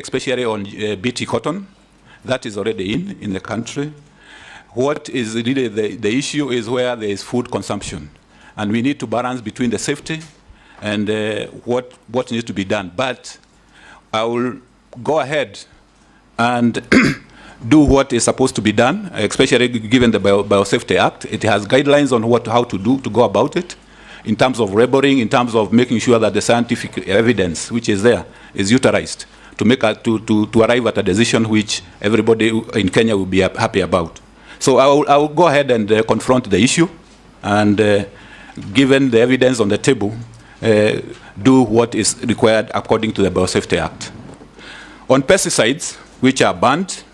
especially on BT cotton. That is already in the country. What is really the issue is where there is food consumption. And we need to balance between the safety and what needs to be done. But I will go ahead and do what is supposed to be done, especially given the Biosafety Act. It has guidelines on how to go about it, in terms of labeling, in terms of making sure that the scientific evidence which is there is utilized to arrive at a decision which everybody in Kenya will be happy about. So I will go ahead and confront the issue, and given the evidence on the table, do what is required according to the Biosafety Act. On pesticides, which are banned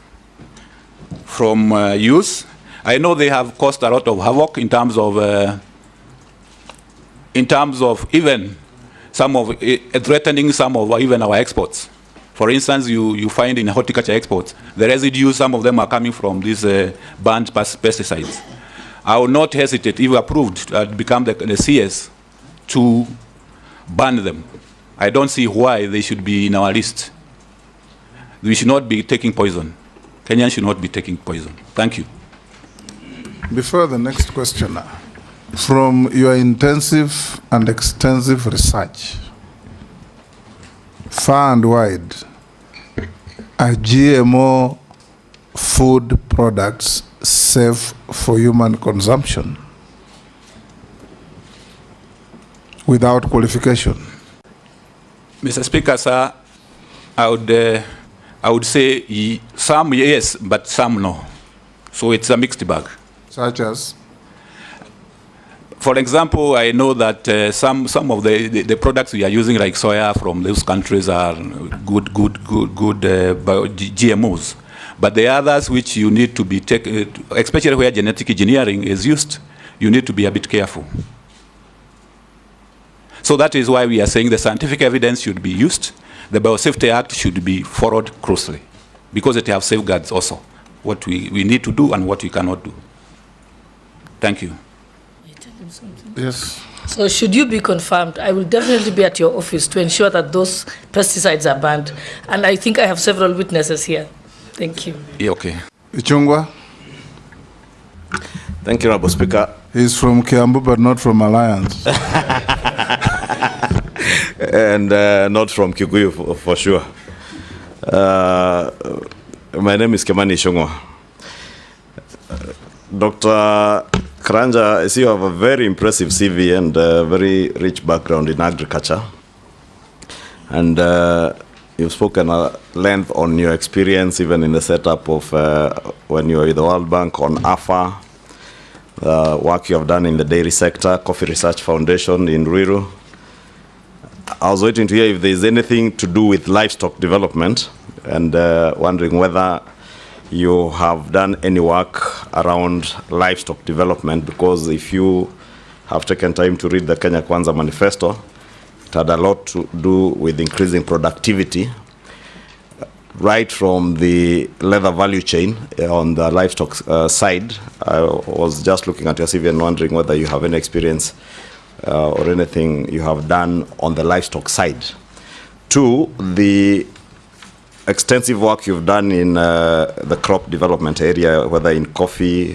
from use, I know they have caused a lot of havoc in terms of even threatening some of even our exports. For instance, you find in horticulture exports, the residues, some of them are coming from these banned pesticides. I will not hesitate, if approved, to become the CS to ban them. I don't see why they should be in our list. We should not be taking poison. Kenyans should not be taking poison. Thank you. Before the next questioner, from your intensive and extensive research, far and wide, are GMO food products safe for human consumption without qualification? Mr. Speaker, sir, I would say some yes, but some no. So it's a mixed bag. Such as? For example, I know that some of the products we are using, like soya from those countries, are good GMOs. But the others which you need to be taken, especially where genetic engineering is used, you need to be a bit careful. So that is why we are saying the scientific evidence should be used. The Biosafety Act should be followed closely, because it has safeguards also, what we need to do and what we cannot do. Thank you. Yes. So should you be confirmed, I will definitely be at your office to ensure that those pesticides are banned. And I think I have several witnesses here. Thank you. Yeah, okay. Ichungwa? Thank you, Honorable Speaker. He's from Kiambu, but not from Alliance. And not from Kikuyu, for sure. My name is Kemani Shongwa. Dr. Karanja, I see you have a very impressive CV and a very rich background in agriculture. And you've spoken at length on your experience, even in the setup of when you were with the World Bank on AFA, work you have done in the dairy sector, Coffee Research Foundation in Ruiru. I was waiting to hear if there's anything to do with livestock development, and wondering whether you have done any work around livestock development, because if you have taken time to read the Kenya Kwanza Manifesto, it had a lot to do with increasing productivity, right from the leather value chain on the livestock side. I was just looking at your CV and wondering whether you have any experience or anything you have done on the livestock side. Two, the extensive work you've done in the crop development area, whether in coffee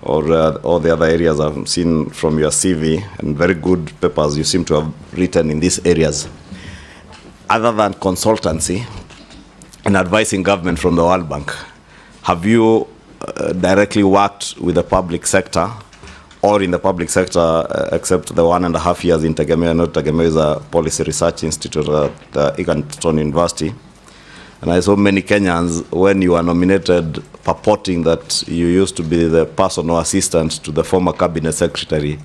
or all the other areas I've seen from your CV, and very good papers you seem to have written in these areas. Other than consultancy and advising government from the World Bank, have you directly worked with the public sector, or in the public sector, except the 1.5 years in Tegemeo? Not Tegemeo is a policy research institute at the Equitable University. And I saw many Kenyans, when you were nominated, purporting that you used to be the personal assistant to the former cabinet secretary,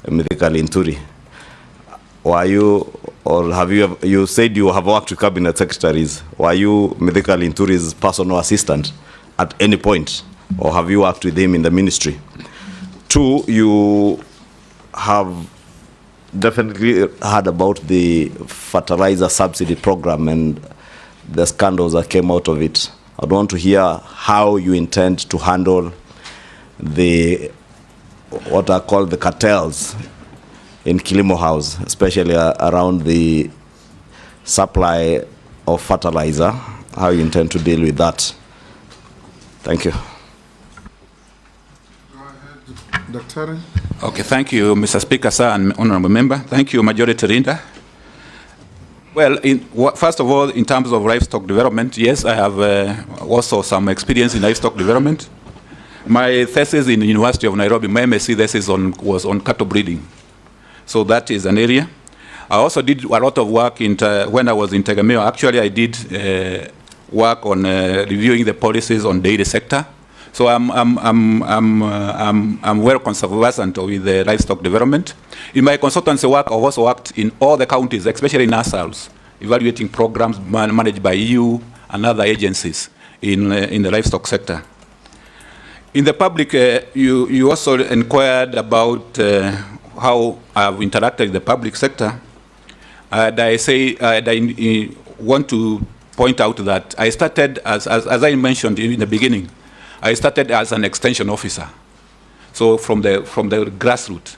Mithika Linturi. Were you, or have you said you have worked with cabinet secretaries, were you Mithika Linturi's personal assistant at any point, or have you worked with him in the ministry? Two, you have definitely heard about the fertilizer subsidy program and the scandals that came out of it. I'd want to hear how you intend to handle the, what are called the cartels in Kilimo House, especially around the supply of fertilizer, how you intend to deal with that. Thank you. Dr. Okay, thank you, Mr. Speaker, sir, and honorable member. Thank you, Majority Leader. Well, first of all, in terms of livestock development, yes, I have also some experience in livestock development. My thesis in the University of Nairobi, my MSc thesis was on cattle breeding. So that is an area. I also did a lot of work when I was in Tegemeo. Actually, I did work on reviewing the policies on dairy sector. So I'm well conversant with the livestock development. In my consultancy work, I've also worked in all the counties, especially in ASALs, evaluating programs managed by EU and other agencies in the livestock sector. In the public, you also inquired about how I've interacted with the public sector. And I want to point out that I started, as I mentioned in the beginning, I started as an extension officer. So from the grassroots.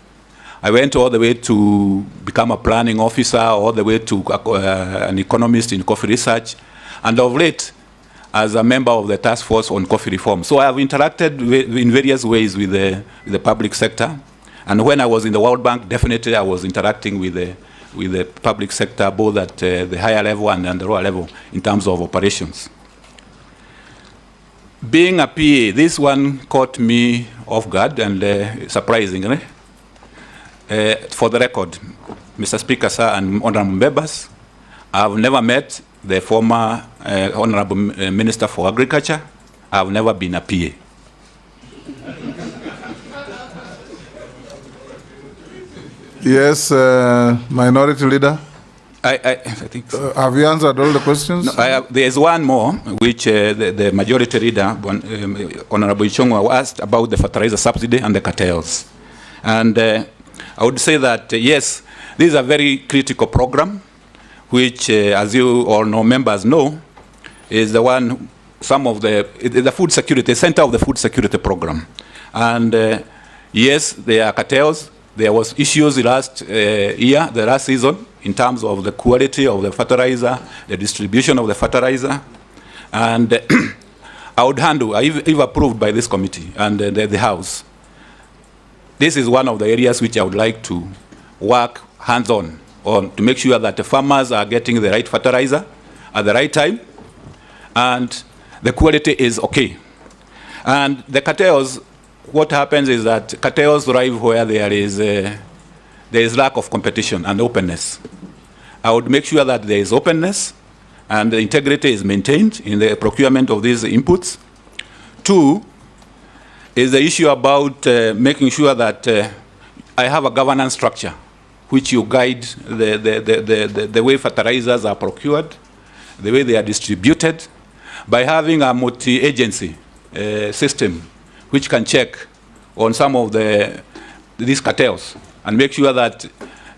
I went all the way to become a planning officer, all the way to an economist in coffee research, and of late, as a member of the task force on coffee reform. So I have interacted in various ways with the public sector. And when I was in the World Bank, definitely I was interacting with the public sector, both at the higher level and the lower level in terms of operations. Being a PA, this one caught me off guard and surprisingly. For the record, Mr. Speaker, sir, and honorable members, I have never met the former honorable Minister for Agriculture. I have never been a PA. Yes, Minority Leader. I think so. Have you answered all the questions? No, there is one more, which the Majority Leader, Honorable Ichongwa, asked about the fertilizer subsidy and the cartels. And I would say that, yes, this is a very critical program, which, as you all know, members know, is the one, the food security, center of the food security program. And yes, there are cartels. There was issues last the last season, in terms of the quality of the fertilizer, the distribution of the fertilizer. And I would handle, if approved by this committee and the House, this is one of the areas which I would like to work hands-on on to make sure that the farmers are getting the right fertilizer at the right time and the quality is okay. And the cartels, what happens is that cartels thrive where there is lack of competition and openness. I would make sure that there is openness and the integrity is maintained in the procurement of these inputs. Two is the issue about making sure that I have a governance structure which you guide the way fertilizers are procured, the way they are distributed, by having a multi-agency system which can check on some of these cartels and make sure that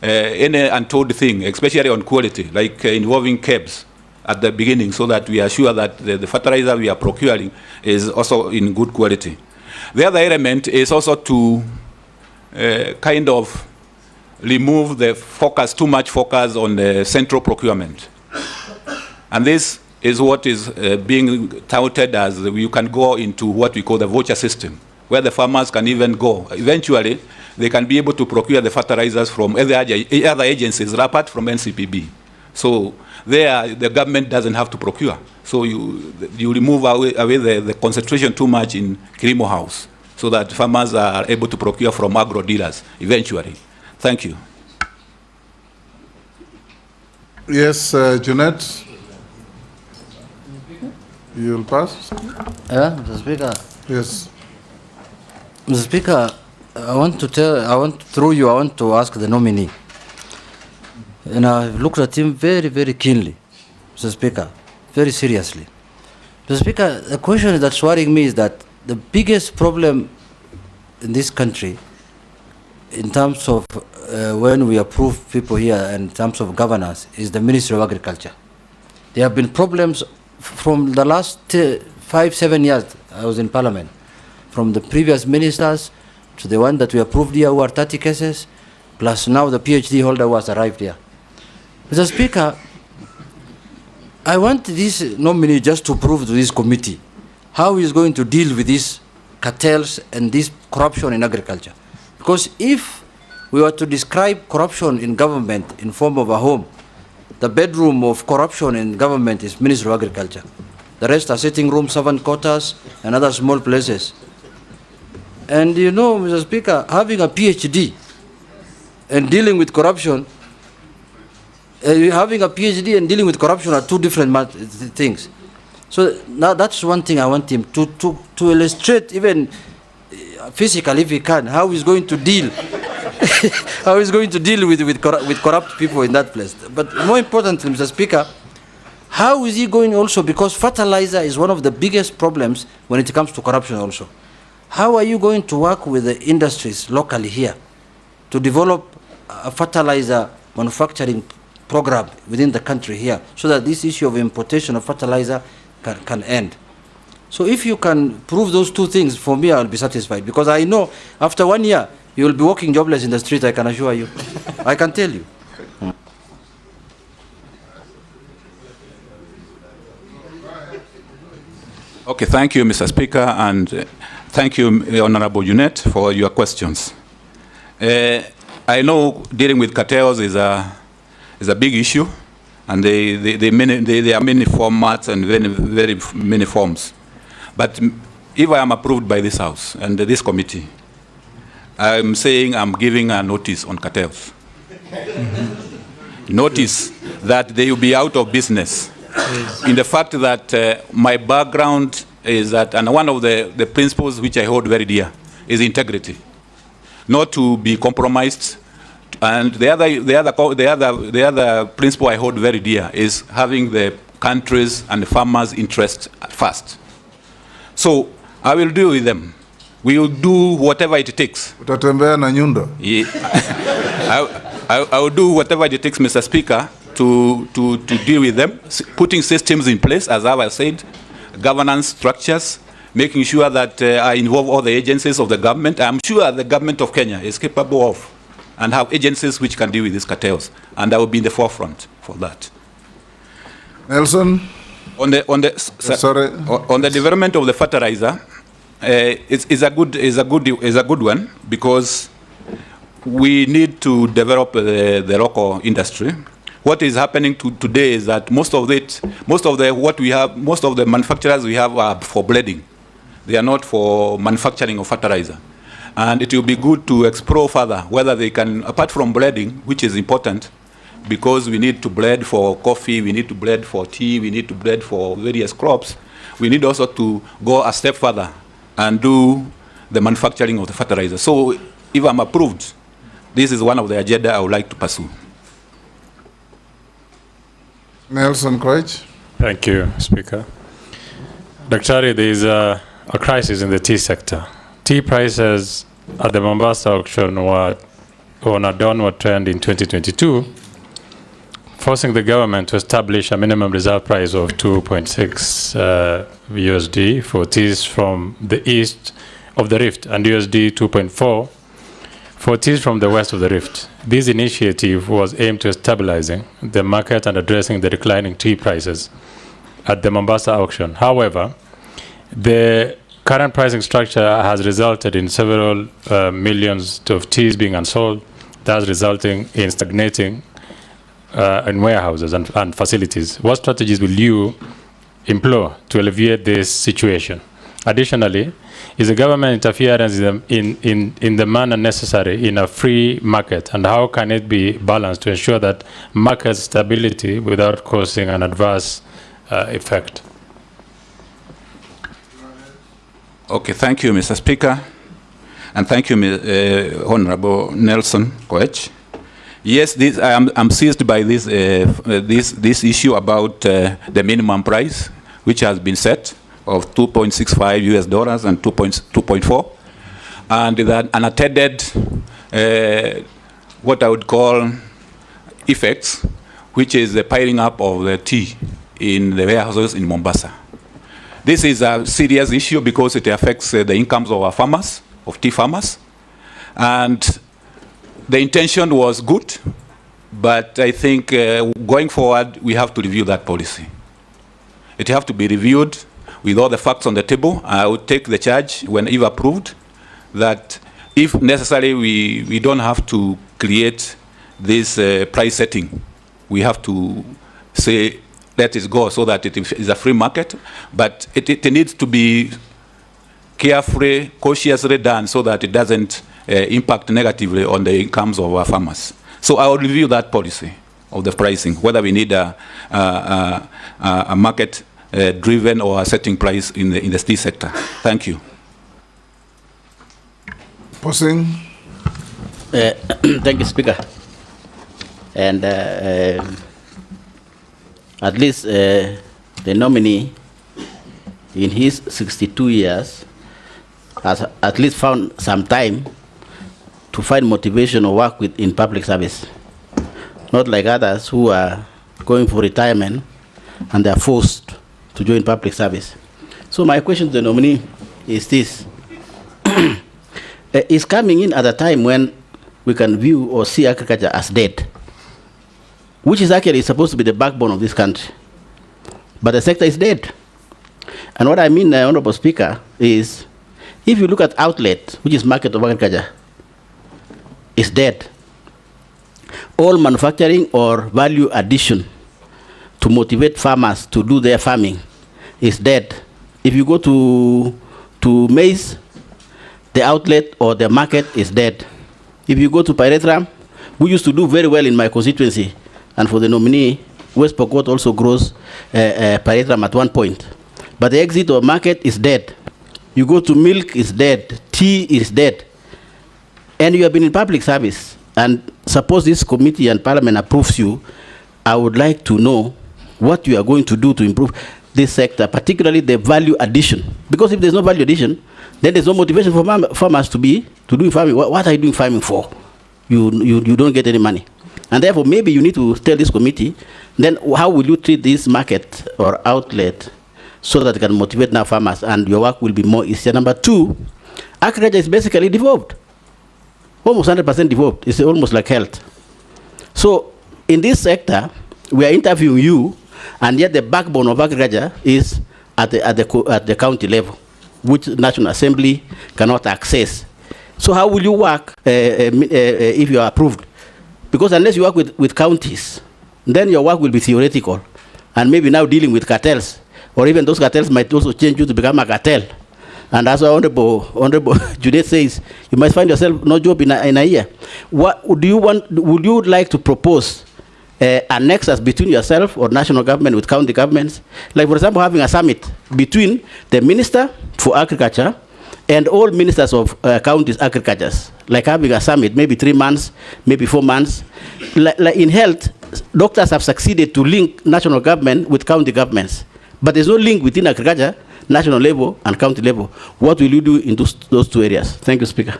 any untold thing, especially on quality, like involving KEBS at the beginning, so that we are sure that the fertilizer we are procuring is also in good quality. The other element is also to kind of remove the focus, too much focus on the central procurement. And this is what is being touted as you can go into what we call the voucher system, where the farmers can even go. Eventually, they can be able to procure the fertilizers from other agencies apart from NCPB. So there, the government doesn't have to procure. So you remove away the concentration too much in Kilimo House, so that farmers are able to procure from agro dealers eventually. Thank you. Yes, Jeanette. You'll pass? Mr. Speaker. Yes. Mr. Speaker, I want to ask the nominee. And I've looked at him very, very keenly, Mr. Speaker, very seriously. Mr. Speaker, the question that's worrying me is that the biggest problem in this country, in terms of when we approve people here in terms of governance, is the Ministry of Agriculture. There have been problems from the last 5-7 years I was in Parliament, from the previous ministers to the one that we approved here who are 30 cases, plus now the PhD holder who has arrived here. Mr. Speaker, I want this nominee just to prove to this committee how he is going to deal with these cartels and this corruption in agriculture. Because if we were to describe corruption in government in form of a home, the bedroom of corruption in government is Ministry of Agriculture. The rest are sitting rooms, servant quarters, and other small places. And you know, Mr. Speaker, having a PhD and dealing with corruption, having a PhD and dealing with corruption are two different things. So now that's one thing I want him to illustrate, even physically, if he can, how he's going to deal, how he's going to deal with corrupt people in that place. But more importantly, Mr. Speaker, how is he going also, because fertilizer is one of the biggest problems when it comes to corruption also. How are you going to work with the industries locally here to develop a fertilizer manufacturing program within the country here so that this issue of importation of fertilizer can end? So if you can prove those two things, for me, I'll be satisfied, because I know after 1 year, you will be walking jobless in the street, I can assure you. I can tell you. Okay, thank you, Mr. Speaker, and thank you, Honorable Junet, for your questions. I know dealing with cartels is a big issue, and there are many formats and very many forms. But if I am approved by this House and this committee, I'm saying I'm giving a notice on cartels. Notice that they will be out of business. In the fact that my background is that, and one of the principles which I hold very dear is integrity, not to be compromised. And the other principle I hold very dear is having the country's and the farmers' interest first. So I will deal with them. We will do whatever it takes. Utatembea na nyundo. Yeah. I will do whatever it takes, Mr. Speaker, to deal with them, putting systems in place, as I said, governance structures, making sure that I involve all the agencies of the government. I'm sure the government of Kenya is capable of and have agencies which can deal with these cartels, and I will be in the forefront for that. Nelson? On the development of the fertilizer, it's a good one, because we need to develop the local industry. What is happening today is that most of the manufacturers we have are for bleeding. They are not for manufacturing of fertilizer. And it will be good to explore further whether they can, apart from bleeding, which is important, because we need to blend for coffee, we need to blend for tea, we need to blend for various crops, we need also to go a step further and do the manufacturing of the fertilizer. So if I'm approved, this is one of the agenda I would like to pursue. Nelson Koech. Thank you, Speaker. Dr. There is a crisis in the tea sector. Tea prices at the Mombasa auction were on a downward trend in 2022, forcing the government to establish a minimum reserve price of 2.6 USD for teas from the east of the Rift and USD 2.4 for teas from the west of the Rift. This initiative was aimed at stabilizing the market and addressing the declining tea prices at the Mombasa auction. However, the current pricing structure has resulted in several millions of teas being unsold, thus resulting in stagnating in warehouses and facilities. What strategies will you employ to alleviate this situation? Additionally, is the government interference in the manner necessary in a free market, and how can it be balanced to ensure that market stability without causing an adverse effect? Okay, thank you, Mr. Speaker, and thank you, Honorable Nelson Koech. Yes, I'm seized by this issue about the minimum price, which has been set of $2.65 US and 2.4, and that unattended what I would call effects, which is the piling up of the tea in the warehouses in Mombasa. This is a serious issue because it affects the incomes of our farmers, of tea farmers, and the intention was good, but I think going forward we have to review that policy It have to be reviewed with all the facts on the table. I would take the charge when if approved that if necessary we don't have to create this price setting. We have to say let it go so that it is a free market, but it needs to be carefully, cautiously done so that it doesn't impact negatively on the incomes of our farmers. So I will review that policy of the pricing, whether we need a market-driven or a setting price in the tea sector. Thank you. Posing. Thank you, Speaker. And at least the nominee, in his 62 years, has at least found some time to find motivation or work in public service. Not like others who are going for retirement and they are forced to join public service. So my question to the nominee is this. Is coming in at a time when we can view or see agriculture as dead, which is actually supposed to be the backbone of this country. But the sector is dead. And what I mean, Honorable Speaker, is if you look at outlet, which is market of agriculture, is dead. All manufacturing or value addition to motivate farmers to do their farming is dead. If you go to maize, the outlet or the market is dead. If you go to pyrethrum, we used to do very well in my constituency, and for the nominee, West Pokot also grows pyrethrum at one point. But the exit or market is dead. You go to milk, is dead. Tea is dead. And you have been in public service, and suppose this committee and parliament approves you, I would like to know what you are going to do to improve this sector, particularly the value addition. Because if there's no value addition, then there's no motivation for farmers to do farming. What are you doing farming for? You don't get any money. And therefore, maybe you need to tell this committee, then how will you treat this market or outlet so that it can motivate now farmers and your work will be more easier. Number two, agriculture is basically devolved. Almost 100% devolved. It's almost like health. So in this sector, we are interviewing you, and yet the backbone of agriculture is at the county level, which National Assembly cannot access. So how will you work if you are approved? Because unless you work with counties, then your work will be theoretical, and maybe now dealing with cartels, or even those cartels might also change you to become a cartel. And as Honorable Judith says, you might find yourself no job in a year. What do you want? Would you like to propose a nexus between yourself or national government with county governments? Like, for example, having a summit between the Minister for Agriculture and all ministers of counties' agricultures. Like having a summit, maybe 3 months, maybe 4 months. Like in health, doctors have succeeded to link national government with county governments. But there's no link within agriculture, national level and county level. What will you do in those two areas? Thank you, Speaker.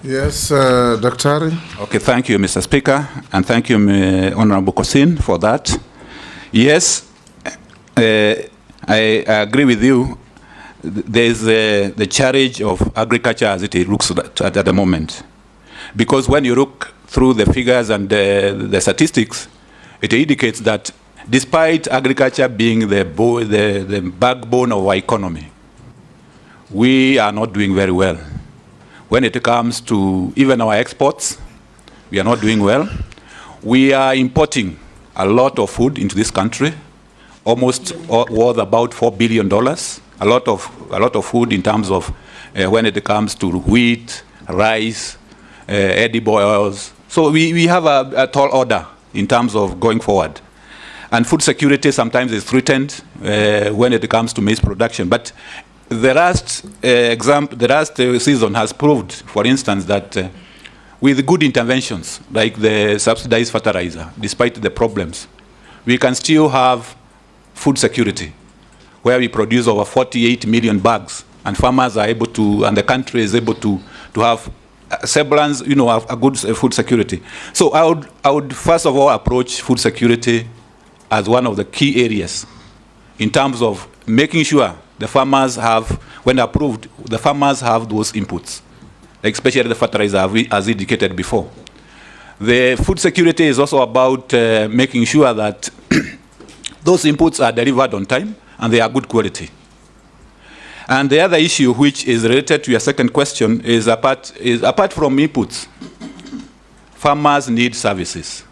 Yes, Dr. Okay, thank you, Mr. Speaker, and thank you, Honorable Kosin, for that. Yes, I agree with you. There's the challenge of agriculture as it looks at the moment. Because when you look through the figures and the statistics, it indicates that despite agriculture being the backbone of our economy, we are not doing very well. When it comes to even our exports, we are not doing well. We are importing a lot of food into this country, almost worth about $4 billion. A lot of food in terms of when it comes to wheat, rice, edible oils. So we have a tall order in terms of going forward. And food security sometimes is threatened when it comes to maize production. But the last season has proved, for instance, that with good interventions, like the subsidized fertilizer, despite the problems, we can still have food security, where we produce over 48 million bags, and farmers are able to, and the country is able to have semblance, a good food security. So I would first of all approach food security as one of the key areas in terms of making sure the farmers have, when approved, the farmers have those inputs, especially the fertilizer, as indicated before. The food security is also about making sure that those inputs are delivered on time and they are good quality. And the other issue which is related to your second question is apart from inputs, farmers need services.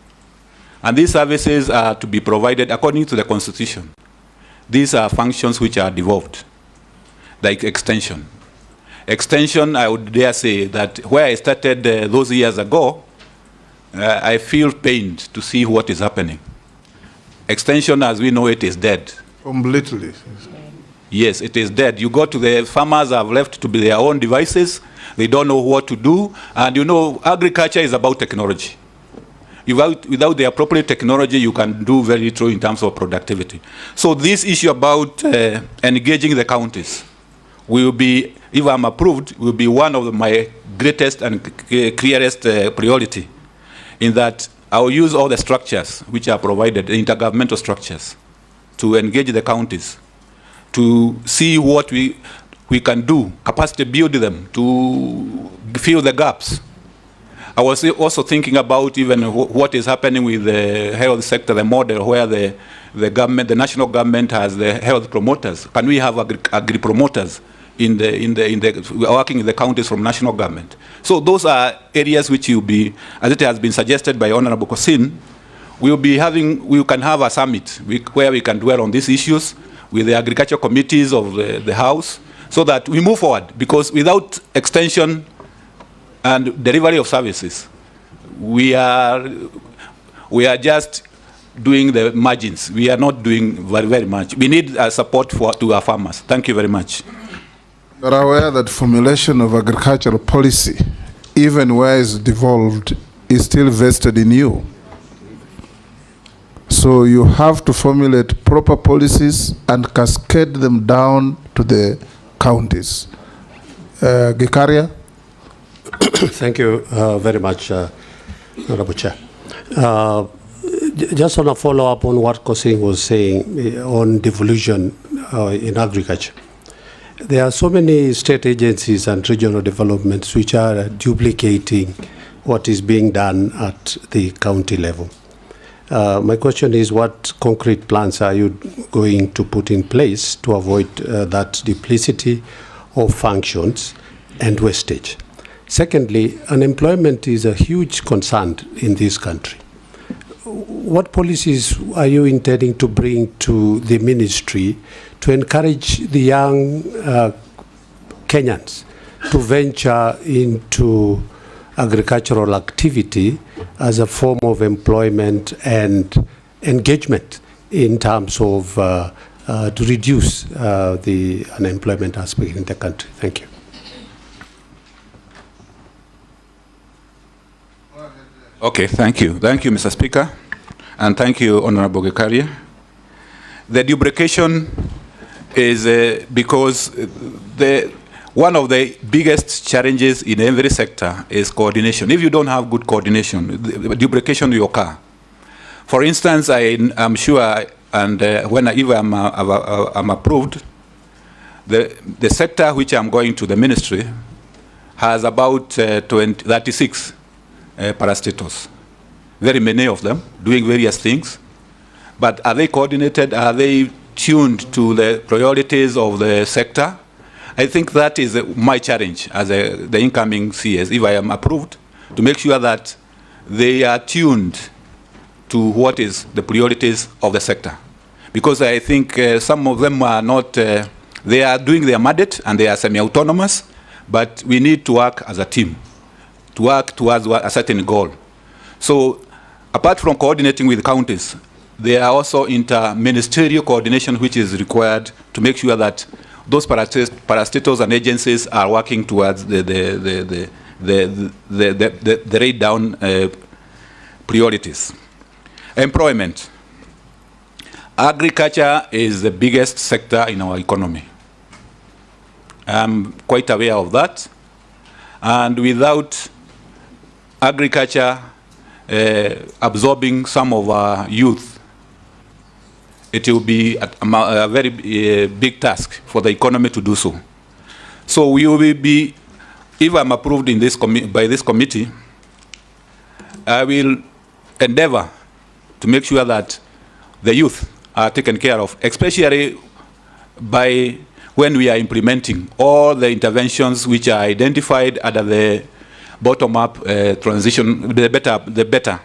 And these services are to be provided according to the Constitution. These are functions which are devolved, like extension. Extension, I would dare say that where I started those years ago, I feel pained to see what is happening. Extension, as we know it, is dead. Completely. Yes, it is dead. You go to the farmers have left to be their own devices. They don't know what to do. And you know, agriculture is about technology. Without the appropriate technology, you can do very little in terms of productivity. So this issue about engaging the counties will be, if I'm approved, will be one of my greatest and clearest priority, in that I will use all the structures which are provided, the intergovernmental structures, to engage the counties, to see what we can do, capacity build them, to fill the gaps. I was also thinking about even what is happening with the health sector, the model where the government, the national government has the health promoters. Can we have agri promoters working in the counties from national government? So those are areas which will be, as it has been suggested by Honorable Kosin, we can have a summit where we can dwell on these issues with the agriculture committees of the House, so that we move forward. Because without extension and delivery of services, we are just doing the margins. We are not doing very, very much. We need support to our farmers. Thank you very much. You are aware that formulation of agricultural policy, even where it's devolved, is still vested in you. So you have to formulate proper policies and cascade them down to the counties. Gikaria? Thank you very much, Honorable Chair. Just want to follow up on what Kosin was saying on devolution in agriculture. There are so many state agencies and regional developments which are duplicating what is being done at the county level. My question is, what concrete plans are you going to put in place to avoid that duplicity of functions and wastage? Secondly, unemployment is a huge concern in this country. What policies are you intending to bring to the ministry to encourage the young Kenyans to venture into agricultural activity as a form of employment and engagement in terms of to reduce the unemployment aspect in the country? Thank you. Okay, thank you. Thank you, Mr. Speaker. And thank you, Honorable Gikaria. The duplication is because one of the biggest challenges in every sector is coordination. If you don't have good coordination, the duplication will occur. For instance, I'm sure, and if I'm approved, the sector which I'm going to, the ministry, has about 36 parastatals. Very many of them doing various things. But are they coordinated? Are they tuned to the priorities of the sector? I think that is my challenge as the incoming CS, if I am approved, to make sure that they are tuned to what is the priorities of the sector. Because I think some of them are not, they are doing their mandate and they are semi-autonomous, but we need to work as a team, to work towards a certain goal. So apart from coordinating with counties, there are also inter-ministerial coordination which is required to make sure that those parastatals and agencies are working towards the laid down priorities. Employment. Agriculture is the biggest sector in our economy. I'm quite aware of that. And without agriculture absorbing some of our youth, it will be a very big task for the economy to do so. So we will be, if I'm approved in this by this committee, I will endeavor to make sure that the youth are taken care of, especially by when we are implementing all the interventions which are identified under the bottom-up transition, the better.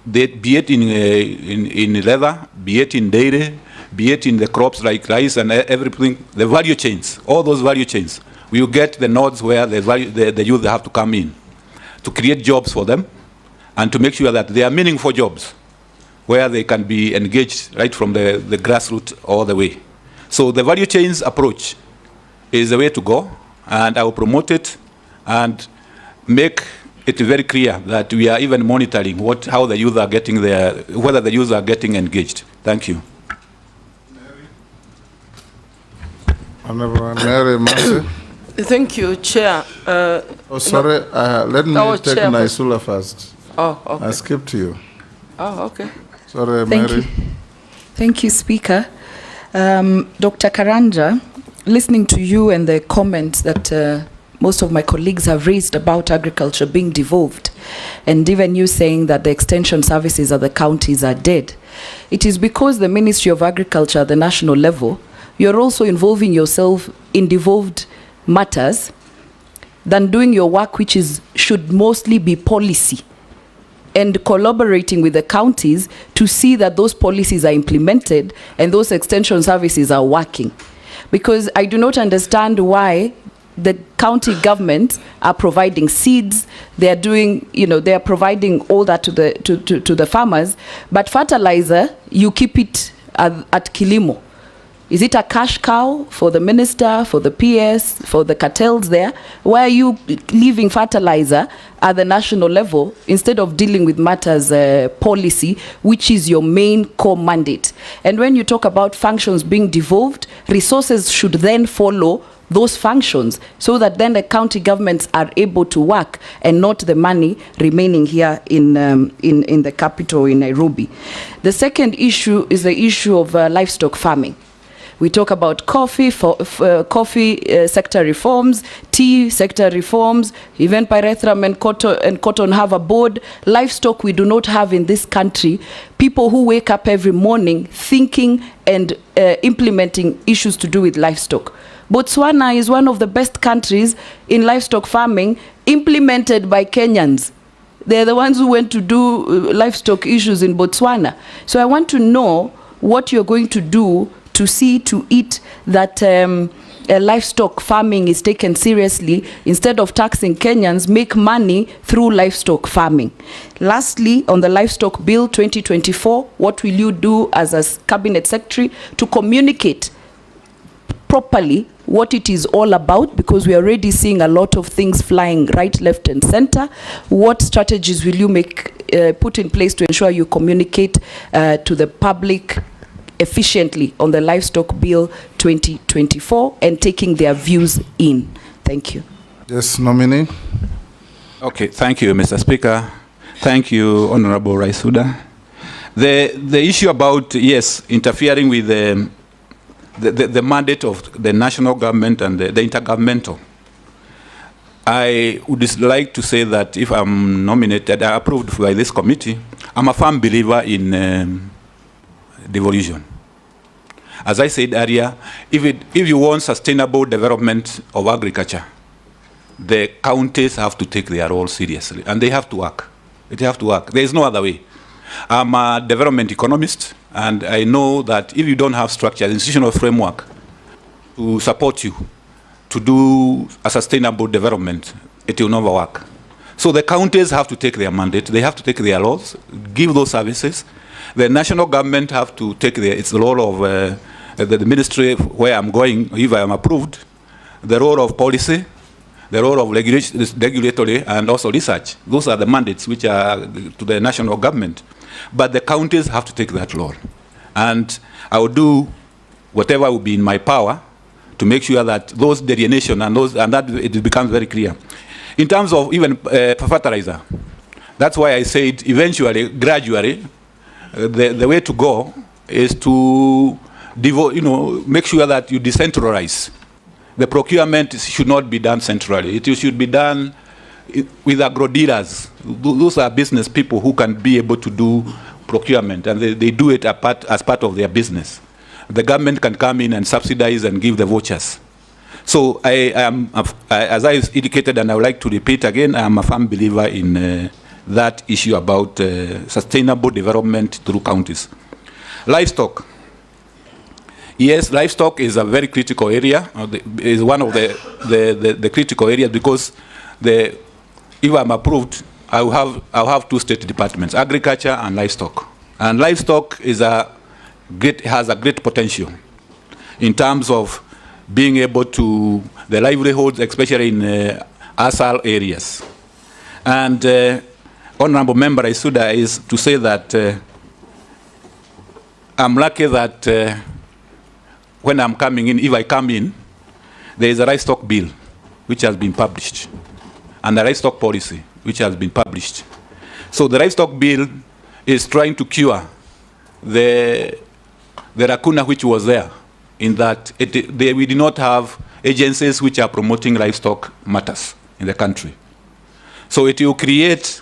Be it in leather, be it in dairy, be it in the crops like rice and everything, the value chains, all those value chains, we will get the nodes where the youth have to come in to create jobs for them and to make sure that they are meaningful jobs where they can be engaged right from the grassroots all the way. So the value chains approach is the way to go, and I will promote it and make it very clear that we are even monitoring how the youth are getting whether the youth are getting engaged. Thank you. Honorable Mary Massey. Thank you, Chair. Sorry, let me take Chair, Naisula first. Oh, okay. I skipped you. Oh, okay. Sorry, Thank Mary. you. Thank you, Speaker. Dr. Karanja, listening to you and the comments that most of my colleagues have raised about agriculture being devolved, and even you saying that the extension services at the counties are dead, it is because the Ministry of Agriculture at the national level, you're also involving yourself in devolved matters than doing your work, which should mostly be policy, and collaborating with the counties to see that those policies are implemented and those extension services are working. Because I do not understand why the county governments are providing seeds, they are doing, they are providing all that to the farmers, but fertilizer, you keep it at Kilimo. Is it a cash cow for the minister, for the PS, for the cartels there? Why are you leaving fertilizer at the national level instead of dealing with matters policy, which is your main core mandate? And when you talk about functions being devolved, resources should then follow those functions so that then the county governments are able to work and not the money remaining here in the capital in Nairobi. The second issue is the issue of livestock farming. We talk about coffee sector reforms, tea sector reforms, even pyrethrum and cotton have a board. Livestock we do not have in this country. People who wake up every morning thinking and implementing issues to do with livestock. Botswana is one of the best countries in livestock farming, implemented by Kenyans. They're the ones who went to do livestock issues in Botswana. So I want to know what you're going to do to see to it that livestock farming is taken seriously. Instead of taxing Kenyans, make money through livestock farming. Lastly, on the livestock bill 2024, what will you do as a cabinet secretary to communicate properly what it is all about, because we are already seeing a lot of things flying right, left and center? What strategies will you put in place to ensure you communicate to the public efficiently on the livestock bill 2024 and taking their views in? Thank you. Yes, nominee. Okay, thank you, Mr. Speaker. Thank you, Honorable Raisuda. The issue about, yes, interfering with the mandate of the national government and the intergovernmental, I would like to say that if I'm nominated, approved by this committee, I'm a firm believer in devolution. As I said earlier, if you want sustainable development of agriculture, the counties have to take their role seriously, and they have to work. They have to work. There is no other way. I'm a development economist, and I know that if you don't have structure, institutional framework to support you to do a sustainable development, it will never work. So the counties have to take their mandate. They have to take their laws, give those services. The national government have to take its role of the ministry where I'm going, if I am approved, the role of policy, the role of regulatory, and also research. Those are the mandates which are to the national government. But the counties have to take that role. And I will do whatever will be in my power to make sure that those delineation and that it becomes very clear. In terms of even fertilizer, that's why I said eventually, gradually, the way to go is to make sure that you decentralize. The procurement should not be done centrally. It should be done with agro dealers. Those are business people who can be able to do procurement, and they do it as part of their business. The government can come in and subsidize and give the vouchers. So I am, as I indicated, and I would like to repeat again, I am a firm believer in that issue about sustainable development through counties. Livestock. Yes, livestock is a very critical area. Is one of the critical areas because if I'm approved, I'll have two state departments: agriculture and livestock. And livestock has a great potential in terms of being able to the livelihoods, especially in ASAL areas. And Honorable Member Isuda is to say that I'm lucky that when I'm coming in, if I come in, there is a livestock bill which has been published, and a livestock policy which has been published. So the livestock bill is trying to cure the lacuna which was there, in that we do not have agencies which are promoting livestock matters in the country. So it will create,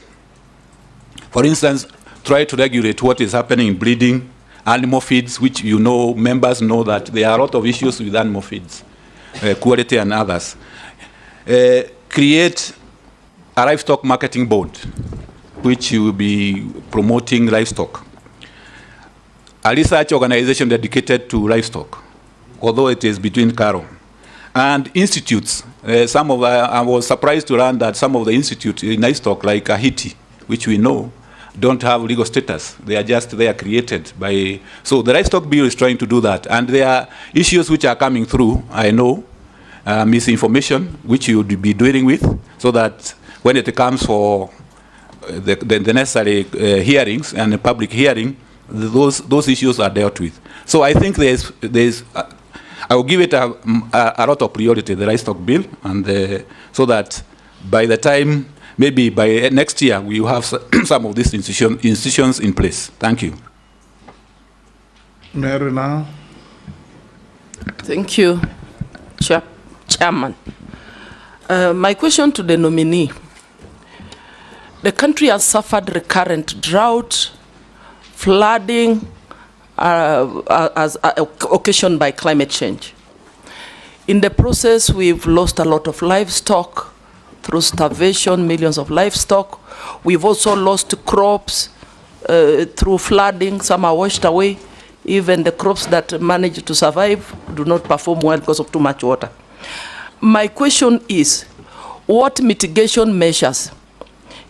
for instance, try to regulate what is happening in breeding, animal feeds, which members know that there are a lot of issues with animal feeds, quality and others. Create a livestock marketing board, which will be promoting livestock. A research organization dedicated to livestock, although it is between cattle. And institutes. I was surprised to learn that some of the institutes in livestock, like Haiti, which we know, don't have legal status. They are created by. So the livestock bill is trying to do that. And there are issues which are coming through, I know, misinformation, which you would be dealing with, so that when it comes for the necessary hearings and the public hearing, those issues are dealt with. So I think I will give it a lot of priority, the livestock bill, and so that by the time, maybe by next year, we will have some of these institutions in place. Thank you. Marina. Thank you, Chairman. My question to the nominee. The country has suffered recurrent drought, flooding, as occasioned by climate change. In the process, we've lost a lot of livestock through starvation, millions of livestock. We've also lost crops through flooding. Some are washed away. Even the crops that manage to survive do not perform well because of too much water. My question is, what mitigation measures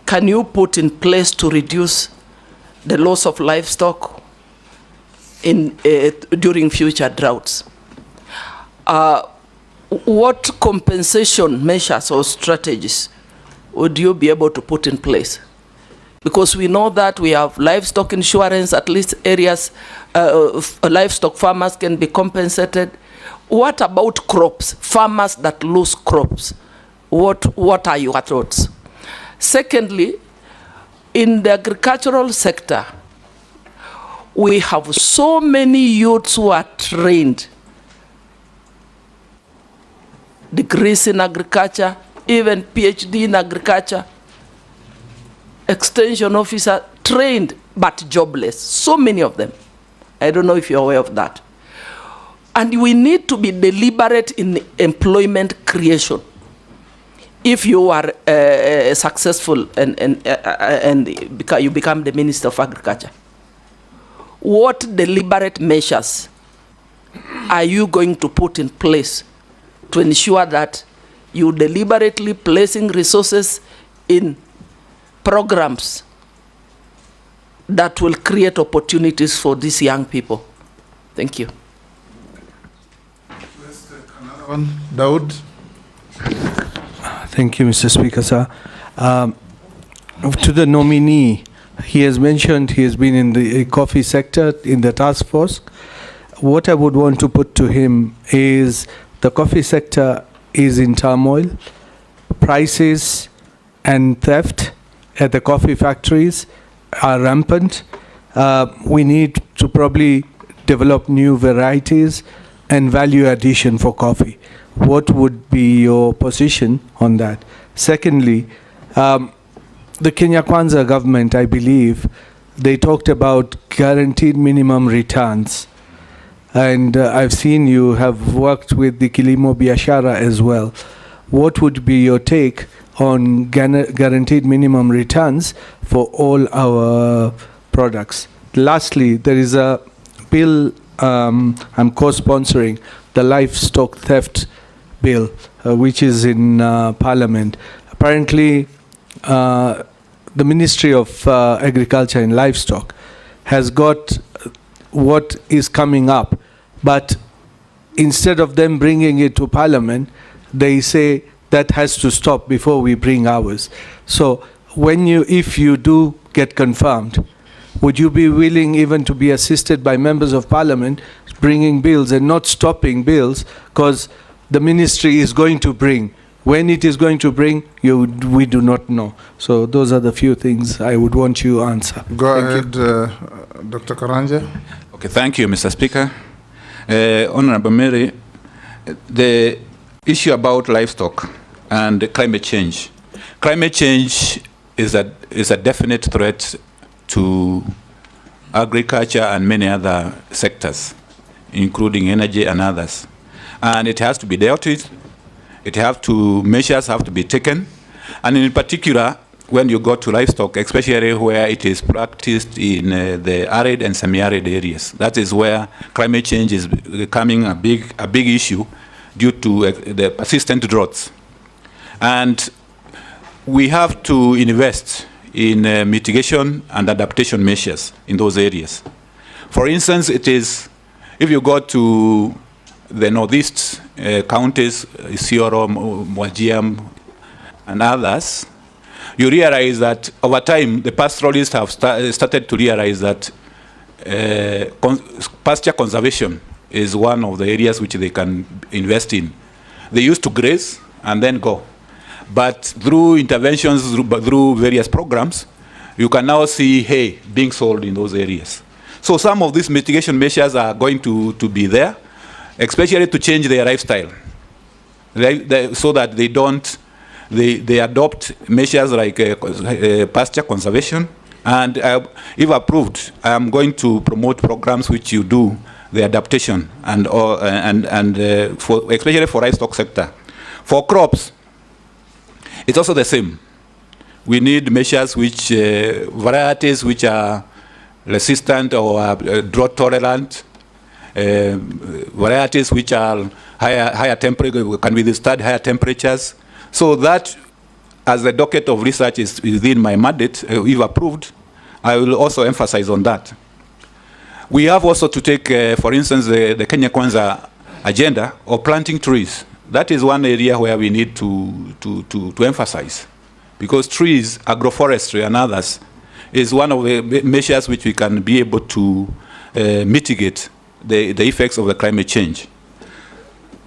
can you put in place to reduce the loss of livestock during future droughts? What compensation measures or strategies would you be able to put in place? Because we know that we have livestock insurance, at least areas, livestock farmers can be compensated. What about crops, farmers that lose crops? What are your thoughts? Secondly, in the agricultural sector, we have so many youths who are trained, degrees in agriculture, even PhD in agriculture, extension officer, trained but jobless, so many of them. I don't know if you're aware of that. And we need to be deliberate in employment creation. If you are successful and you become the Minister of Agriculture, what deliberate measures are you going to put in place to ensure that you deliberately placing resources in programs that will create opportunities for these young people? Thank you. Daud. Thank you, Mr. Speaker, sir. To the nominee, he has mentioned he has been in the coffee sector in the task force. What I would want to put to him is the coffee sector is in turmoil. Prices and theft at the coffee factories are rampant. We need to probably develop new varieties and value addition for coffee. What would be your position on that? Secondly, the Kenya Kwanza government, I believe, they talked about guaranteed minimum returns. And I've seen you have worked with the Kilimo Biashara as well. What would be your take on guaranteed minimum returns for all our products? Lastly, there is a bill I'm co-sponsoring, the livestock theft bill, which is in Parliament. Apparently, the Ministry of Agriculture and Livestock has got what is coming up, but instead of them bringing it to Parliament, they say that has to stop before we bring ours. So if you do get confirmed, would you be willing even to be assisted by members of Parliament bringing bills and not stopping bills because the ministry is going to bring? When it is going to bring, we do not know. So those are the few things I would want you to answer. Go ahead, Dr. Karanja. Okay, thank you, Mr. Speaker. Honorable Mary, the issue about livestock and climate change. Climate change is a definite threat to agriculture and many other sectors, including energy and others. And it has to be dealt with. Measures have to be taken. And in particular, when you go to livestock, especially where it is practiced in the arid and semi-arid areas, that is where climate change is becoming a big issue due to the persistent droughts. And we have to invest in mitigation and adaptation measures in those areas. For instance, if you go to the northeast counties, Isiolo, Wajir, and others, you realize that over time, the pastoralists have started to realize that pasture conservation is one of the areas which they can invest in. They used to graze and then go. But through interventions, through various programs, you can now see hay being sold in those areas. So some of these mitigation measures are going to be there, especially to change their lifestyle, so that they adopt measures like pasture conservation. And if approved, I am going to promote programs which you do the adaptation especially for livestock sector. For crops, it's also the same. We need measures varieties which are resistant or drought tolerant, varieties which are higher temperature, can withstand higher temperatures. So that, as the docket of research is within my mandate, if approved, I will also emphasize on that. We have also to take, for instance, the Kenya Kwanza agenda of planting trees. That is one area where we need to emphasize, because trees, agroforestry and others, is one of the measures which we can be able to mitigate the effects of the climate change.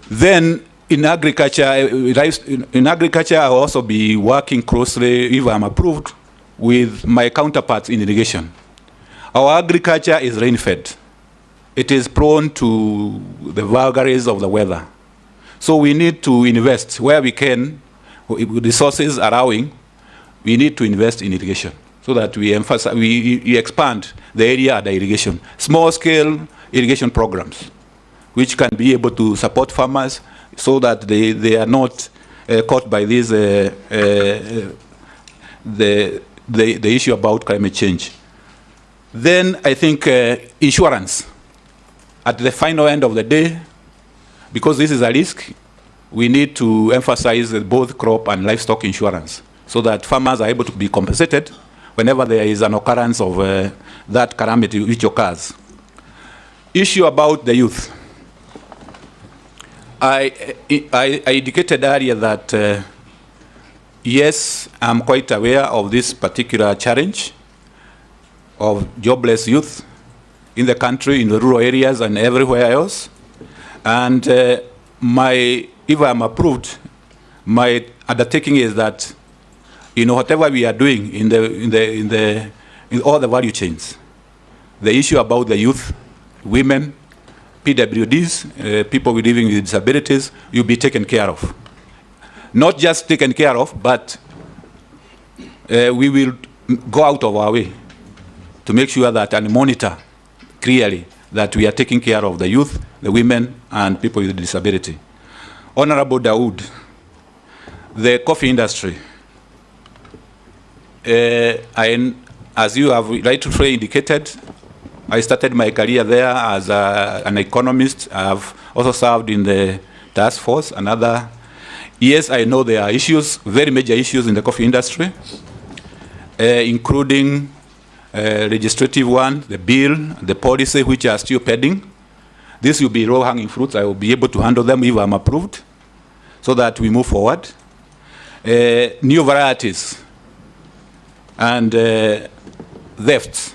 Then in agriculture, I'll also be working closely, if I'm approved, with my counterparts in irrigation. Our agriculture is rain-fed. It is prone to the vagaries of the weather. So we need to invest where we can, with resources allowing. We need to invest in irrigation so that we expand the area under irrigation. Small-scale irrigation programs, which can be able to support farmers so that they are not caught by this the issue about climate change. Then I think insurance. At the final end of the day, because this is a risk, we need to emphasize both crop and livestock insurance so that farmers are able to be compensated whenever there is an occurrence of that calamity which occurs. Issue about the youth. I indicated earlier that, yes, I'm quite aware of this particular challenge of jobless youth in the country, in the rural areas and everywhere else. And if I'm approved, my undertaking is that, whatever we are doing in all the value chains, the issue about the youth, women, PWDs, people living with disabilities, will be taken care of. Not just taken care of, but we will go out of our way to make sure that and monitor clearly that we are taking care of the youth, the women, and people with disability. Honorable Dawood, the coffee industry, as you have rightly indicated, I started my career there as an economist. I have also served in the task force and other. Yes, I know there are issues, very major issues in the coffee industry, including legislative one, the bill, the policy, which are still pending. This will be low-hanging fruits. I will be able to handle them if I'm approved, so that we move forward. New varieties and theft.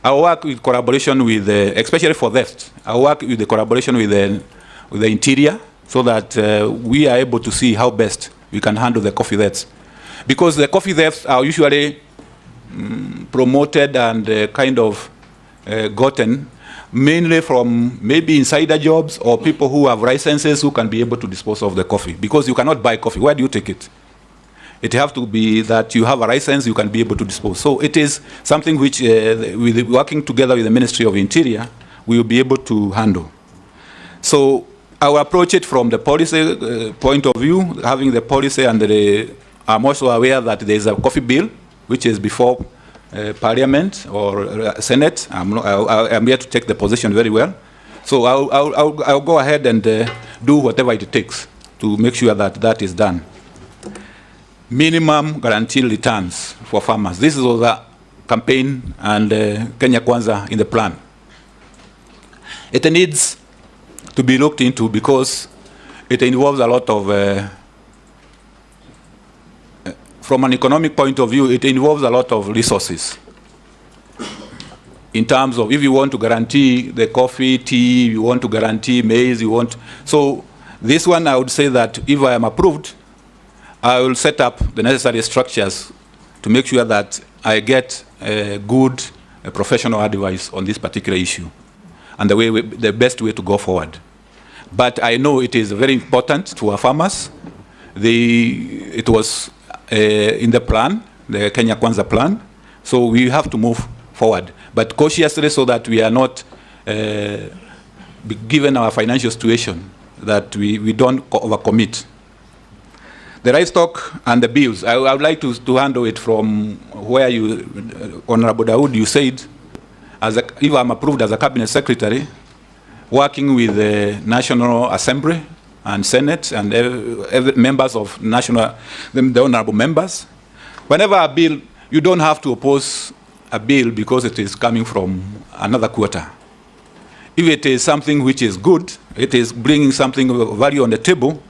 I work with collaboration with, especially for theft, I work with the collaboration with the interior, so that we are able to see how best we can handle the coffee thefts. Because the coffee thefts are usually promoted and kind of gotten mainly from maybe insider jobs or people who have licenses who can be able to dispose of the coffee. Because you cannot buy coffee. Where do you take it? It has to be that you have a license, you can be able to dispose. So it is something which, with working together with the Ministry of Interior, we will be able to handle. So I will approach it from the policy point of view, having the policy, and I'm also aware that there is a coffee bill, which is before Parliament or Senate. I'm here to take the position very well. So I'll go ahead and do whatever it takes to make sure that that is done. Minimum guaranteed returns for farmers. This is the campaign and Kenya Kwanza in the plan. It needs to be looked into because it involves a lot of, from an economic point of view, it involves a lot of resources. In terms of if you want to guarantee the coffee, tea, you want to guarantee maize, you want. So this one, I would say that if I am approved, I will set up the necessary structures to make sure that I get good professional advice on this particular issue and the best way to go forward. But I know it is very important to our farmers. It was in the plan, the Kenya Kwanza plan, so we have to move forward, but cautiously so that we are not, given our financial situation, that we don't overcommit. The livestock and the bills, I would like to handle it from where you, Honorable Dawood, you said, if I'm approved as a cabinet secretary, working with the National Assembly and Senate and every members of national, the honorable members, whenever a bill, you don't have to oppose a bill because it is coming from another quarter. If it is something which is good, it is bringing something of value on the table,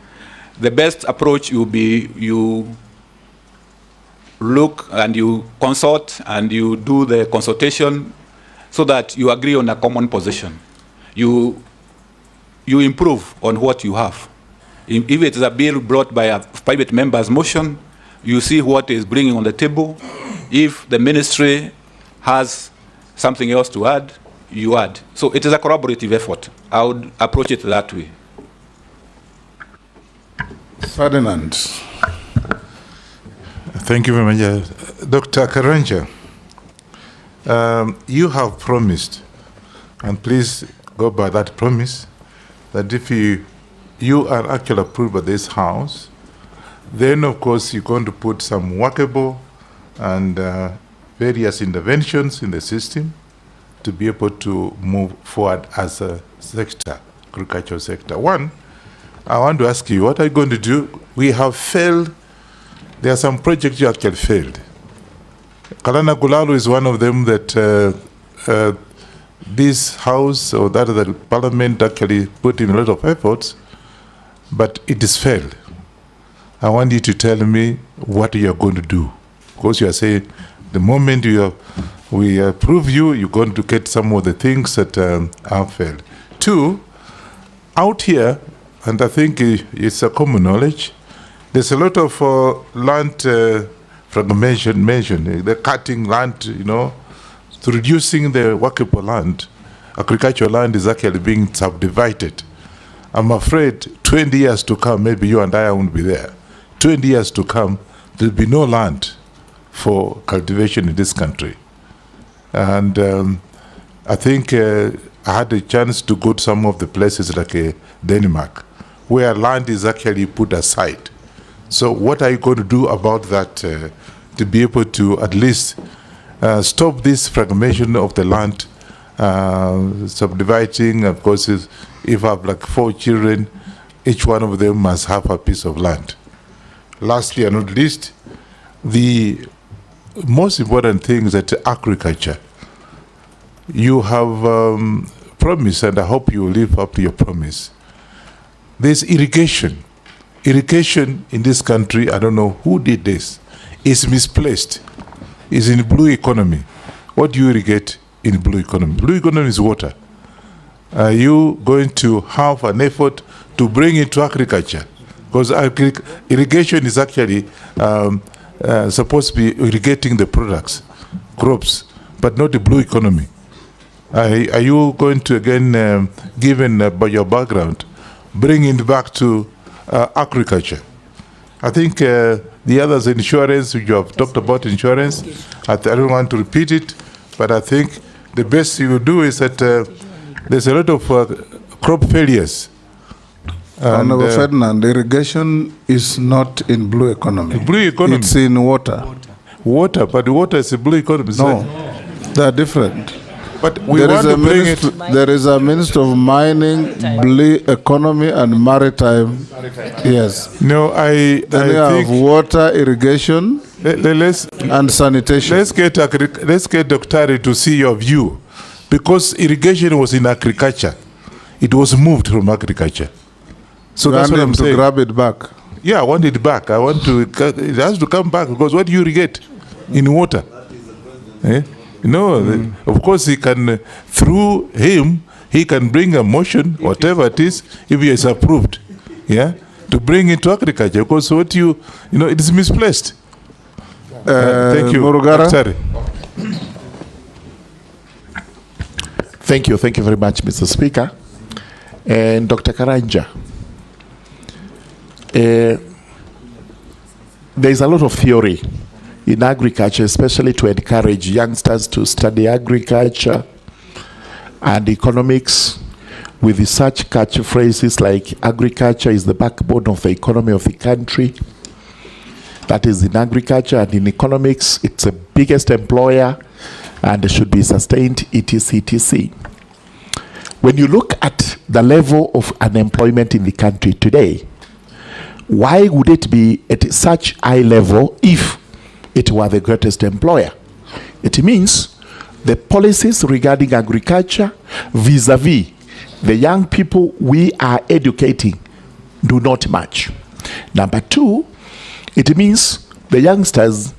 the best approach will be you look and you consult and you do the consultation so that you agree on a common position. You improve on what you have. If it is a bill brought by a private member's motion, you see what is bringing on the table. If the ministry has something else to add, you add. So it is a collaborative effort. I would approach it that way. Ferdinand. Thank you very much. Dr. Karanja, you have promised, and please go by that promise, that if you are actually approved by this House, then of course you're going to put some workable and various interventions in the system to be able to move forward as a sector, agricultural sector. One, I want to ask you, what are you going to do? We have failed. There are some projects you actually failed. Kalana Gulalu is one of them that this House or that of the Parliament actually put in a lot of efforts, but it is failed. I want you to tell me what you are going to do. Because you are saying the moment we approve you, you're going to get some of the things that have failed. Two, out here, and I think it's a common knowledge, there's a lot of land fragmentation, the cutting land, to reducing the workable land. Agricultural land is actually being subdivided. I'm afraid 20 years to come, maybe you and I won't be there. 20 years to come, there'll be no land for cultivation in this country. And I think I had a chance to go to some of the places like Denmark, where land is actually put aside. So what are you going to do about that to be able to at least stop this fragmentation of the land, subdividing? Of course, if I have like 4 children, each one of them must have a piece of land. Lastly and not least, the most important thing is that agriculture. You have promised, and I hope you will live up to your promise. There's irrigation. Irrigation in this country, I don't know who did this, is misplaced. It's in blue economy. What do you irrigate in blue economy? Blue economy is water. Are you going to have an effort to bring it to agriculture? Because irrigation is actually supposed to be irrigating the products, crops, but not the blue economy. Are you going to, again, given by your background, bring it back to agriculture? I think the others, insurance, you have talked about insurance. I don't want to repeat it, but I think the best you will do is that there's a lot of crop failures. Honorable Ferdinand, irrigation is not in blue economy. Blue economy. It's in water. Water, but water is a blue economy. No, they're different. But we want to bring it. There is a Minister of Mining, blue economy, and maritime. Yes. No, I think water, irrigation, and sanitation. Let's get Dr. to see your view, because irrigation was in agriculture. It was moved from agriculture. So that's what I'm saying. To grab it back. Yeah, I want it back. It has to come back, because what do you irrigate? In water. No, of course he can, through him, he can bring a motion, whatever it is, if he is approved, yeah, to bring it to agriculture, because what it is misplaced. Thank you. Murugara. Sorry. Thank you very much, Mr. Speaker. And Dr. Karanja, there is a lot of theory in agriculture, especially to encourage youngsters to study agriculture and economics, with such catchphrases like agriculture is the backbone of the economy of the country. That is in agriculture, and in economics, it's the biggest employer and should be sustained, etc. When you look at the level of unemployment in the country today, why would it be at such high level if it were the greatest employer? It means the policies regarding agriculture vis-a-vis the young people we are educating do not match. Number 2, it means the youngsters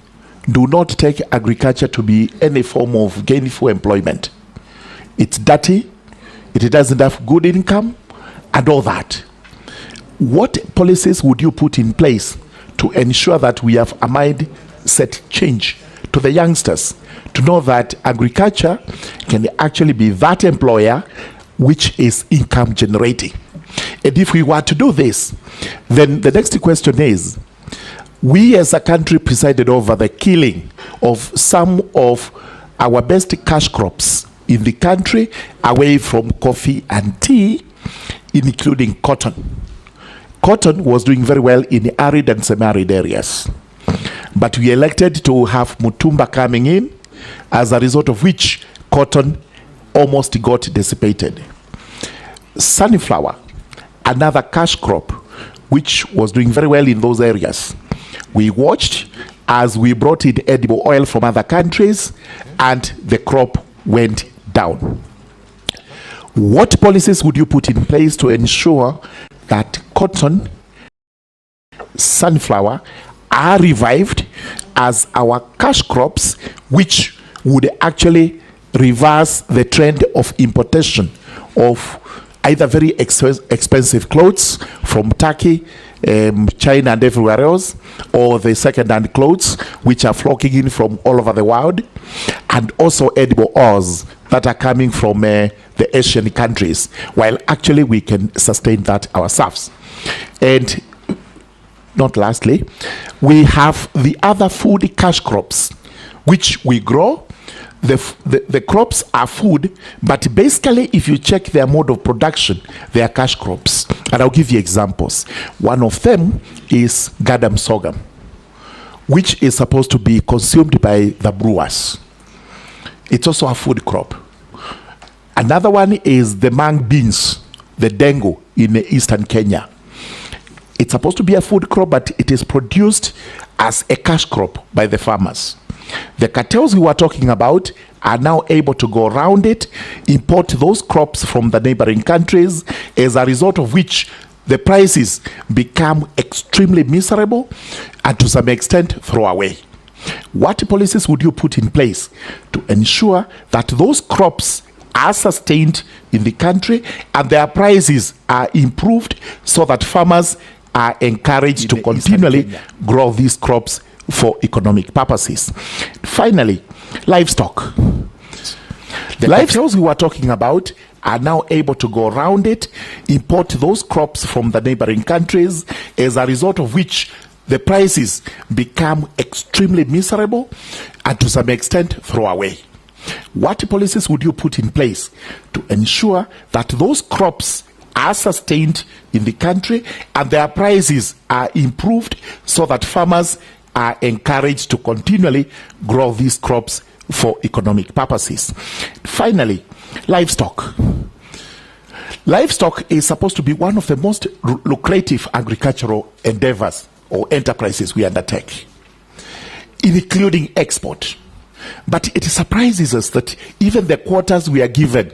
do not take agriculture to be any form of gainful employment. It's dirty, it doesn't have good income, and all that. What policies would you put in place to ensure that we have a mindset change to the youngsters to know that agriculture can actually be that employer which is income generating? And if we were to do this, then the next question is, we as a country presided over the killing of some of our best cash crops in the country, away from coffee and tea, including cotton. Cotton was doing very well in arid and semi-arid areas. But we elected to have Mutumba coming in, as a result of which cotton almost got dissipated. Sunflower, another cash crop, which was doing very well in those areas. We watched as we brought in edible oil from other countries, and the crop went down. What policies would you put in place to ensure that cotton, sunflower are revived as our cash crops, which would actually reverse the trend of importation of either very expensive clothes from Turkey, China and everywhere else, or the second-hand clothes which are flocking in from all over the world, and also edible oils that are coming from the Asian countries, while actually we can sustain that ourselves. And not lastly, we have the other food cash crops which we grow, the crops are food, but basically, if you check their mode of production, they are cash crops. And I'll give you examples. One of them is gadam sorghum, which is supposed to be consumed by the brewers. It's also a food crop. Another one is the mang beans, the dengu in eastern Kenya. It's supposed to be a food crop, but it is produced as a cash crop by the farmers. The cartels we were talking about are now able to go around it, import those crops from the neighboring countries, as a result of which the prices become extremely miserable and to some extent throw away. What policies would you put in place to ensure that those crops are sustained in the country and their prices are improved so that farmers are encouraged to continually grow these crops for economic purposes? Finally, livestock. The livestock we were talking about are now able to go around it, import those crops from the neighboring countries, as a result of which the prices become extremely miserable and to some extent throw away. What policies would you put in place to ensure that those crops are sustained in the country and their prices are improved so that farmers are encouraged to continually grow these crops for economic purposes? Finally, livestock. Livestock is supposed to be one of the most lucrative agricultural endeavors or enterprises we undertake, including export. But it surprises us that even the quotas we are given,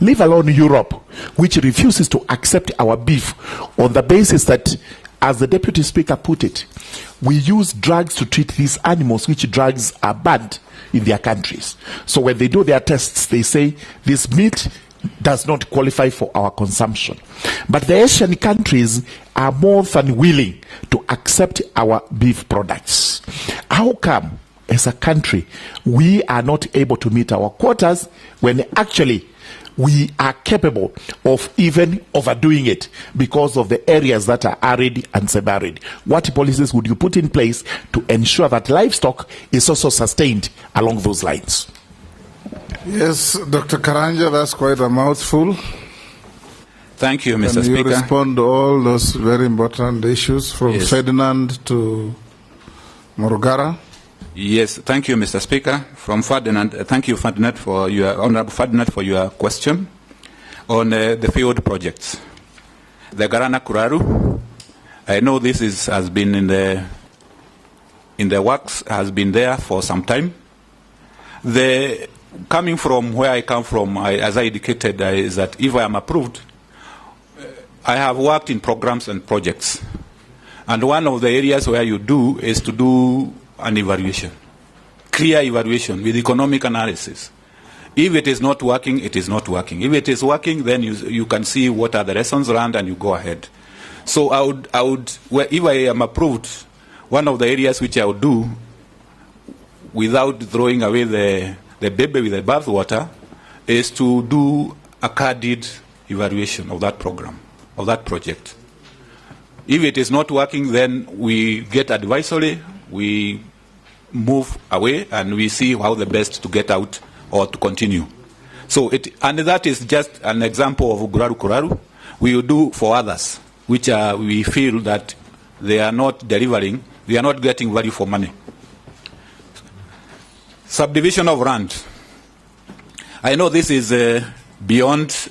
leave alone Europe, which refuses to accept our beef on the basis that, as the Deputy Speaker put it, we use drugs to treat these animals, which drugs are banned in their countries. So when they do their tests, they say this meat does not qualify for our consumption. But the Asian countries are more than willing to accept our beef products. How come, as a country, we are not able to meet our quotas when actually we are capable of even overdoing it because of the areas that are arid and semi-arid? What policies would you put in place to ensure that livestock is also sustained along those lines? Yes, Dr. Karanja, that's quite a mouthful. Thank you, Mr. Speaker. Can you respond to all those very important issues from Yes. Ferdinand to Morgara? Yes, thank you, Mr. Speaker. From Ferdinand, thank you, Ferdinand, for your Honorable Ferdinand, for your question on the field projects. The Garana Kuraru, I know this has been in the works, has been there for some time. Coming from where I come from, as I indicated, is that if I am approved, I have worked in programs and projects. And one of the areas where you do is to do an evaluation, clear evaluation with economic analysis. If it is not working, it is not working. If it is working, then you can see what are the lessons learned and you go ahead. So if I am approved, one of the areas which I would do, without throwing away the baby with the bathwater, is to do a carded evaluation of that program, of that project. If it is not working, then we get advisory, we move away, and we see how the best to get out or to continue. So and that is just an example of Guraru Kuraru. We will do for others, which we feel that they are not delivering, they are not getting value for money. Subdivision of land. I know this is beyond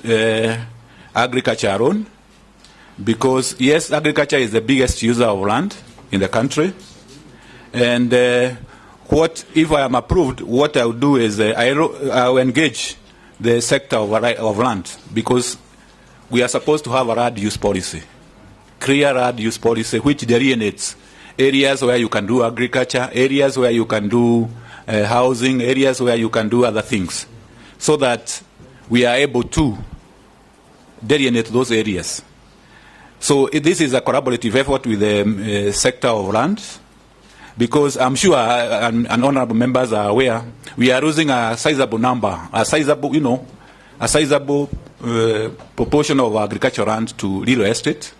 agriculture alone, because yes, agriculture is the biggest user of land in the country. And if I am approved, what I will do is I will engage the sector of land, because we are supposed to have a land use policy, clear land use policy, which delineates areas where you can do agriculture, areas where you can do housing, areas where you can do other things, so that we are able to delineate those areas. So this is a collaborative effort with the sector of land, because I'm sure, and honorable members are aware, we are losing a sizable number, a sizable proportion of agricultural land to real estate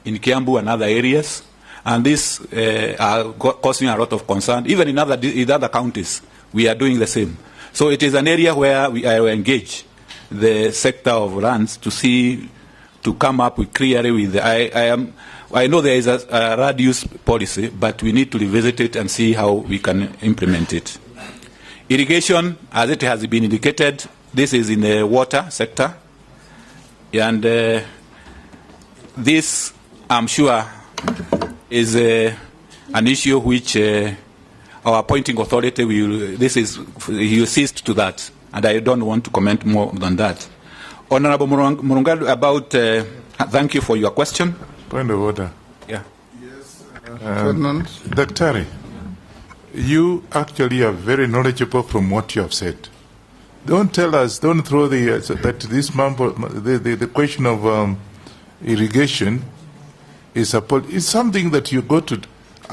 in Kiambu and other areas. And this are causing a lot of concern. Even in other counties, we are doing the same. So it is an area where we are engaged the sector of lands to come up with clearly with I know there is a land use policy, but we need to revisit it and see how we can implement it. Irrigation, as it has been indicated, this is in the water sector, and this, I'm sure, is an issue which our appointing authority will assist to that, and I don't want to comment more than that. Honorable Murungalu, about thank you for your question. Point of order. Yeah. Yes. Daktari, you actually are very knowledgeable from what you have said. Don't tell us, don't throw that this the question of irrigation is something that you go to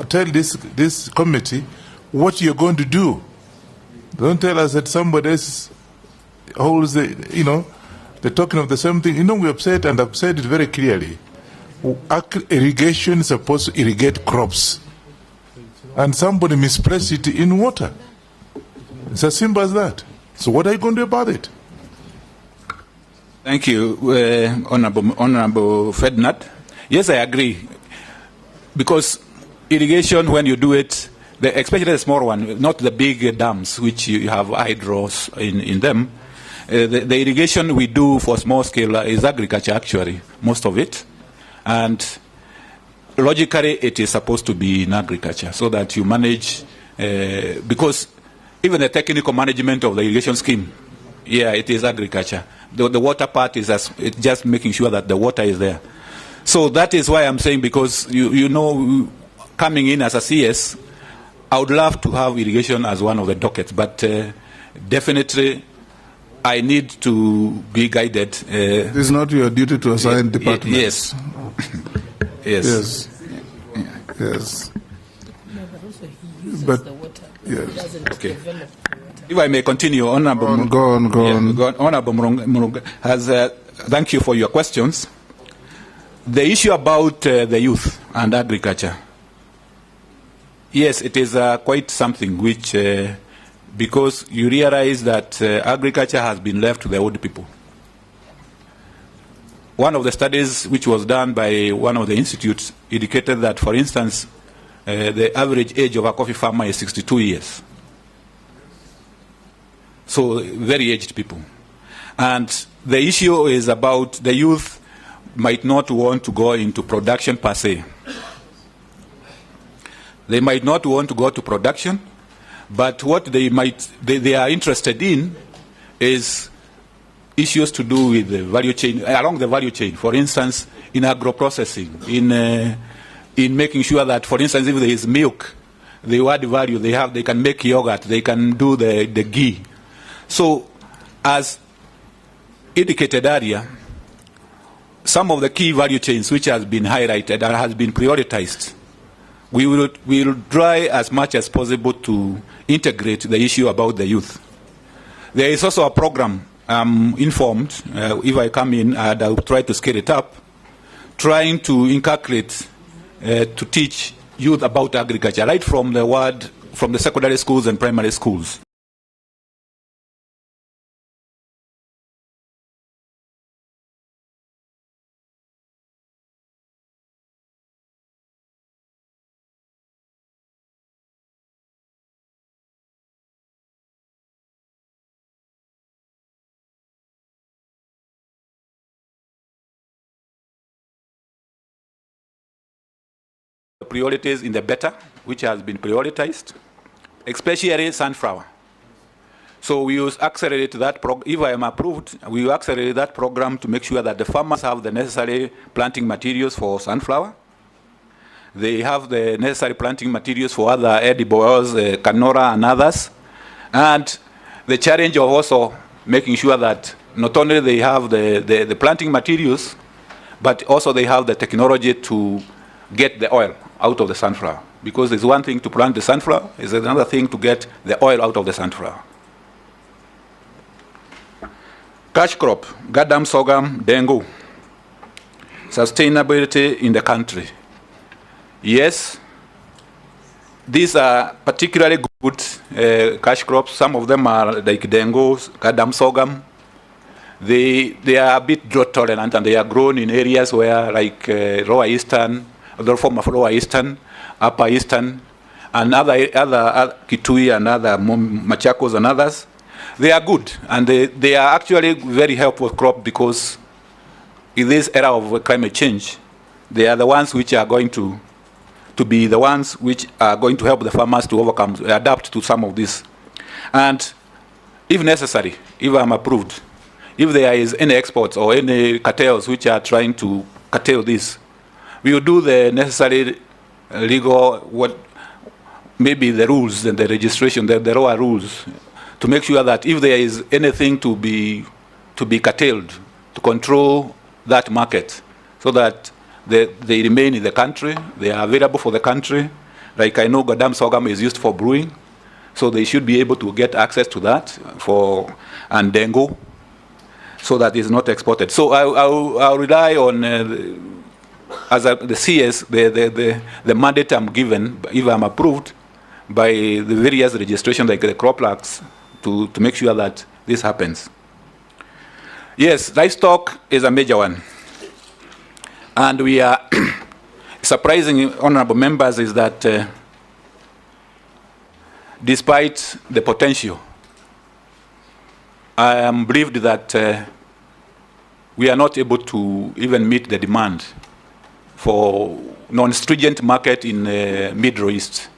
tell this committee what you're going to do. Don't tell us that somebody else holds they're talking of the same thing. We have said, and I've said it very clearly, irrigation is supposed to irrigate crops, and somebody misplaced it in water. It's as simple as that. So what are you going to do about it? Thank you, Honorable Ferdinand. Yes, I agree. Because irrigation, when you do it, especially the small one, not the big dams, which you have hydros in them, the irrigation we do for small scale is agriculture, actually, most of it. And logically, it is supposed to be in agriculture, so that you manage, because even the technical management of the irrigation scheme, yeah, it is agriculture. The water part is it's just making sure that the water is there. So that is why I'm saying, because coming in as a CS, I would love to have irrigation as one of the dockets, but definitely I need to be guided. It is not your duty to assign departments. Yes. Yes. Yes. No, but also he uses But- the water. yes. He doesn't Okay. develop the water. If I may continue, Honorable Go on. Honorable Murunga has, thank you for your questions. The issue about the youth and agriculture. Yes, it is quite something which, because you realize that agriculture has been left to the old people. One of the studies which was done by one of the institutes indicated that, for instance, the average age of a coffee farmer is 62 years. So very aged people. And the issue is about the youth might not want to go into production per se. They might not want to go to production, but what they are interested in is issues to do with the value chain, along the value chain. For instance, in agro-processing, in making sure that, for instance, if there is milk, they add value, they can make yogurt, they can do the ghee. So, as indicated earlier, some of the key value chains which has been highlighted and has been prioritized, we will try as much as possible to integrate the issue about the youth. There is also a program, I'm informed, if I come in, and I'll try to scale it up, trying to inculcate, to teach youth about agriculture, right from the secondary schools and primary schools. Priorities in the better, which has been prioritized, especially sunflower. So we will accelerate that if I am approved, we will accelerate that program to make sure that the farmers have the necessary planting materials for sunflower. They have the necessary planting materials for other edible oils, canola and others. And the challenge of also making sure that not only they have the planting materials, but also they have the technology to get the oil out of the sunflower. Because there's one thing to plant the sunflower, there's another thing to get the oil out of the sunflower. Cash crop, gadam, sorghum, dengu. Sustainability in the country. Yes, these are particularly good cash crops. Some of them are like dengu, gadam sorghum. They are a bit drought tolerant, and they are grown in areas where, like Lower Eastern, other form of Lower Eastern, Upper Eastern, and other Kitui and other Machakos and others. They are good, and they are actually very helpful crop, because in this era of climate change, they are the ones which are going to be the ones which are going to help the farmers to adapt to some of this. And if necessary, if I'm approved, if there is any exports or any cartels which are trying to curtail this, we will do the necessary legal, maybe the rules and the registration, the raw rules, to make sure that if there is anything to be curtailed, to control that market, so that they remain in the country, they are available for the country. Like I know gadam sorghum is used for brewing, so they should be able to get access to that and dengu, so that it's not exported. So I'll rely on, as the CS, the mandate I'm given, if I'm approved, by the various registration, like the crop lags, to make sure that this happens. Yes, livestock is a major one. And we are surprising, honorable members, is that despite the potential, I am believed that we are not able to even meet the demand for non-stringent market in Middle East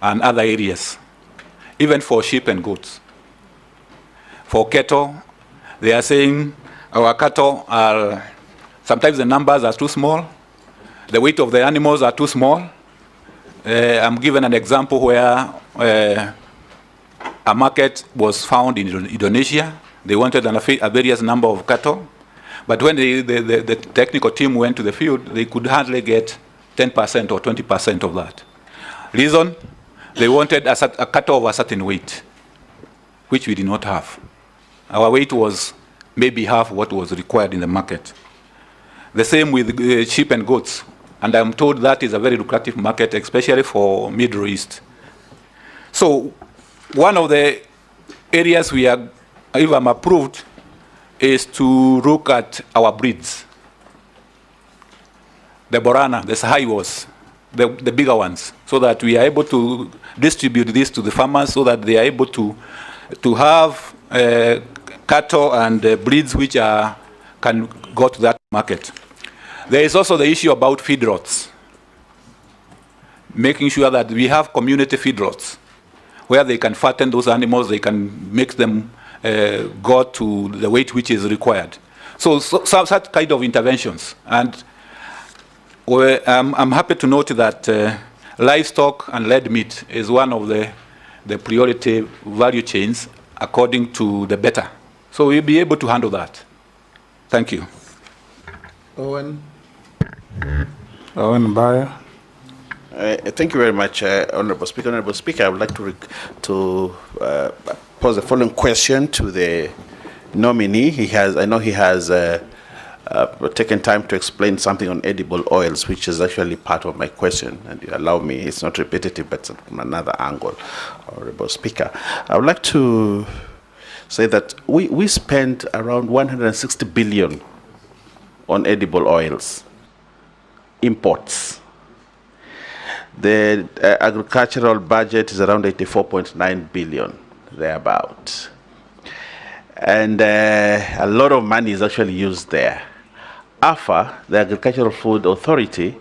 and other areas, even for sheep and goats. For cattle, they are saying our cattle are, sometimes the numbers are too small, the weight of the animals are too small. I'm given an example where a market was found in Indonesia. They wanted a various number of cattle, but when the technical team went to the field, they could hardly get 10% or 20% of that. Reason? They wanted a cattle of a certain weight, which we did not have. Our weight was maybe half what was required in the market. The same with sheep and goats. And I'm told that is a very lucrative market, especially for Middle East. So one of the areas we are, if I'm approved, is to look at our breeds. The Borana, the Sahaiwas, the bigger ones, so that we are able to distribute this to the farmers, so that they are able to have cattle and breeds which can go to that market. There is also the issue about feedlots, making sure that we have community feedlots where they can fatten those animals, they can make them go to the weight which is required. So such kind of interventions. And I'm happy to note that livestock and lead meat is one of the priority value chains according to the BETA. So we'll be able to handle that. Thank you. Owen Bayo. Thank you very much, Honorable Speaker. Honorable Speaker, I would like to pose the following question to the nominee. I know he has taken time to explain something on edible oils, which is actually part of my question. And you allow me, it's not repetitive, but it's from another angle, Honorable Speaker. I would like to say that we spent around 160 billion on edible oils imports. The agricultural budget is around 84.9 billion, thereabout. And a lot of money is actually used there. AFA, the Agricultural Food Authority,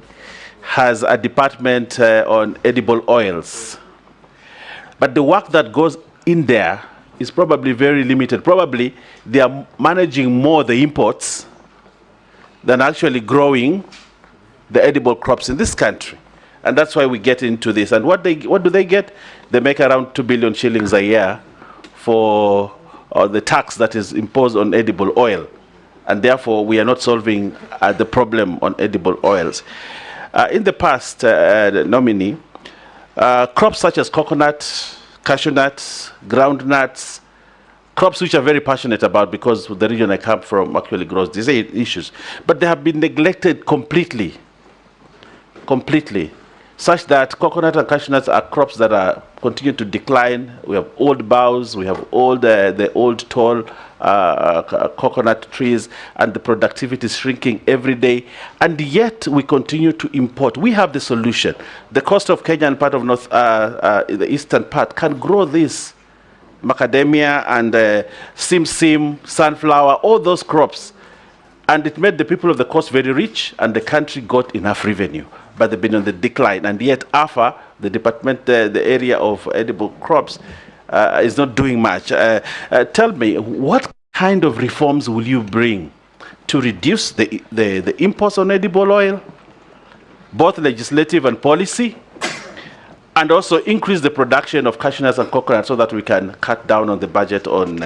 has a department on edible oils. But the work that goes in there is probably very limited. Probably they are managing more the imports than actually growing the edible crops in this country. And that's why we get into this. And what do they get? They make around 2 billion shillings a year for the tax that is imposed on edible oil. And therefore, we are not solving the problem on edible oils. In the past, the nominee, crops such as coconut, cashew nuts, groundnuts, crops which are very passionate about because the region I come from actually grows these issues. But they have been neglected completely. such that coconut and cashew nuts are crops that are continue to decline. We have old boughs, we have the old tall coconut trees, and the productivity is shrinking every day, and yet we continue to import. We have the solution. The coast of Kenya and part of the eastern part can grow this macadamia and simsim, sunflower, all those crops, and it made the people of the coast very rich, and the country got enough revenue. But they've been on the decline, and yet AFA, the department, the area of edible crops, is not doing much. Tell me, what kind of reforms will you bring to reduce the imports on edible oil, both legislative and policy, and also increase the production of cashew nuts and coconut so that we can cut down on the budget on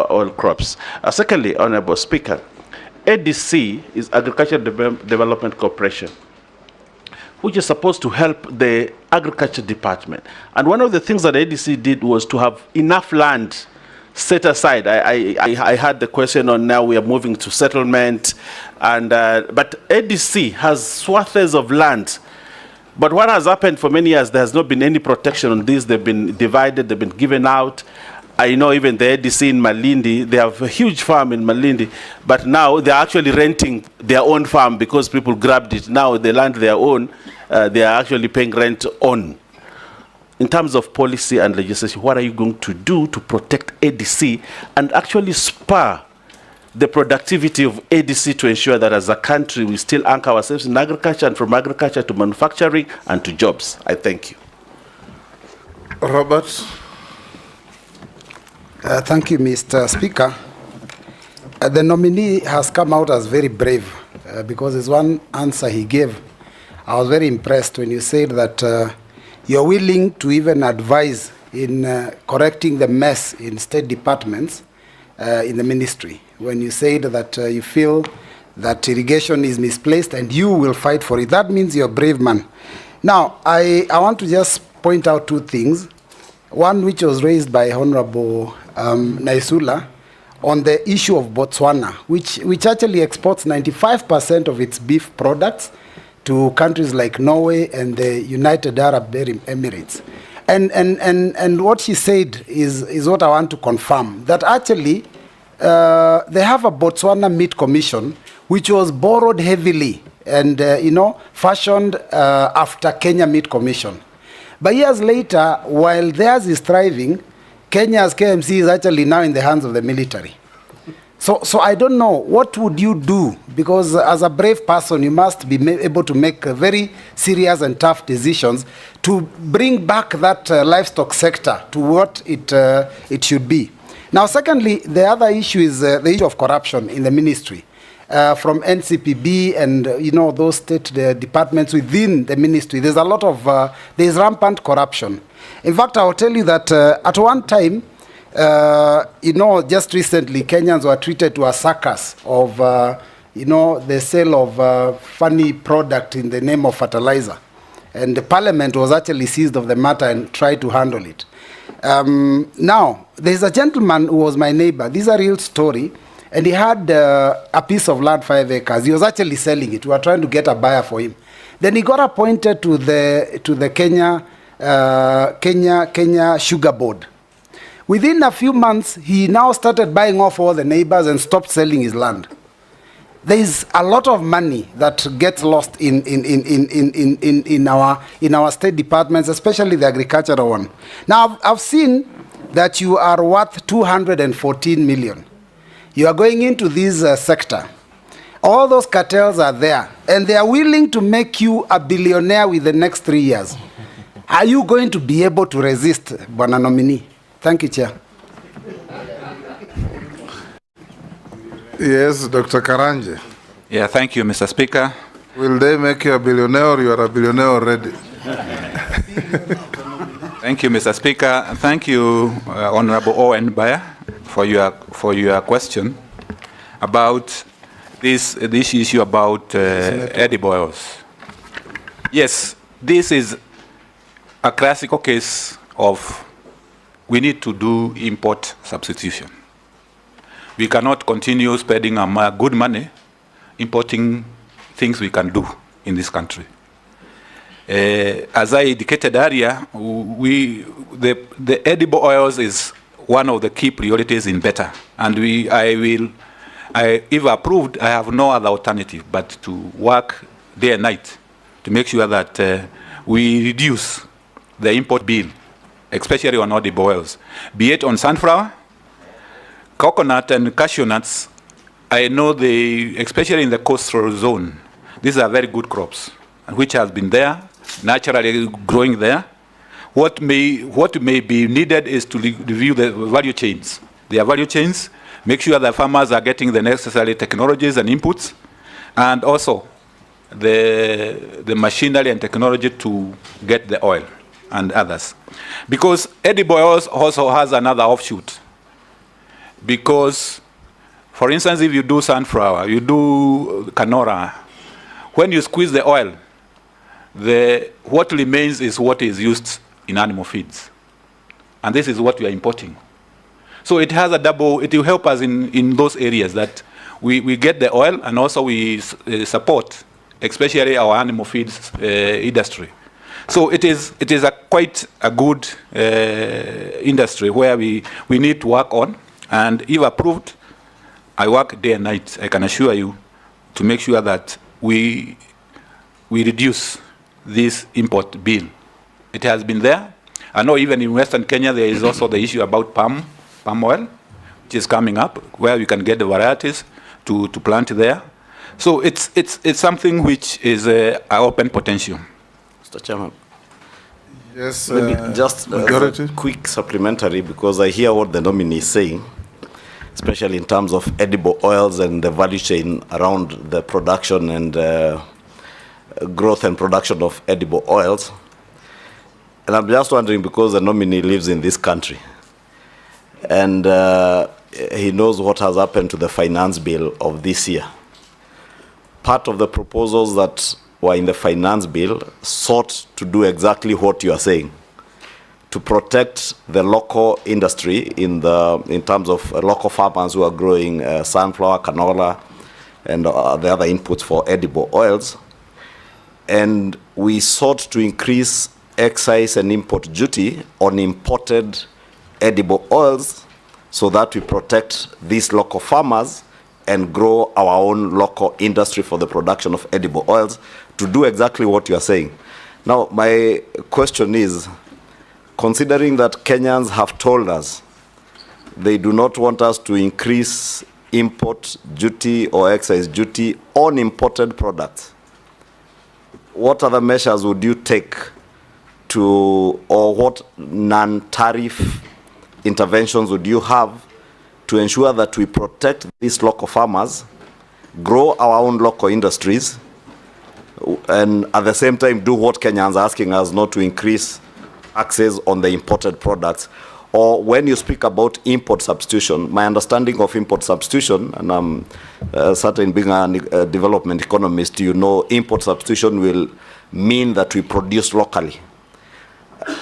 oil crops? Secondly, Honorable Speaker, ADC is Agricultural Development Corporation, which is supposed to help the agriculture department. And one of the things that ADC did was to have enough land set aside. I had the question on now we are moving to settlement, and but ADC has swathes of land. But what has happened for many years, there has not been any protection on these. They've been divided, they've been given out. I know even the ADC in Malindi, they have a huge farm in Malindi, but now they're actually renting their own farm because people grabbed it. Now the land they own, they are actually paying rent on. In terms of policy and legislation, what are you going to do to protect ADC and actually spur the productivity of ADC to ensure that as a country we still anchor ourselves in agriculture, and from agriculture to manufacturing and to jobs? I thank you. Robert. Thank you, Mr. Speaker. The nominee has come out as very brave because there's one answer he gave. I was very impressed when you said that you're willing to even advise in correcting the mess in state departments in the ministry. When you said that you feel that irrigation is misplaced and you will fight for it, that means you're a brave man. Now, I want to just point out two things. One which was raised by Honorable Naisula on the issue of Botswana, which actually exports 95% of its beef products to countries like Norway and the United Arab Emirates. And what she said is what I want to confirm, that actually they have a Botswana Meat Commission which was borrowed heavily and fashioned after Kenya Meat Commission. But years later, while theirs is thriving, Kenya's KMC is actually now in the hands of the military. So I don't know, what would you do? Because as a brave person, you must be able to make very serious and tough decisions to bring back that livestock sector to what it should be. Now, secondly, the other issue is the issue of corruption in the ministry. From NCPB and those state departments within the ministry, there's a lot of there's rampant corruption. In fact, I will tell you that at one time, just recently, Kenyans were treated to a circus of the sale of funny product in the name of fertilizer, and the parliament was actually seized of the matter and tried to handle it. Now, there's a gentleman who was my neighbor. This is a real story. And he had a piece of land, 5 acres. He was actually selling it. We were trying to get a buyer for him. Then he got appointed to the Kenya Sugar Board. Within a few months, he now started buying off all the neighbors and stopped selling his land. There is a lot of money that gets lost in our state departments, especially the agricultural one. Now, I've seen that you are worth 214 million. You are going into this sector. All those cartels are there, and they are willing to make you a billionaire with the next 3 years. Are you going to be able to resist, Bwana Nominee? Thank you, Chair. Yes, Dr. Karanja. Yeah, thank you, Mr. Speaker. Will they make you a billionaire, or you are a billionaire already? Thank you, Mr. Speaker. And thank you, Honorable Owen Bayer, for your question about this issue about edible oils. Yes, this is a classical case of we need to do import substitution. We cannot continue spending our good money importing things we can do in this country. As I indicated earlier, the edible oils is one of the key priorities in BETA. And if approved, I have no other alternative but to work day and night to make sure that we reduce the import bill, especially on edible oils, be it on sunflower, coconut, and cashew nuts. I know especially in the coastal zone, these are very good crops, which has been there, naturally growing there. What may be needed is to review the value chains. Their value chains, make sure that farmers are getting the necessary technologies and inputs, and also the machinery and technology to get the oil and others. Because edible oils also has another offshoot. Because, for instance, if you do sunflower, you do canola, when you squeeze the oil, what remains is what is used in animal feeds. And this is what we are importing. So it has it will help us in those areas that we get the oil, and also we support, especially our animal feeds industry. So it is quite a good industry where we need to work on. And if approved, I work day and night, I can assure you, to make sure that we reduce this import bill. It has been there. I know even in Western Kenya there is also the issue about palm oil, which is coming up, where we can get the varieties to plant there. So it's something which is an open potential. Mr. Chairman. Yes, maybe just a quick supplementary, because I hear what the nominee is saying, especially in terms of edible oils and the value chain around the production and growth and production of edible oils. And I'm just wondering, because the nominee lives in this country, and he knows what has happened to the finance bill of this year. Part of the proposals that were in the finance bill sought to do exactly what you are saying, to protect the local industry in terms of local farmers who are growing sunflower, canola, and the other inputs for edible oils. And we sought to increase excise and import duty on imported edible oils so that we protect these local farmers and grow our own local industry for the production of edible oils, to do exactly what you are saying. Now, my question is, considering that Kenyans have told us they do not want us to increase import duty or excise duty on imported products, what other measures would you take or what non-tariff interventions would you have to ensure that we protect these local farmers, grow our own local industries, and at the same time do what Kenyans are asking us, not to increase access on the imported products? Or when you speak about import substitution, my understanding of import substitution, and I'm certain being a development economist, you know import substitution will mean that we produce locally.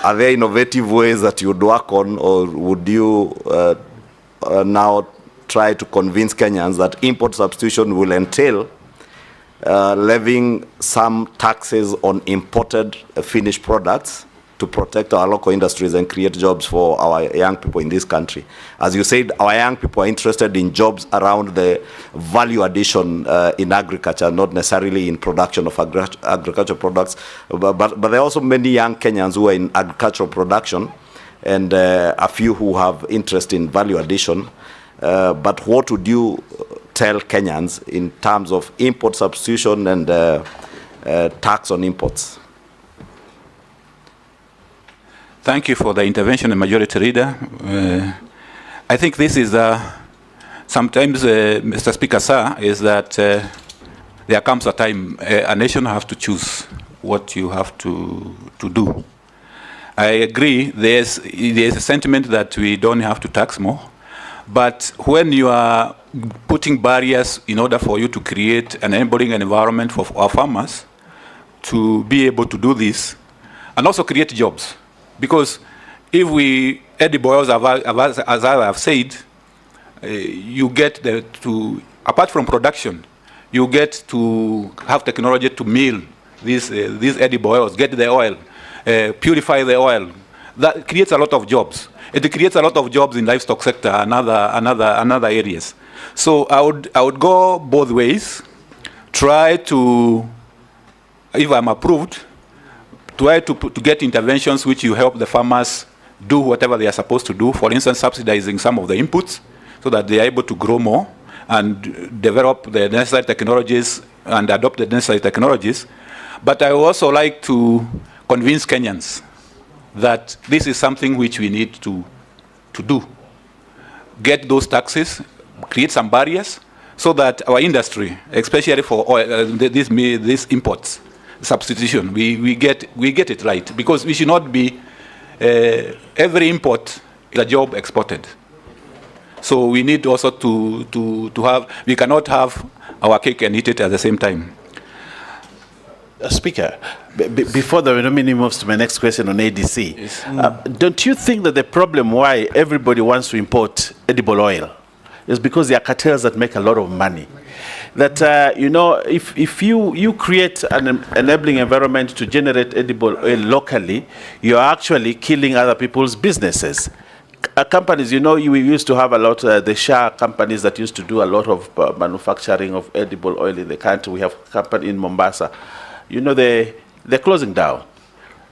Are there innovative ways that you would work on, or would you now try to convince Kenyans that import substitution will entail levying some taxes on imported finished products to protect our local industries and create jobs for our young people in this country? As you said, our young people are interested in jobs around the value addition in agriculture, not necessarily in production of agricultural products. But there are also many young Kenyans who are in agricultural production, and a few who have interest in value addition. But what would you tell Kenyans in terms of import substitution and tax on imports? Thank you for the intervention, Majority Leader. I think this is sometimes, Mr. Speaker, sir, is that there comes a time a nation has to choose what you have to do. I agree, there's a sentiment that we don't have to tax more, but when you are putting barriers in order for you to create an enabling environment for our farmers to be able to do this, and also create jobs. Because if we edible oils, as I have said, you get apart from production, you get to have technology to mill these edible oils, get the oil, purify the oil. That creates a lot of jobs. It creates a lot of jobs in livestock sector and other areas. So I would go both ways. Try to, if I'm approved, try to get interventions which you help the farmers do whatever they are supposed to do. For instance, subsidizing some of the inputs so that they are able to grow more and develop the necessary technologies and adopt the necessary technologies. But I would also like to convince Kenyans that this is something which we need to do. Get those taxes, create some barriers, so that our industry, especially for oil, these imports, substitution, we get it right. Because we should not be, every import is a job exported. So we need also to have, we cannot have our cake and eat it at the same time. Speaker, before the nominee moves to my next question on ADC, yes. Don't you think that the problem why everybody wants to import edible oil is because there are cartels that make a lot of money? That, you know, if you create an enabling environment to generate edible oil locally, you're actually killing other people's businesses. Companies, you know, we used to have a lot, the Shah companies that used to do a lot of manufacturing of edible oil in the country. We have a company in Mombasa. You know, they're closing down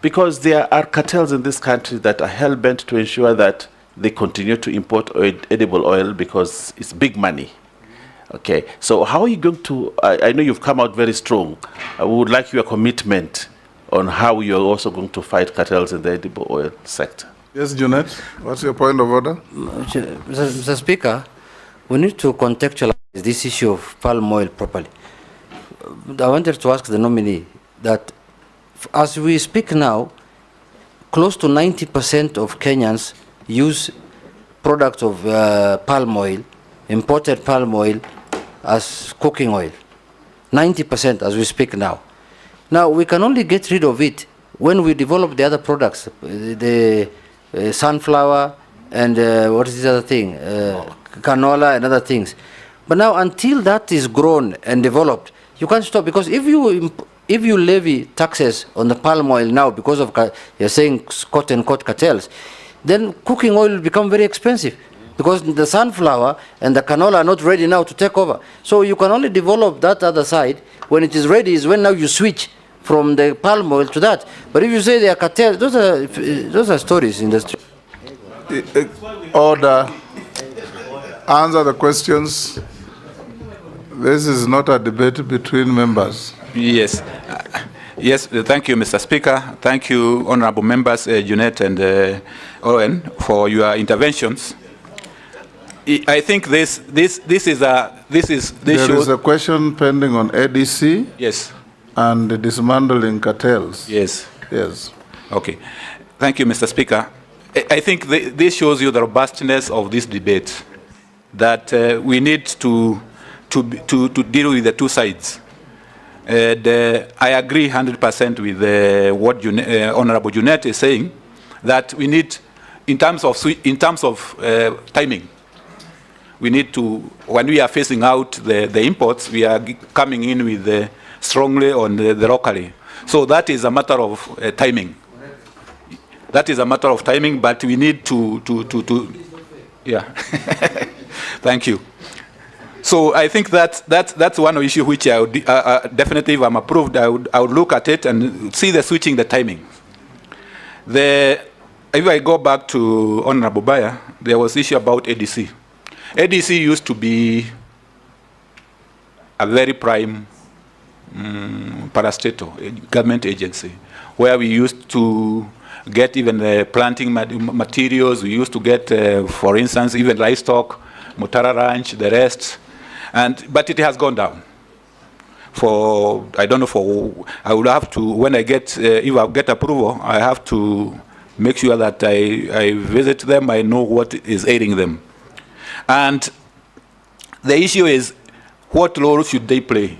because there are cartels in this country that are hell-bent to ensure that they continue to import edible oil because it's big money. Okay, so how are you going to, I know you've come out very strong. I would like your commitment on how you're also going to fight cartels in the edible oil sector. Yes, Junet, what's your point of order? Mr. Speaker, we need to contextualize this issue of palm oil properly. I wanted to ask the nominee that as we speak now, close to 90% of Kenyans use products of palm oil, imported palm oil, as cooking oil. 90% as we speak now. Now, we can only get rid of it when we develop the other products, the sunflower and what is the other thing? Canola and other things. But now, until that is grown and developed, you can't stop, because if you levy taxes on the palm oil now because of, you're saying, quote-unquote cartels, then cooking oil will become very expensive because the sunflower and the canola are not ready now to take over. So you can only develop that other side. When it is ready is when now you switch from the palm oil to that. But if you say they are cartels, those are stories in the street. Order. Answer the questions. This is not a debate between members. Yes. Yes, thank you, Mr. Speaker. Thank you, honorable members, Junet and Owen, for your interventions. I think there is a question pending on ADC. Yes. And dismantling cartels. Yes. Yes. Okay. Thank you, Mr. Speaker. I think this shows you the robustness of this debate, that we need to deal with the two sides. I agree 100% with what Honorable Junet is saying, that we need, in terms of timing, we need to, when we are phasing out the imports, we are coming in with strongly on the locally. So that is a matter of timing. That is a matter of timing, but we need to yeah. Thank you. So I think that's one issue which I would definitely, if I'm approved, I would look at it and see the switching, the timing. If I go back to Honorable Baya, there was issue about ADC. ADC used to be a very prime parastatal government agency, where we used to get even the planting materials. We used to get, for instance, even livestock, Mutara Ranch, the rest. But it has gone down. I don't know, I will have to, when I get, if I get approval, I have to make sure that I visit them, I know what is ailing them. And the issue is, what role should they play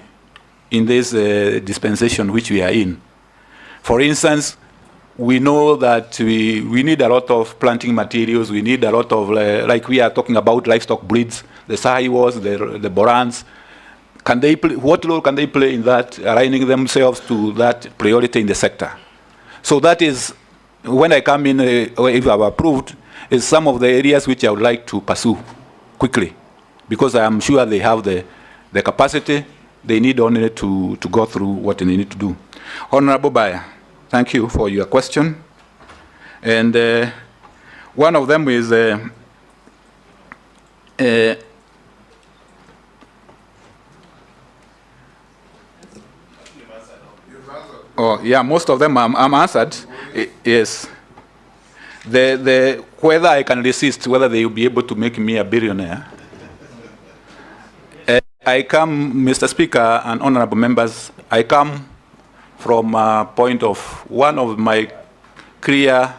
in this dispensation which we are in? For instance, we know that we need a lot of planting materials, we need a lot of, like we are talking about livestock breeds, the Sahiwas, the Borans. can they what role can they play in that, aligning themselves to that priority in the sector? So that is, when I come in, or if I've approved, is some of the areas which I would like to pursue quickly, because I am sure they have the capacity. They need only to go through what they need to do. Honorable Baya, thank you for your question. And one of them is oh yeah, most of them I'm answered. Yes. Whether I can resist, whether they will be able to make me a billionaire. I come, Mr. Speaker and honorable members, I come from a point of one of my clear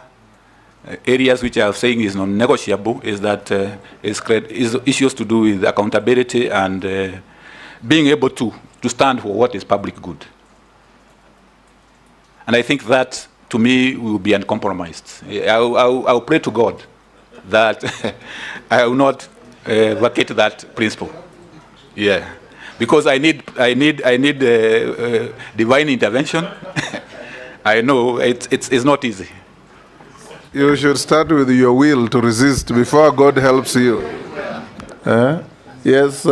areas which I am saying is non-negotiable is that is issues to do with accountability and being able to stand for what is public good. And I think that, to me, will be uncompromised. I'll pray to God that I will not vacate that principle. Yeah, because I need divine intervention. I know it's not easy. You should start with your will to resist before God helps you. Yes.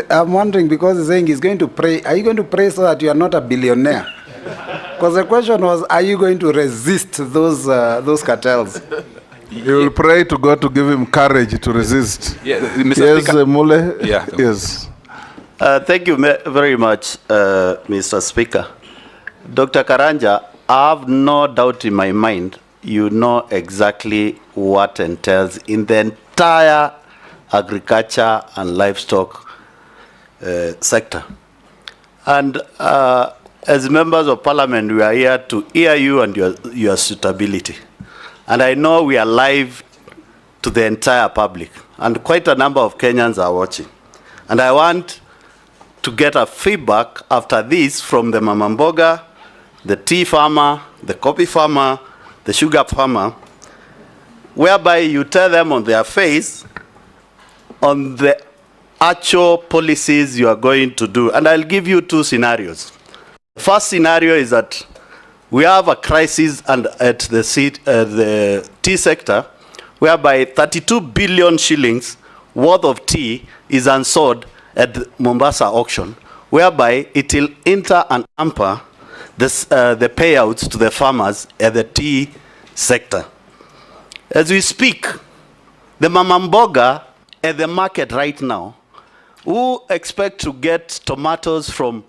I'm wondering, because he's saying he's going to pray. Are you going to pray so that you are not a billionaire? Because the question was, are you going to resist those cartels? You will pray to God to give him courage to resist. Yeah, Mr. Yes, Speaker. Mule. Yeah. Yes. Thank you very much, Mr. Speaker. Dr. Karanja, I have no doubt in my mind you know exactly what entails in the entire agriculture and livestock sector. And as members of parliament, we are here to hear you and your suitability. And I know we are live to the entire public, and quite a number of Kenyans are watching. And I want to get a feedback after this from the mama mboga, the tea farmer, the coffee farmer, the sugar farmer, whereby you tell them on their face on the actual policies you are going to do. And I'll give you two scenarios. The first scenario is that we have a crisis at the tea sector, whereby 32 billion shillings worth of tea is unsold at the Mombasa auction, whereby it will enter and hamper the payouts to the farmers at the tea sector. As we speak, the mama mboga at the market right now, who expect to get tomatoes from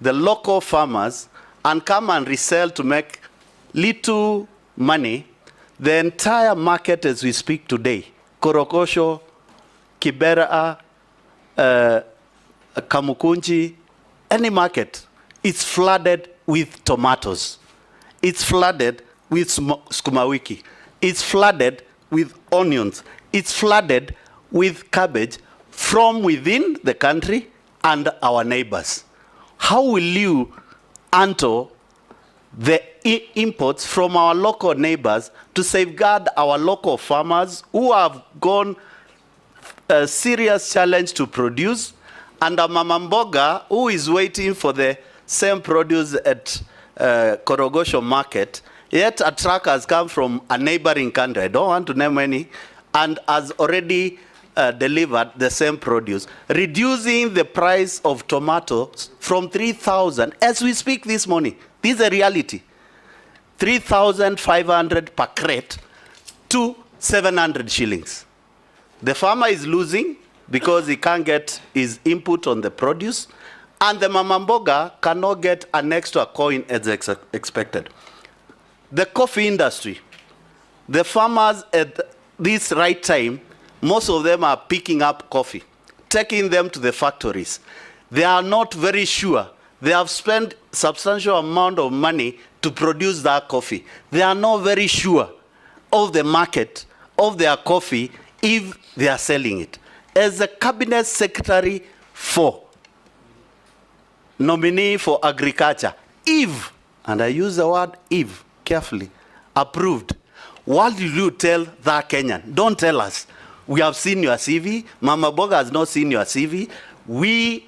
the local farmers and come and resell to make little money, the entire market as we speak today, Korokosho, Kibera, Kamukunji, any market, it's flooded with tomatoes. It's flooded with skumawiki. It's flooded with onions. It's flooded with cabbage from within the country and our neighbors. How will you handle the imports from our local neighbors to safeguard our local farmers who have gone a serious challenge to produce, and a mama mboga who is waiting for the same produce at Korogosho market, yet a truck has come from a neighboring country, I don't want to name any, and has already delivered the same produce, reducing the price of tomatoes from 3,000, as we speak this morning. This is a reality. 3,500 per crate to 700 shillings. The farmer is losing because he can't get his input on the produce, and the mama mboga cannot get an extra coin as expected. The coffee industry, the farmers at this right time, most of them are picking up coffee, taking them to the factories. They are not very sure. They have spent substantial amount of money to produce that coffee. They are not very sure of the market of their coffee if they are selling it. As a cabinet secretary for nominee for agriculture, if, and I use the word if carefully, approved, what will you tell that Kenyan? Don't tell us. We have seen your CV. Mama Boga has not seen your CV. We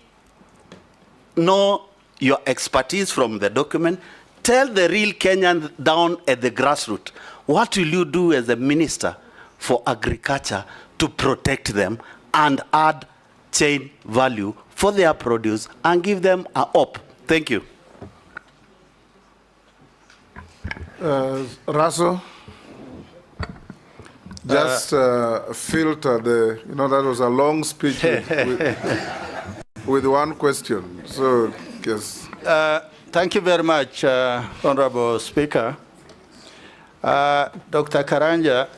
know your expertise from the document. Tell the real Kenyan down at the grassroots, what will you do as a minister for agriculture to protect them and add chain value for their produce and give them a hope? Thank you. Russell, just filter the, that was a long speech with one question. So, yes. Thank you very much, Honorable Speaker. Dr. Karanja,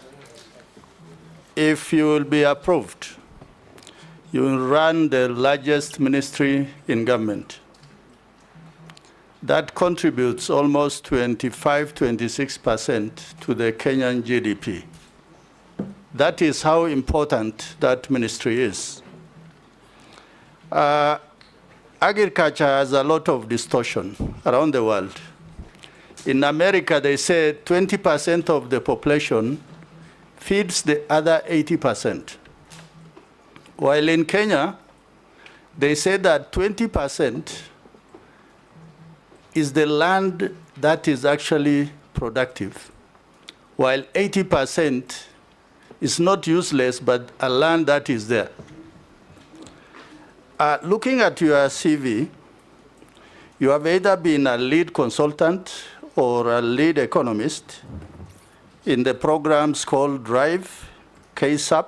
if you will be approved, you will run the largest ministry in government. That contributes almost 25–26% to the Kenyan GDP. That is how important that ministry is. Agriculture has a lot of distortion around the world. In America, they say 20% of the population feeds the other 80%. While in Kenya, they say that 20% is the land that is actually productive, while 80% is not useless, but a land that is there. Looking at your CV, you have either been a lead consultant or a lead economist in the programs called DRIVE, KSAP,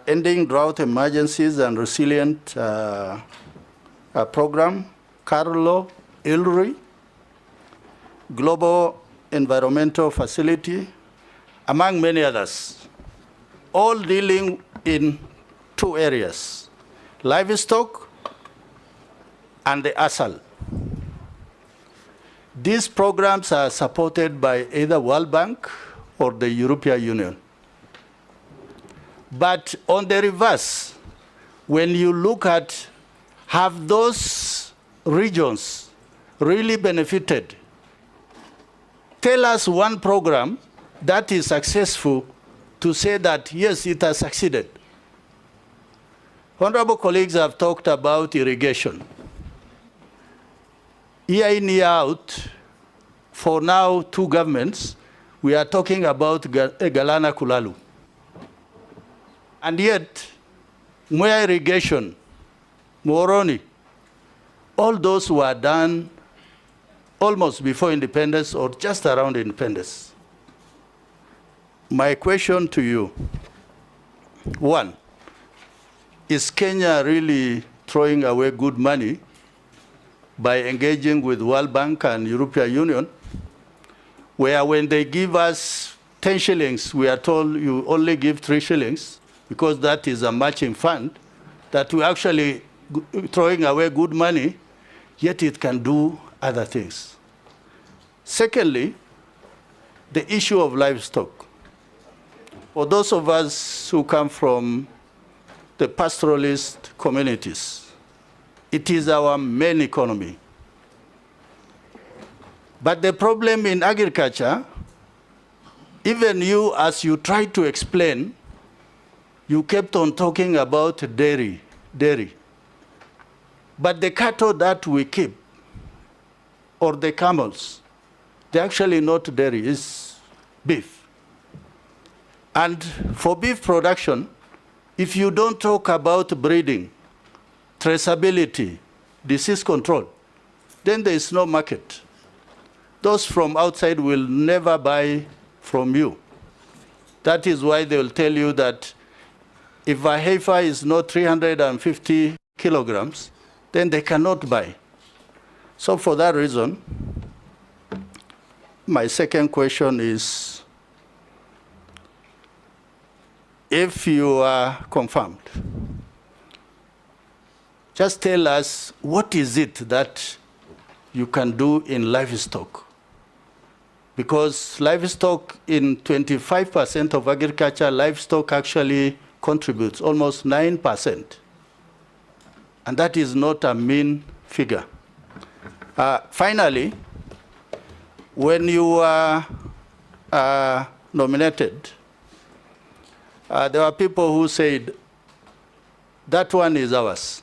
Ending Drought Emergencies and Resilient Program, Carlo Ilri, Global Environmental Facility, among many others, all dealing in two areas: livestock and the ASAL. These programs are supported by either World Bank or the European Union. But on the reverse, when you look at, have those regions really benefited? Tell us one program that is successful to say that, yes, it has succeeded. Honorable colleagues have talked about irrigation. Year in, year out, for now, two governments, we are talking about Galana Kulalu. And yet, Muga irrigation, Moroni, all those were done almost before independence or just around independence. My question to you, one, is Kenya really throwing away good money by engaging with World Bank and European Union, where when they give us 10 shillings, we are told you only give 3 shillings, because that is a matching fund, that we're actually throwing away good money, yet it can do other things. Secondly, the issue of livestock. For those of us who come from the pastoralist communities, it is our main economy. But the problem in agriculture, even you, as you tried to explain, you kept on talking about dairy. But the cattle that we keep, or the camels, they're actually not dairy, it's beef. And for beef production, if you don't talk about breeding, traceability, disease control, then there is no market. Those from outside will never buy from you. That is why they will tell you that if a heifer is not 350 kilograms, then they cannot buy. So for that reason, my second question is, if you are confirmed, just tell us what is it that you can do in livestock? Because livestock, in 25% of agriculture, livestock actually contributes almost 9%. And that is not a mean figure. Finally, when you were nominated, there were people who said, That one is ours.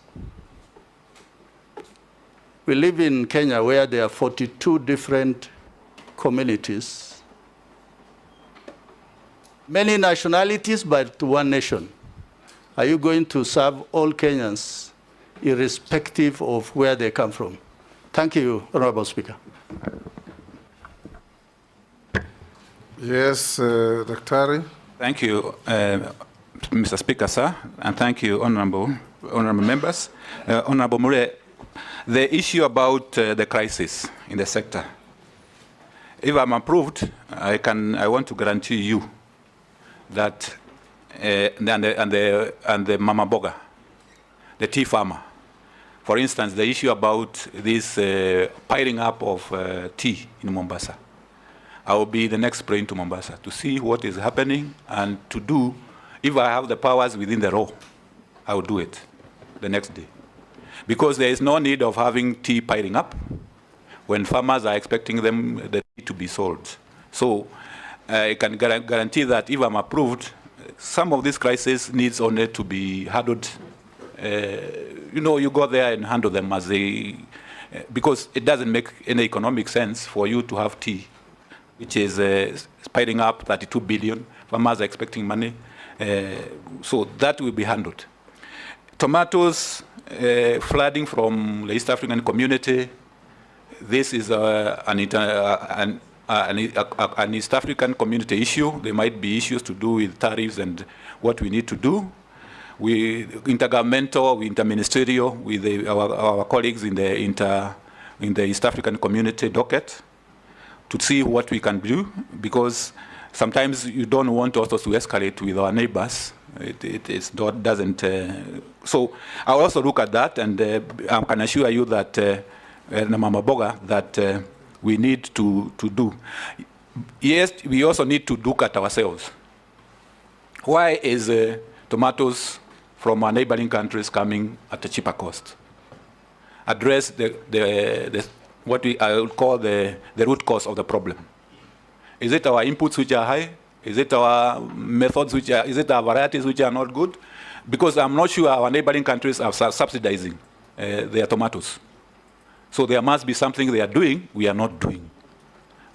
We live in Kenya where there are 42 different communities, many nationalities, but one nation. Are you going to serve all Kenyans, irrespective of where they come from? Thank you, Honorable Speaker. Yes, Dr. Thank you, Mr. Speaker, sir, and thank you, honorable members. Honorable Mure, the issue about the crisis in the sector. If I'm approved, I want to guarantee you that and the mama boga, the tea farmer, for instance, the issue about this piling up of tea in Mombasa. I will be the next brain to Mombasa to see what is happening and to do, if I have the powers within the law, I will do it the next day. Because there is no need of having tea piling up when farmers are expecting the tea to be sold. So I can guarantee that if I'm approved, some of these crises needs only to be handled. You go there and handle them as they, because it doesn't make any economic sense for you to have tea, which is piling up 32 billion. Farmers are expecting money. So that will be handled. Tomatoes, flooding from the East African community. This is an East African community issue. There might be issues to do with tariffs and what we need to do. We intergovernmental, interministerial with our colleagues in the East African community docket to see what we can do, because sometimes you don't want also to escalate with our neighbors. It doesn't. So I'll also look at that, and I can assure you that, Mama Boga, that we need to do. Yes, we also need to look at ourselves. Why is tomatoes from our neighboring countries coming at a cheaper cost? Address what I would call the root cause of the problem. Is it our inputs which are high? Is it our methods is it our varieties which are not good? Because I'm not sure our neighboring countries are subsidizing their tomatoes. So there must be something they are doing we are not doing.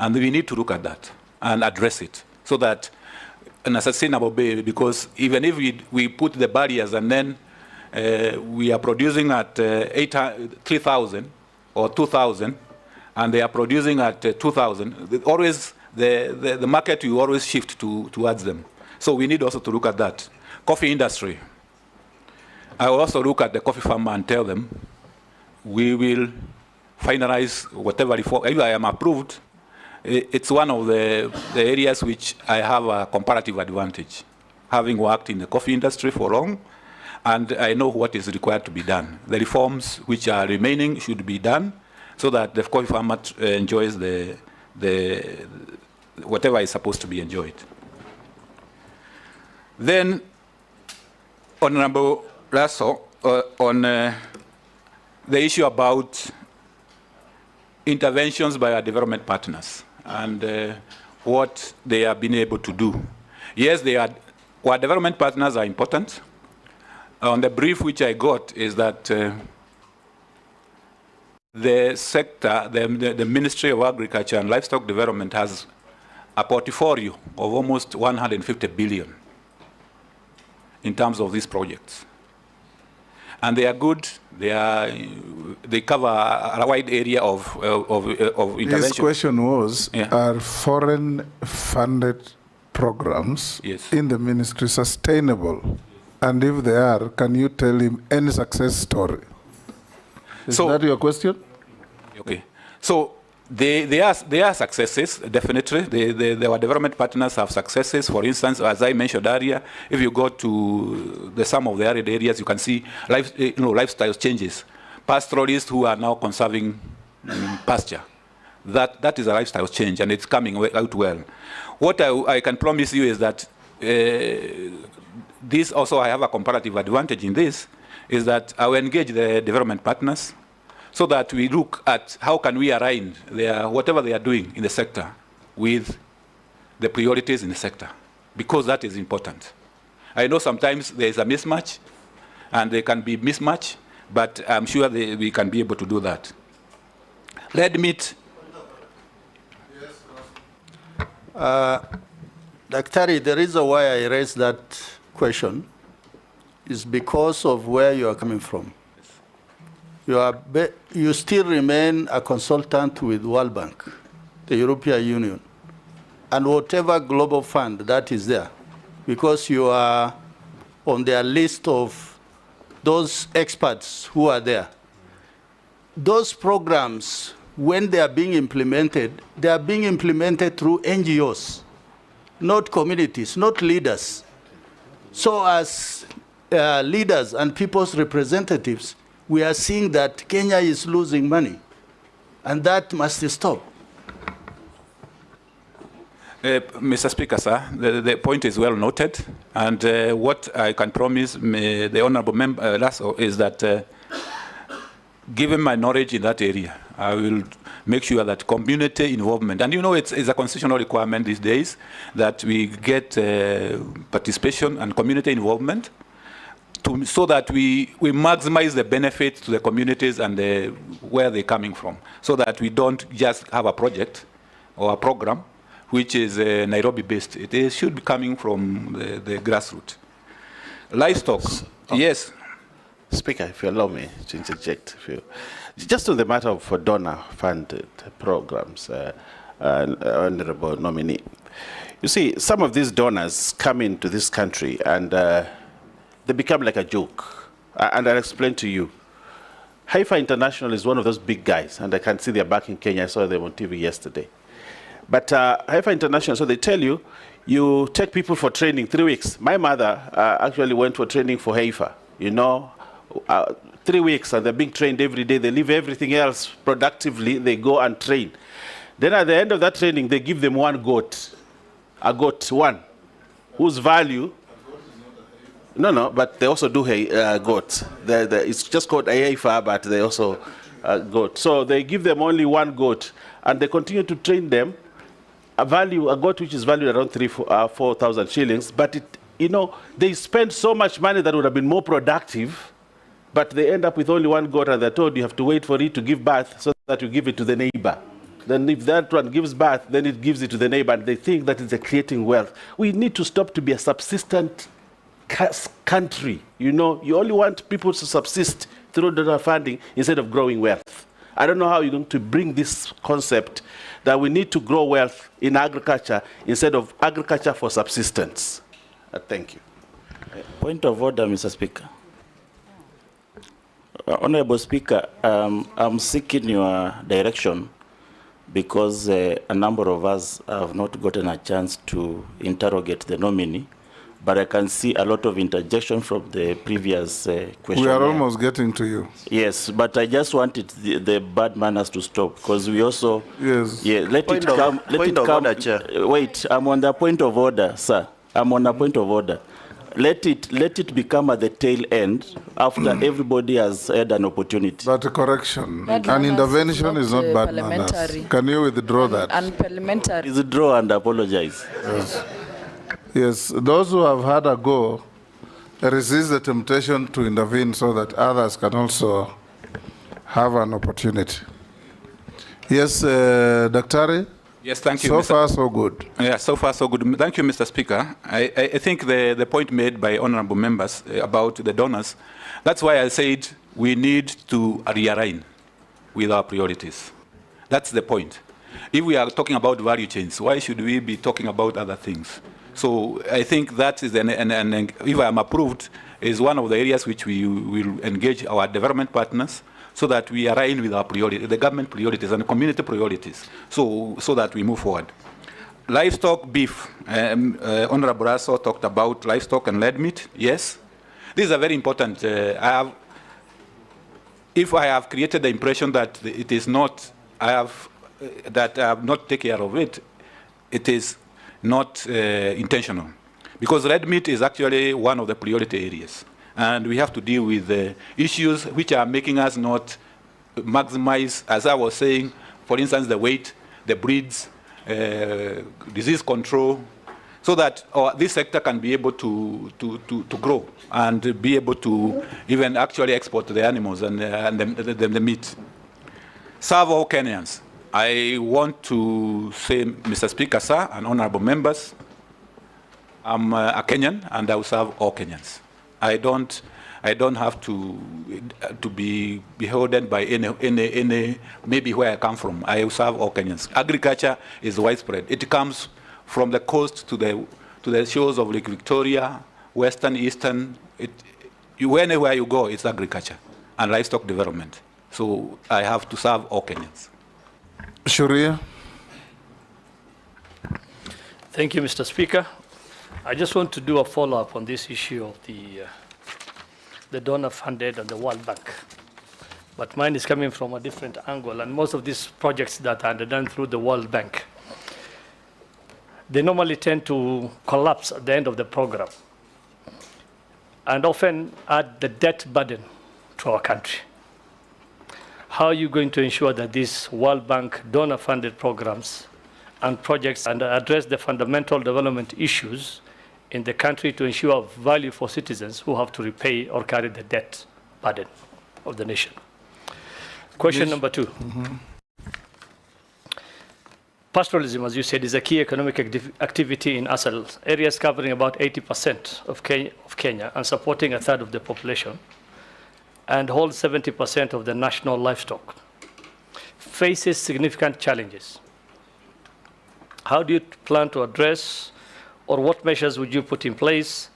And we need to look at that and address it so that in a sustainable way, because even if we put the barriers and then we are producing at 3,000 or 2,000, and they are producing at 2,000, always the market will always shift towards them. So we need also to look at that. Coffee industry. I will also look at the coffee farmer and tell them, we will finalize whatever reform. If I am approved, it's one of the areas which I have a comparative advantage, having worked in the coffee industry for long, and I know what is required to be done. The reforms which are remaining should be done so that the coffee farmer enjoys the whatever is supposed to be enjoyed. Then, Honorable Lasso, on the issue about interventions by our development partners and what they have been able to do. Yes, our development partners are important. On the brief which I got is that the sector, the Ministry of Agriculture and Livestock Development has a portfolio of almost 150 billion in terms of these projects. And they are good. They cover a wide area of intervention. His question was, are foreign-funded programs in the ministry sustainable? And if they are, can you tell him any success story? Is that your question? Okay. So they are successes, definitely. Our development partners have successes. For instance, as I mentioned earlier, if you go to some of the arid areas, you can see lifestyle changes. Pastoralists who are now conserving pasture. That is a lifestyle change, and it's coming out well. What I can promise you is that this also, I have a comparative advantage in this, is that I will engage the development partners so that we look at how can we align whatever they are doing in the sector with the priorities in the sector, because that is important. I know sometimes there is a mismatch, and they can be mismatched, but I'm sure we can be able to do that. Red meat. Daktari, the reason why I raised that question is because of where you are coming from. You still remain a consultant with World Bank, the European Union, and whatever global fund that is there, because you are on their list of those experts who are there. Those programs, when they are being implemented through NGOs, not communities, not leaders. So as leaders and people's representatives, we are seeing that Kenya is losing money, and that must stop. Mr. Speaker, sir, the point is well noted, and what I can promise the honourable member is that given my knowledge in that area, I will make sure that community involvement, and you know it's a constitutional requirement these days that we get participation and community involvement so that we maximize the benefits to the communities and where they're coming from, so that we don't just have a project or a program which is Nairobi-based. It should be coming from the grassroots. Livestock, yes. Speaker, if you allow me to interject, just on the matter of donor-funded programs, Honourable Nominee. You see, some of these donors come into this country and they become like a joke. And I'll explain to you. Haifa International is one of those big guys, and I can see they're back in Kenya. I saw them on TV yesterday. But Haifa International, so they tell you, you take people for training 3 weeks. My mother actually went for training for Haifa, you know, 3 weeks, and they're being trained every day. They leave everything else productively. They go and train. Then at the end of that training, they give them one goat, a goat, one, whose value, no, but they also do goat. It's just called Haifa, but they also goat. So they give them only one goat, and they continue to train them. A goat which is valued around 4,000 shillings, but they spend so much money that would have been more productive, but they end up with only one goat, and they're told you have to wait for it to give birth so that you give it to the neighbor. Then if that one gives birth, then it gives it to the neighbor, and they think that it's creating wealth. We need to stop to be a subsistent country. You only want people to subsist through donor funding instead of growing wealth. I don't know how you're going to bring this concept that we need to grow wealth in agriculture instead of agriculture for subsistence. Thank you. Point of order, Mr. Speaker. Honorable Speaker, I'm seeking your direction because a number of us have not gotten a chance to interrogate the nominee, but I can see a lot of interjection from the previous question. We are almost getting to you. Yes, but I just wanted the bad manners to stop because we also... Yes. Yeah, let it come. Order, Chair. Wait, I'm on the point of order, sir. I'm on a point of order. Let it become at the tail end after everybody has had an opportunity. But a correction, an intervention is not bad manners. Can you withdraw that? And parliamentary. Withdraw and apologize. Yes. Yes, those who have had a go resist the temptation to intervene so that others can also have an opportunity. Yes, Daktari? Yes, thank you. So far, so good. Yeah, so far, so good. Thank you, Mr. Speaker. I think the point made by honorable members about the donors, that's why I said we need to realign with our priorities. That's the point. If we are talking about value chains, why should we be talking about other things? So I think that is, and if I am approved, is one of the areas which we will engage our development partners so that we align with our priorities, the government priorities and community priorities, so that we move forward. Livestock, beef. Honorable Raso talked about livestock and lead meat. Yes, these are very important. If I have created the impression that it is not, that I have not taken care of it, it is not intentional. Because red meat is actually one of the priority areas. And we have to deal with the issues which are making us not maximize, as I was saying, for instance, the weight, the breeds, disease control. so that this sector can be able to grow and be able to even actually export the animals and the meat. Serve all Kenyans. I want to say, Mr. Speaker, sir, and honorable members, I'm a Kenyan and I will serve all Kenyans. I don't have to be beholden by any maybe where I come from. I will serve all Kenyans. Agriculture is widespread. It comes from the coast to the shores of Lake Victoria, western, eastern. Wherever you go, it's agriculture and livestock development. So I have to serve all Kenyans. Sharia. Thank you, Mr. Speaker. I just want to do a follow-up on this issue of the donor-funded and the World Bank. But mine is coming from a different angle, and most of these projects that are done through the World Bank, they normally tend to collapse at the end of the program and often add the debt burden to our country. How are you going to ensure that these World Bank donor-funded programs and projects and address the fundamental development issues in the country to ensure value for citizens who have to repay or carry the debt burden of the nation? Question number 2. Pastoralism, as you said, is a key economic activity in ASAL, areas covering about 80% of Kenya and supporting a third of the population, and holds 70% of the national livestock, faces significant challenges. How do you plan to address, or what measures would you put in place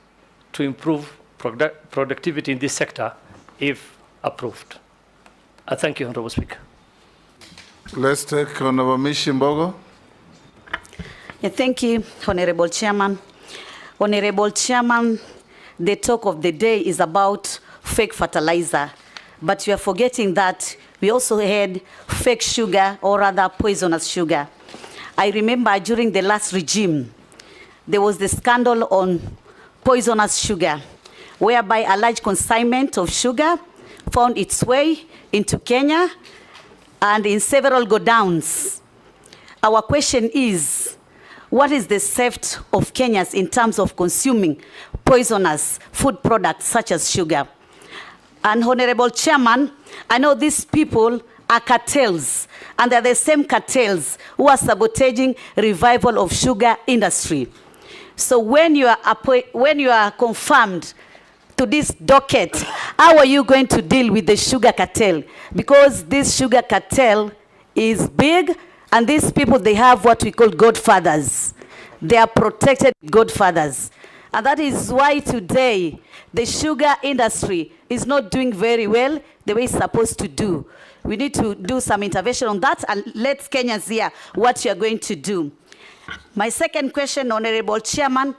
to improve productivity in this sector if approved? I thank you, Honorable Speaker. Let's take Honorable Mishimbogo. Thank you, Honorable Chairman. Honorable Chairman, the talk of the day is about fake fertilizer, but you are forgetting that we also had fake sugar, or rather poisonous sugar. I remember during the last regime, there was the scandal on poisonous sugar, whereby a large consignment of sugar found its way into Kenya and in several godowns. Our question is, what is the safety of Kenyans in terms of consuming poisonous food products such as sugar? And Honorable Chairman, I know these people are cartels, and they're the same cartels who are sabotaging revival of sugar industry. So when you are confirmed to this docket, how are you going to deal with the sugar cartel? Because this sugar cartel is big, and these people, they have what we call godfathers. They are protected godfathers. And that is why today the sugar industry is not doing very well the way it's supposed to do. We need to do some intervention on that, and let Kenyans hear what you're going to do. My second question, Honorable Chairman,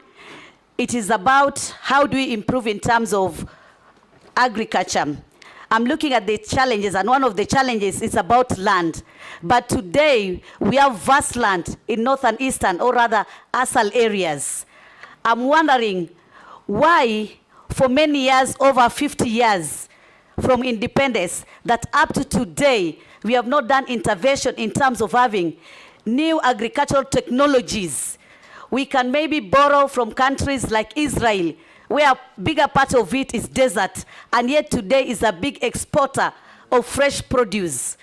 it is about how do we improve in terms of agriculture. I'm looking at the challenges, and one of the challenges is about land. But today, we have vast land in northern, eastern, or rather ASAL areas. I'm wondering why, for many years, over 50 years from independence, that up to today, we have not done intervention in terms of having new agricultural technologies. We can maybe borrow from countries like Israel, where a bigger part of it is desert, and yet today is a big exporter of fresh produce.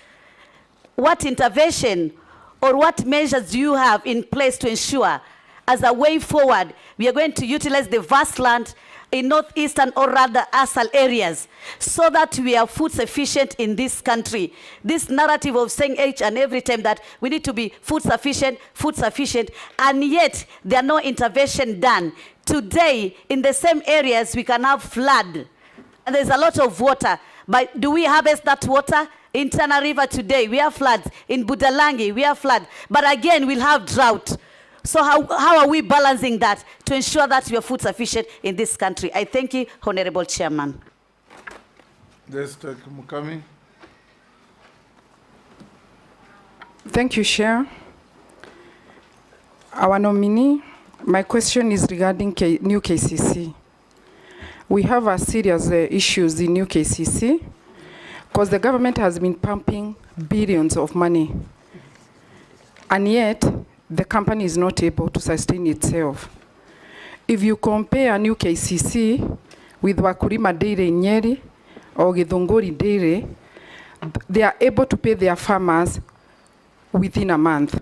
What intervention or what measures do you have in place to ensure, as a way forward, we are going to utilize the vast land in northeastern, or rather ASAL areas, so that we are food sufficient in this country? This narrative of saying each and every time that we need to be food sufficient, and yet there are no intervention done. Today, in the same areas, we can have flood, and there's a lot of water, but do we harvest that water? In Tana River today, we have floods. In Budalangi, we have flood, but again, we'll have drought. So how are we balancing that to ensure that we are food sufficient in this country? I thank you, Honorable Chairman. Let's take Mukami. Thank you, Chair. Our nominee, my question is regarding new KCC. We have a serious issues in new KCC because the government has been pumping billions of money, and yet the company is not able to sustain itself. if you compare new KCC with Wakurima Dairy in Nyeri or Githunguri Dairy, they are able to pay their farmers within a month.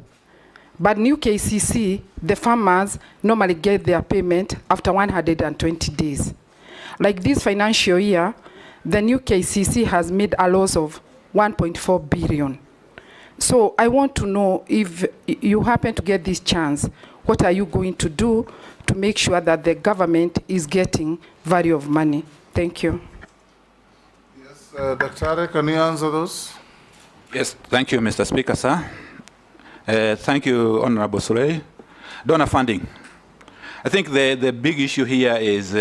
But new KCC, the farmers normally get their payment after 120 days. Like this financial year, the new KCC has made a loss of 1.4 billion. So I want to know, if you happen to get this chance, what are you going to do to make sure that the government is getting value of money? Thank you. Yes, Dr. can you answer those? Yes, thank you, Mr. Speaker, sir. Thank you, Honorable Surrey. Donor funding. I think the big issue here is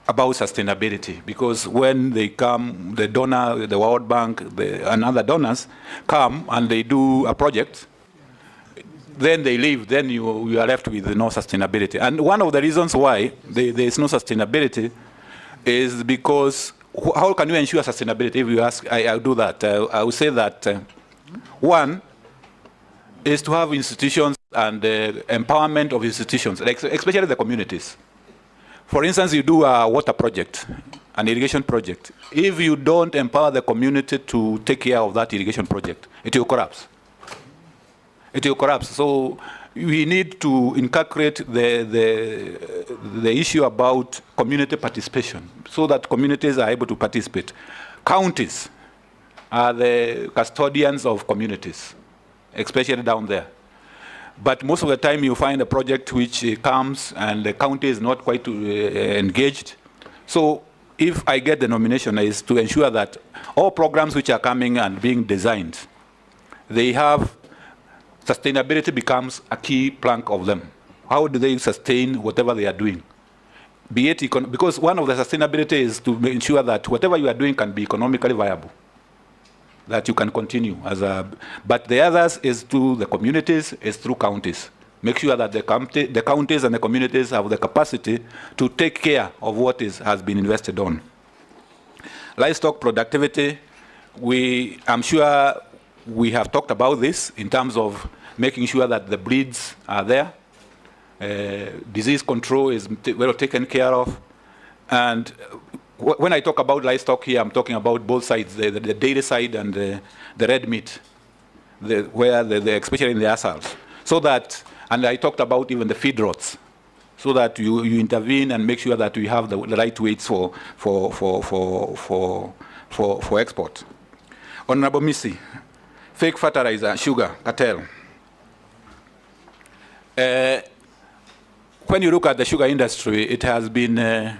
about sustainability, because when they come, the donor, the World Bank, and other donors come and they do a project, then they leave, then you are left with no sustainability. And one of the reasons why there is no sustainability is because how can you ensure sustainability? If you ask, I'll do that. I would say that one is to have institutions and empowerment of institutions, especially the communities. For instance, you do a water project, an irrigation project. If you don't empower the community to take care of that irrigation project, it will collapse. It will collapse. So we need to inculcate the issue about community participation so that communities are able to participate. Counties are the custodians of communities, especially down there. But most of the time you find a project which comes and the county is not quite engaged. So if I get the nomination, is to ensure that all programs which are coming and being designed, they have sustainability becomes a key plank of them. How do they sustain whatever they are doing? Be it because one of the sustainability is to ensure that whatever you are doing can be economically viable, that you can continue as a. But the others is through the communities, is through counties. Make sure that the counties and the communities have the capacity to take care of what has been invested on. Livestock productivity, I'm sure we have talked about this in terms of making sure that the breeds are there. Disease control is well taken care of. And when I talk about livestock here, I'm talking about both sides, the dairy side and the red meat, especially in the ASALs. So that, and I talked about even the feed rots, so that you intervene and make sure that we have the right weights for export. Honorable Missy, fake fertilizer, sugar, cartel. When you look at the sugar industry, it has been,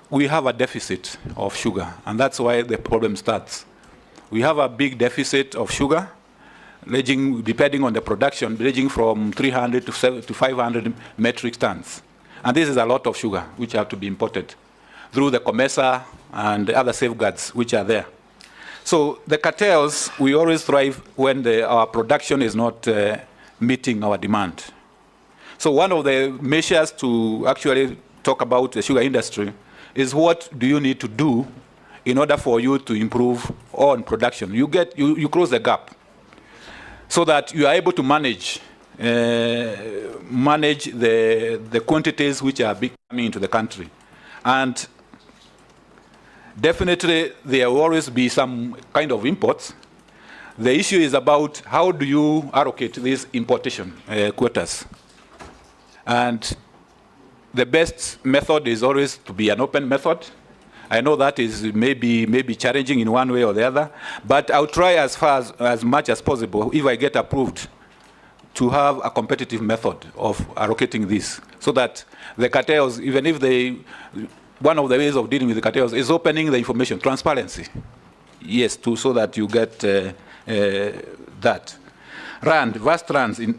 we have a deficit of sugar, and that's why the problem starts. We have a big deficit of sugar, ranging, depending on the production, ranging from 300 to 500 metric tons. And this is a lot of sugar, which have to be imported through the COMESA and the other safeguards which are there. So the cartels, we always thrive when our production is not meeting our demand. So one of the measures to actually talk about the sugar industry is what do you need to do in order for you to improve on production. You close the gap so that you are able to manage the quantities which are coming into the country. And definitely there will always be some kind of imports. The issue is about how do you allocate these importation quotas. And the best method is always to be an open method. I know that is maybe challenging in one way or the other, but I'll try as much as possible, if I get approved, to have a competitive method of allocating this, so that the cartels, even if one of the ways of dealing with the cartels is opening the information, transparency. Yes, so that you get that. Vast runs in.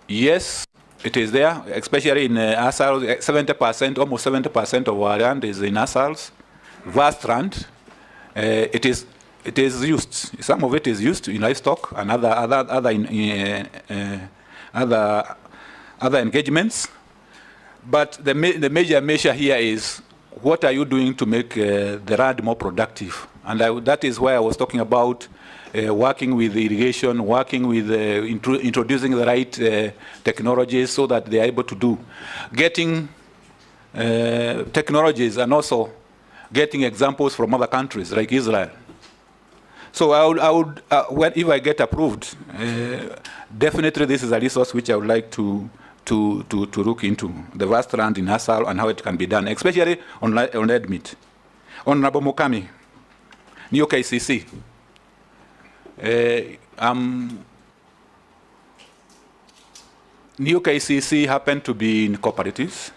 Yes, it is there, especially in ASAL. 70%, almost 70% of our land is in ASALs. Vast land. It is used. Some of it is used in livestock and other engagements. But the major measure here is what are you doing to make the land more productive And that is why I was talking about working with irrigation, working with introducing the right technologies so that they are able to do. Getting technologies and also getting examples from other countries like Israel. So I would if I get approved, definitely this is a resource which I would like to look into, the vast land in ASAL and how it can be done, especially on red meat. Honorable Mukami, New KCC. New KCC happened to be in cooperatives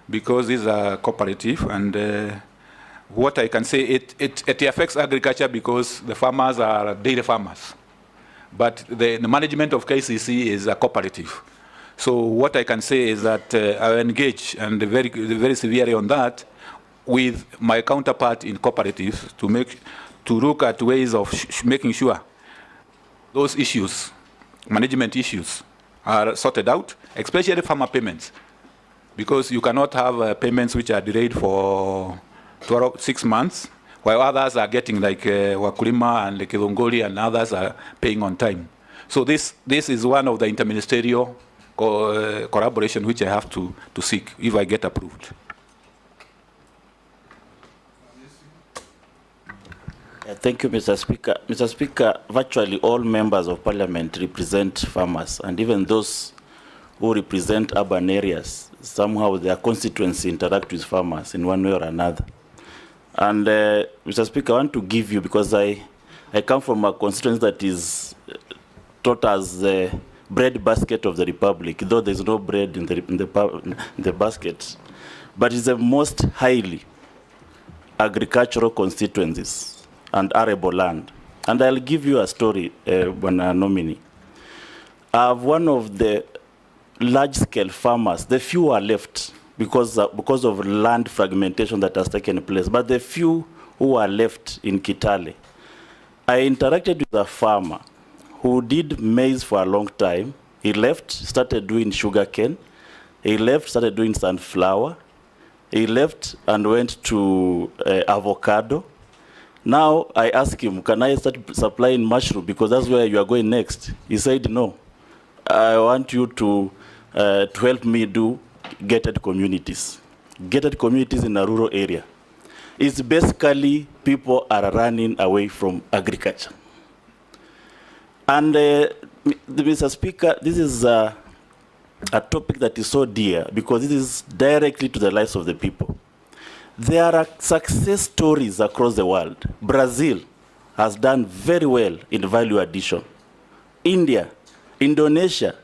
because these are cooperative, and what I can say, it affects agriculture because the farmers are dairy farmers. But the management of KCC is a cooperative. So what I can say is that I engage and very severely on that with my counterpart in cooperatives to look at ways of making sure those issues, management issues, are sorted out, especially farmer payments, because you cannot have payments which are delayed for 6 months, while others are getting, like Wakulima and Kidongoli and others are paying on time. So this is one of the interministerial collaboration which I have to seek if I get approved. Thank you, Mr. Speaker. Mr. Speaker, virtually all members of parliament represent farmers, and even those who represent urban areas, somehow their constituency interact with farmers in one way or another. And Mr. Speaker, I want to give you, because I come from a constituency that is taught as the bread basket of the Republic, though there's no bread in the basket, but it's the most highly agricultural constituencies and arable land. And I'll give you a story, when a nominee. One of the large-scale farmers, the few are left because of land fragmentation that has taken place, but the few who are left in Kitale, I interacted with a farmer who did maize for a long time. He left, started doing sugarcane. He left, started doing sunflower. He left and went to avocado. Now I asked him, can I start supplying mushroom, because that's where you are going next? He said, no, I want you to help me do gated communities. Gated communities in a rural area. It's basically people are running away from agriculture. And Mr. Speaker, this is a topic that is so dear because it is directly to the lives of the people. There are success stories across the world. Brazil has done very well in value addition. India, Indonesia,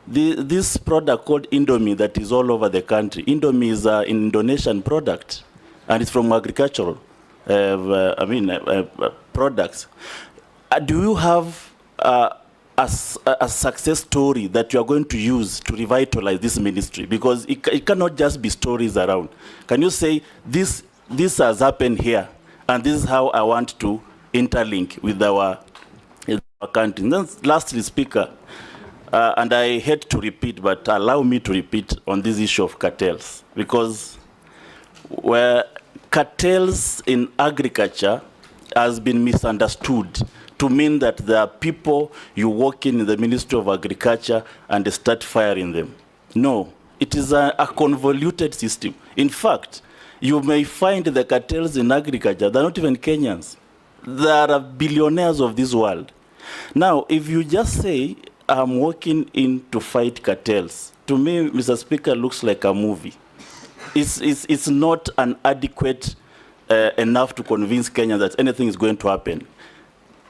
this product called Indomie that is all over the country. Indomie is an Indonesian product, and it's from agricultural products. Do you have a success story that you are going to use to revitalize this ministry? Because it cannot just be stories around. Can you say, this has happened here, and this is how I want to interlink with our country? And then lastly, Speaker, and I hate to repeat, but allow me to repeat on this issue of cartels, because where cartels in agriculture has been misunderstood to mean that there are people you walk in the Ministry of Agriculture and they start firing them. No, it is a convoluted system. In fact, you may find the cartels in agriculture, they're not even Kenyans. They are billionaires of this world. Now, if you just say, I'm walking in to fight cartels, to me, Mr. Speaker, looks like a movie. It's not an adequate enough to convince Kenyans that anything is going to happen.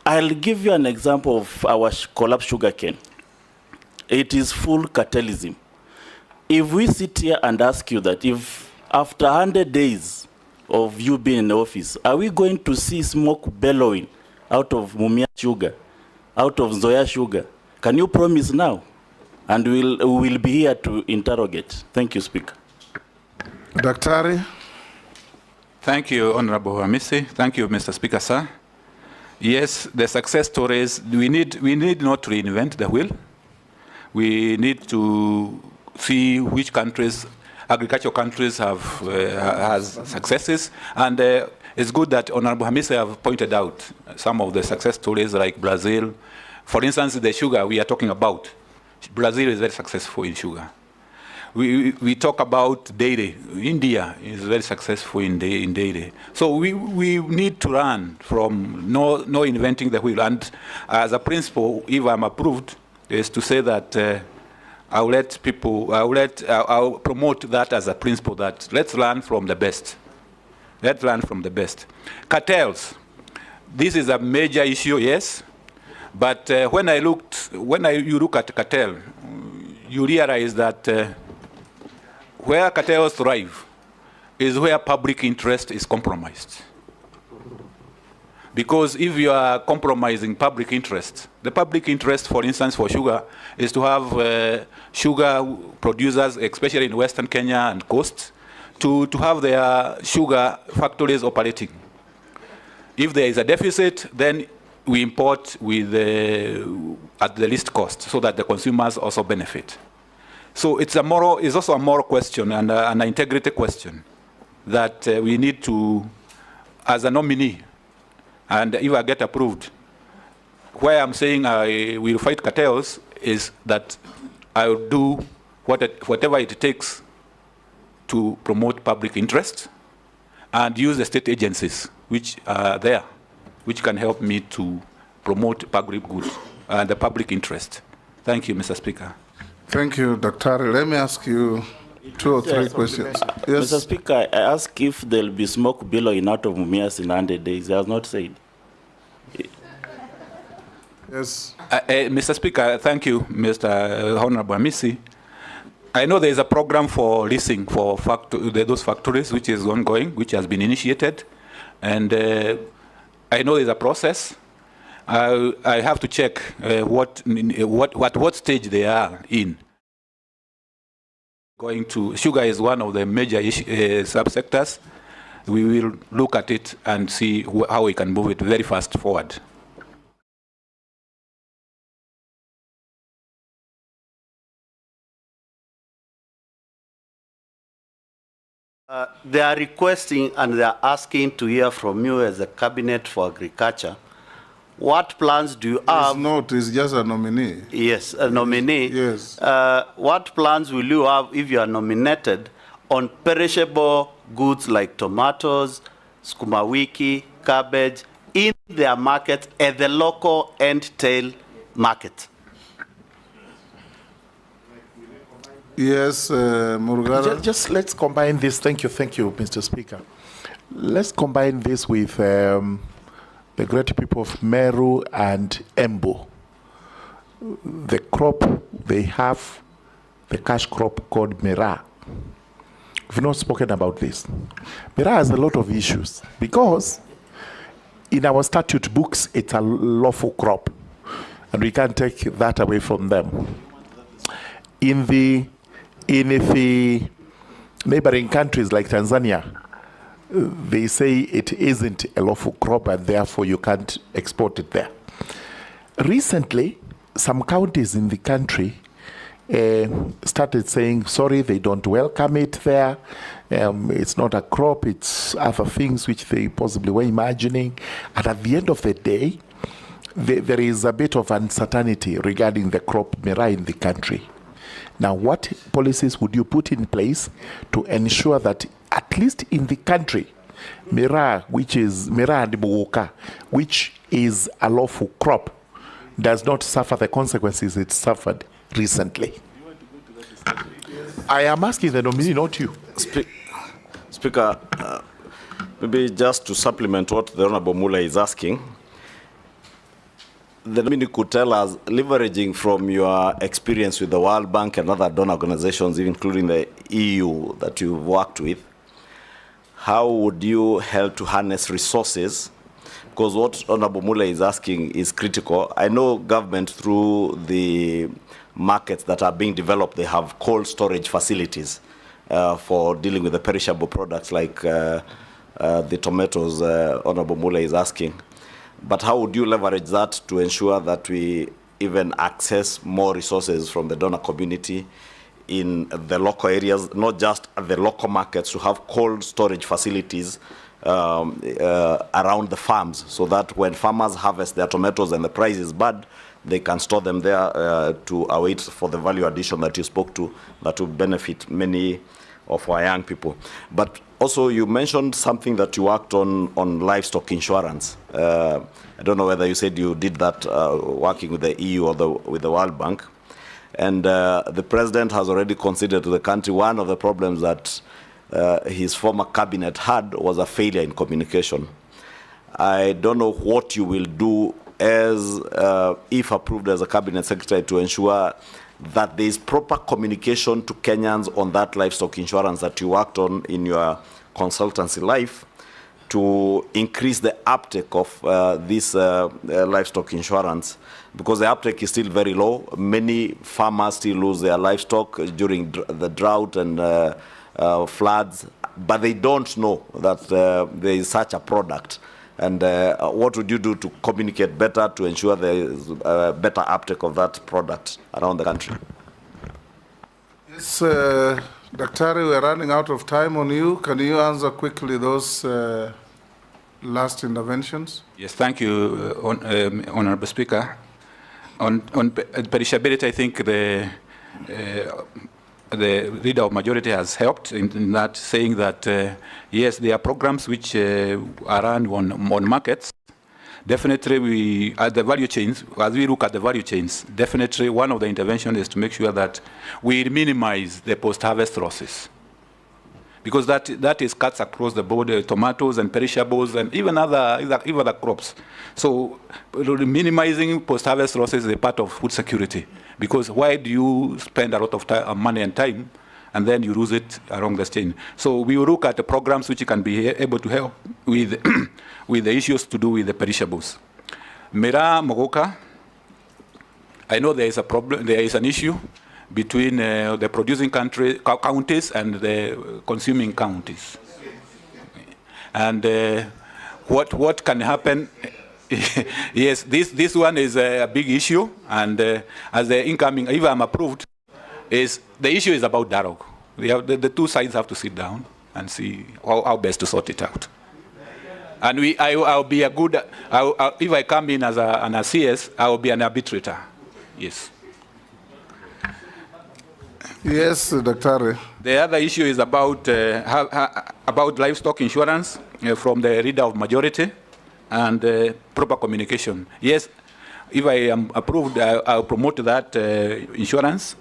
I'll give you an example of our collapsed sugarcane. It is full cartelism. If we sit here and ask you that, if after 100 days of you being in the office, are we going to see smoke bellowing out of Mumia sugar, out of Zoya sugar? Can you promise now? And we will be here to interrogate. Thank you, Speaker. Daktari. Thank you, Honorable Hamisi. Thank you, Mr. Speaker, sir. Yes, the success stories, we need not to reinvent the wheel. We need to see which countries, agricultural countries has successes, and It's good that Honorable Hamisa have pointed out some of the success stories like Brazil. For instance, the sugar we are talking about. Brazil is very successful in sugar. We talk about dairy. India is very successful in dairy. So we need to learn from no inventing the wheel. And as a principle, if I'm approved, is to say that I'll promote that as a principle, that let's learn from the best. Let's learn from the best. Cartels. This is a major issue, yes. But when you look at cartel, you realize that where cartels thrive is where public interest is compromised. Because if you are compromising public interest, the public interest, for instance, for sugar, is to have sugar producers, especially in Western Kenya and coast, to have their sugar factories operating. If there is a deficit, then we import with at the least cost, so that the consumers also benefit. So it's also a moral question and an integrity question that we need to, as a nominee, and if I get approved, where I'm saying I will fight cartels is that I will do whatever it takes to promote public interest and use the state agencies which are there, which can help me to promote public good and the public interest. Thank you, Mr. Speaker. Thank you, Dr. Let me ask you 2 or 3 questions. Yes. Mr. Speaker, I ask if there will be smoke billowing out of Mumias in 100 days. He has not said. Yes. Mr. Speaker, thank you, Mr. Honorable Amisi. I know there is a program for leasing for those factories which is ongoing, which has been initiated. And I know there's a process. I have to check what stage they are in. Sugar is one of the major subsectors. We will look at it and see how we can move it very fast forward. They are requesting and they are asking to hear from you as a cabinet for agriculture. What plans do you have? It's just a nominee. Yes, a nominee. Yes. What plans will you have if you are nominated on perishable goods like tomatoes, sukuma wiki, cabbage, in their market at the local end-tail market? Yes, Murugara. Just let's combine this. Thank you, Mr. Speaker. Let's combine this with the great people of Meru and Embu. The crop they have, the cash crop called Mira. We've not spoken about this. Mira has a lot of issues because in our statute books, it's a lawful crop, and we can't take that away from them. In the neighboring countries like Tanzania, they say it isn't a lawful crop and therefore you can't export it there. Recently, some counties in the country started saying, sorry, they don't welcome it there. It's not a crop, it's other things which they possibly were imagining. And at the end of the day, there is a bit of uncertainty regarding the crop Mira in the country. Now, what policies would you put in place to ensure that at least in the country, Mira, which is Mira and Muga, which is a lawful crop, does not suffer the consequences it suffered recently? I am asking the nominee, not you. Speaker, maybe just to supplement what the Honorable Mula is asking, the nominee could tell us, leveraging from your experience with the World Bank and other donor organizations, including the EU that you've worked with, how would you help to harness resources? Because what Honorable Mula is asking is critical. I know government, through the markets that are being developed, they have cold storage facilities for dealing with the perishable products like the tomatoes Honorable Mula is asking. But how would you leverage that to ensure that we even access more resources from the donor community in the local areas, not just at the local markets, to have cold storage facilities around the farms, so that when farmers harvest their tomatoes and the price is bad, they can store them there to await for the value addition that you spoke to, that will benefit many of our young people. But also you mentioned something that you worked on livestock insurance. I don't know whether you said you did that working with the EU or with the World Bank. And the president has already considered to the country one of the problems that his former cabinet had was a failure in communication. I don't know what you will do as, if approved as a cabinet secretary, to ensure that there is proper communication to Kenyans on that livestock insurance that you worked on in your consultancy life, to increase the uptake of this livestock insurance, because the uptake is still very low. Many farmers still lose their livestock during the drought and floods, but they don't know that there is such a product. And what would you do to communicate better to ensure there is better uptake of that product around the country? Yes, Dr. we're running out of time on you. Can you answer quickly those last interventions? Yes, thank you, Honorable Speaker. On perishability, I think the leader of majority has helped in that, saying that yes, there are programs which are run on markets. Definitely, we at the value chains, as we look at the value chains, definitely one of the interventions is to make sure that we minimize the post-harvest losses, because that is cuts across the board, tomatoes and perishables and even other crops. So minimizing post-harvest losses is a part of food security, because why do you spend a lot of time, money and time and then you lose it along the chain? So we will look at the programs which can be able to help with, with the issues to do with the perishables. Mera Mogoka, I know there is a problem, there is an issue between the producing counties and the consuming counties. And what can happen? Yes, this one is a big issue, and as the incoming, if I'm approved, is the issue is about dialogue. The two sides have to sit down and see how best to sort it out. And I'll be a good, if I come in as an CS, I will be an arbitrator. Yes. Yes, Dr. The other issue is about livestock insurance from the leader of majority and proper communication. Yes, if I am approved, I'll promote that insurance.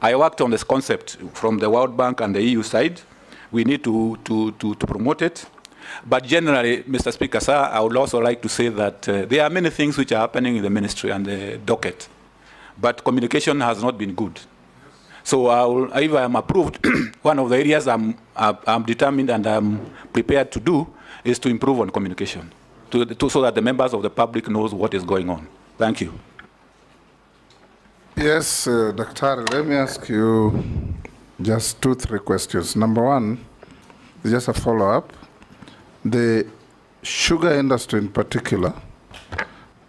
I worked on this concept from the World Bank and the EU side. We need to promote it. But generally, Mr. Speaker, sir, I would also like to say that there are many things which are happening in the ministry and the docket, but communication has not been good. So if I am approved, one of the areas I'm determined and I'm prepared to do is to improve on communication, so that the members of the public knows what is going on. Thank you. Yes, Dr. Let me ask you just 2-3 questions. Number one is just a follow-up. The sugar industry in particular,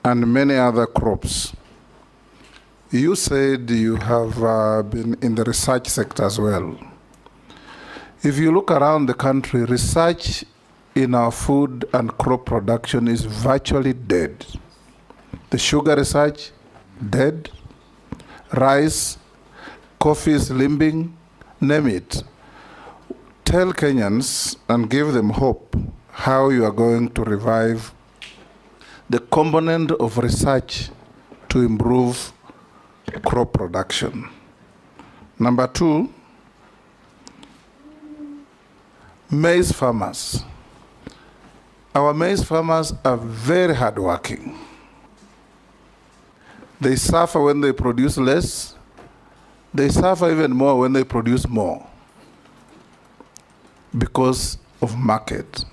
and many other crops, you said you have been in the research sector as well. If you look around the country, research in our food and crop production is virtually dead. The sugar research, dead. Rice, coffee is limping, name it. Tell Kenyans and give them hope how you are going to revive the component of research to improve crop production. Number two, maize farmers. Our maize farmers are very hardworking. They suffer when they produce less. They suffer even more when they produce more because of market.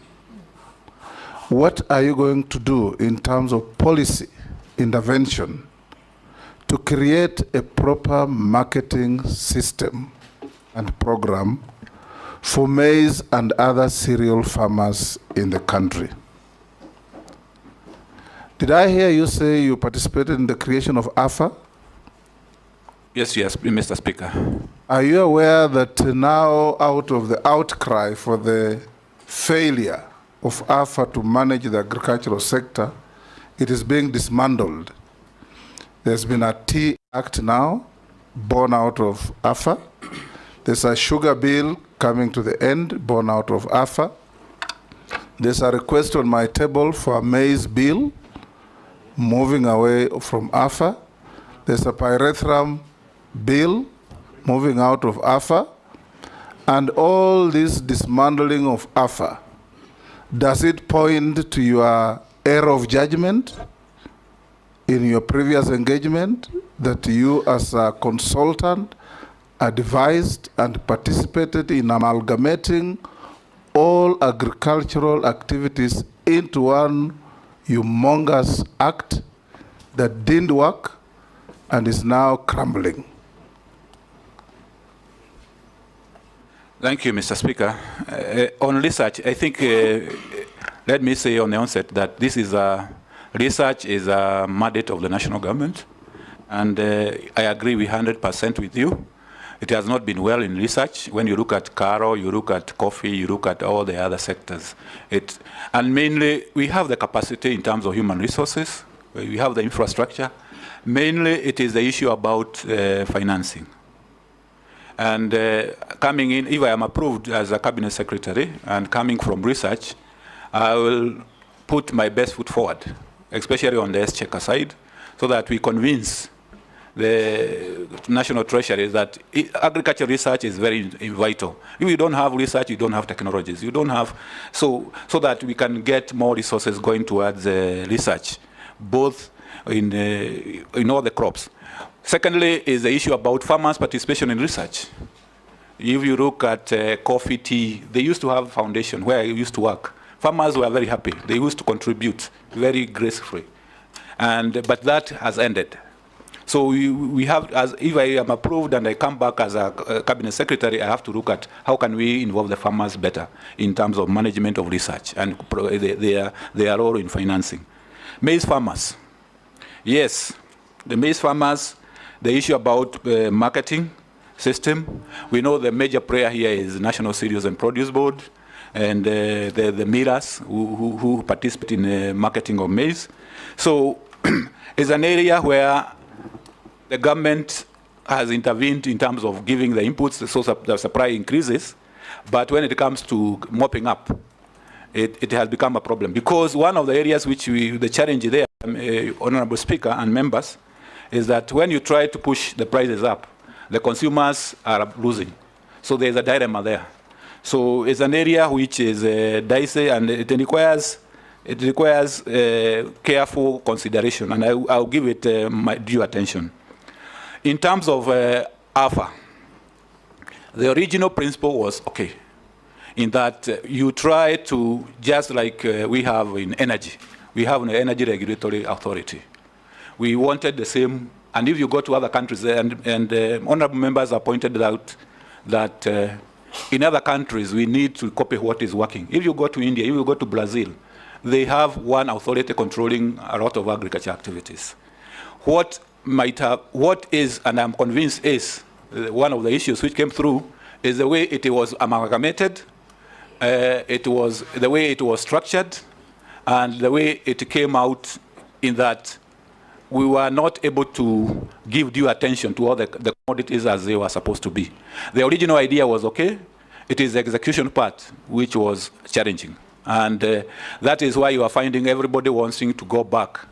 What are you going to do in terms of policy intervention to create a proper marketing system and program for maize and other cereal farmers in the country? Did I hear you say you participated in the creation of AFA? Yes, Mr. Speaker. Are you aware that now, out of the outcry for the failure of AFA to manage the agricultural sector, it is being dismantled. There's been a Tea Act now, born out of AFA. There's a sugar bill coming to the end, born out of AFA. There's a request on my table for a maize bill, moving away from AFA. There's a pyrethrum bill, moving out of AFA. And all this dismantling of AFA, does it point to your error of judgment in your previous engagement that you as a consultant advised and participated in amalgamating all agricultural activities into one humongous act that didn't work and is now crumbling? Thank you, Mr. Speaker. On research, I think, let me say on the onset that this is research is a mandate of the national government, and I agree 100% with you. It has not been well in research. When you look at cattle, you look at coffee, you look at all the other sectors. And mainly, we have the capacity in terms of human resources. We have the infrastructure. Mainly, it is the issue about financing. And coming in, if I am approved as a cabinet secretary and coming from research, I will put my best foot forward, especially on the exchequer side, so that we convince the national treasury that agriculture research is very vital. If you don't have research, you don't have technologies. You don't have, so that we can get more resources going towards research, both in all the crops. Secondly, is the issue about farmers' participation in research. If you look at coffee, tea, they used to have a foundation where I used to work. Farmers were very happy. They used to contribute very gracefully. But that has ended. So we have, if I am approved and I come back as a cabinet secretary, I have to look at how can we involve the farmers better in terms of management of research and their role in financing. Maize farmers. Yes, the maize farmers, the issue about marketing system. We know the major player here is National Cereals and Produce Board and the millers who participate in marketing of maize. So it's an area where the government has intervened in terms of giving the inputs so the supply increases, but when it comes to mopping up, it has become a problem. Because one of the areas which the challenge there, Honorable Speaker and members, is that when you try to push the prices up, the consumers are losing. So there's a dilemma there. So it's an area which is dicey, and it requires careful consideration, and I'll give it my due attention. In terms of AFA, the original principle was okay, in that you try to, just like we have in energy, we have an energy regulatory authority. We wanted the same, and if you go to other countries, and honorable members have pointed out that in other countries we need to copy what is working. If you go to India, if you go to Brazil, they have one authority controlling a lot of agriculture activities. What is, and I'm convinced is, one of the issues which came through is the way it was amalgamated, it was the way it was structured, and the way it came out in that we were not able to give due attention to all the commodities as they were supposed to be. The original idea was okay. It is the execution part which was challenging. And that is why you are finding everybody wanting to go back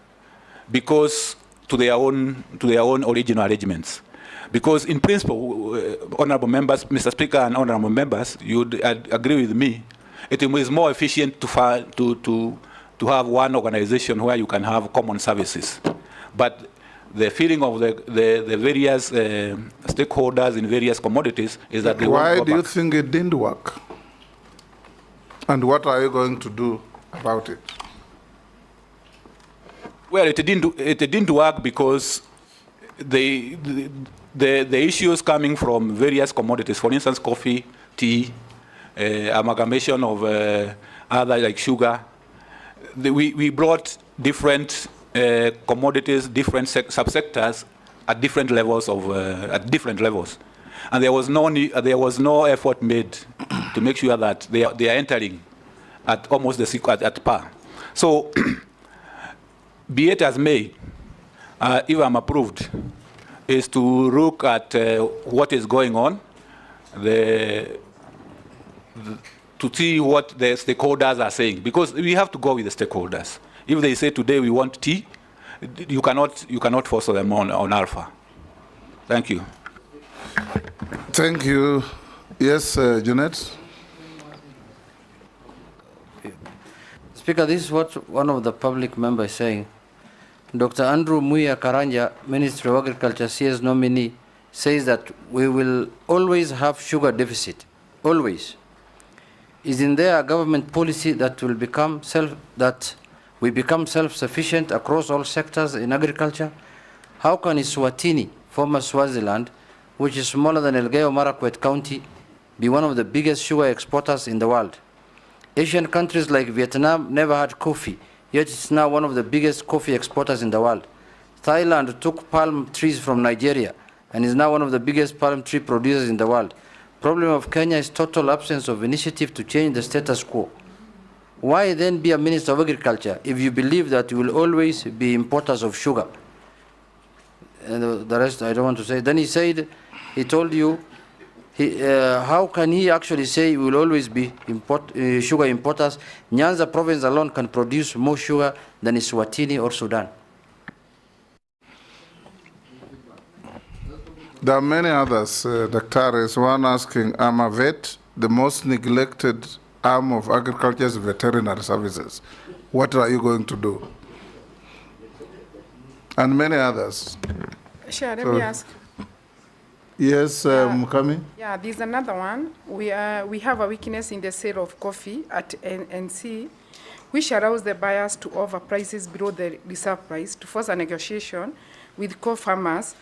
because to their own original arrangements. Because in principle, honorable members, Mr. Speaker and honorable members, you'd agree with me, it is more efficient to have one organization where you can have common services. But the feeling of the various stakeholders in various commodities is that they won't go back. Why do you think it didn't work? And what are you going to do about it? Well, it didn't work because the issues coming from various commodities, for instance, coffee, tea, amalgamation of other like sugar. We brought different commodities, different subsectors at different levels and there was no effort made to make sure that they are entering at almost at par. So, be it as may, if I'm approved, is to look at what is going on, to see what the stakeholders are saying, because we have to go with the stakeholders. If they say today we want tea, you cannot force them on alpha. Thank you. Thank you. Yes, Junet. Speaker, this is what one of the public members is saying. Dr. Andrew Muya Karanja, Ministry of Agriculture, CS nominee, says that we will always have sugar deficit, always. Isn't there a government policy that will become we become self-sufficient across all sectors in agriculture? How can Eswatini, former Swaziland, which is smaller than Elgeyo Marakwet County, be one of the biggest sugar exporters in the world? Asian countries like Vietnam never had coffee, yet it's now one of the biggest coffee exporters in the world. Thailand took palm trees from Nigeria and is now one of the biggest palm tree producers in the world. Problem of Kenya is total absence of initiative to change the status quo. Why then be a Minister of Agriculture if you believe that you will always be importers of sugar? And the rest I don't want to say. Then he said, he told you, how can he actually say we will always be sugar importers? Nyanza province alone can produce more sugar than Eswatini or Sudan. There are many others, Dr. is one asking, I'm a vet, the most neglected arm of agriculture is veterinary services. What are you going to do? And many others. Sure, let me ask. Yes, Mukami? Yeah, there's another one. We have a weakness in the sale of coffee at NC, which allows the buyers to offer prices below the reserve price to force a negotiation with co-farmers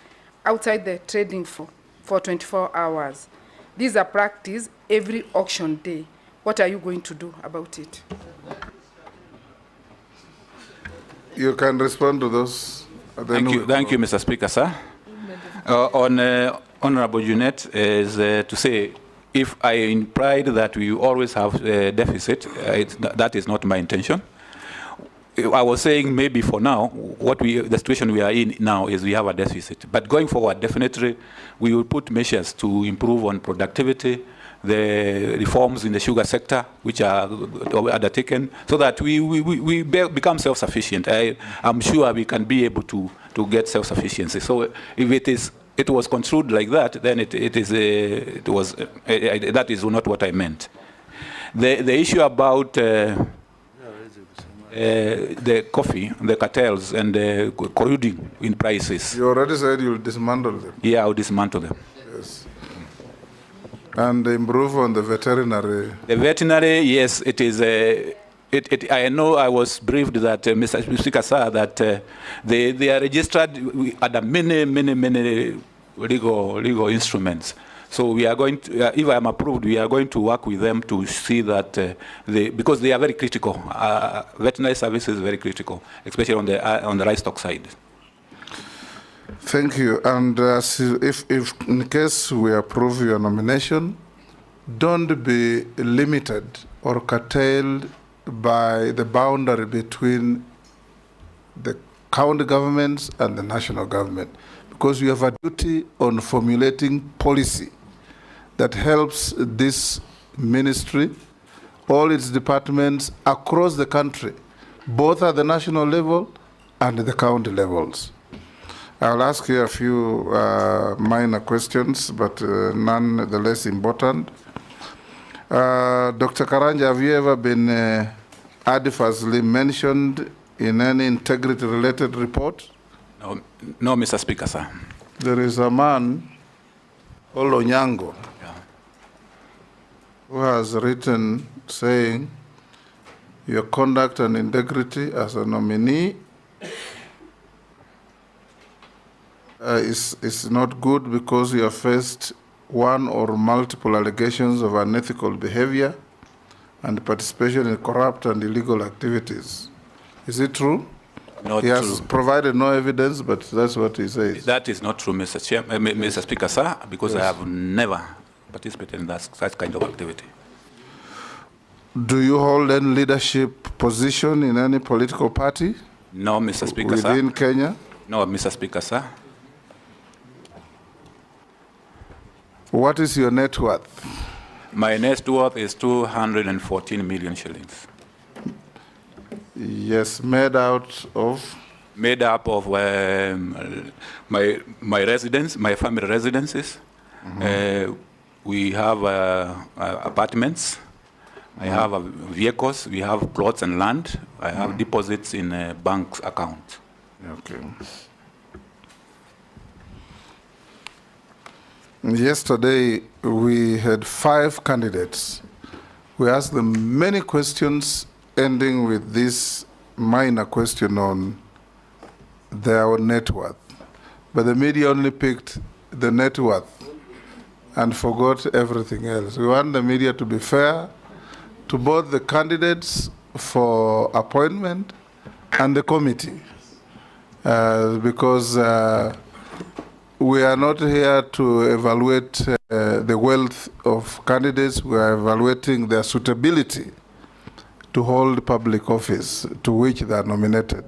outside the trading for 24 hours. These are practiced every auction day. What are you going to do about it? You can respond to those. Thank you, Mr. Speaker, sir. Honorable Junet is to say, if I implied that we always have a deficit, that is not my intention. I was saying maybe for now, the situation we are in now is we have a deficit. But going forward, definitely, we will put measures to improve on productivity, the reforms in the sugar sector, which are undertaken, so that we become self-sufficient. I'm sure we can be able to get self-sufficiency. So if it was construed like that, then that is not what I meant. The issue about the coffee, the cartels, and the colluding in prices. You already said you'll dismantle them. Yeah, I'll dismantle them. Yes. And improve on the veterinary. The veterinary, yes, it is. I know I was briefed that Mr. Speaker, sir, that they are registered at many legal instruments. So we are going to, if I am approved, we are going to work with them to see that because they are very critical. Veterinary services is very critical, especially on the livestock side. Thank you. And if in case we approve your nomination, don't be limited or curtailed by the boundary between the county governments and the national government, because you have a duty on formulating policy that helps this ministry, all its departments across the country, both at the national level and the county levels. I'll ask you a few minor questions, but none the less important. Dr. Karanja, have you ever been adversely mentioned in any integrity-related report? No, Mr. Speaker, sir. There is a man called Onyango who has written saying your conduct and integrity as a nominee is not good because you have faced one or multiple allegations of unethical behavior and participation in corrupt and illegal activities. Is it true? Not he has true. provided no evidence, but that's what he says. That is not true, Mr. Speaker, sir, because yes. I have never participated in that kind of activity. Do you hold any leadership position in any political party? No, Mr. Speaker, within sir. Kenya? No, Mr. Speaker, sir. What is your net worth? My net worth is 214 million shillings. Yes, made out of? Made up of my residence, my family residences. We have apartments. I have vehicles. We have plots and land. I have deposits in a bank's account. Okay. Yesterday, we had 5 candidates. We asked them many questions, ending with this minor question on their net worth. But the media only picked the net worth and forgot everything else. We want the media to be fair to both the candidates for appointment and the committee, because we are not here to evaluate the wealth of candidates. We are evaluating their suitability to hold public office to which they are nominated.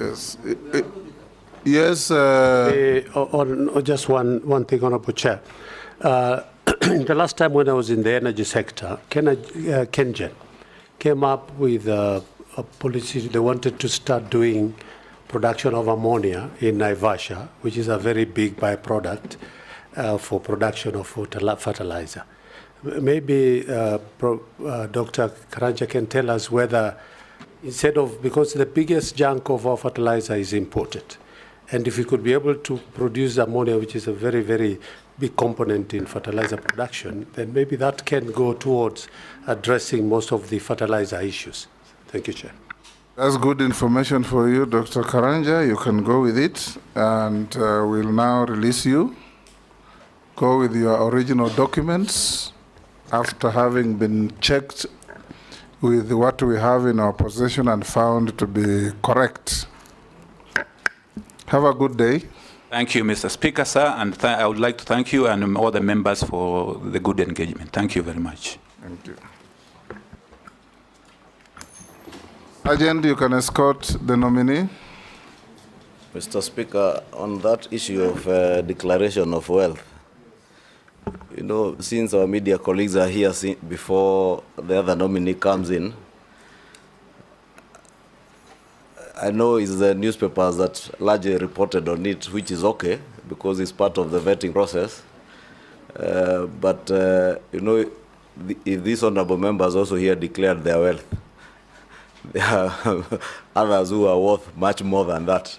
Yes. Yes. On just one thing, Honorable Chair. The last time when I was in the energy sector, KenGen came up with a policy. They wanted to start doing production of ammonia in Naivasha, which is a very big byproduct for production of fertilizer. Maybe Dr. Karanja can tell us whether, instead of, because the biggest chunk of our fertilizer is imported, and if we could be able to produce ammonia, which is a very, very big component in fertilizer production, then maybe that can go towards addressing most of the fertilizer issues. Thank you, Chair. That's good information for you, Dr. Karanja. You can go with it, and we'll now release you. Go with your original documents after having been checked with what we have in our possession and found to be correct. Have a good day. Thank you, Mr. Speaker, sir, and I would like to thank you and all the members for the good engagement. Thank you very much. Thank you. Agent, you can escort the nominee. Mr. Speaker, on that issue of declaration of wealth, you know, since our media colleagues are here before the other nominee comes in, I know it's the newspapers that largely reported on it, which is okay, because it's part of the vetting process. But, you know, if these honorable members also here declared their wealth, there are others who are worth much more than that.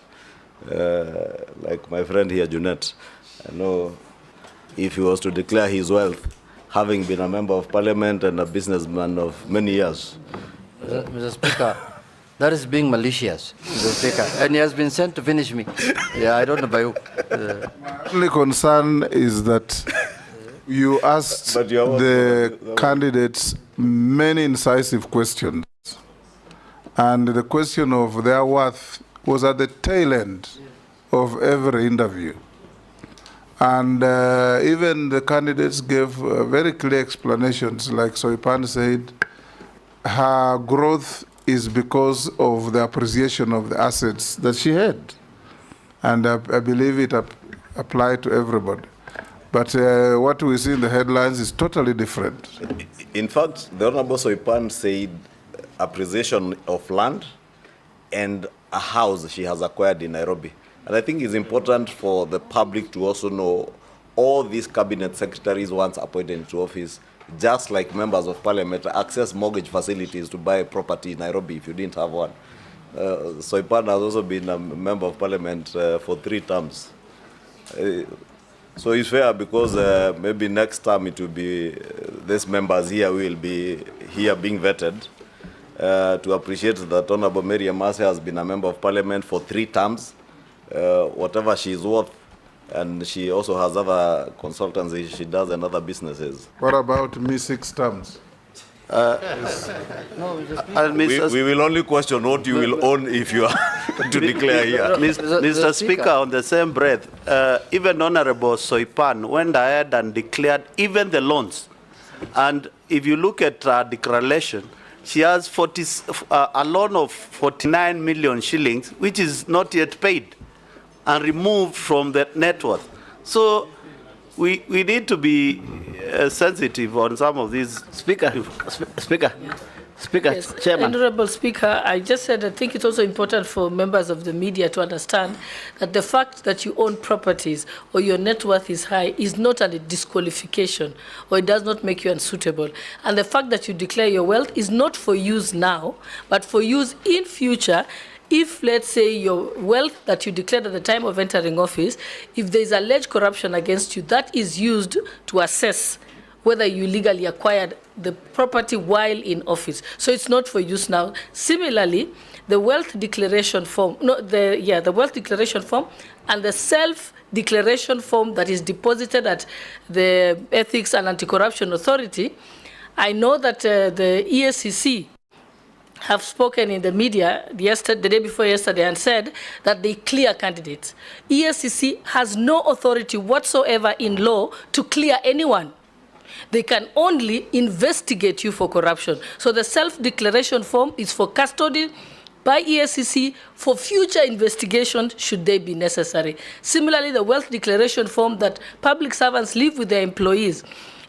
Like my friend here, Junet. I know if he was to declare his wealth, having been a member of parliament and a businessman of many years. Mr. Speaker, that is being malicious, Mr. Speaker, and he has been sent to finish me. Yeah, I don't know about you. My only concern is that you asked the candidates many incisive questions, and the question of their worth was at the tail end of every interview. And even the candidates gave very clear explanations, like Soipan said, her growth is because of the appreciation of the assets that she had. And I believe it applied to everybody. But what we see in the headlines is totally different. In fact, the Honorable Soipan said appreciation of land and a house she has acquired in Nairobi. And I think it's important for the public to also know all these cabinet secretaries once appointed into office, just like members of parliament, access mortgage facilities to buy a property in Nairobi if you didn't have one. Soipan has also been a member of parliament for 3 terms. So it's fair because maybe next time it will be, these members here will be here being vetted to appreciate that Honorable Mary Amase has been a member of parliament for 3 terms. Whatever she is worth, and she also has other consultancy she does and other businesses. What about me 6 terms? We will only question what you will own if you are to declare here. Mr. Speaker, on the same breath, even Honorable Soipan went ahead and declared even the loans And if you look at her declaration, she has a loan of 49 million shillings, which is not yet paid and removed from the net worth. So we need to be sensitive on some of these. Speaker. Yes. Chairman. Honorable Speaker, I just said I think it's also important for members of the media to understand that the fact that you own properties or your net worth is high is not a disqualification, or it does not make you unsuitable. And the fact that you declare your wealth is not for use now, but for use in future. If, let's say, your wealth that you declared at the time of entering office, if there is alleged corruption against you, that is used to assess whether you legally acquired the property while in office. So it's not for use now. Similarly, the wealth declaration form, the wealth declaration form and the self-declaration form that is deposited at the Ethics and Anti-Corruption Authority, I know that the EACC have spoken in the media the day before yesterday and said that they clear candidates. EACC has no authority whatsoever in law to clear anyone. They can only investigate you for corruption. So the self-declaration form is for custody by EACC for future investigation should they be necessary. Similarly, the wealth declaration form that public servants leave with their employees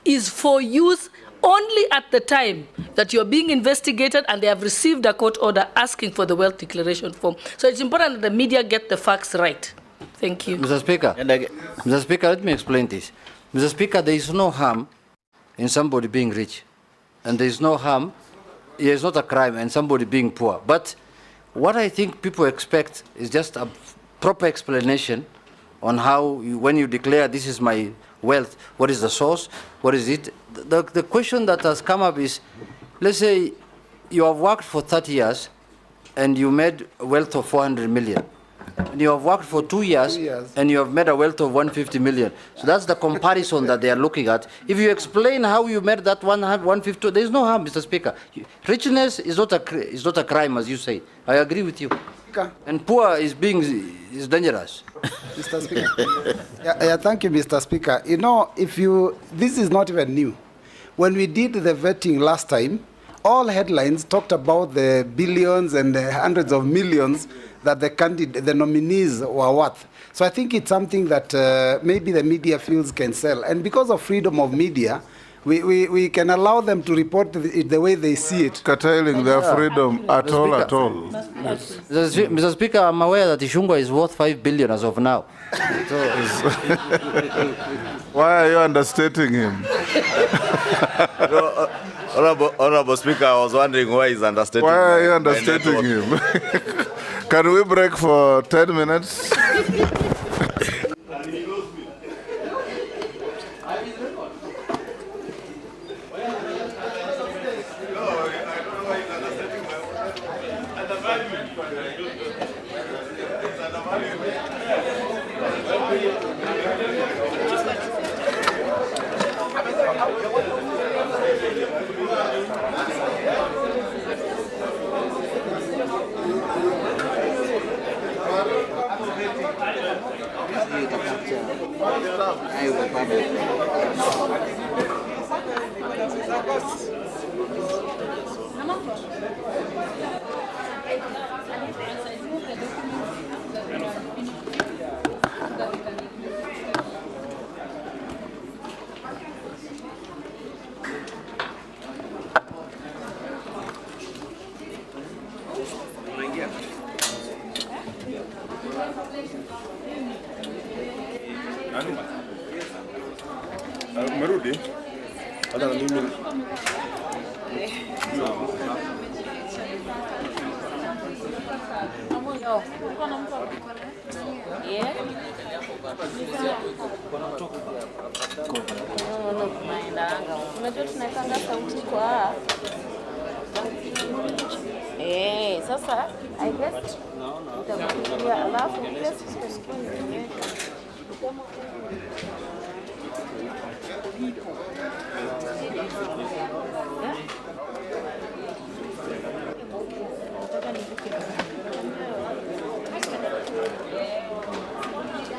is for use only at the time that you're being investigated and they have received a court order asking for the wealth declaration form. So it's important that the media get the facts right. Thank you. Mr. Speaker, Mr. Speaker, let me explain this. Mr. Speaker, there is no harm in somebody being rich, and there is no harm, it is not a crime, in somebody being poor. But what I think people expect is just a proper explanation on how, when you declare this is my wealth, what is the source, what is it? The question that has come up is, let's say you have worked for 30 years and you made a wealth of 400 million. And you have worked for 2 years, and you have made a wealth of 150 million. So that's the comparison that they are looking at. If you explain how you made that 150, there is no harm, Mr. Speaker. Richness is not a crime, as you say. I agree with you. And poor is dangerous. Mr. Speaker. Thank you, Mr. Speaker. You know, this is not even new. When we did the vetting last time, all headlines talked about the billions and the hundreds of millions that the nominees were worth. So I think it's something that maybe the media feels can sell. And because of freedom of media, we can allow them to report it the way they see it. Curtailing their freedom at all. Mr. Speaker, I'm aware that Ishungwa is worth 5 billion as of now. Why are you understating him? Honorable Speaker, I was wondering why he's understating. Why are you understating him? Can we break for 10 minutes? Merudi? Ada na mimi. Unajua tunaekanga sauti kwa sasa I guess utakuja alafu pia sisi tunaweka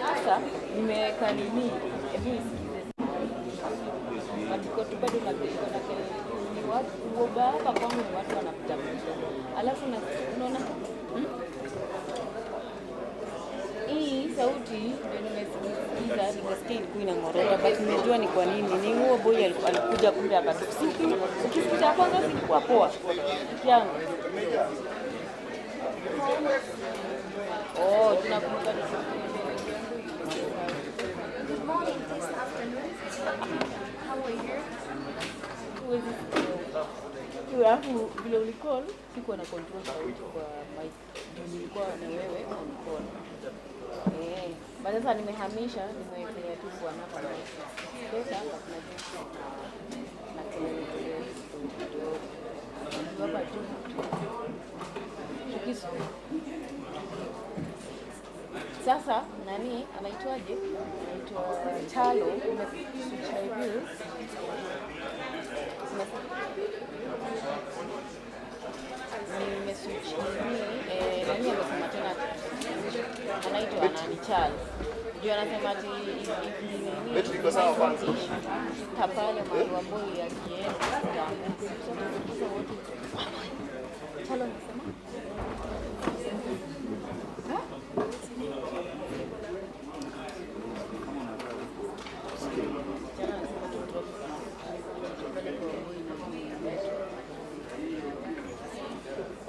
sasa nimeweka nini, hebu isikize. Bado uoga hapa kwangu ni watu wanapita pita. Alafu unaona hii sauti ndio nimesikiza, nimesikia ilikuwa inang'orota, but nimejua ni kwa nini. Ni huo boy alikuja kumbe akatusikia. Ukisikia kwanza silikuwa poa. Kiangu. Oh, tunakumbuka. Good morning, this afternoon. How are you? Alafu vile ulicall, sikuwa na control sauti kwa mic. Ndio nilikuwa na wewe on call. Baada sasa nimehamisha, nimewekea tu kwa napa. Sasa hapa kuna na kelele kidogo. Hapa tu. Tukiso. Sasa nani anaitwaje? Anaitwa Chalo, umeswitch hivi. Nimeswitch hivi. Nani amesema tena? Anaitwa nani Chalo. Ndio anasema ati hivi iko sawa kwanza. Tapale mahali waboi ya kienda. Chalo anasema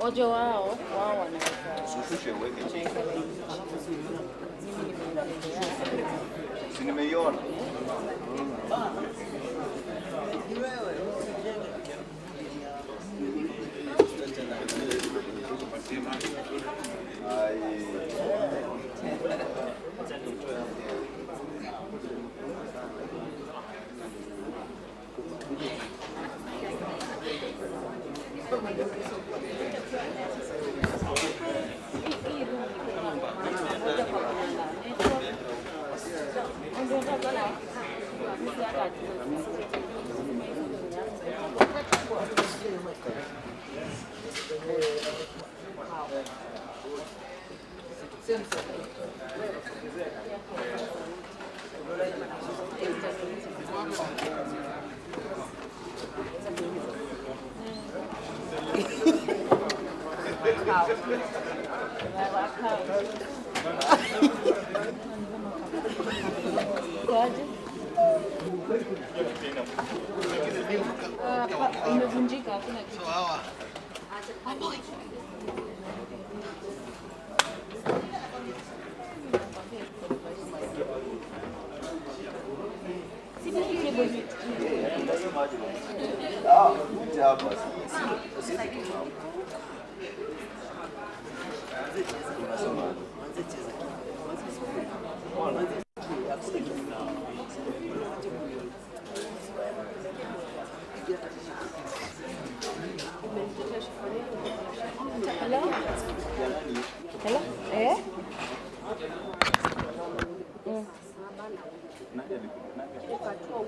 ojo wao wanaweka si nimeiona imevunjika, hakuna kitu.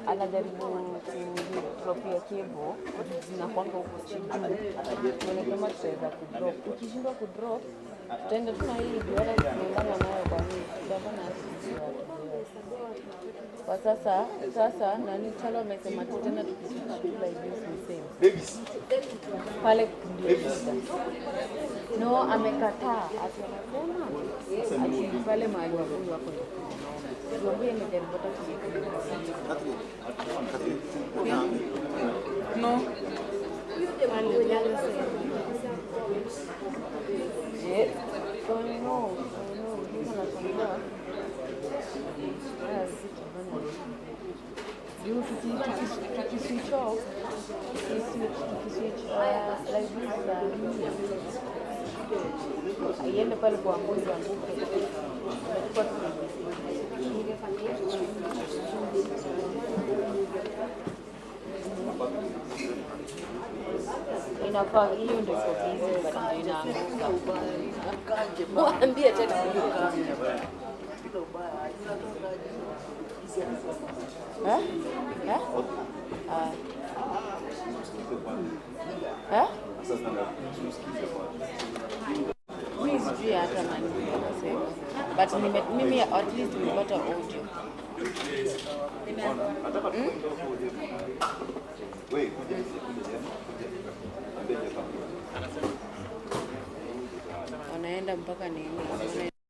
Anajaribu kutropia cable zinakwanga huko chini. Kama tutaweza kudrop. Ukishindwa kudrop, tutaenda tuna hii biara tunaendana nayo kwa nini? Tutafanya kwa sasa nani Chalo amesema tena tukishughula hivi same. Pale ndio. No, amekataa. Atasema ati pale mahali wako. Tuambie nimejaribu hata no. Yes. I know. You switch off. Like this. Aiende pale kwa mbuzi anguke. Inafaa hiyo ndio hizo bado inaanguka. Mwambie tena kuruka. Mimi sijui hata nani anasema. But mimi at least nimepata audio. wanaenda mpaka nini,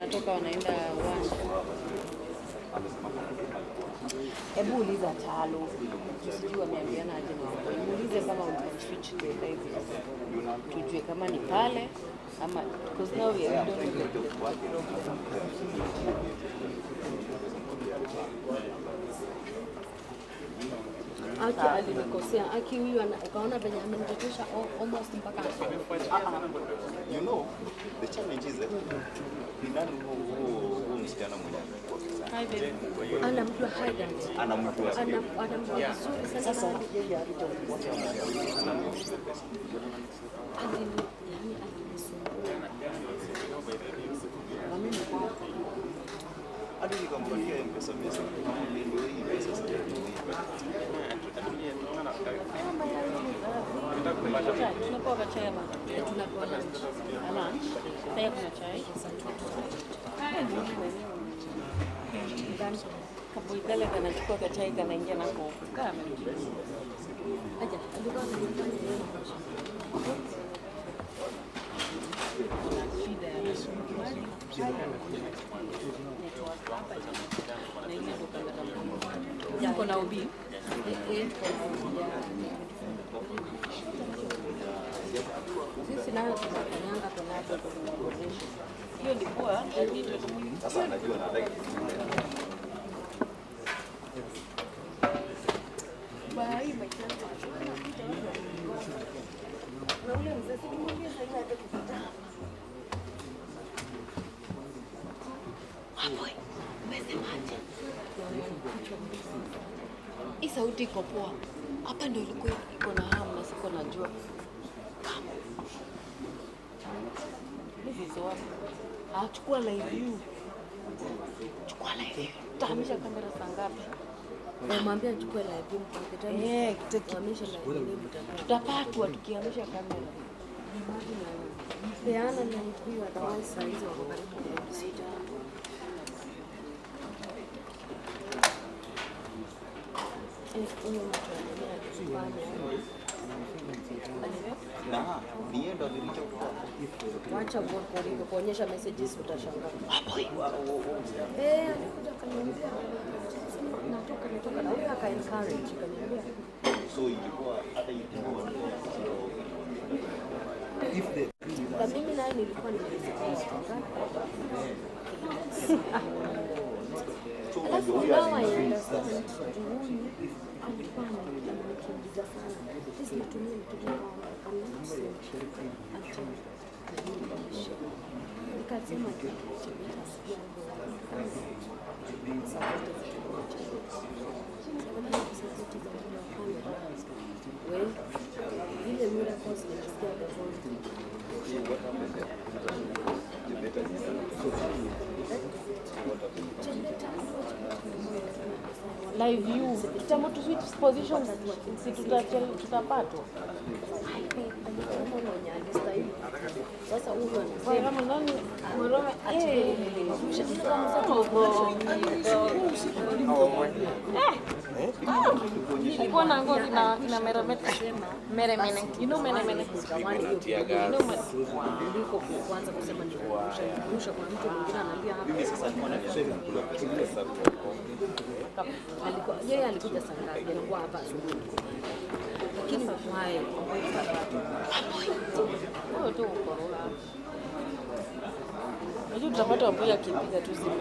wanatoka wanaenda uwanja. Hebu uliza Talo, sijui wameambiana aje na wako. Muulize kama we can switch to live. Tujue kama ni pale ama because now we don't know. Aki alinikosea. Aki huyu ukaona venye amenitetesha almost mpaka. You know, the challenge is ni nani huo msichana mwenye anamjua Haydn. Anamjua vizuri sana. Sasa yeye hadi nikamwambia M-Pesa mesa ndio hii pesa sasa. Tunapewa chai ama tunapewa lunch. Lunch. Pia kuna chai. Kabui kale kanachukua kachai kanaingia na kukaa. Aja, alikuwa anafanya nini? Yako na ubi. Sisi nayo tunafanyanga tunapo kuboresha. Hiyo ilikuwa sasa anajua na like Bye my na ule mzee simwambie sasa hata kupita. Hapo, umesemaje? Hii sauti iko poa. Hapa ndio ilikuwa iko na hamu na siko najua. This is one. Chukua live view. Chukua live view. Tahamisha kamera saa ngapi? Namwambia chukua live view mpaka tutahamisha live view tutapatwa tukihamisha kamera. Peana live view otherwise saa hizo wako karibu kuisita. na nienda nilichokuwa Wacha kuonyesha messages utashangaa. Alikuja akaniambia natoka na huyo aka encourage akaniambia. So ilikuwa hata ilikuwa na mimi naye nilikuwa nimesikia. Alafu now I understand alikuwa anakimbiza sana. Sisi natumia mtoto wangu nikasema ile miracles nilisikia live view. Kitambo tu switch positions si tutapatwa. Sasa huyo anasema nani mwanaume iko na ngozi na meremeta meremene. You know meremene. Ndiko kwanza kusema ni kurusha kwa mtu mwingine anaambia hapa. mimi sasa nimeona Alikuwa yeye alikuja saa ngapi? Alikuwa hapa asubuhi. Lakini why? Wewe tu ukorola. Unajua tutapata wambuya akipiga tu simu.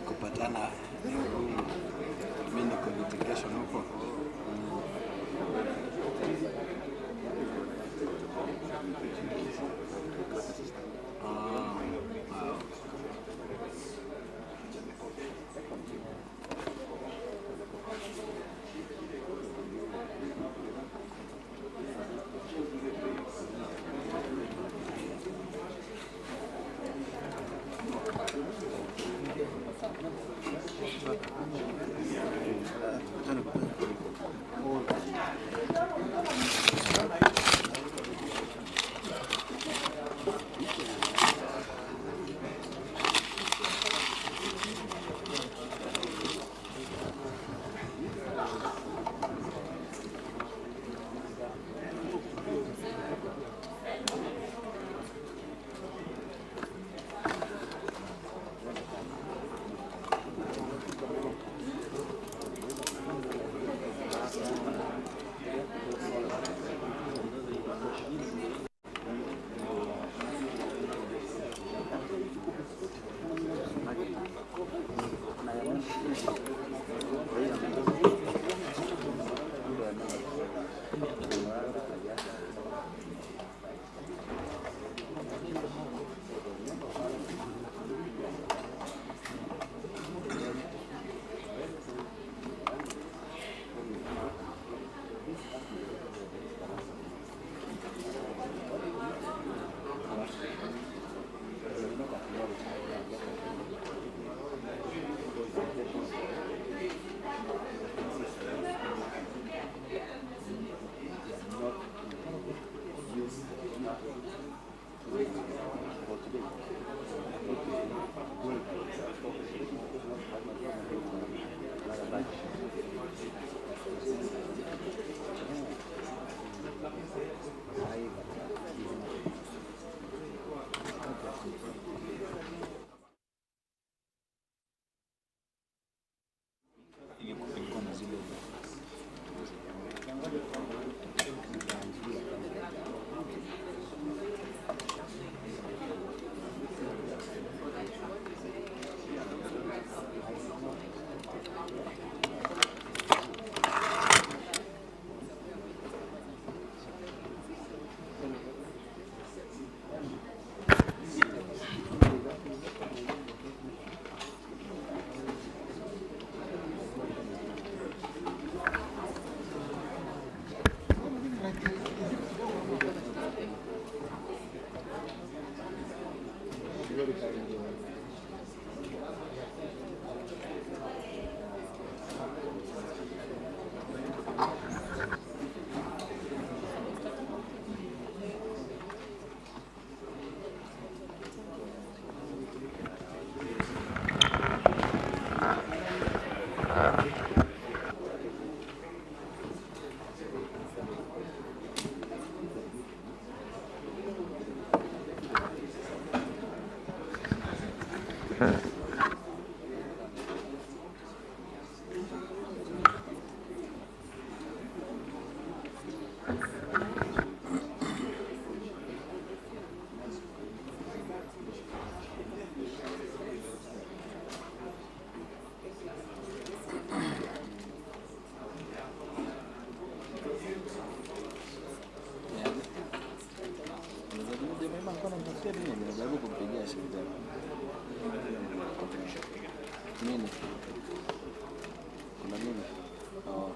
kupatana mimi niko litigation huko. Nini? Kuna nini? Oh.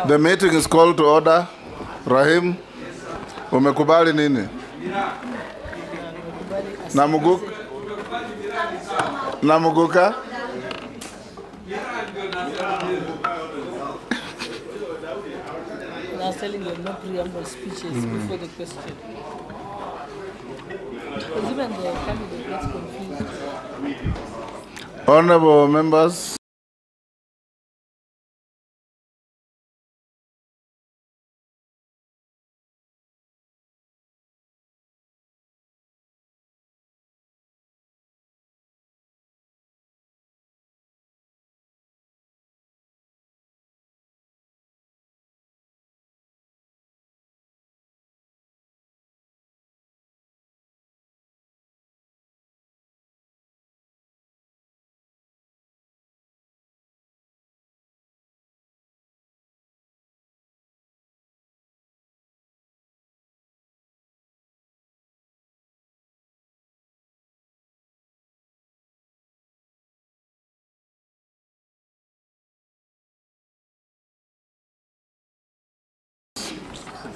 The meeting is called to order. Rahim, umekubali nini? Namuguka? I was telling you, no preamble speeches before the question. Because even the candidate gets confused. Honorable members,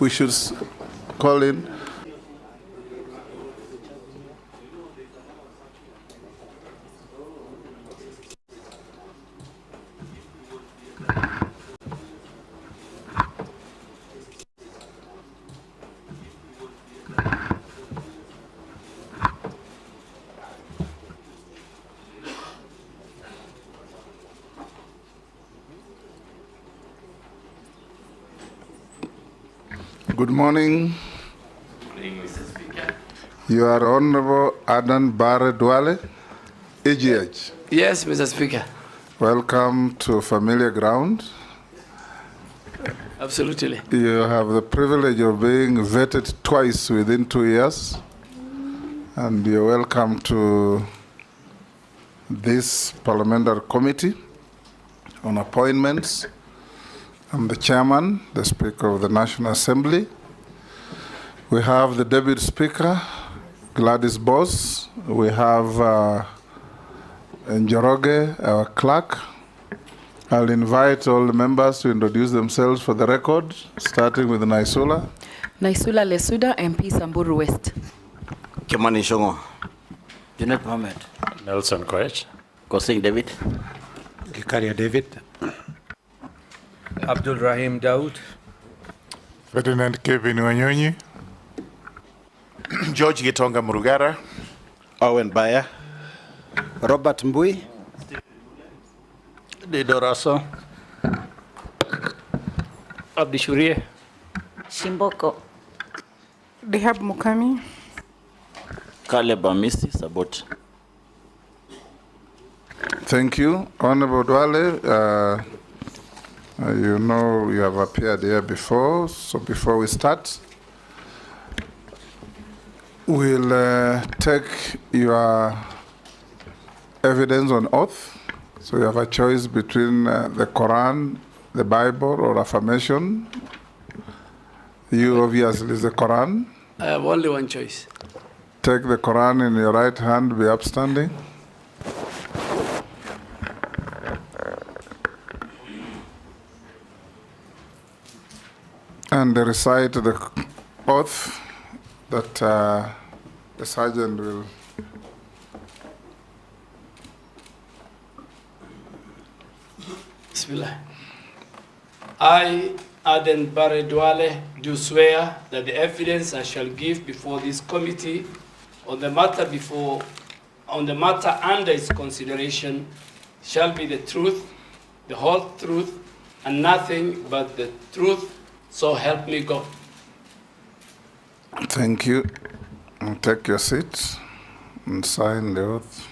we should call in. Good morning. Good morning, Mr. Speaker. You are Honorable Adan Duale, EGH. Yes, Mr. Speaker. Welcome to familiar ground. Absolutely. You have the privilege of being vetted twice within 2 years, and you're welcome to this parliamentary committee on appointments. I'm the chairman, the Speaker of the National Assembly. We have the Deputy Speaker, Gladys Boss. We have Njoroge, our clerk. I'll invite all the members to introduce themselves for the record, starting with Naisula. Naisula Lesuda, MP Samburu West. Kimani Shongo. Junet Mohamed. Nelson Koech. Kosing David. Gikaria David. Abdul Rahim Daoud. Ferdinand Kevin Wanyonyi. George Gitonga Murugara. Owen Baya. Robert Mbui. Didoraso. Abdishurie. Shimboko. Dehab Mukami. Caleb Amisi Sabot. Thank you. Honorable Duale, you know you have appeared here before, so before we start, we'll take your evidence on oath. So you have a choice between the Quran, the Bible, or affirmation. You obviously is the Quran. I have only one choice. Take the Quran in your right hand, be upstanding. And recite the oath that the sergeant will. Bismillah. I, Adan Duale, do swear that the evidence I shall give before this committee on the matter under its consideration shall be the truth, the whole truth, and nothing but the truth. So help me God. Thank you. And take your seats and sign the oath.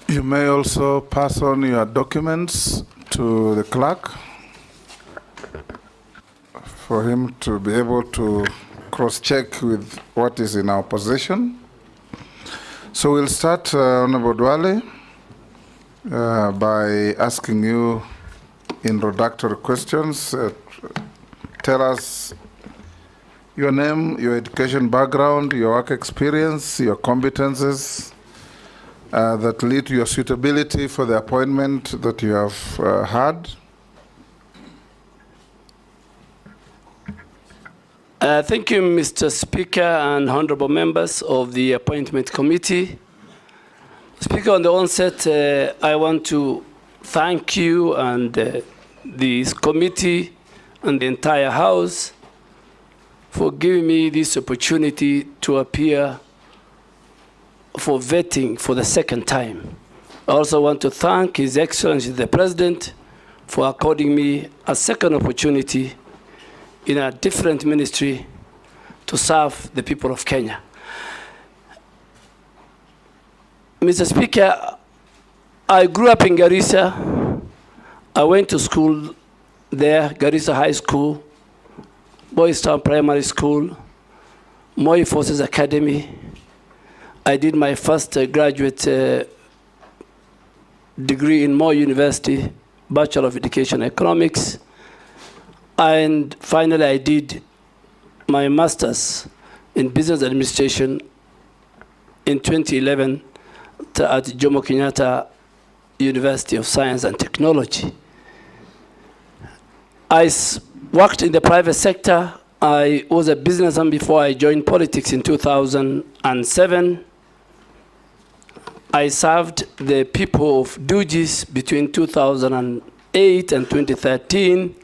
You may also pass on your documents to the clerk for him to be able to cross-check with what is in our possession. So we'll start, Honorable Duale, by asking you introductory questions. Tell us your name, your education background, your work experience, your competences, that lead to your suitability for the appointment that you have had. Thank you, Mr. Speaker and honorable members of the Appointment Committee. Speaker, on the onset, I want to thank you and this committee and the entire House for giving me this opportunity to appear for vetting for the second time. I also want to thank His Excellency the President for according me a second opportunity in a different ministry to serve the people of Kenya. Mr. Speaker, I grew up in Garissa. I went to school there, Garissa High School, Boys Town Primary School, Moi Forces Academy. I did my first graduate degree in Moi University, Bachelor of Education Economics. And finally, I did my master's in business administration in 2011 at Jomo Kenyatta University of Science and Technology. I worked in the private sector. I was a businessman before I joined politics in 2007. I served the people of Dugis between 2008 and 2013.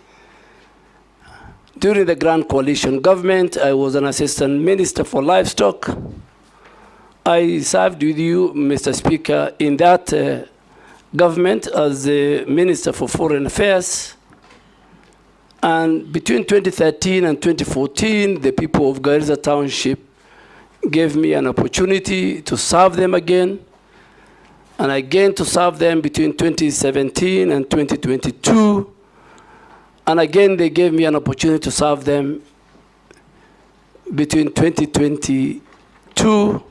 During the Grand Coalition government, I was an assistant minister for livestock. I served with you, Mr. Speaker, in that government as the Minister for Foreign Affairs. And between 2013 and 2014, the people of Garissa Township gave me an opportunity to serve them again. And again to serve them between 2017 and 2022. And again, they gave me an opportunity to serve them between 2022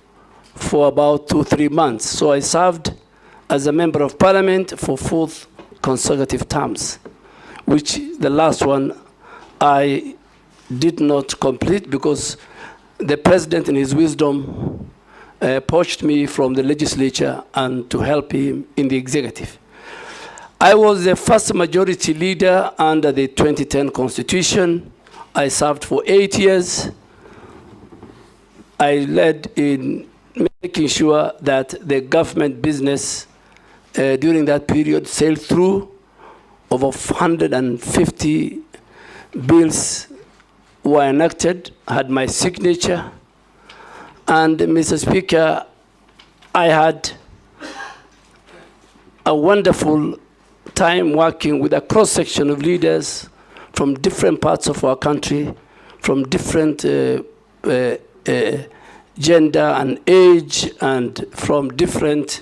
for about 2-3 months. So I served as a member of parliament for 4 consecutive terms, which the last one I did not complete because the president in his wisdom poached me from the legislature and to help him in the executive. I was the first majority leader under the 2010 Constitution. I served for 8 years. I led in making sure that the government business during that period sailed through. Over 150 bills were enacted, had my signature. And Mr. Speaker, I had a wonderful time working with a cross-section of leaders from different parts of our country, from different gender and age, and from different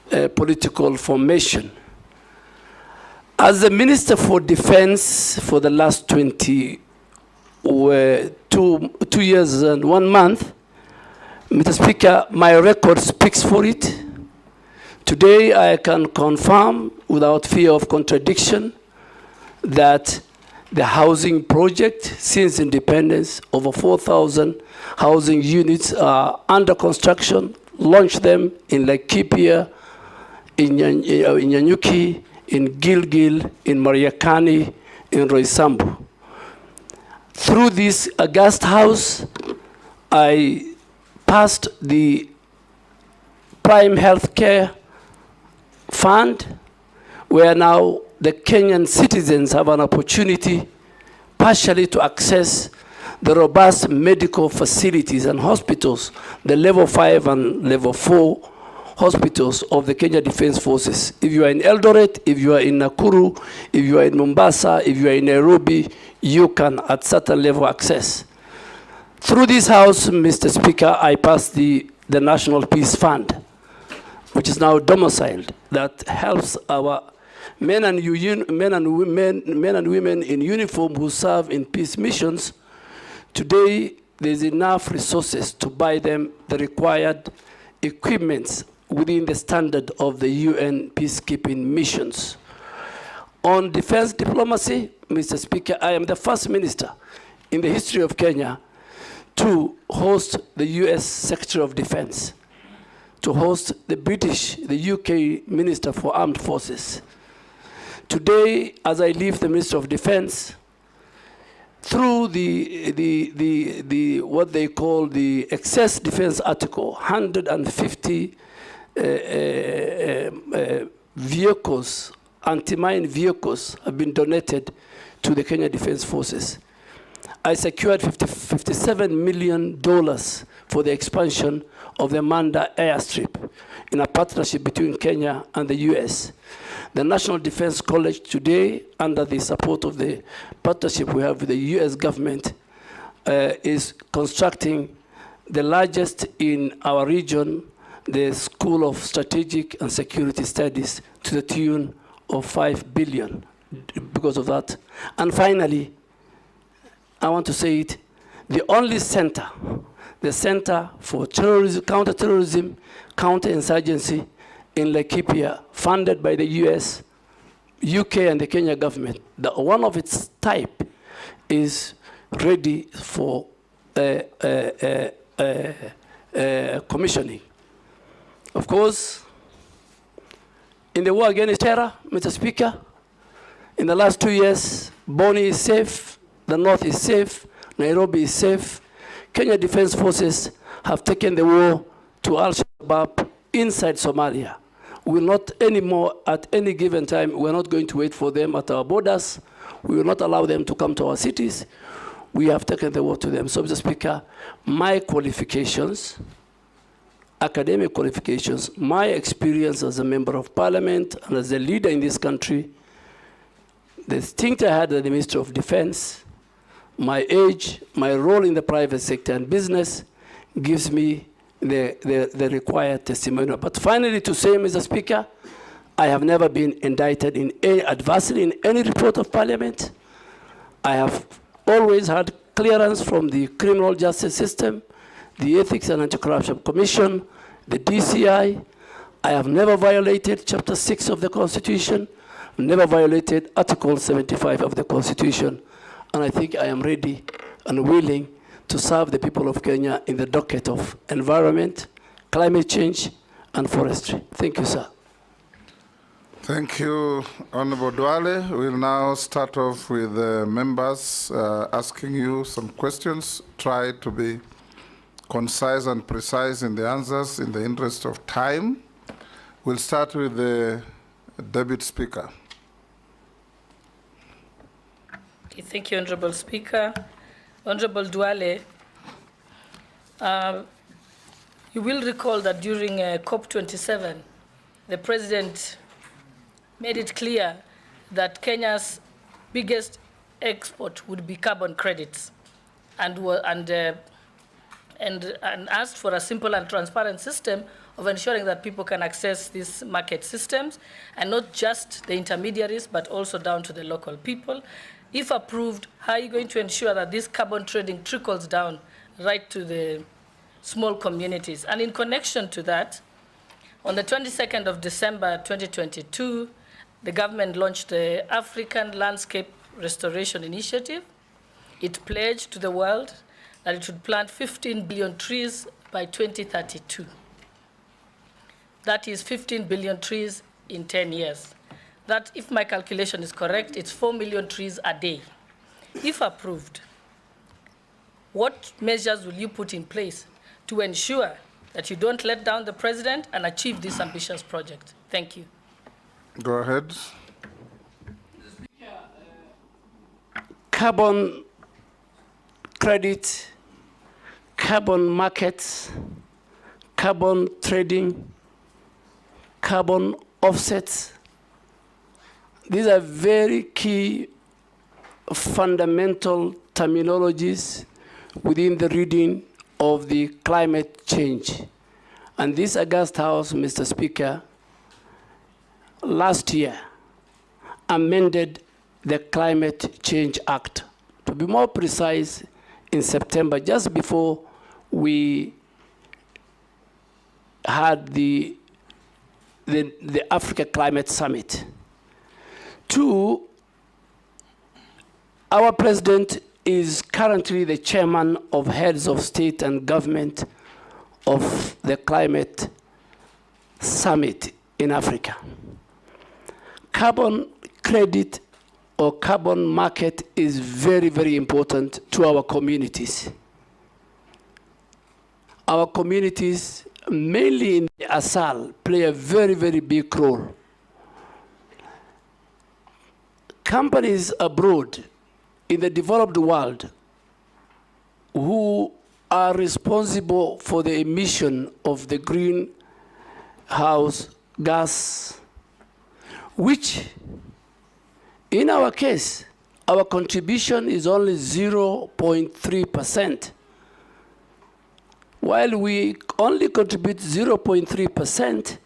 political formation. As the Minister for Defense for the last 2 years and 1 month, Mr. Speaker, my record speaks for it. Today, I can confirm without fear of contradiction that the housing project, since independence, over 4,000 housing units are under construction, launched them in Laikipia, in Nyanyuki, in Gilgil, in Mariakani, in Roysambu. Through this August House, I passed the Prime Healthcare Fund, where now the Kenyan citizens have an opportunity partially to access the robust medical facilities and hospitals, the level 5 and level 4 hospitals of the Kenya Defense Forces. If you are in Eldoret, if you are in Nakuru, if you are in Mombasa, if you are in Nairobi, you can at certain level access. Through this House, Mr. Speaker, I passed the National Peace Fund, which is now domiciled, that helps our men and women in uniform who serve in peace missions. Today, there's enough resources to buy them the required equipments within the standard of the UN peacekeeping missions. On defense diplomacy, Mr. Speaker, I am the first minister in the history of Kenya to host the US Secretary of Defense, to host the British, the UK Minister for Armed Forces. Today, as I leave the Minister of Defense, through the what they call the excess defense article, 150 vehicles, anti-mine vehicles have been donated to the Kenya Defense Forces. I secured $57 million for the expansion of the Manda airstrip in a partnership between Kenya and the US. The National Defense College today, under the support of the partnership we have with the US government, is constructing the largest in our region, the School of Strategic and Security Studies, to the tune of $5 billion because of that. And finally, I want to say it, the only center, the Center for Terrorism, Counterterrorism, Counterinsurgency in Laikipia, funded by the US, UK, and the Kenya government. One of its type is ready for commissioning. Of course, in the war against terror, Mr. Speaker, in the last 2 years, Boni is safe, the North is safe, Nairobi is safe. Kenya Defense Forces have taken the war to Al-Shabaab inside Somalia. We will not anymore, at any given time, we're not going to wait for them at our borders. We will not allow them to come to our cities. We have taken the word to them. So, Mr. Speaker, my qualifications, academic qualifications, my experience as a member of parliament and as a leader in this country, the stint I had at the Ministry of Defense, my age, my role in the private sector and business gives me the required testimonial. But finally, to say, Mr. Speaker, I have never been indicted in any adversely in any report of parliament. I have always had clearance from the criminal justice system, the Ethics and Anti-Corruption Commission, the DCI. I have never violated Chapter 6 of the Constitution, never violated Article 75 of the Constitution, and I think I am ready and willing to serve the people of Kenya in the docket of environment, climate change, and forestry. Thank you, sir. Thank you, Honorable Duale. We'll now start off with members asking you some questions. Try to be concise and precise in the answers in the interest of time. We'll start with the Deputy Speaker. Okay, thank you, Honorable Speaker. Honorable Duale, you will recall that during COP27, the President made it clear that Kenya's biggest export would be carbon credits, and asked for a simple and transparent system of ensuring that people can access these market systems, and not just the intermediaries, but also down to the local people. If approved, how are you going to ensure that this carbon trading trickles down right to the small communities? And in connection to that, on the 22nd of December 2022, the government launched the African Landscape Restoration Initiative. It pledged to the world that it should plant 15 billion trees by 2032. That is 15 billion trees in 10 years. That, if my calculation is correct, it's 4 million trees a day. If approved, what measures will you put in place to ensure that you don't let down the President and achieve this ambitious project? Thank you. Go ahead. Carbon credit, carbon markets, carbon trading, carbon offsets. These are very key fundamental terminologies within the reading of the climate change. And this August House, Mr. Speaker, last year amended the Climate Change Act. To be more precise, in September, just before we had the Africa Climate Summit. Two, our president is currently the chairman of heads of state and government of the Climate Summit in Africa. Carbon credit or carbon market is very, very important to our communities. Our communities, mainly in the ASAL, play a very, very big role. Companies abroad in the developed world who are responsible for the emission of the greenhouse gas, which in our case, our contribution is only 0.3%. While we only contribute 0.3%,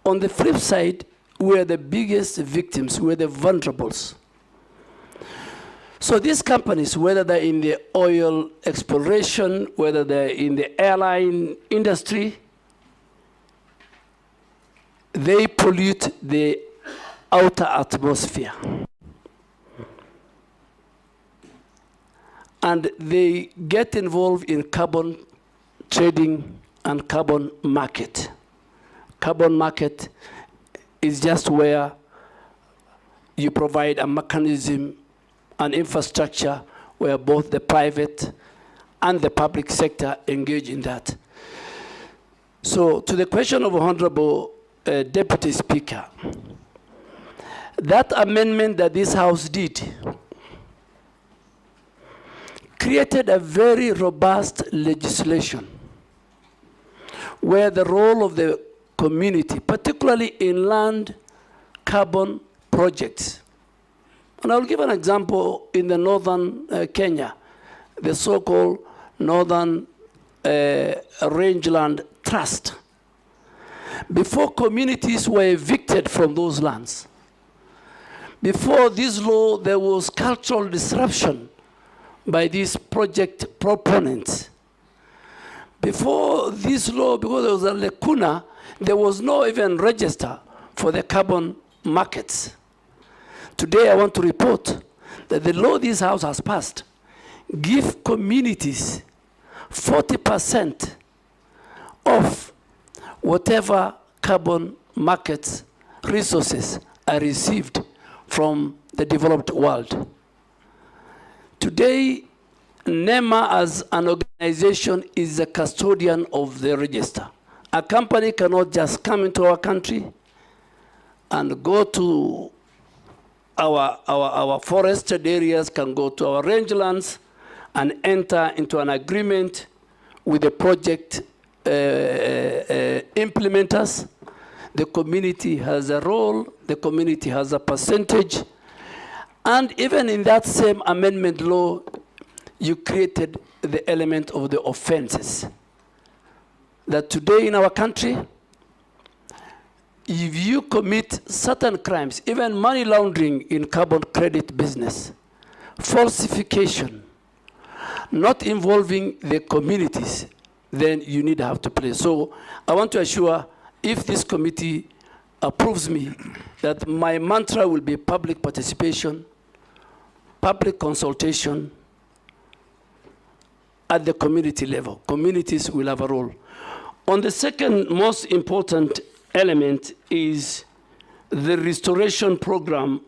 on the flip side, we're the biggest victims, we're the vulnerables. So these companies, whether they're in the oil exploration, whether they're in the airline industry, they pollute the outer atmosphere. And they get involved in carbon trading and carbon market. Carbon market is just where you provide a mechanism, an infrastructure where both the private and the public sector engage in that. So to the question of Honorable Deputy Speaker, that amendment that this House did created a very robust legislation where the role of the community, particularly inland carbon projects, and I'll give an example in the northern Kenya, the so-called Northern Rangeland Trust. Before communities were evicted from those lands, before this law, there was cultural disruption by these project proponents. Before this law, because there was a lacuna, there was no even register for the carbon markets. Today, I want to report that the law this House has passed give communities 40% of whatever carbon markets resources are received from the developed world. Today, NEMA as an organization is a custodian of the register. A company cannot just come into our country and go to our forested areas, can go to our rangelands and enter into an agreement with the project implementers. The community has a role, the community has a percentage, and even in that same amendment law, you created the element of the offenses. That today in our country, if you commit certain crimes, even money laundering in carbon credit business, falsification, not involving the communities, then you need to have to play. So I want to assure, if this committee approves me, that my mantra will be public participation, public consultation at the community level. Communities will have a role. On the second most important element is the restoration program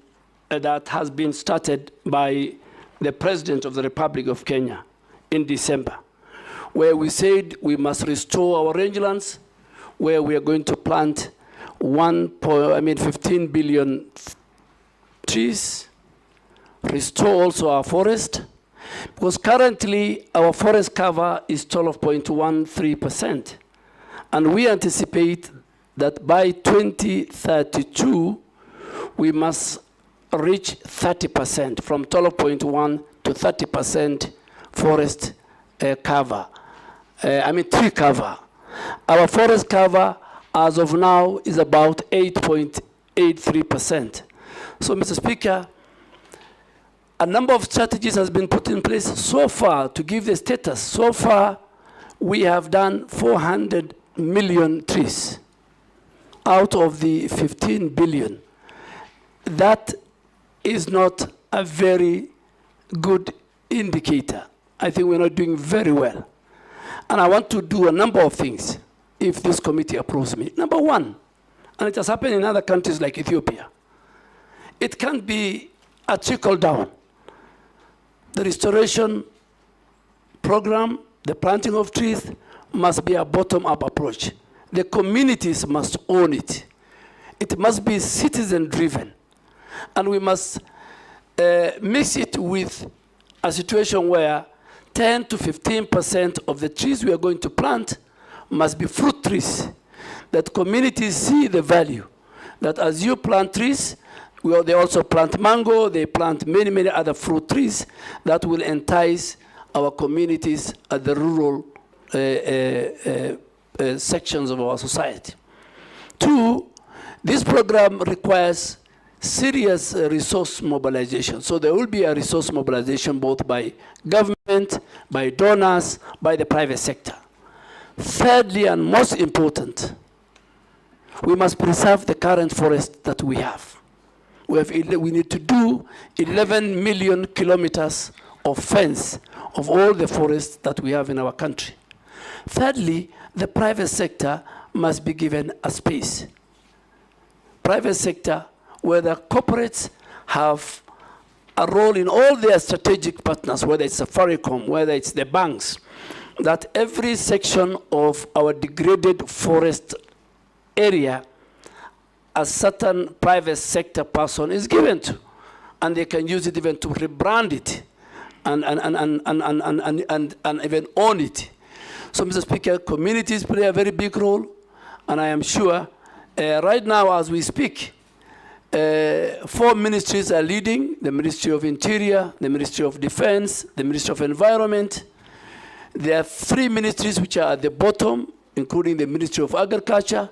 that has been started by the President of the Republic of Kenya in December, where we said we must restore our rangelands, where we are going to plant 15 billion trees, restore also our forest, because currently our forest cover is 12.13%. And we anticipate that by 2032, we must reach 30%, from 12.1 to 30% forest cover. Tree cover. Our forest cover, as of now, is about 8.83%. So, Mr. Speaker, a number of strategies has been put in place so far to give the status. So far, we have done 400 million trees out of the 15 billion. That is not a very good indicator. I think we're not doing very well. And I want to do a number of things if this committee approves me. Number one, and it has happened in other countries like Ethiopia, it can be a trickle down. The restoration program, the planting of trees, must be a bottom-up approach. The communities must own it. It must be citizen-driven. And we must mix it with a situation where 10 to 15% of the trees we are going to plant must be fruit trees, that communities see the value, that as you plant trees, they also plant mango, they plant many, many other fruit trees that will entice our communities at the rural sections of our society. Two, this program requires serious resource mobilization. So there will be a resource mobilization both by government, by donors, by the private sector. Thirdly, and most important, we must preserve the current forest that we have. We need to do 11 million kilometers of fence of all the forests that we have in our country. Thirdly, the private sector must be given a space. Private sector, where the corporates have a role in all their strategic partners, whether it's Safaricom, whether it's the banks, that every section of our degraded forest area a certain private sector person is given to, and they can use it even to rebrand it and even own it. So, Mr. Speaker, communities play a very big role, and I am sure right now as we speak, 4 ministries are leading: the Ministry of Interior, the Ministry of Defense, the Ministry of Environment. There are 3 ministries which are at the bottom, including the Ministry of Agriculture.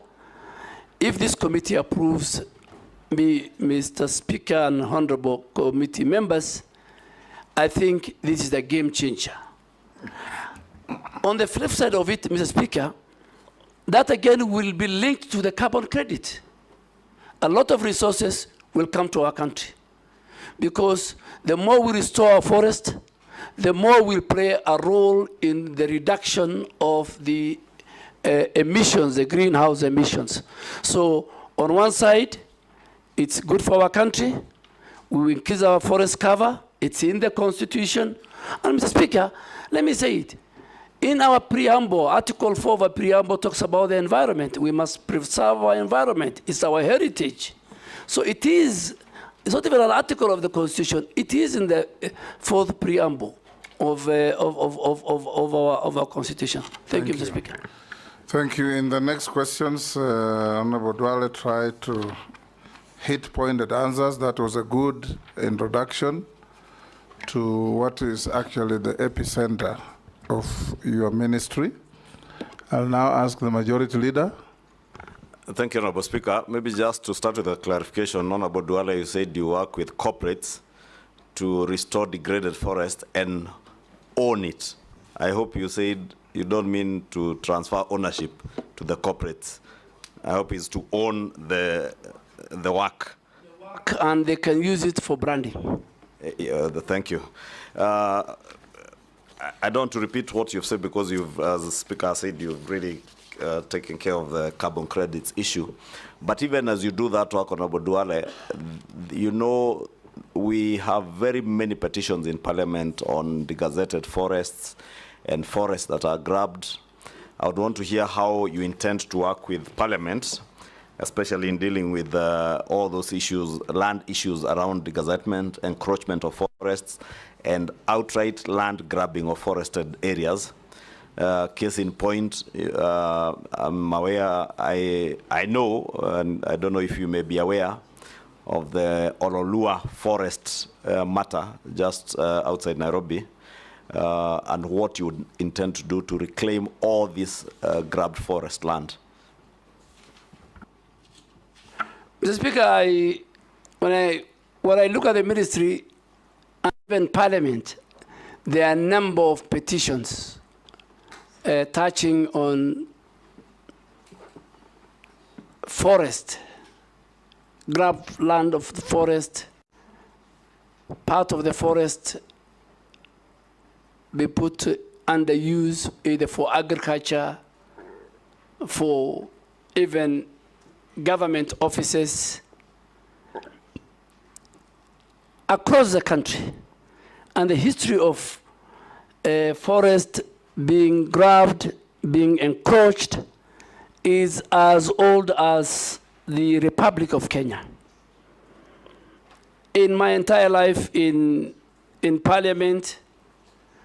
If this committee approves me, Mr. Speaker and honorable committee members, I think this is a game changer. On the flip side of it, Mr. Speaker, that again will be linked to the carbon credit. A lot of resources will come to our country, because the more we restore our forest, the more we'll play a role in the reduction of the emissions, the greenhouse emissions. So on one side, it's good for our country. We will increase our forest cover. It's in the Constitution. And Mr. Speaker, let me say it. In our preamble, Article 4 of our preamble talks about the environment. We must preserve our environment. It's our heritage. So it is, it's not even an article of the Constitution. It is in the 4th preamble of our Constitution. Thank you, Mr. Speaker. Thank you. In the next questions, Honorable Duale tried to hit pointed answers. That was a good introduction to what is actually the epicenter of your ministry. I'll now ask the Majority Leader. Thank you, Honorable Speaker. Maybe just to start with a clarification, Honorable Duale, you said you work with corporates to restore degraded forest and own it. I hope you said you don't mean to transfer ownership to the corporates. I hope it's to own the work. And they can use it for branding. Thank you. I don't want to repeat what you've said, because you've, as the Speaker said, you've really taken care of the carbon credits issue. But even as you do that work, Honorable Duale, you know, we have very many petitions in Parliament on degazetted forests and forests that are grabbed. I would want to hear how you intend to work with Parliament, especially in dealing with all those issues, land issues around degazettement, encroachment of forests, and outright land grabbing of forested areas. Case in point, I'm aware, I know, and I don't know if you may be aware of the Ololua forest matter just outside Nairobi, and what you would intend to do to reclaim all this grabbed forest land. Mr. Speaker, when I look at the ministry and even Parliament, there are a number of petitions touching on forest, grabbed land of the forest, part of the forest be put under use either for agriculture, for even government offices across the country. And the history of forest being grabbed, being encroached, is as old as the Republic of Kenya. In my entire life in Parliament,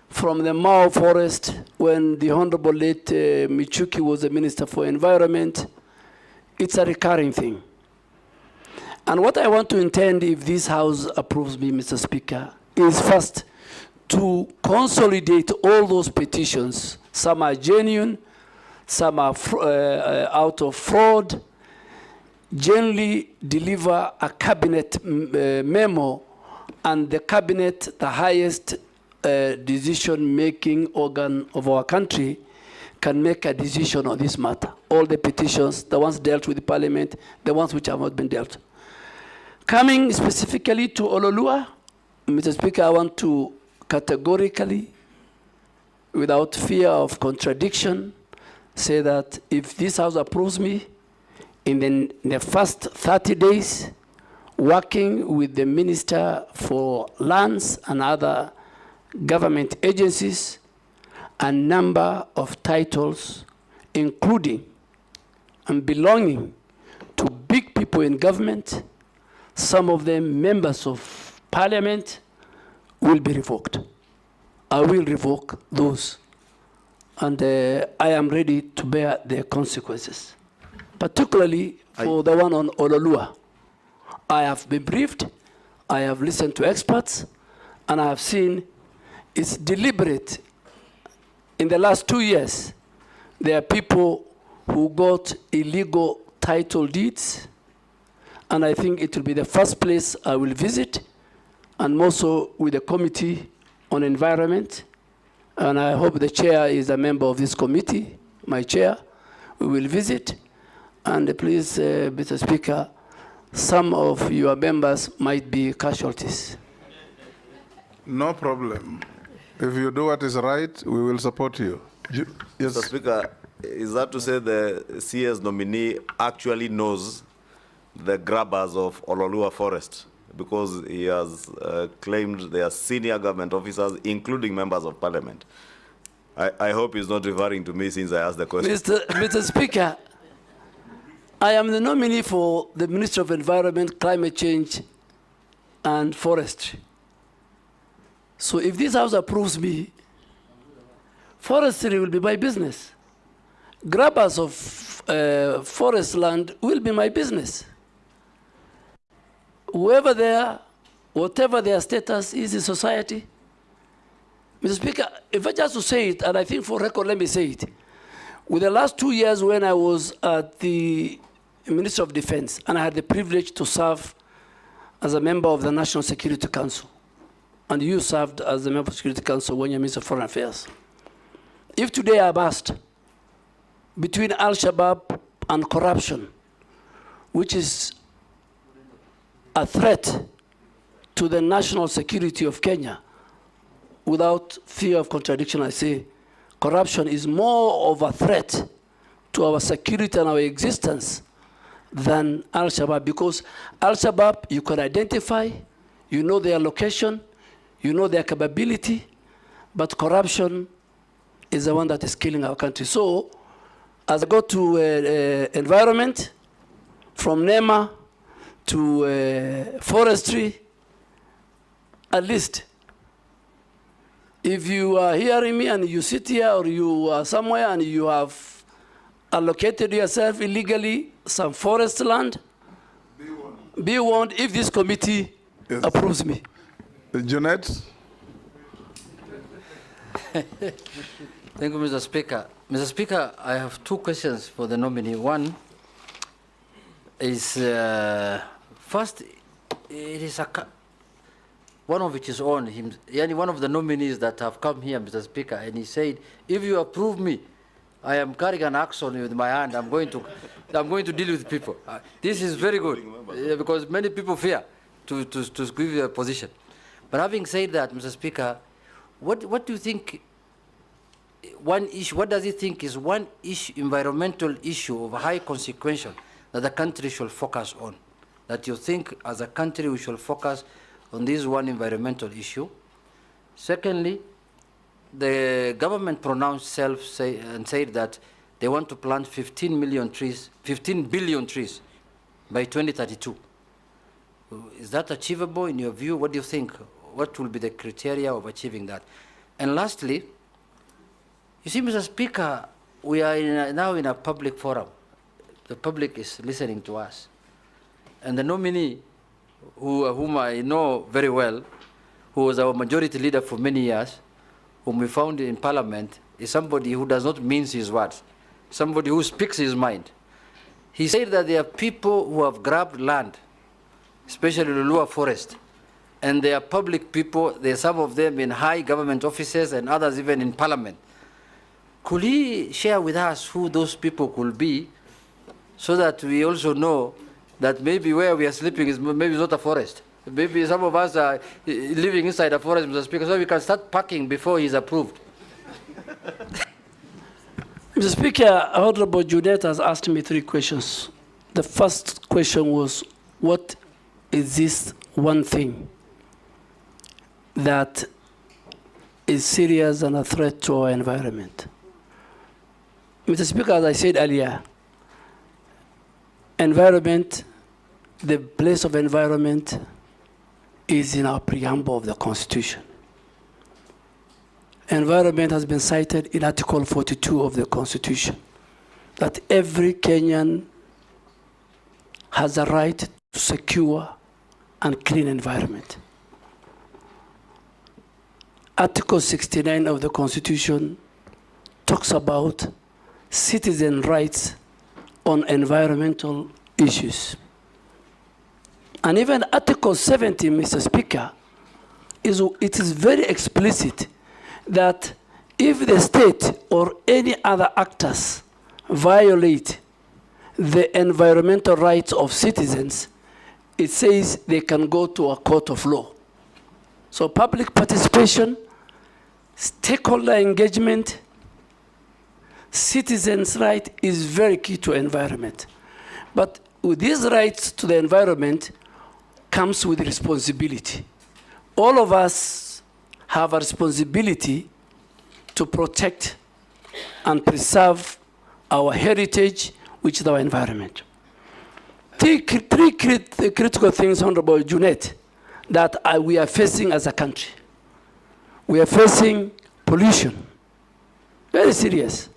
from the Mao forest, when the Honorable late Michuki was the Minister for Environment, it's a recurring thing. And what I want to intend, if this House approves me, Mr. Speaker, is first to consolidate all those petitions. Some are genuine, some are out of fraud. Generally deliver a cabinet memo, and the cabinet, the highest decision-making organ of our country, can make a decision on this matter. All the petitions, the ones dealt with the Parliament, the ones which have not been dealt. Coming specifically to Ololua, Mr. Speaker, I want to categorically, without fear of contradiction, say that if this House approves me, in the first 30 days, working with the Minister for Lands and other government agencies, a number of titles, including and belonging to big people in government, some of them members of parliament, will be revoked. I will revoke those. And I am ready to bear the consequences, particularly for the one on Ololua. I have been briefed, I have listened to experts, and I have seen it's deliberate. In the last 2 years, there are people who got illegal title deeds, and I think it will be the first place I will visit, and also with the Committee on Environment. And I hope the chair is a member of this committee, my chair. We will visit. And please, Mr. Speaker, some of your members might be casualties. No problem. If you do what is right, we will support you. Yes. Mr. Speaker, is that to say the CS nominee actually knows the grabbers of Ololua Forest? Because he has claimed they are senior government officers, including members of parliament. I hope he's not referring to me since I asked the question. Mr. Speaker, I am the nominee for the Minister of Environment, Climate Change, and Forestry. So if this House approves me, forestry will be my business. Grabbers of forest land will be my business. Whoever they are, whatever their status is in society. Mr. Speaker, if I just to say it, and I think for record, let me say it. With the last 2 years when I was at the Ministry of Defense, and I had the privilege to serve as a member of the National Security Council, and you served as a member of the Security Council when you're Minister of Foreign Affairs. If today I'm asked between Al-Shabaab and corruption, which is a threat to the national security of Kenya, without fear of contradiction, I say corruption is more of a threat to our security and our existence than Al-Shabaab, because Al-Shabaab, you can identify, you know their location, you know their capability, but corruption is the one that is killing our country. So, as I go to environment, from NEMA to forestry, at least, if you are hearing me and you sit here or you are somewhere and you have allocated yourself illegally some forest land, be warned if this committee approves me. Junet? Thank you, Mr. Speaker. Mr. Speaker, I have 2 questions for the nominee. One is, first, it is one of which is on him, one of the nominees that have come here, Mr. Speaker, and he said, if you approve me, I am carrying an axe on with my hand. I'm going to deal with people. This is very good because many people fear to give you a position. But having said that, Mr. Speaker, what do you think? One issue. What does he think is one issue, environmental issue of high consequence that the country should focus on? That you think, as a country, we should focus on this one environmental issue. Secondly, the government pronounced and said that they want to plant 15 billion trees by 2032. Is that achievable in your view? What do you think? What will be the criteria of achieving that? And lastly, you see, Mr. Speaker, we are now in a public forum. The public is listening to us. And the nominee, whom I know very well, who was our majority leader for many years, whom we found in Parliament, is somebody who does not mince his words, somebody who speaks his mind. He said that there are people who have grabbed land, especially the Lua Forest, and they are public people. There are some of them in high government offices and others even in Parliament. Could he share with us who those people could be, so that we also know that maybe where we are sleeping is maybe not a forest? Maybe some of us are living inside a forest, Mr. Speaker, so we can start packing before he's approved. Mr. Speaker, Honorable Junet has asked me 3 questions. The first question was, what is this one thing that is serious and a threat to our environment. Mr. Speaker, as I said earlier, environment, the place of environment is in our preamble of the Constitution. Environment has been cited in Article 42 of the Constitution, that every Kenyan has a right to secure and clean environment. Article 69 of the Constitution talks about citizen rights on environmental issues. And even Article 70, Mr. Speaker, it is very explicit that if the state or any other actors violate the environmental rights of citizens, it says they can go to a court of law. So public participation, stakeholder engagement, citizens' right is very key to environment. But with these rights to the environment comes with responsibility. All of us have a responsibility to protect and preserve our heritage, which is our environment. Three critical things, Honorable Junet, that we are facing as a country. We are facing pollution, very serious,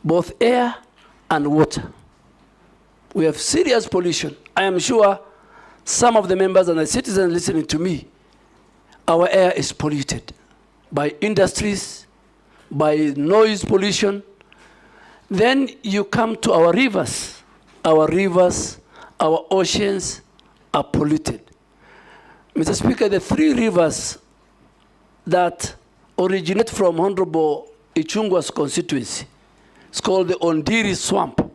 both air and water. We have serious pollution. I am sure some of the members and the citizens listening to me, our air is polluted by industries, by noise pollution. Then you come to our rivers. Our rivers, our oceans are polluted. Mr. Speaker, the three rivers that originate from Honorable Ichungwa's constituency, it's called the Ondiri Swamp.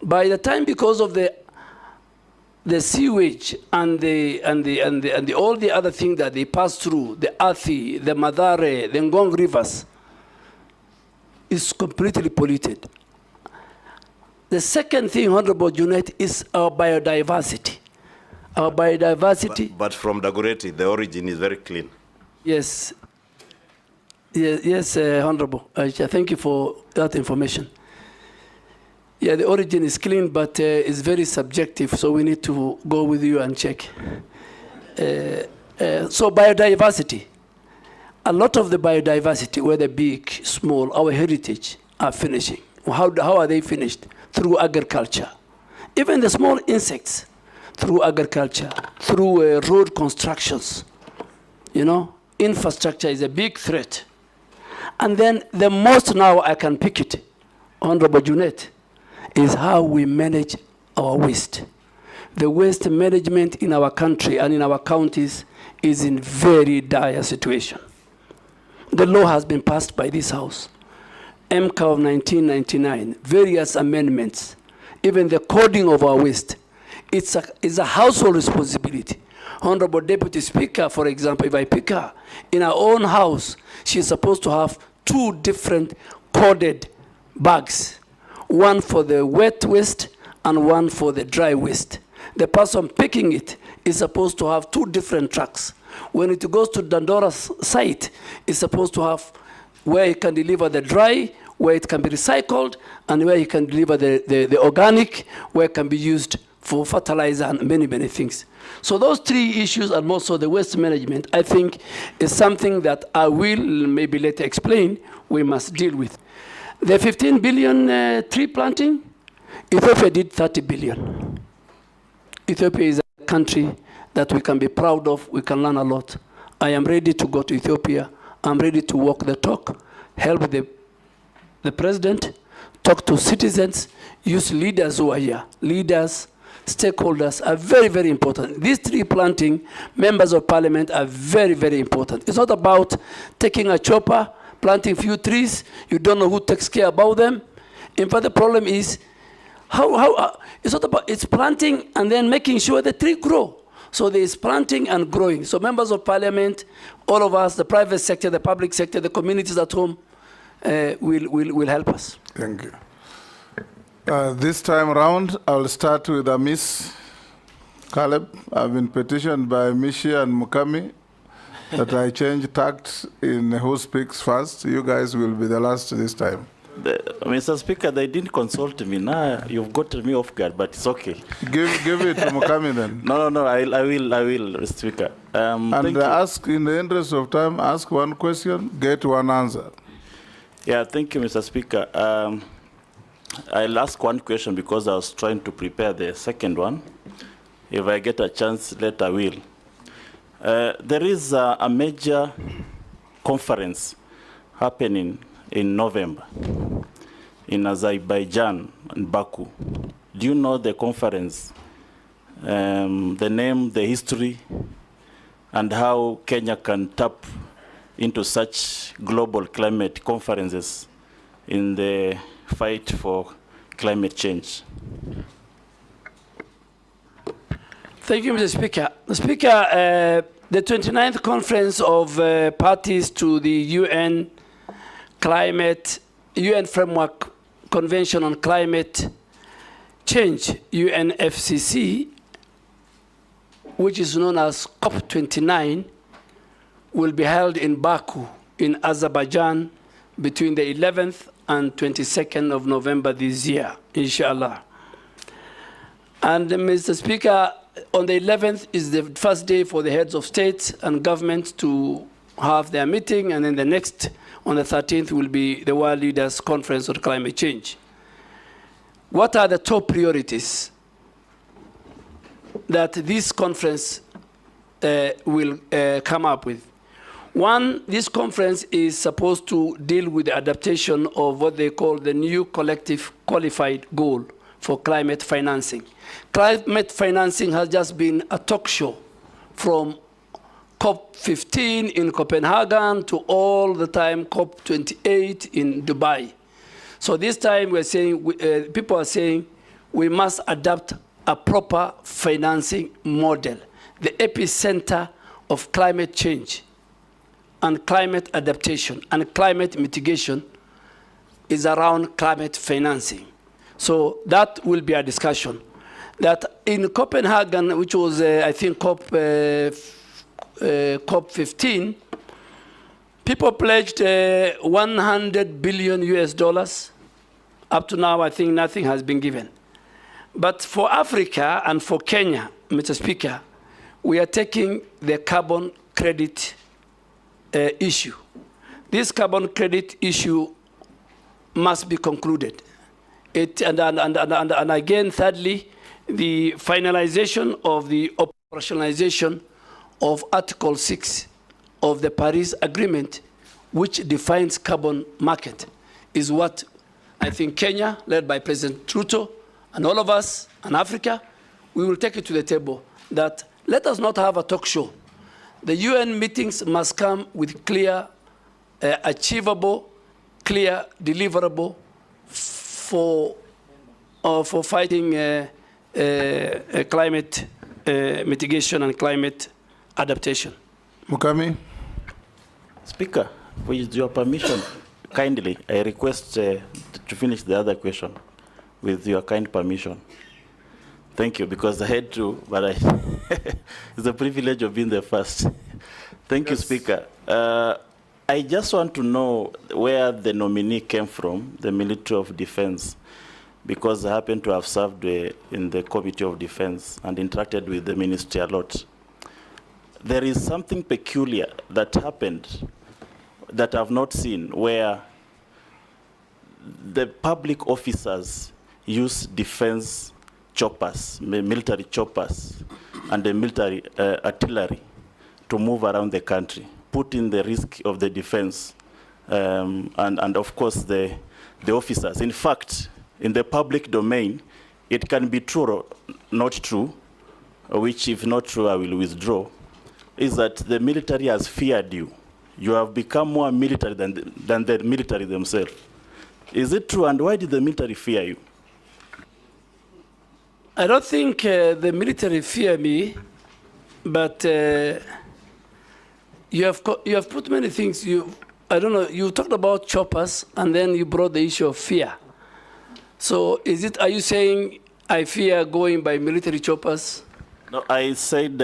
By the time, because of the sewage and all the other things that they pass through, the Athi, the Madare, the Ngong rivers, is completely polluted. The second thing, Honorable Junet, is our biodiversity. Our biodiversity. But from Dagoretti, the origin is very clean. Yes. Yes, Honorable. Thank you for that information. Yeah, the origin is clean, but it's very subjective, so we need to go with you and check. So biodiversity. A lot of the biodiversity, whether big, small, our heritage, are finishing. How are they finished? Through agriculture. Even the small insects, through agriculture, through road constructions. You know, infrastructure is a big threat. And then the most now I can pick it, Honorable Junet, is how we manage our waste. The waste management in our country and in our counties is in very dire situation. The law has been passed by this House. MCA of 1999, various amendments, even the coding of our waste. It's a household responsibility. Honorable Deputy Speaker, for example, if I pick her, in her own house, she's supposed to have 2 different coded bags, one for the wet waste and one for the dry waste. The person picking it is supposed to have 2 different trucks. When it goes to Dandora's site, it's supposed to have where it can deliver the dry, where it can be recycled, and where it can deliver the organic, where it can be used for fertilizer and many, many things. So those 3 issues, and also the waste management, I think is something that I will maybe later explain we must deal with. The 15 billion tree planting, Ethiopia did 30 billion. Ethiopia is a country that we can be proud of, we can learn a lot. I am ready to go to Ethiopia. I'm ready to walk the talk, help the president, talk to citizens, use leaders who are here. Leaders, stakeholders are very, very important. These tree planting, members of parliament are very, very important. It's not about taking a chopper, planting few trees, you don't know who takes care about them. In fact, the problem is, it's not about, it's planting and then making sure the tree grow. So there is planting and growing. So members of parliament, all of us, the private sector, the public sector, the communities at home, will help us. Thank you. This time around, I'll start with Miss Caleb. I've been petitioned by Mishi and Mukami that I change tact in who speaks first. You guys will be the last this time. Mr. Speaker, they didn't consult me. Now you've got me off guard, but it's okay. Give it to Mukami then. No, I will, Speaker. And ask, in the interest of time, ask one question, get one answer. Yeah, thank you, Mr. Speaker. I'll ask one question because I was trying to prepare the second one. If I get a chance, later I will. There is a major conference happening in November in Azerbaijan and Baku. Do you know the conference, the name, the history, and how Kenya can tap into such global climate conferences in the fight for climate change? Thank you, Mr. Speaker. Mr. Speaker, the 29th conference of parties to the UN Framework Convention on Climate Change, UNFCCC, which is known as COP29, will be held in Baku in Azerbaijan between the 11th and 22nd of November this year, inshallah. And Mr. Speaker, on the 11th is the first day for the heads of state and government to have their meeting, and then the next, on the 13th, will be the World Leaders Conference on Climate Change. What are the top priorities that this conference will come up with? One, this conference is supposed to deal with the adaptation of what they call the new collective qualified goal for climate financing. Climate financing has just been a talk show from COP15 in Copenhagen to all the time COP28 in Dubai. So this time we're saying, people are saying we must adapt a proper financing model. The epicenter of climate change and climate adaptation and climate mitigation is around climate financing. So that will be a discussion. That in Copenhagen, which was, I think, COP15, people pledged 100 billion US dollars. Up to now, I think nothing has been given. But for Africa and for Kenya, Mr. Speaker, we are taking the carbon credit issue. This carbon credit issue must be concluded. And again, thirdly, the finalization of the operationalization of Article 6 of the Paris Agreement, which defines carbon market, is what I think Kenya, led by President Ruto, and all of us, and Africa, we will take it to the table that let us not have a talk show. The UN meetings must come with clear, achievable, clear, deliverable for fighting climate mitigation and climate adaptation. Mukami. Speaker, with your permission, kindly, I request to finish the other question with your kind permission. Thank you, because I had to, but it's a privilege of being the first. Thank you, Speaker. I just want to know where the nominee came from, the Military of Defense, because I happen to have served in the Committee of Defense and interacted with the ministry a lot. There is something peculiar that happened that I've not seen, where the public officers use defense choppers, military choppers, and the military artillery to move around the country, putting the risk of the defense and of course the officers. In fact, in the public domain, it can be true or not true, which if not true, I will withdraw, is that the military has feared you. You have become more military than the military themselves. Is it true, and why did the military fear you? I don't think the military fear me, but you have put many things. I don't know. You talked about choppers, and then you brought the issue of fear. So, are you saying I fear going by military choppers? No, I said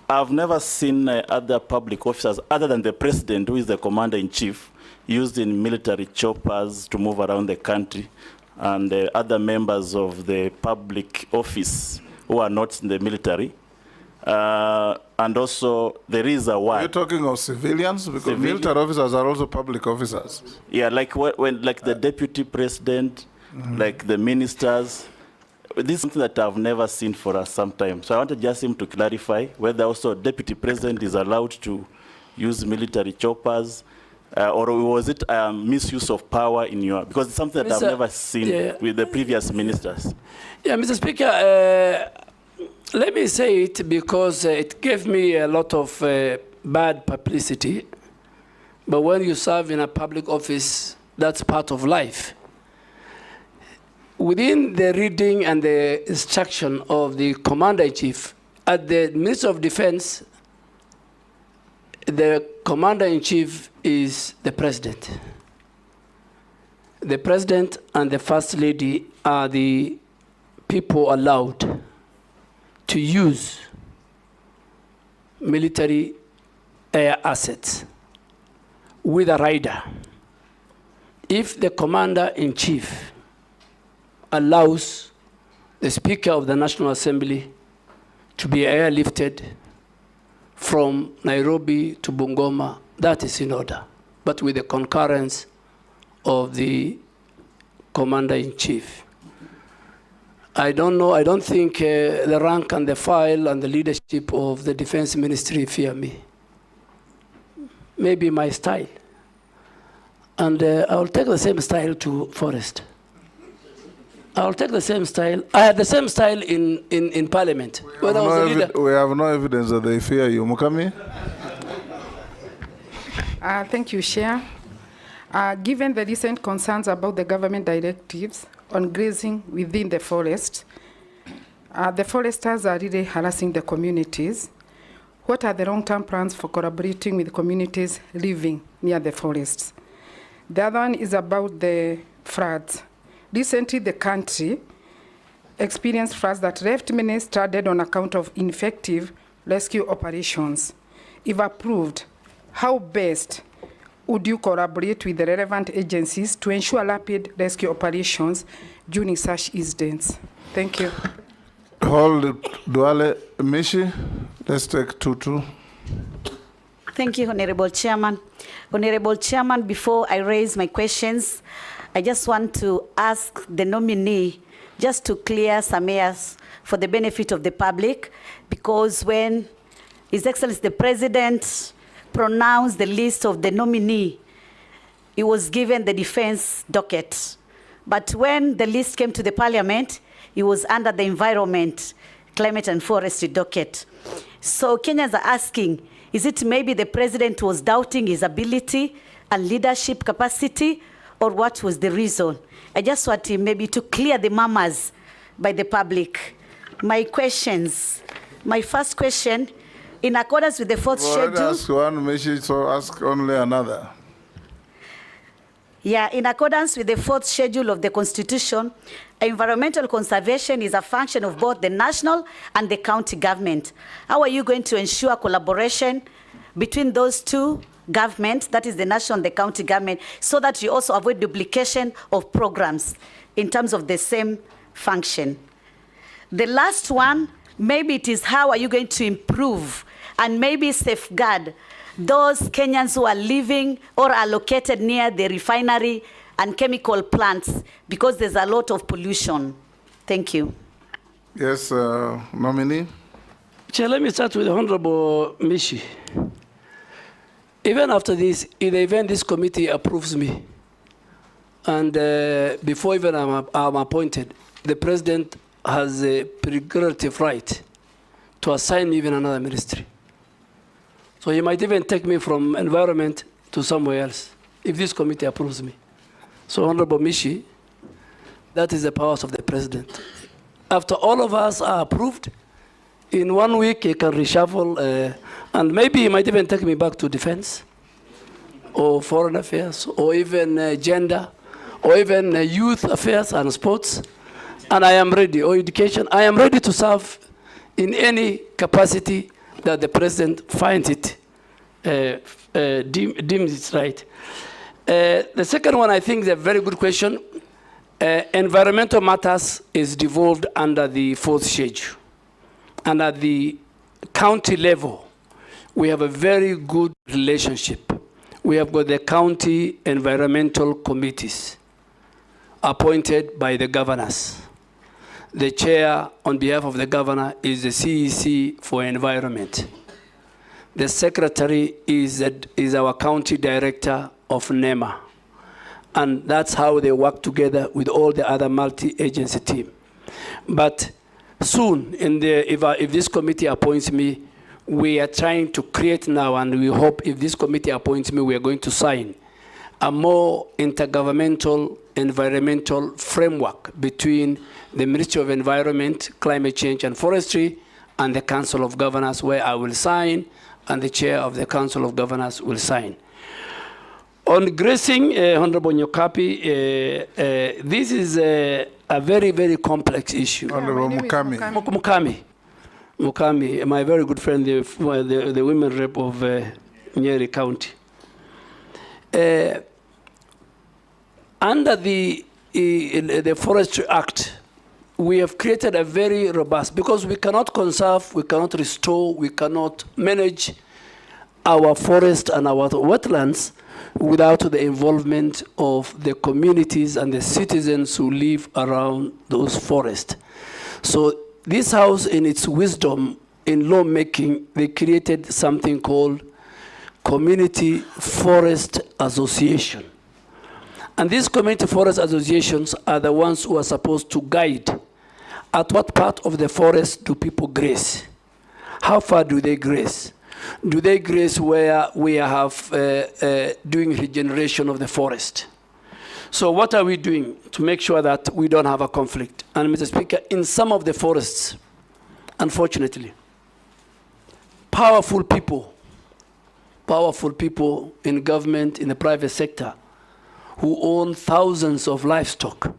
I've never seen other public officers, other than the president, who is the commander-in-chief, used in military choppers to move around the country, and other members of the public office who are not in the military. And also, there is a word. You're talking of civilians? Because military officers are also public officers. Yeah, like when like the deputy president, like the ministers. This is something that I've never seen for some time. So I wanted just him to clarify whether also deputy president is allowed to use military choppers, or was it misuse of power in your, because it's something that I've never seen with the previous ministers. Yeah, Mr. Speaker, let me say it because it gave me a lot of bad publicity. But when you serve in a public office, that's part of life. Within the reading and the instruction of the Commander-in-Chief, at the Ministry of Defense, the Commander-in-Chief is the President. The President and the First Lady are the people allowed to use military air assets with a rider. If the Commander-in-Chief allows the Speaker of the National Assembly to be airlifted from Nairobi to Bungoma, that is in order, but with the concurrence of the Commander-in-Chief. I don't know, I don't think the rank and the file and the leadership of the Defense Ministry fear me. Maybe my style. And I'll take the same style to Forest. I'll take the same style. I had the same style in Parliament. We have no evidence that they fear you. Mukami? Thank you, Chair. Given the recent concerns about the government directives on grazing within the forest, the foresters are really harassing the communities. What are the long-term plans for collaborating with communities living near the forests? The other one is about the floods. Recently, the country experienced floods that left many stranded on account of ineffective rescue operations. If approved, how best would you collaborate with the relevant agencies to ensure rapid rescue operations during such incidents? Thank you. Hold Duale Mishi. Let's take 2-2. Thank you, Honorable Chairman. Honorable Chairman, before I raise my questions, I just want to ask the nominee just to clear some airs for the benefit of the public, because when His Excellency the President pronounced the list of the nominee, he was given the defense docket. But when the list came to the Parliament, he was under the environment, climate and forestry docket. So Kenyans are asking, is it maybe the President was doubting his ability and leadership capacity, or what was the reason? I just want him maybe to clear the murmurs by the public. My questions. My first question, in accordance with the fourth schedule. Ask one, Mishi, so ask only another. Yeah, in accordance with the fourth schedule of the Constitution, environmental conservation is a function of both the national and the county government. How are you going to ensure collaboration between those two governments, that is the national and the county government, so that you also avoid duplication of programs in terms of the same function? The last one, maybe it is how are you going to improve and maybe safeguard those Kenyans who are living or are located near the refinery and chemical plants, because there's a lot of pollution. Thank you. Yes, nominee. Chair, let me start with Honorable Mishi. Even after this, in the event this committee approves me, and before even I'm appointed, the President has a prerogative right to assign me even another ministry. So he might even take me from environment to somewhere else, if this committee approves me. So Honorable Mishi, that is the powers of the President. After all of us are approved, in 1 week he can reshuffle, and maybe he might even take me back to defense, or foreign affairs, or even gender, or even youth affairs and sports. And I am ready, or education. I am ready to serve in any capacity that the president finds it, deems it right. The second one, I think, is a very good question. Environmental matters is devolved under the 4th schedule. And at the county level, we have a very good relationship. We have got the county environmental committees appointed by the governors. The chair, on behalf of the governor, is the CEC for environment. The secretary is our county director of NEMA. And that's how they work together with all the other multi-agency team. But soon, if this committee appoints me, we are trying to create now, and we hope if this committee appoints me, we are going to sign a more intergovernmental environmental framework between the Ministry of Environment, Climate Change and Forestry and the Council of Governors, where I will sign and the chair of the Council of Governors will sign. On grazing, Honorable Nyokapi, this is a very, very complex issue. Honorable Mukami, my very good friend, the women rep of Nyeri County. Under the Forestry Act, we have created a very robust, because we cannot conserve, we cannot restore, we cannot manage our forest and our wetlands without the involvement of the communities and the citizens who live around those forests. So this house, in its wisdom in lawmaking, they created something called Community Forest Association. And these community forest associations are the ones who are supposed to guide at what part of the forest do people graze? How far do they graze? Do they graze where we have doing regeneration of the forest? So what are we doing to make sure that we don't have a conflict? And Mr. Speaker, in some of the forests, unfortunately, powerful people in government, in the private sector, who own thousands of livestock,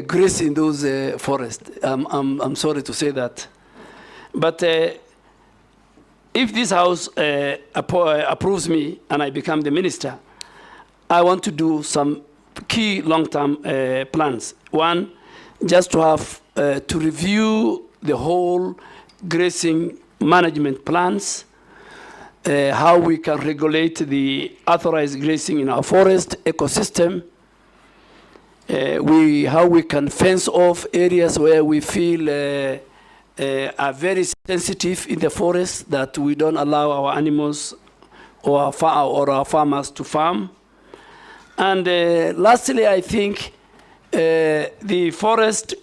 graze in those forests. I'm sorry to say that. But if this House approves me and I become the minister, I want to do some key long-term plans. One, just to have to review the whole grazing management plans, how we can regulate the authorized grazing in our forest ecosystem, how we can fence off areas where we feel are very sensitive in the forest, that we don't allow our animals or our farmers to farm. And lastly, I think the forest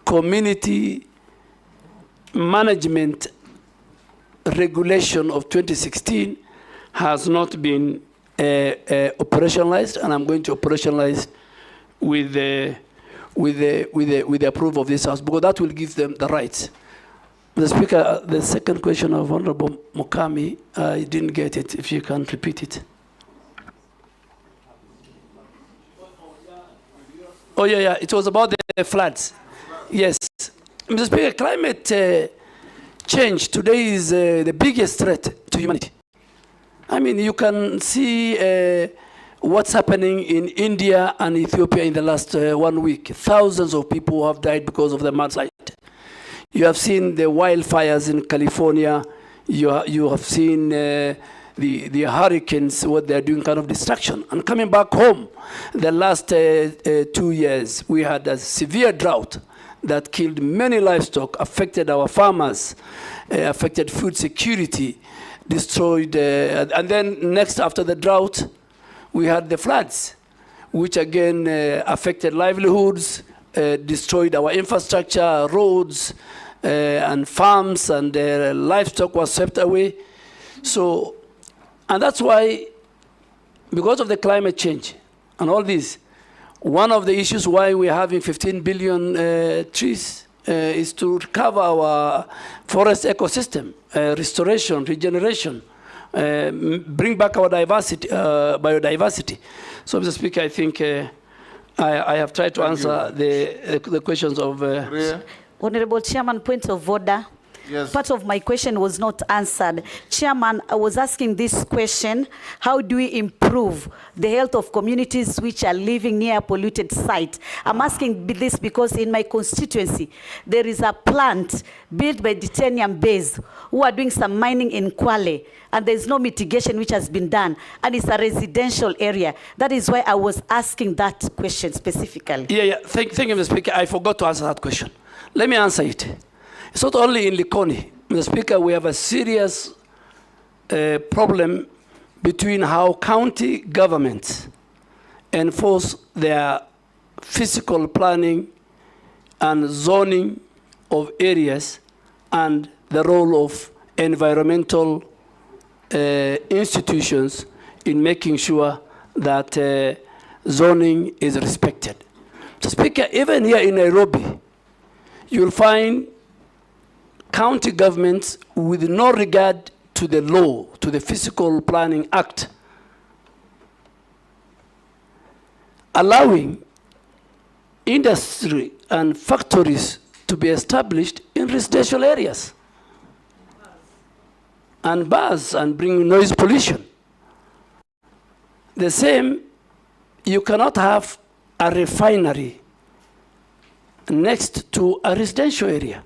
community management regulation of 2016 has not been operationalized, and I'm going to operationalize with the approval of this House, because that will give them the rights. Mr. Speaker, the second question of Honorable Mukami, I didn't get it. If you can repeat it. Oh, yeah. It was about the floods. Yes. Mr. Speaker, climate change today is the biggest threat to humanity. I mean, you can see what's happening in India and Ethiopia in the last 1 week. Thousands of people have died because of the mudslide. You have seen the wildfires in California. You have seen the hurricanes, what they're doing, kind of destruction. And coming back home, the last 2 years, we had a severe drought that killed many livestock, affected our farmers, affected food security, destroyed, and then next after the drought, we had the floods, which again affected livelihoods, destroyed our infrastructure, roads, and farms, and livestock was swept away. So, and that's why, because of the climate change and all this, one of the issues why we're having 15 billion trees is to recover our forest ecosystem, restoration, regeneration, bring back our biodiversity. So, Mr. Speaker, I think I have tried to answer the questions of... Honorable Chairman, point of order. Yes. Part of my question was not answered. Chairman, I was asking this question: how do we improve the health of communities which are living near a polluted site? I'm asking this because in my constituency, there is a plant built by Titanium Base who are doing some mining in Kwale, and there's no mitigation which has been done, and it's a residential area. That is why I was asking that question specifically. Yeah. Thank you, Mr. Speaker. I forgot to answer that question. Let me answer it. It's not only in Likoni, Mr. Speaker, we have a serious problem between how county governments enforce their physical planning and zoning of areas and the role of environmental institutions in making sure that zoning is respected. Mr. Speaker, even here in Nairobi, you'll find county governments with no regard to the law, to the Physical Planning Act, allowing industry and factories to be established in residential areas and bars and bring noise pollution. The same, you cannot have a refinery next to a residential area.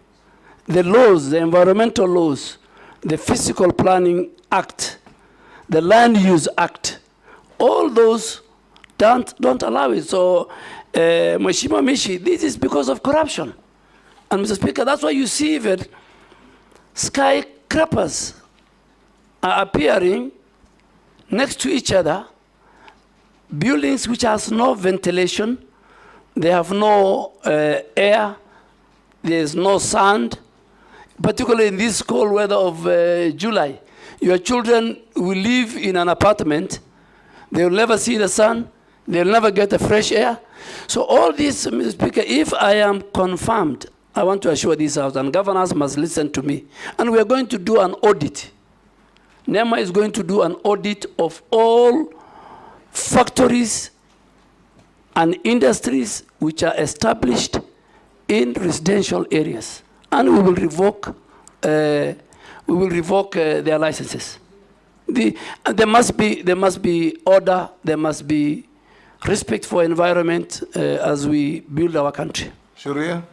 The laws, the environmental laws, the Physical Planning Act, the Land Use Act, all those don't allow it. So, Mheshimiwa Mishi, this is because of corruption. And Mr. Speaker, that's why you see even skyscrapers are appearing next to each other, buildings which has no ventilation, they have no air, there's no sand, particularly in this cold weather of July. Your children will live in an apartment, they will never see the sun, they'll never get the fresh air. So all this, Mr. Speaker, if I am confirmed, I want to assure this House, and governors must listen to me, and we are going to do an audit. NEMA is going to do an audit of all factories and industries which are established in residential areas, and we will revoke their licenses. There must be order. There must be respect for environment as we build our country. Sharia,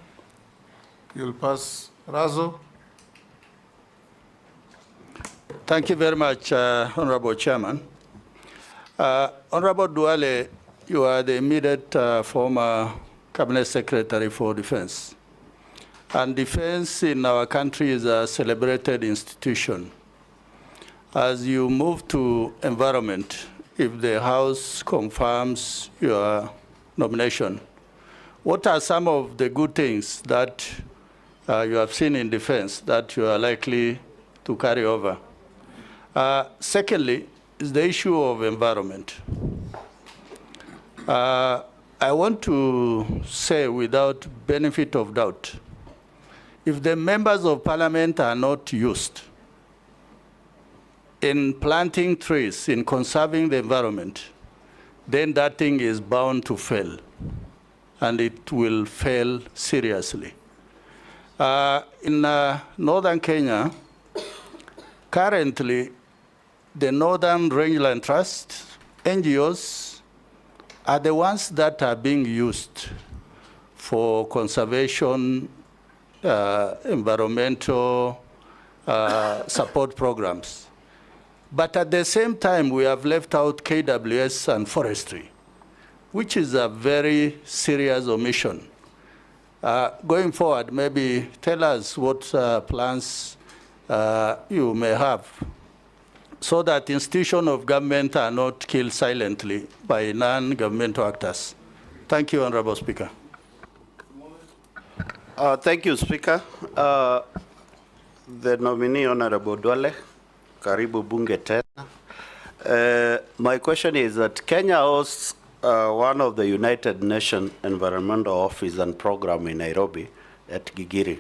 you'll pass. Razo. Thank you very much, Honorable Chairman. Honorable Duale, you are the immediate former Cabinet Secretary for Defense. And defense in our country is a celebrated institution. As you move to environment, if the House confirms your nomination, what are some of the good things that you have seen in defense that you are likely to carry over? Secondly, is the issue of environment. I want to say without benefit of doubt, if the members of parliament are not used in planting trees, in conserving the environment, then that thing is bound to fail, and it will fail seriously. In northern Kenya, currently, the Northern Rangeland Trust, NGOs, are the ones that are being used for conservation, environmental support programs. But at the same time, we have left out KWS and Forestry, which is a very serious omission. Going forward, maybe tell us what plans you may have so that institutions of government are not killed silently by non-governmental actors. Thank you, Honorable Speaker. Thank you, Speaker. The nominee, Honorable Duale, karibu bunge tena. My question is that Kenya hosts one of the United Nations Environmental Office and Program in Nairobi at Gigiri.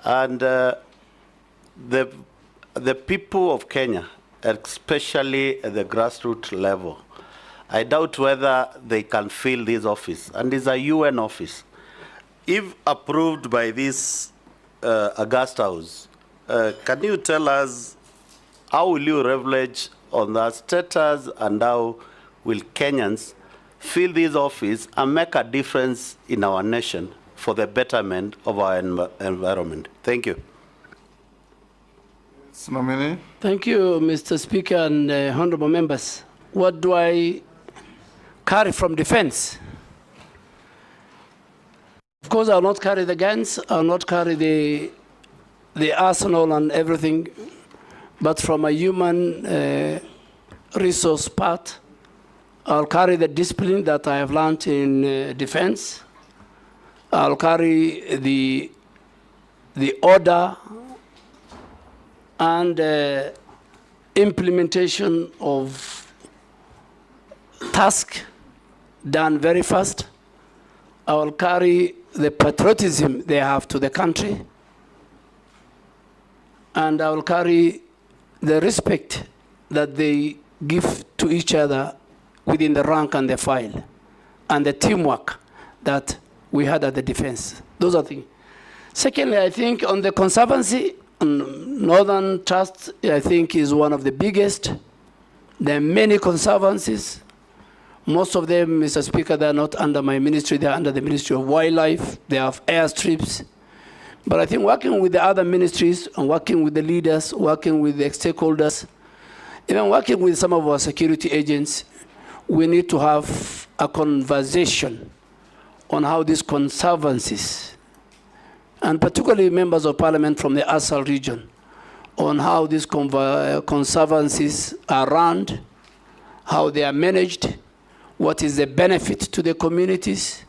And the people of Kenya, especially at the grassroots level, I doubt whether they can fill this office. And it's a UN office. If approved by this August House, Can you tell us how will you leverage on that status and how will Kenyans fill this office and make a difference in our nation for the betterment of our environment? Thank you. Nominee. Thank you, Mr. Speaker and honorable members. What do I carry from defense? Of course, I'll not carry the guns, I'll not carry the arsenal and everything, but from a human resource part, I'll carry the discipline that I have learned in defense. I'll carry the order and implementation of task done very fast. I will carry the patriotism they have to the country, and I will carry the respect that they give to each other within the rank and the file, and the teamwork that we had at the defense. Those are things. Secondly, I think on the conservancy, Northern Trust, I think, is one of the biggest. There are many conservancies. Most of them, Mr. Speaker, they're not under my ministry, they're under the Ministry of Wildlife. They have airstrips. But I think working with the other ministries and working with the leaders, working with the stakeholders, even working with some of our security agents, we need to have a conversation on how these conservancies, and particularly members of parliament from the ASAL region, on how these conservancies are run, how they are managed, what is the benefit to the communities,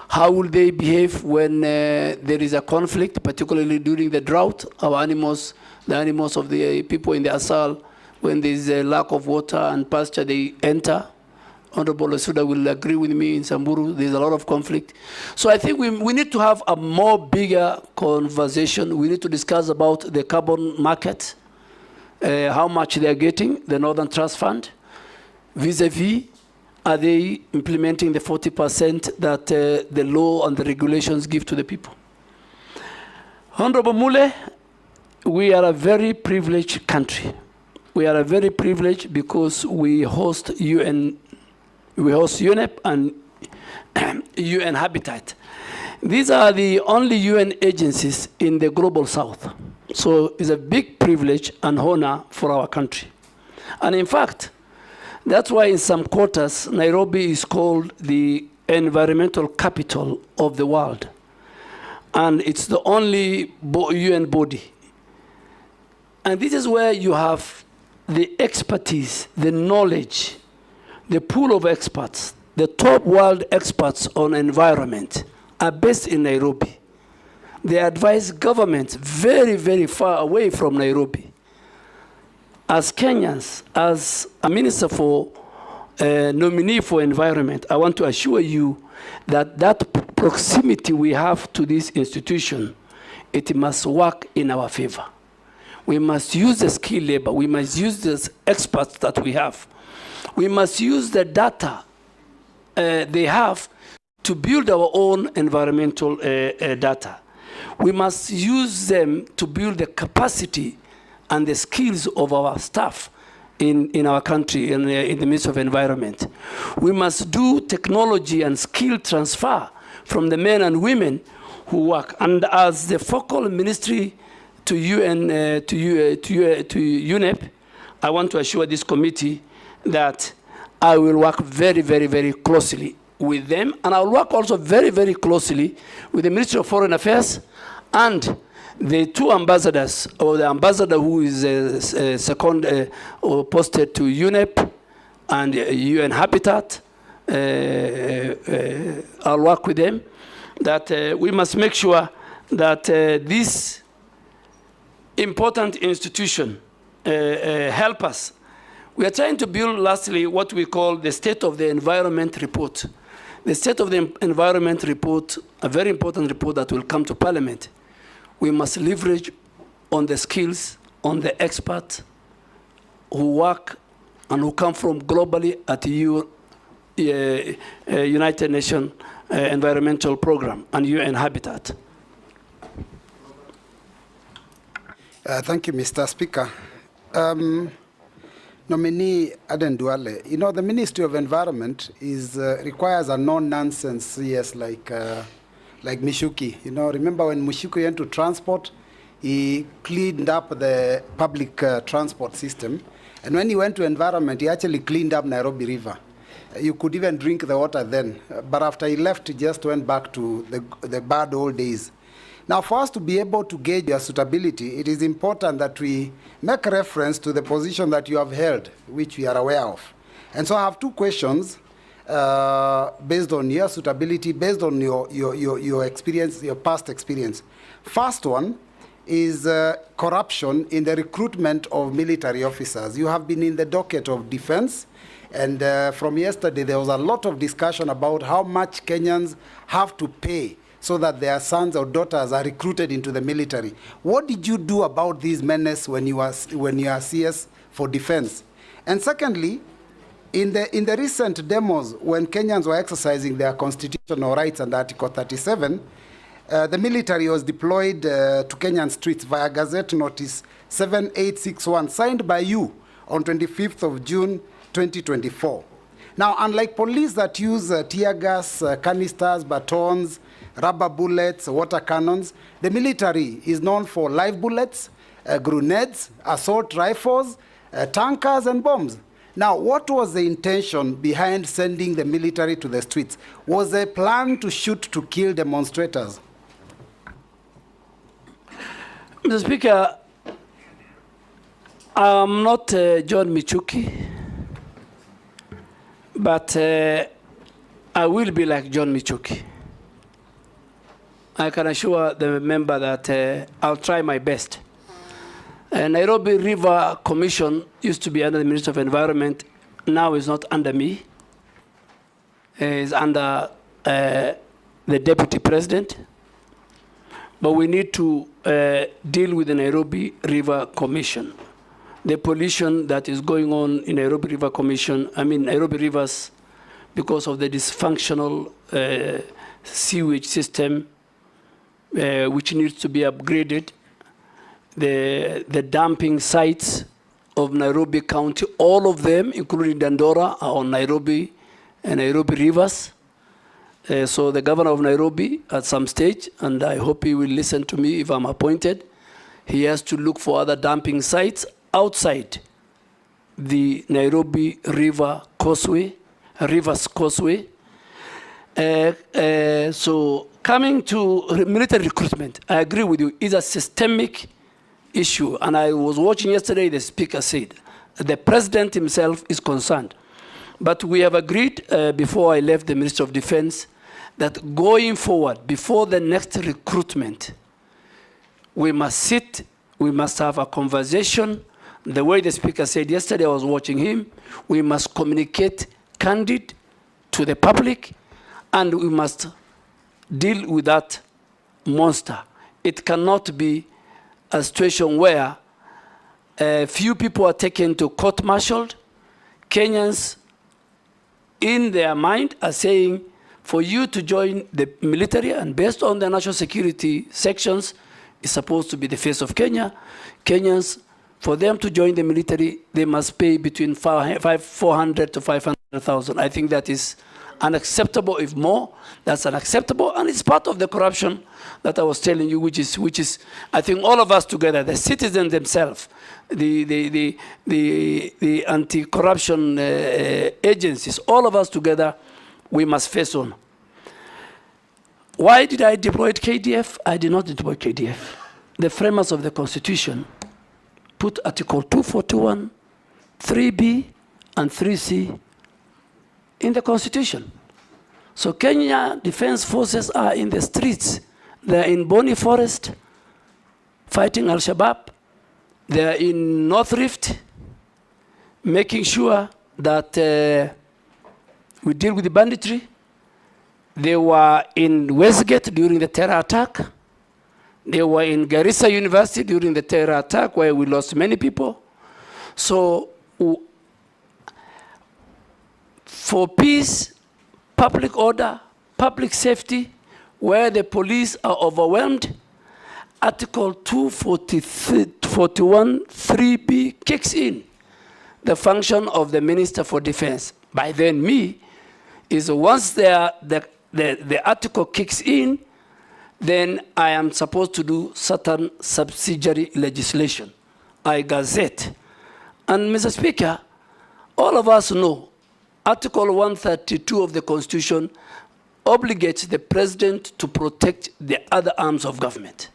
how will they behave when there is a conflict, particularly during the drought. Our animals, the animals of the people in the ASAL, when there is a lack of water and pasture, they enter. Honorable Lesuda will agree with me in Samburu, there's a lot of conflict. So I think we need to have a more bigger conversation. We need to discuss about the carbon market, how much they are getting, the Northern Trust Fund, vis-a-vis, are they implementing the 40% that the law and the regulations give to the people? Honorable Mule, we are a very privileged country. We are a very privileged because we host UNEP and UN Habitat. These are the only UN agencies in the global south. So it's a big privilege and honor for our country. And in fact, that's why in some quarters, Nairobi is called the environmental capital of the world. And it's the only UN body. And this is where you have the expertise, the knowledge, the pool of experts, the top world experts on environment are based in Nairobi. They advise governments very, very far away from Nairobi. As Kenyans, as a minister for nominee for environment, I want to assure you that that proximity we have to this institution, it must work in our favor. We must use the skilled labor. We must use the experts that we have. We must use the data they have to build our own environmental data. We must use them to build the capacity and the skills of our staff in our country, in the midst of environment. We must do technology and skill transfer from the men and women who work. And as the focal ministry to UNEP, I want to assure this committee that I will work very, very, very closely with them. And I will work also very, very closely with the Ministry of Foreign Affairs and the two ambassadors, or the ambassador who is second or posted to UNEP and UN Habitat. I'll work with them, that we must make sure that this important institution help us. We are trying to build, lastly, what we call the State of the Environment Report. The State of the Environment Report, a very important report that will come to Parliament. We must leverage on the skills, on the experts who work and who come from globally at the United Nations Environmental Program and UN Habitat. Thank you, Mr. Speaker. Nominee Adan Duale, you know, the Ministry of Environment requires a no-nonsense CS like Mishuki. You know, remember when Mishuki went to transport, he cleaned up the public transport system. And when he went to environment, he actually cleaned up Nairobi River. You could even drink the water then. But after he left, he just went back to the bad old days. Now, for us to be able to gauge your suitability, it is important that we make reference to the position that you have held, which we are aware of. And so I have two questions based on your suitability, based on your experience, your past experience. First one is corruption in the recruitment of military officers. You have been in the docket of defense, and from yesterday there was a lot of discussion about how much Kenyans have to pay so that their sons or daughters are recruited into the military. What did you do about these menace when you are CS for defense? And secondly, in the recent demos, when Kenyans were exercising their constitutional rights under Article 37, the military was deployed to Kenyan streets via Gazette Notice 7861, signed by you on 25th of June 2024. Now, unlike police that use tear gas, canisters, batons, rubber bullets, water cannons, the military is known for live bullets, grenades, assault rifles, tankers, and bombs. Now, what was the intention behind sending the military to the streets? Was there a plan to shoot to kill demonstrators? Mr. Speaker, I'm not John Michuki, but I will be like John Michuki. I can assure the member that I'll try my best. Nairobi River Commission used to be under the Minister of Environment. Now it's not under me. It's under the Deputy President. But we need to deal with the Nairobi River Commission. The pollution that is going on in Nairobi River Commission, Nairobi rivers, because of the dysfunctional sewage system, which needs to be upgraded. The dumping sites of Nairobi County, all of them, including Dandora, are on Nairobi and Nairobi rivers. So the governor of Nairobi, at some stage, and I hope he will listen to me if I'm appointed, he has to look for other dumping sites outside the Nairobi River Causeway, Rivers Causeway. So coming to military recruitment, I agree with you, it's a systemic issue. And I was watching yesterday, the speaker said, the president himself is concerned. But we have agreed before I left the Ministry of Defense that going forward, before the next recruitment, we must sit, we must have a conversation. The way the speaker said yesterday, I was watching him, we must communicate candid to the public, and we must deal with that monster. It cannot be a situation where few people are taken to court-martialed. Kenyans, in their mind, are saying, for you to join the military, and based on the national security sections, is supposed to be the face of Kenya. Kenyans, for them to join the military, they must pay between 400 to 500,000. I think that is unacceptable. If more, that's unacceptable, and it's part of the corruption that I was telling you, which is I think all of us together, the citizens themselves, the anti-corruption agencies, all of us together, we must face on. Why did I deploy KDF? I did not deploy KDF. The framers of the Constitution put Article 241, 3B, and 3C in the Constitution. So Kenya Defense Forces are in the streets. They're in Boni Forest fighting Al-Shabaab. They're in North Rift making sure that we deal with the banditry. They were in Westgate during the terror attack. They were in Garissa University during the terror attack where we lost many people. So for peace, public order, public safety, where the police are overwhelmed, Article 243 41 3B kicks in. The function of the Minister for Defense, by then me, is once the article kicks in, then I am supposed to do certain subsidiary legislation. I gazette. And Mr. Speaker, all of us know Article 132 of the Constitution obligates the President to protect the other arms of government.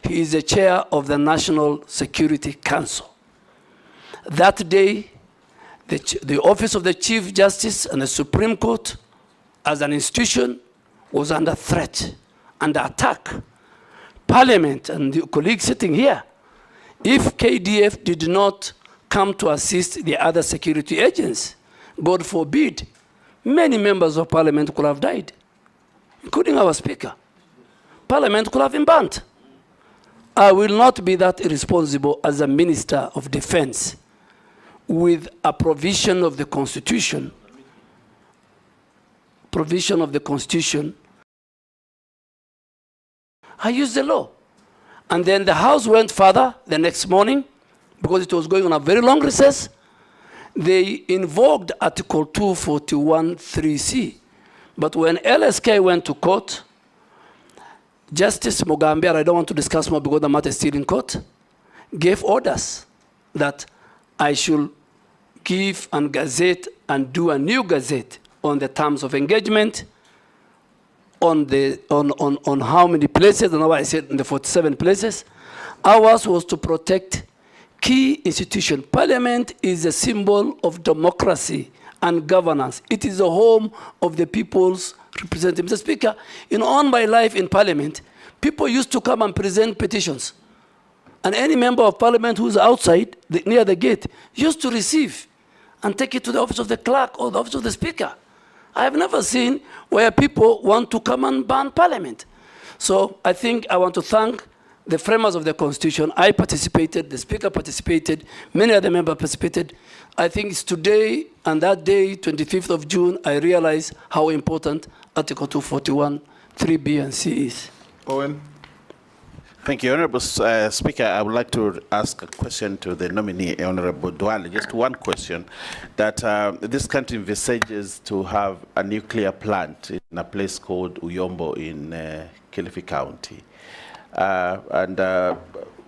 He is the chair of the National Security Council. That day, the Office of the Chief Justice and the Supreme Court, as an institution, was under threat, under attack. Parliament and the colleagues sitting here, if KDF did not come to assist the other security agents, God forbid, many members of Parliament could have died, including our Speaker. Parliament could have been burnt. I will not be that irresponsible as a Minister of Defense with a provision of the Constitution, I used the law. And then the House went further the next morning, because it was going on a very long recess. They invoked Article 241 3C. But when LSK went to court, Justice Muga, I don't want to discuss more because the matter is still in court, gave orders that I should give and gazette and do a new gazette on the terms of engagement, on how many places, and now I said in the 47 places. Ours was to protect key institutions. Parliament is a symbol of democracy and governance. It is the home of the people's representatives. Mr. Speaker, all my life in Parliament, people used to come and present petitions. And any member of Parliament who's outside, near the gate, used to receive and take it to the office of the clerk or the office of the Speaker. I have never seen where people want to come and ban Parliament. So I think I want to thank the framers of the Constitution. I participated, the Speaker participated, many other members participated. I think it's today and that day, 25th of June, I realized how important Article 241, 3B and C is. Owen. Thank you, Honorable Speaker. I would like to ask a question to the nominee, Honorable Duale. Just one question, that this country envisages to have a nuclear plant in a place called Uyombo in Kilifi County.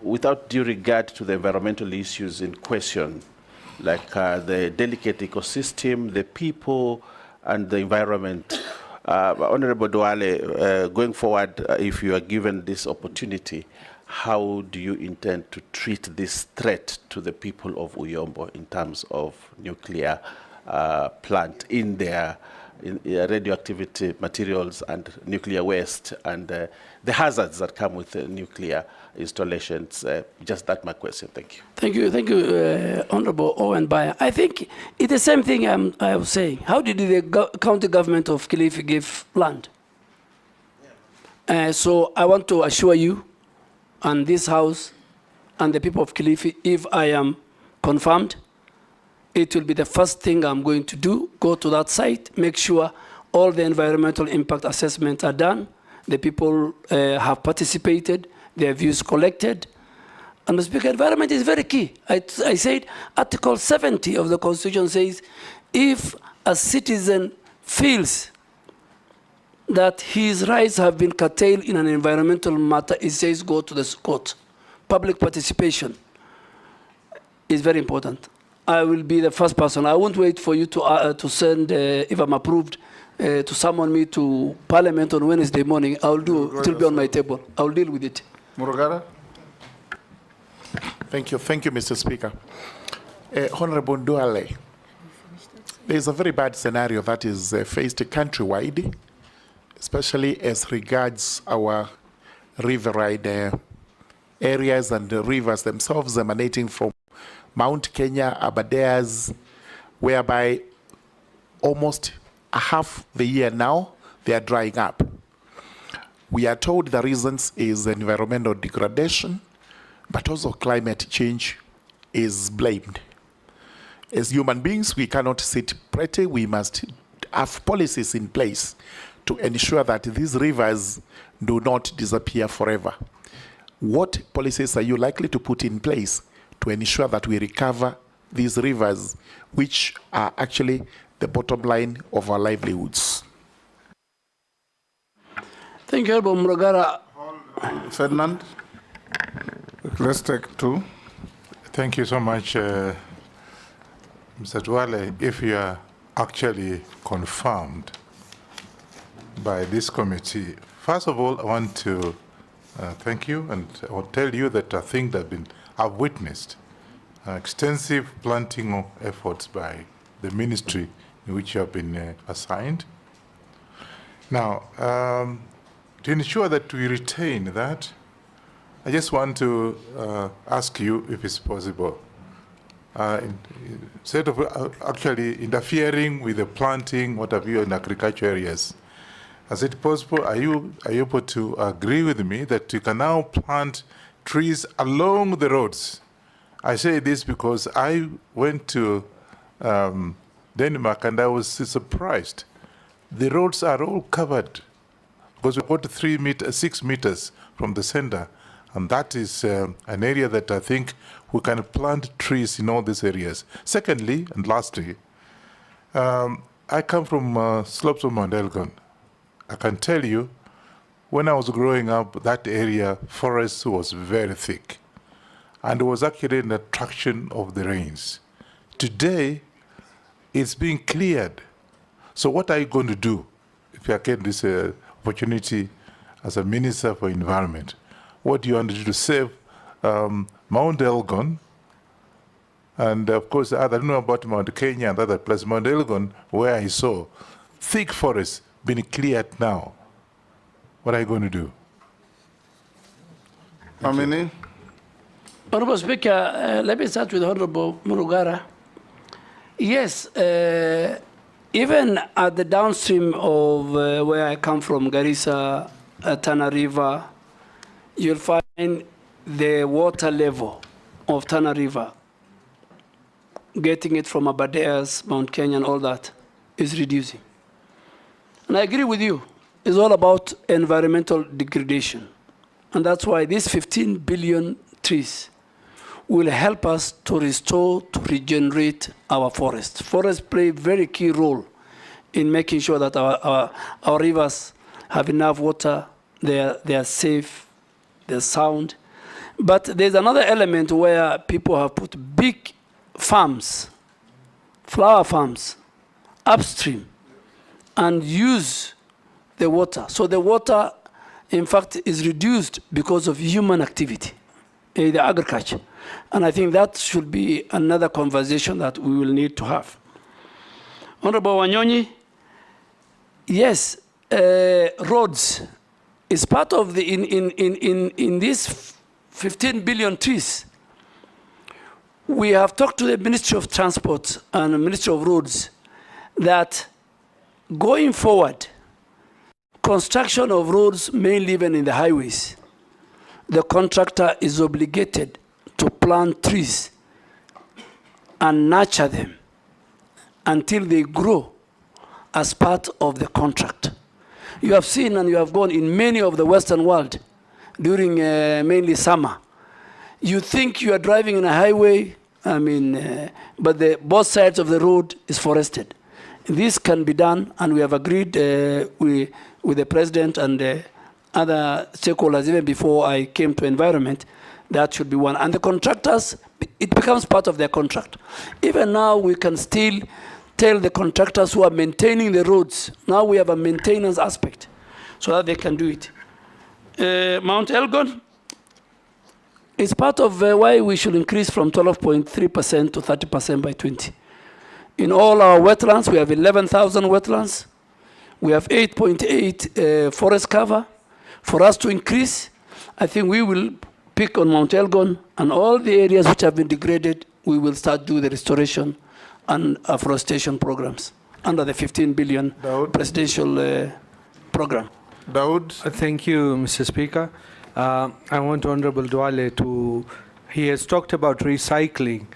Without due regard to the environmental issues in question, like the delicate ecosystem, the people, and the environment, Honorable Duale, going forward, if you are given this opportunity, how do you intend to treat this threat to the people of Uyombo in terms of nuclear plant in their radioactivity materials and nuclear waste and the hazards that come with nuclear installations? Just that my question. Thank you. Thank you, Honorable Owen Bayer. I think it's the same thing I was saying. How did the county government of Kilifi give land? So I want to assure you and this House and the people of Kilifi, if I am confirmed, it will be the first thing I'm going to do, go to that site, make sure all the environmental impact assessments are done, the people have participated, their views collected. And the Speaker, environment is very key. I said Article 70 of the Constitution says, if a citizen feels that his rights have been curtailed in an environmental matter, it says go to the court. Public participation is very important. I will be the first person. I won't wait for you to send, if I'm approved, to summon me to Parliament on Wednesday morning. I'll do, it will be on my table. I'll deal with it. Murugara. Thank you, Mr. Speaker. Honorable Duale, there is a very bad scenario that is faced countrywide, especially as regards our riverine areas and the rivers themselves emanating from Mount Kenya, Aberdares, whereby almost a half the year now, they are drying up. We are told the reasons is environmental degradation, but also climate change is blamed. As human beings, we cannot sit pretty. We must have policies in place to ensure that these rivers do not disappear forever. What policies are you likely to put in place to ensure that we recover these rivers, which are actually the bottom line of our livelihoods? Thank you, Honorable Murugara. Ferdinand, let's take two. Thank you so much, Mr. Duale. If you are actually confirmed by this committee, first of all, I want to thank you, and I will tell you that I think that I've witnessed extensive planting efforts by the ministry in which you have been assigned. Now, to ensure that we retain that, I just want to ask you if it's possible. Instead of actually interfering with the planting, what have you, in agriculture areas, is it possible, are you able to agree with me that you can now plant trees along the roads? I say this because I went to Denmark and I was surprised. The roads are all covered because we got 6 meters from the center. And that is an area that I think we can plant trees in all these areas. Secondly, and lastly, I come from slopes of Mount Elgon. I can tell you, when I was growing up, that area, forest was very thick. And it was actually an attraction of the rains. Today, it's being cleared. So what are you going to do if you get this opportunity as a Minister for Environment? What do you want to do to save Mount Elgon? And of course, I don't know about Mount Kenya and other places. Mount Elgon, where I saw thick forests being cleared now. What are you going to do? Amini? Honorable Speaker, let me start with Honorable Murugara. Yes, even at the downstream of where I come from, Garissa, Tana River, you'll find the water level of Tana River, getting it from Abadeas, Mount Kenya, and all that, is reducing. And I agree with you. It's all about environmental degradation. And that's why these 15 billion trees will help us to restore, to regenerate our forests. Forests play a very key role in making sure that our rivers have enough water, they are safe, they're sound. But there's another element where people have put big farms, flower farms, upstream, and use the water. So the water, in fact, is reduced because of human activity, the agriculture. And I think that should be another conversation that we will need to have. Honorable Wanyonyi, yes, roads is part of the, in these 15 billion trees. We have talked to the Ministry of Transport and the Ministry of Roads that going forward, construction of roads, mainly even in the highways, the contractor is obligated to plant trees and nurture them until they grow as part of the contract. You have seen and you have gone in many of the Western world during mainly summer. You think you are driving in a highway, but both sides of the road is forested. This can be done, and we have agreed with the President and other stakeholders, even before I came to environment, that should be one. And the contractors, it becomes part of their contract. Even now, we can still tell the contractors who are maintaining the roads, now we have a maintenance aspect, so that they can do it. Mount Elgon is part of why we should increase from 12.3% to 30% by 20. In all our wetlands, we have 11,000 wetlands. We have 8.8 forest cover. For us to increase, I think we will pick on Mount Elgon and all the areas which have been degraded, we will start do the restoration and afforestation programs under the 15 billion presidential program. Daud. Thank you, Mr. Speaker. I want Honorable Duale to, he has talked about recycling,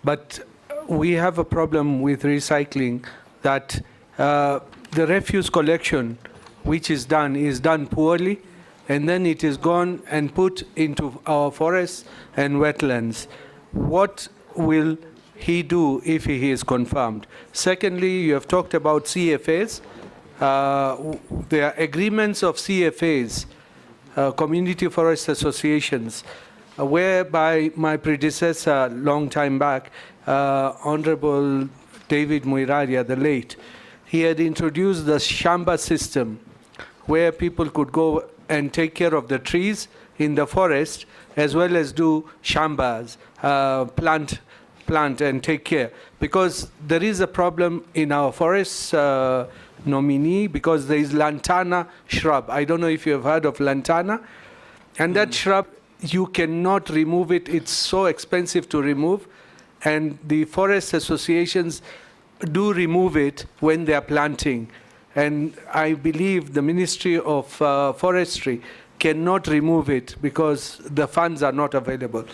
but we have a problem with recycling that the refuse collection which is done poorly. and then it is gone and put into our forests and wetlands. What will he do if he is confirmed? Secondly, you have talked about CFAs. There are agreements of CFAs, community forest associations, whereby my predecessor, long time back, Honorable David Muiraria, the late, he had introduced the Shamba system, where people could go and take care of the trees in the forest, as well as do shambas, plant and take care. Because there is a problem in our forests, nominee, because there is lantana shrub. I don't know if you have heard of lantana. And that shrub, you cannot remove it. It's so expensive to remove. And the forest associations do remove it when they are planting. And I believe the Ministry of Forestry cannot remove it because the funds are not available.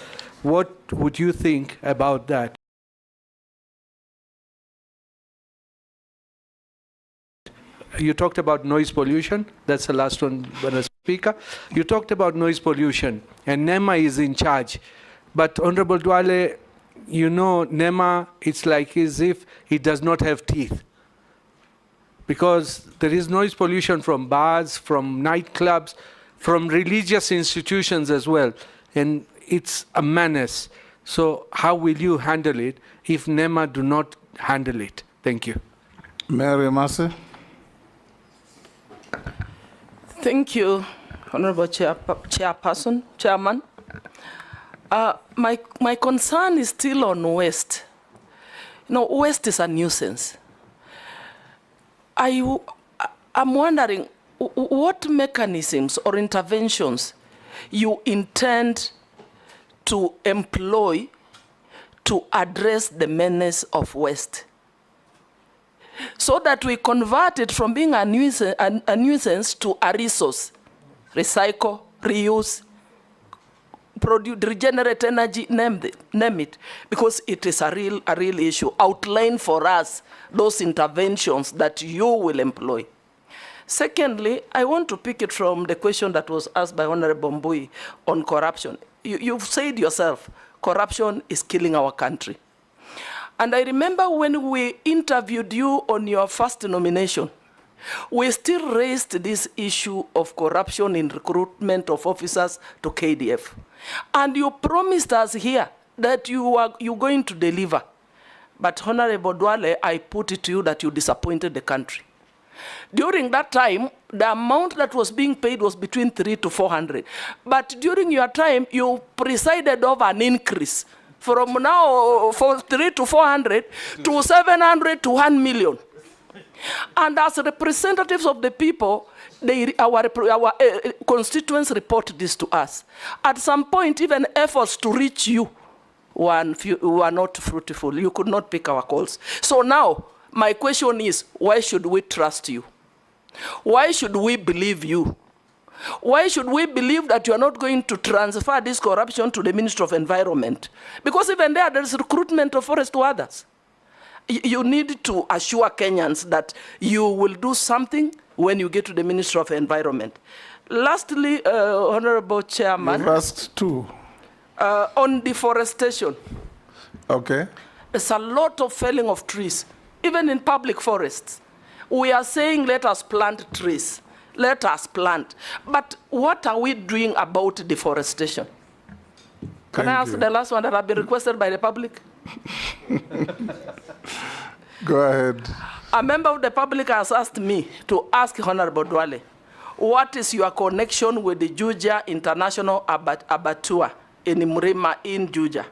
What would you think about that? You talked about noise pollution. That's the last one, Mr. Speaker. You talked about noise pollution, and NEMA is in charge. But Honorable Duale, you know, NEMA, it's like as if it does not have teeth. Because there is noise pollution from bars, from nightclubs, from religious institutions as well. And it's a menace. So how will you handle it if NEMA do not handle it? Thank you. Mary Massey. Thank you, Honorable Chairman. My concern is still on waste. You know, waste is a nuisance. I'm wondering what mechanisms or interventions you intend to employ to address the menace of waste, so that we convert it from being a nuisance to a resource. Recycle, reuse, produce, regenerate energy, name it, because it is a real issue. Outline for us those interventions that you will employ. Secondly, I want to pick it from the question that was asked by Honorable Mbui on corruption. You've said yourself, corruption is killing our country. And I remember when we interviewed you on your first nomination, we still raised this issue of corruption in recruitment of officers to KDF. And you promised us here that you're going to deliver. But Honorable Duale, I put it to you that you disappointed the country. During that time, the amount that was being paid was between 300 to 400. But during your time, you presided over an increase from now for 300 to 400 to 700 to 1 million. And as representatives of the people, our constituents report this to us. At some point, even efforts to reach you were not fruitful. You could not pick our calls. So now, my question is, why should we trust you? Why should we believe you? Why should we believe that you are not going to transfer this corruption to the Ministry of Environment? Because even there is recruitment of forest to others. You need to assure Kenyans that you will do something when you get to the Ministry of Environment. Lastly, Honorable Chairman. You've asked two. On deforestation. Okay. There's a lot of felling of trees, even in public forests. We are saying, let us plant trees. Let us plant. But what are we doing about deforestation? Can I ask the last one that have been requested by the public? Go ahead. A member of the public has asked me to ask Honorable Duale, what is your connection with the Juja International Abattoir in Mrima in Juja?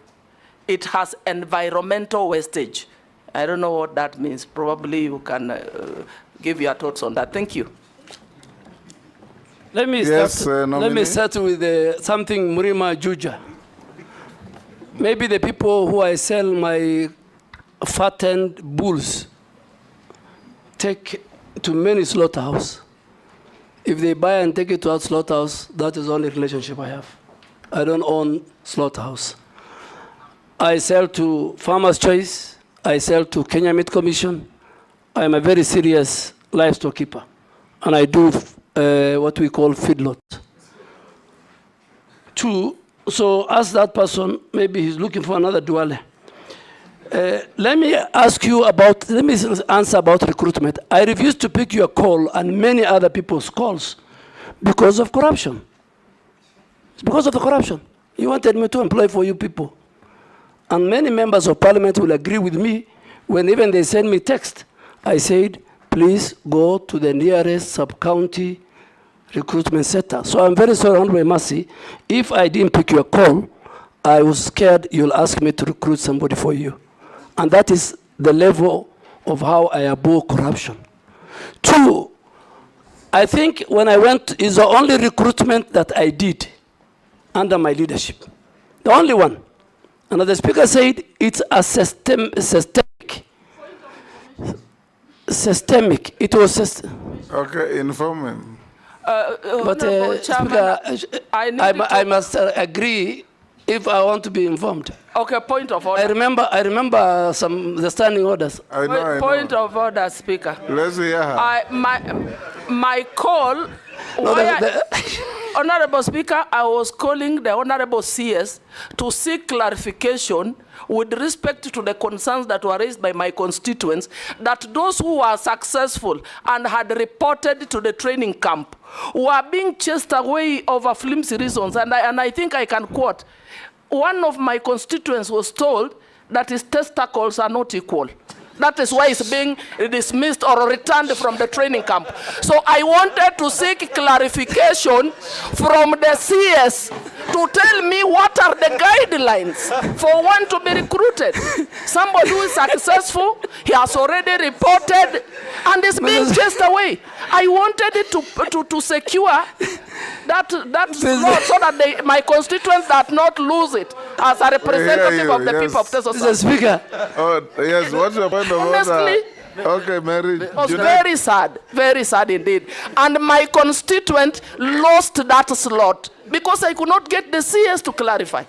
It has environmental wastage. I don't know what that means. Probably you can give your thoughts on that. Thank you. Let me start with something Mrima Juja. Maybe the people who I sell my fattened bulls take to many slaughterhouse. If they buy and take it to our slaughterhouse, that is the only relationship I have. I don't own slaughterhouse. I sell to Farmers Choice. I sell to Kenya Meat Commission. I am a very serious livestock keeper. And I do what we call feedlot. So ask that person, maybe he's looking for another Duale. Let me ask you about, let me answer about recruitment. I refuse to pick your call and many other people's calls because of corruption. It's because of the corruption. You wanted me to employ for you people. And many members of parliament will agree with me when even they send me text. I said, please go to the nearest sub-county recruitment center. So I'm very sorry, Honorable Mercy, if I didn't pick your call, I was scared you'll ask me to recruit somebody for you. And that is the level of how I abhor corruption. 2, I think when I went, is the only recruitment that I did under my leadership. The only one. And the speaker said it's a systemic. It was okay, inform him. But Speaker, I must agree if I want to be informed. Okay, point of order. I remember the standing orders. I know. Point of order, Speaker. Let's hear her. My call. Honorable Speaker, I was calling the Honorable CS to seek clarification with respect to the concerns that were raised by my constituents, that those who were successful and had reported to the training camp were being chased away over flimsy reasons. And I think I can quote, one of my constituents was told that his testicles are not equal. That is why he's being dismissed or returned from the training camp. So I wanted to seek clarification from the CS to tell me what are the guidelines for one to be recruited. Somebody who is successful, he has already reported and is being chased away. I wanted it to secure that slot so that my constituents did not lose it as a representative of the people of Teso South. Mr. Speaker. Oh, yes, what's your point of Honestly, order? Okay, Mary. It was very sad indeed. And my constituent lost that slot because I could not get the CS to clarify.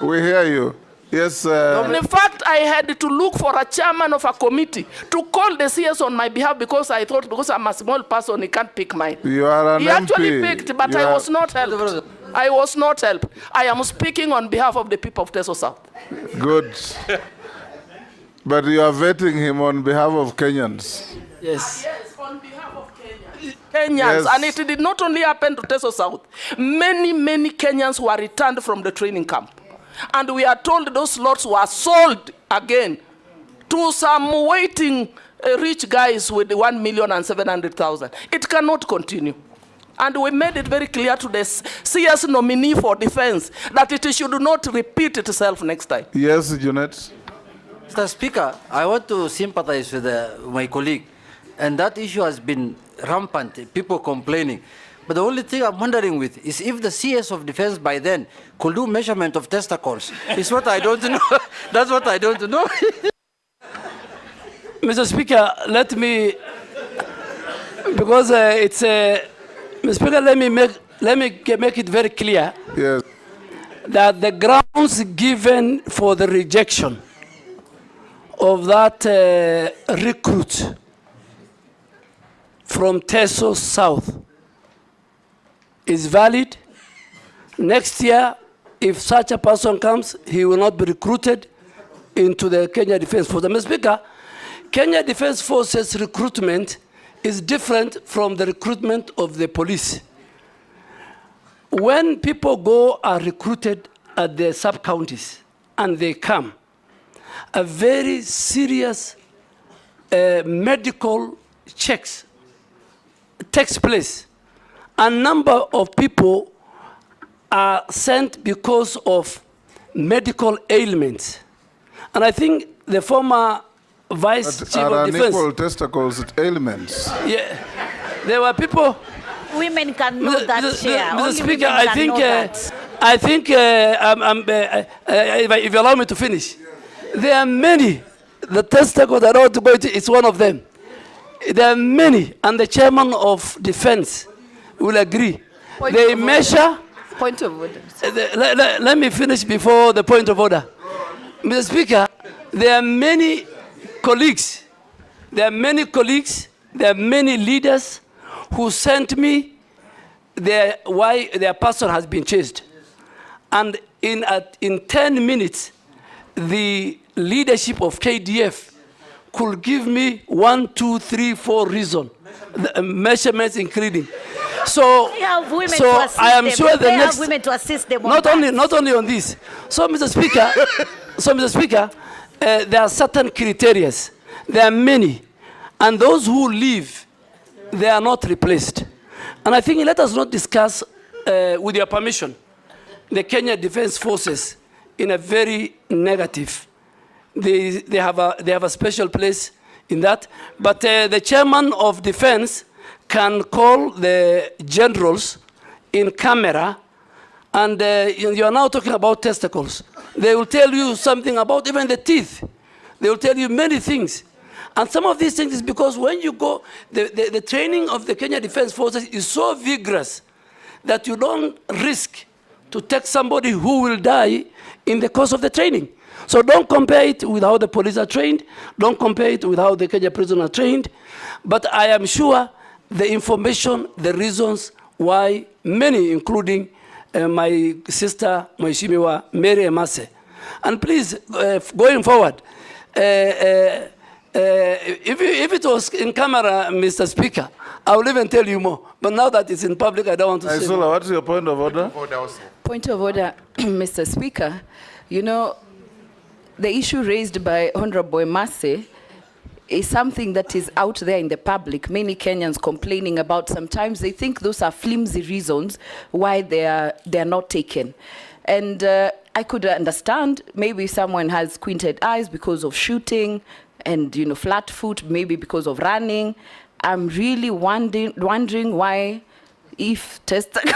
We hear you. Yes. In fact, I had to look for a chairman of a committee to call the CS on my behalf because I thought, because I'm a small person, he can't pick mine. You are an He actually picked, but I was not helped. I was not helped. I am speaking on behalf of the people of Teso South. Good. But you are vetting him on behalf of Kenyans. Yes. Yes, on behalf of Kenyans. Yes. And it did not only happen to Teso South. Many Kenyans were returned from the training camp. And we are told those slots were sold again to some waiting rich guys with 1,700,000. It cannot continue. And we made it very clear to the CS nominee for defense that it should not repeat itself next time. Yes, Junet. Mr. Speaker, I want to sympathize with my colleague. And that issue has been rampant, people complaining. But the only thing I'm wondering with is if the CS of defense by then could do measurement of testicles. It's what I don't know. That's what I don't know. Mr. Speaker, let me, because it's a, Mr. Speaker, let me make it very clear that the grounds given for the rejection of that recruit from Teso South is valid. Next year, if such a person comes, he will not be recruited into the Kenya Defense Force. Mr. Speaker, Kenya Defense Force's recruitment is different from the recruitment of the police. When people go are recruited at the sub-counties and they come, a very serious medical checks takes place. A number of people are sent because of medical ailments. And I think the former Vice Chief of Defense... unequal testicles ailments. Yeah, there were people... Women can know that, Chair. Mr. Speaker, I think if you allow me to finish, there are many. The testicle that I want to go into is one of them. There are many, and the chairman of defense will agree. They measure... Point of order. Let me finish before the point of order. Mr. Speaker, there are many colleagues, there are many leaders who sent me why their person has been chased. And in 10 minutes, the leadership of KDF could give me 1, 2, 3, 4 reasons, measurements including. So, I am sure the next, women to assist them not only on this. So, Mr. Speaker, there are certain criteria. There are many, and those who leave, they are not replaced. And I think let us not discuss, with your permission, the Kenya Defense Forces in a very negative. They have a special place in that. But the chairman of defense can call the generals in camera, and you are now talking about testicles. They will tell you something about even the teeth. They will tell you many things. And some of these things is because when you go, the training of the Kenya Defense Forces is so vigorous that you don't risk to take somebody who will die in the course of the training. So don't compare it with how the police are trained. Don't compare it with how the Kenya prisoners are trained. But I am sure the information, the reasons why many, including my sister, Mheshimiwa Mary Emase. And please, going forward, if it was in camera, Mr. Speaker, I will even tell you more. But now that it's in public, I don't want to say more. What's your point of order? Point of order, Mr. Speaker. You know, the issue raised by Honorable Emase is something that is out there in the public. Many Kenyans complaining about. Sometimes they think those are flimsy reasons why they are not taken. And I could understand maybe someone has squinted eyes because of shooting and, you know, flat foot, maybe because of running. I'm really wondering why, if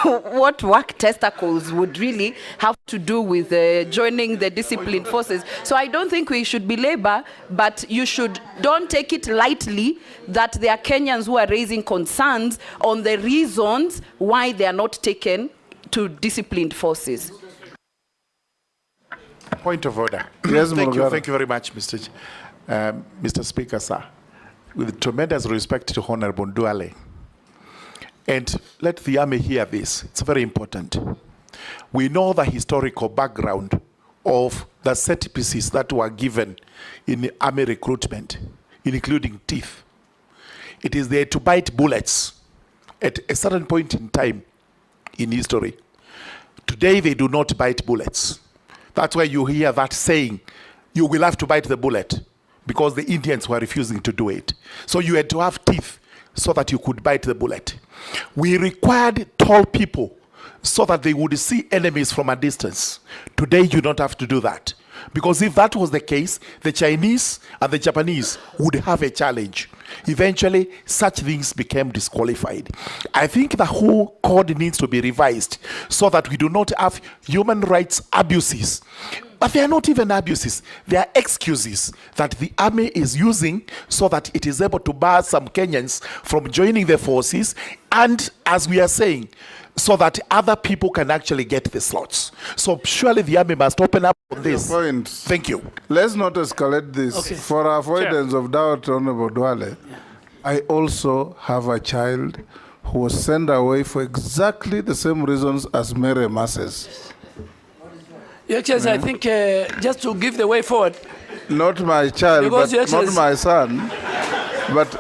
what work testicles would really have to do with joining the disciplined forces. So I don't think we should belabor, but you don't take it lightly that there are Kenyans who are raising concerns on the reasons why they are not taken to disciplined forces. Point of order. Yes, thank you very much, Mr. Speaker, sir. With tremendous respect to Honorable Duale, and let the Army hear this, it's very important. We know the historical background of the set pieces that were given in the Army recruitment, including teeth. It is there to bite bullets at a certain point in time in history. Today, they do not bite bullets. That's why you hear that saying, you will have to bite the bullet, because the Indians were refusing to do it. So you had to have teeth so that you could bite the bullet. We required tall people so that they would see enemies from a distance. Today you don't have to do that. Because if that was the case, the Chinese and the Japanese would have a challenge. Eventually, such things became disqualified. I think the whole code needs to be revised so that we do not have human rights abuses. But they are not even abuses. They are excuses that the army is using so that it is able to bar some Kenyans from joining the forces, and, as we are saying, so that other people can actually get the slots. So surely the army must open up on this. Point. Thank you. Let's not escalate this. Okay. For avoidance of doubt, Honorable Duale, I also have a child who was sent away for exactly the same reasons as Mary Emase's. Yes, I think just to give the way forward. Not my child, Because but not my son, but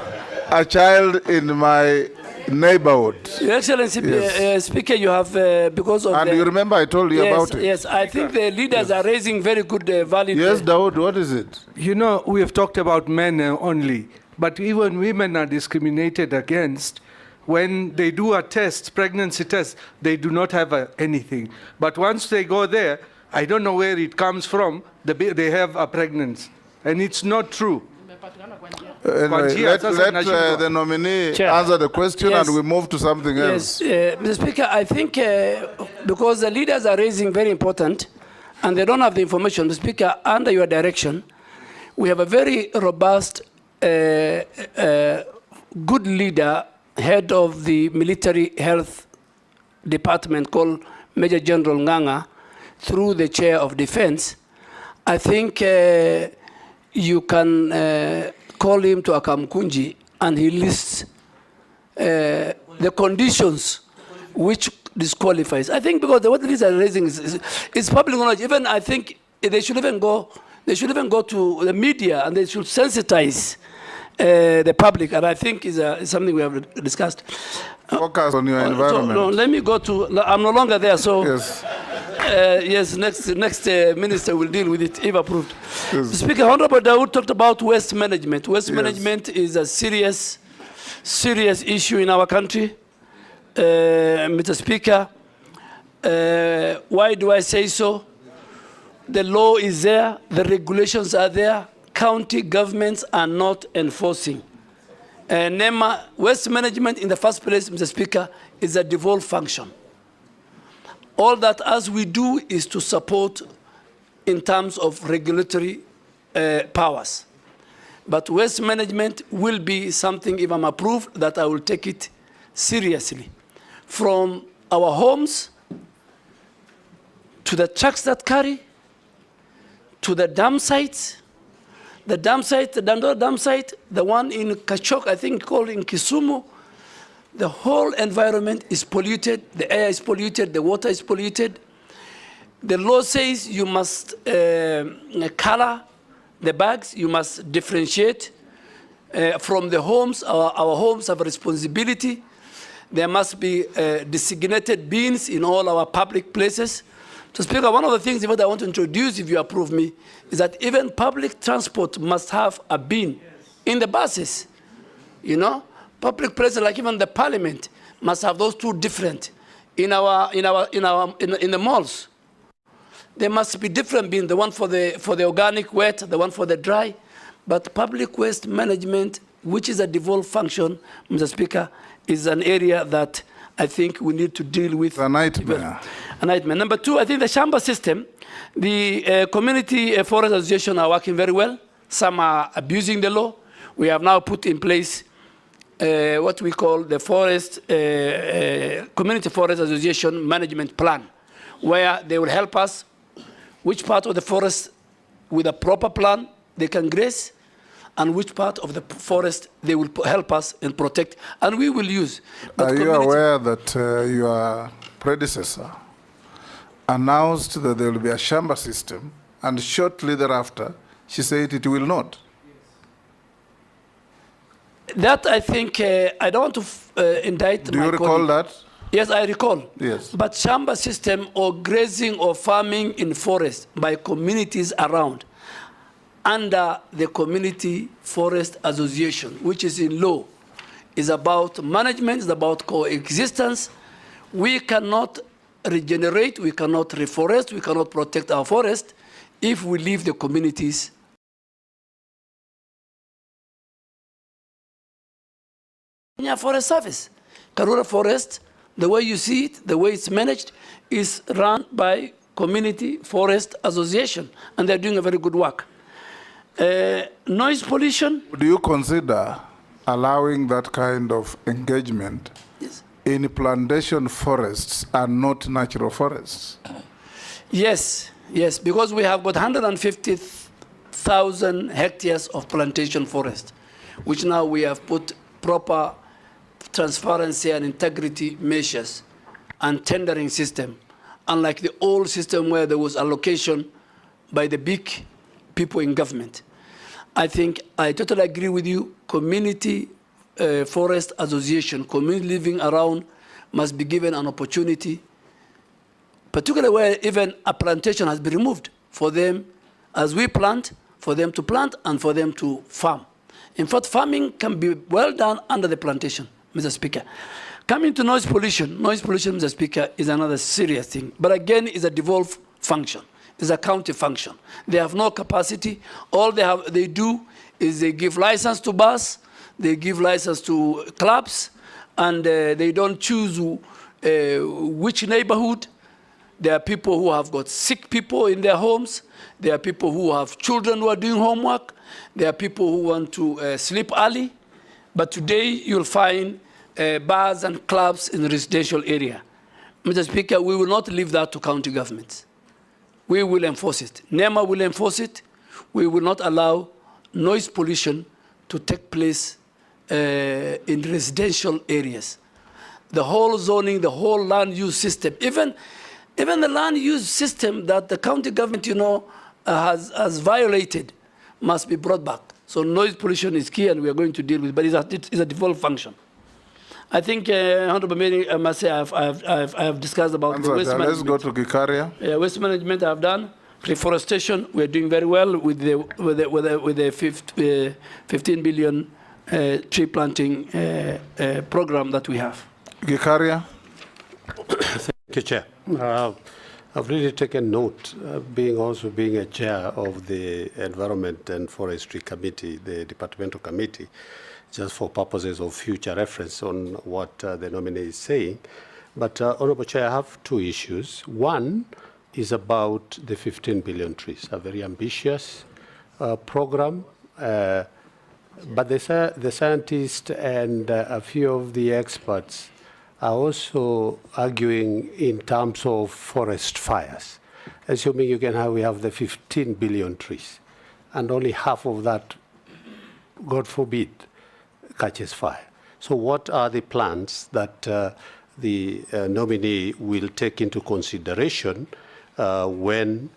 a child in my neighborhood. Your Excellency, Yes. Speaker, you have, because of And you remember I told you about it. Yes, I think the leaders are raising very good valid. Yes, Dawood, what is it? You know, we have talked about men only, but even women are discriminated against. When they do a test, pregnancy test, they do not have anything. But once they go there, I don't know where it comes from, they have a pregnancy. And it's not true. Anyway, let the nominee answer the question, and we move to something else. Yes, Mr. Speaker, I think because the leaders are raising very important, and they don't have the information, Mr. Speaker, under your direction, we have a very robust, good leader, head of the military health department called Major General Nganga, through the chair of defense. I think you can call him to Akamkunji, and he lists the conditions which disqualifies. I think because what these are raising is public knowledge. Even I think they should even go to the media and they should sensitize the public. And I think is something we have discussed. Focus on your environment. So, no, let me go to. I'm no longer there, so yes. Yes. Next minister will deal with it if approved. Yes. Speaker, Honorable Dawood talked about waste management. Waste management is a serious issue in our country. Mr. Speaker, why do I say so? The law is there, the regulations are there, county governments are not enforcing. NEMA, waste management in the first place, Mr. Speaker, is a devolved function. All that as we do is to support in terms of regulatory powers. But waste management will be something, if I'm approved, that I will take it seriously. From our homes, to the trucks that carry, to the dam sites, the Dandora dam site, the one in Kachok, I think called in Kisumu, the whole environment is polluted, the air is polluted, the water is polluted. The law says you must color the bags, you must differentiate from the homes. Our homes have a responsibility. There must be designated bins in all our public places. So, Speaker, one of the things that I want to introduce, if you approve me, is that even public transport must have a bin in the buses. You know, public places like even the Parliament must have those two different. In the malls, there must be different bins. The one for the organic wet, the one for the dry. But public waste management, which is a devolved function, Mr. Speaker, is an area that I think we need to deal with. A nightmare. A nightmare. Number two, I think the Shamba system, the community forest association are working very well. Some are abusing the law. We have now put in place what we call the community forest association management plan, where they will help us which part of the forest with a proper plan they can graze, and which part of the forest they will help us and protect, and we will use. But are you aware that your predecessor announced that there will be a Shamba system, and shortly thereafter, she said it will not? That I think, I don't want to indict my colleague. Do you recall that? Yes, I recall. Yes. But Shamba system or grazing or farming in forest by communities around, under the Community Forest Association, which is in law, is about management, is about coexistence. We cannot regenerate, we cannot reforest, we cannot protect our forest if we leave the communities. Kenya Forest Service, Karura Forest, the way you see it, the way it's managed, is run by Community Forest Association, and they're doing a very good work. Noise pollution. Do you consider allowing that kind of engagement in plantation forests and not natural forests? Yes, yes, because we have got 150,000 hectares of plantation forest, which now we have put proper transparency and integrity measures and tendering system, unlike the old system where there was allocation by the big people in government. I think I totally agree with you. Community forest association, community living around must be given an opportunity, particularly where even a plantation has been removed, for them, as we plant, for them to plant and for them to farm. In fact, farming can be well done under the plantation, Mr. Speaker. Coming to noise pollution, Mr. Speaker, is another serious thing. But again, it's a devolved function. It's a county function. They have no capacity. All they do is they give license to bus, they give license to clubs, and they don't choose which neighborhood. There are people who have got sick people in their homes. There are people who have children who are doing homework. There are people who want to sleep early. But today you'll find bars and clubs in the residential area. Mr. Speaker, we will not leave that to county governments. We will enforce it. NEMA will enforce it. We will not allow noise pollution to take place in residential areas. the whole zoning, the whole land use system. Even the land use system that the county government, has violated must be brought back. So noise pollution is key, and we are going to deal with it, but it's a default function. I think, Honorable Mayor, I must say I have discussed about the waste management. Let's go to Gikaria. Waste management I have done. Reforestation, we are doing very well with the 15 billion tree planting program that we have. Gikaria. Thank you, Chair. I've really taken note, being a chair of the Environment and Forestry Committee, the departmental committee, just for purposes of future reference on what the nominee is saying. But, Honorable Chair, I have two issues. One is about the 15 billion trees, a very ambitious program. But the scientists and a few of the experts are also arguing in terms of forest fires. Assuming we have the 15 billion trees, and only half of that, God forbid, catches fire. So what are the plans that the nominee will take into consideration when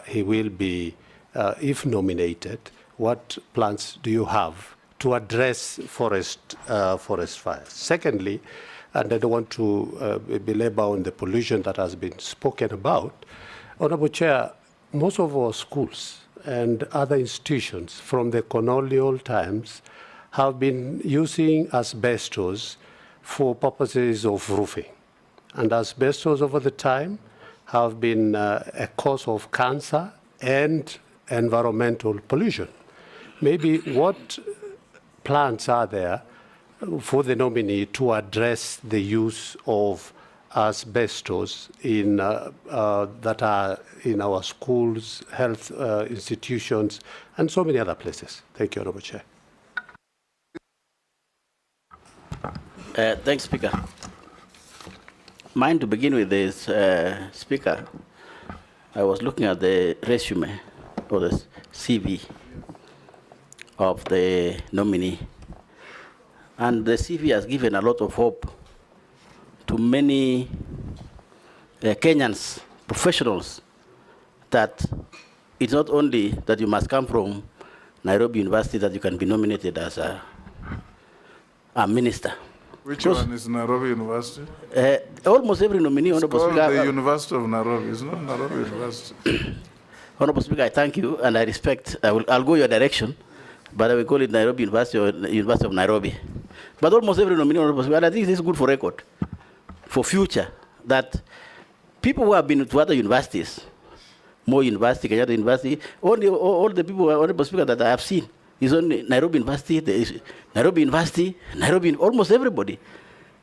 he will be, if nominated? What plans do you have to address forest fires? Secondly, and I don't want to belabor on the pollution that has been spoken about, Honorable Chair, most of our schools and other institutions from the colonial times have been using asbestos for purposes of roofing. And asbestos over the time have been a cause of cancer and environmental pollution. Maybe what plans are there for the nominee to address the use of asbestos that are in our schools, health institutions, and so many other places? Thank you, Honorable Chair. Thanks, Speaker. Mine to begin with is, Speaker, I was looking at the resume or the CV of the nominee. And the CV has given a lot of hope to many Kenyans, professionals, that it's not only that you must come from Nairobi University that you can be nominated as a minister. Which one is Nairobi University? Almost every nominee, Honorable Speaker. Speaker. The University of Nairobi, it's not Nairobi University. Honorable Speaker, I thank you and I respect. I'll go your direction, but I will call it Nairobi University or University of Nairobi. But almost every nominee, Honorable Speaker, and I think this is good for record, for future, that people who have been to other universities, Moi University, Kenyatta University, all the people, Honorable Speaker, that I have seen, is only Nairobi University, Nairobi, almost everybody.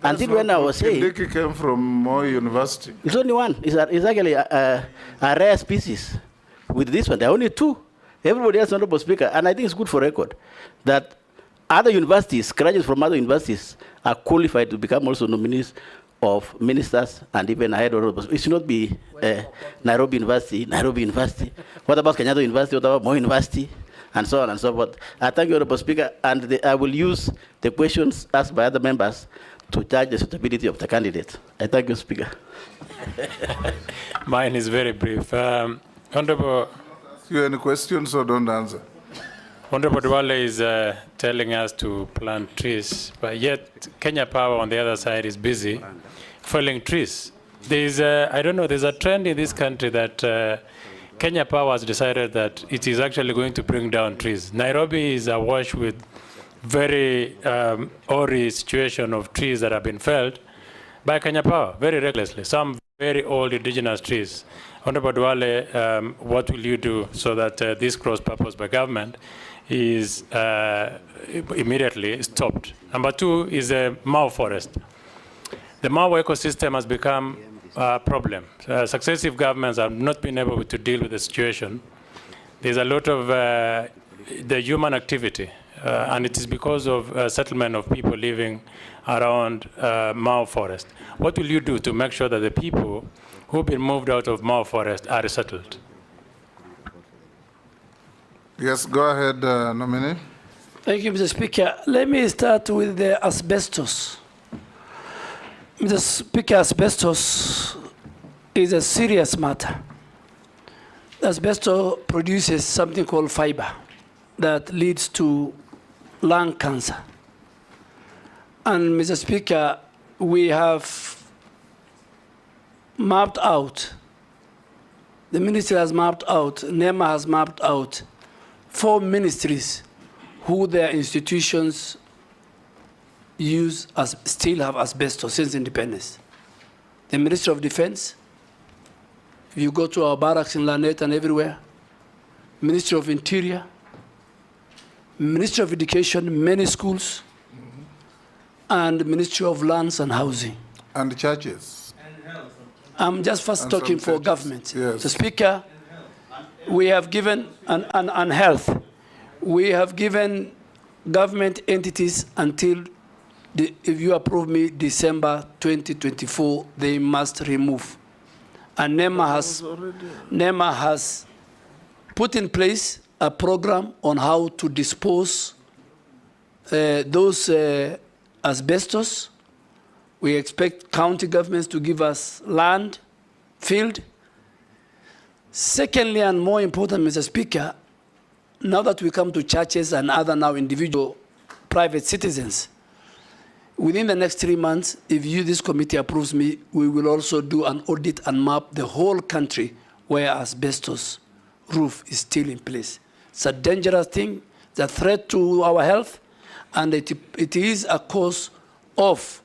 Until when I was saying... Kindiki came from Moi University. It's only one. It's actually a rare species. With this one, there are only two. Everybody else, Honorable Speaker, and I think it's good for record, that other universities, graduates from other universities, are qualified to become also nominees of ministers and even ahead of it should not be Nairobi University. What about Kenyatta University? What about Moi University? And so on and so forth. I thank you, Honorable Speaker, and I will use the questions asked by other members to judge the suitability of the candidate. I thank you, Speaker. Mine is very brief. Honorable... You have any questions, so don't answer. Honorable Duale is telling us to plant trees, but yet Kenya Power on the other side is busy felling trees. There's there's a trend in this country that Kenya Power has decided that it is actually going to bring down trees. Nairobi is awash with very hoary situation of trees that have been felled by Kenya Power very recklessly. Some very old indigenous trees. Honorable Duale, what will you do so that this cross-purpose by government is immediately stopped? Number two is the Mau forest. The Mau ecosystem has become a problem. Successive governments have not been able to deal with the situation. There's a lot of the human activity, and it is because of settlement of people living around Mau forest. What will you do to make sure that the people who've been moved out of Mau forest are resettled? Yes, go ahead, nominee. Thank you, Mr. Speaker. Let me start with the asbestos. Mr. Speaker, asbestos is a serious matter. Asbestos produces something called fiber that leads to lung cancer. And Mr. Speaker, we have mapped out, the ministry has mapped out, NEMA has mapped out 4 ministries who their institutions use as still have asbestos since independence. The Ministry of Defense, if you go to our barracks in Lanet and everywhere, Ministry of Interior, Ministry of Education, many schools, and Ministry of Lands and Housing. And churches. I'm just first talking for government. Yes. The Speaker, we have given, and health, we have given government entities until, if you approve me, December 2024, they must remove. And NEMA has put in place a program on how to dispose those asbestos. We expect county governments to give us land, field. Secondly, and more important, Mr. Speaker, now that we come to churches and other now individual private citizens, within the next 3 months, if this committee approves me, we will also do an audit and map the whole country where asbestos roof is still in place. It's a dangerous thing, it's a threat to our health, and it is a cause of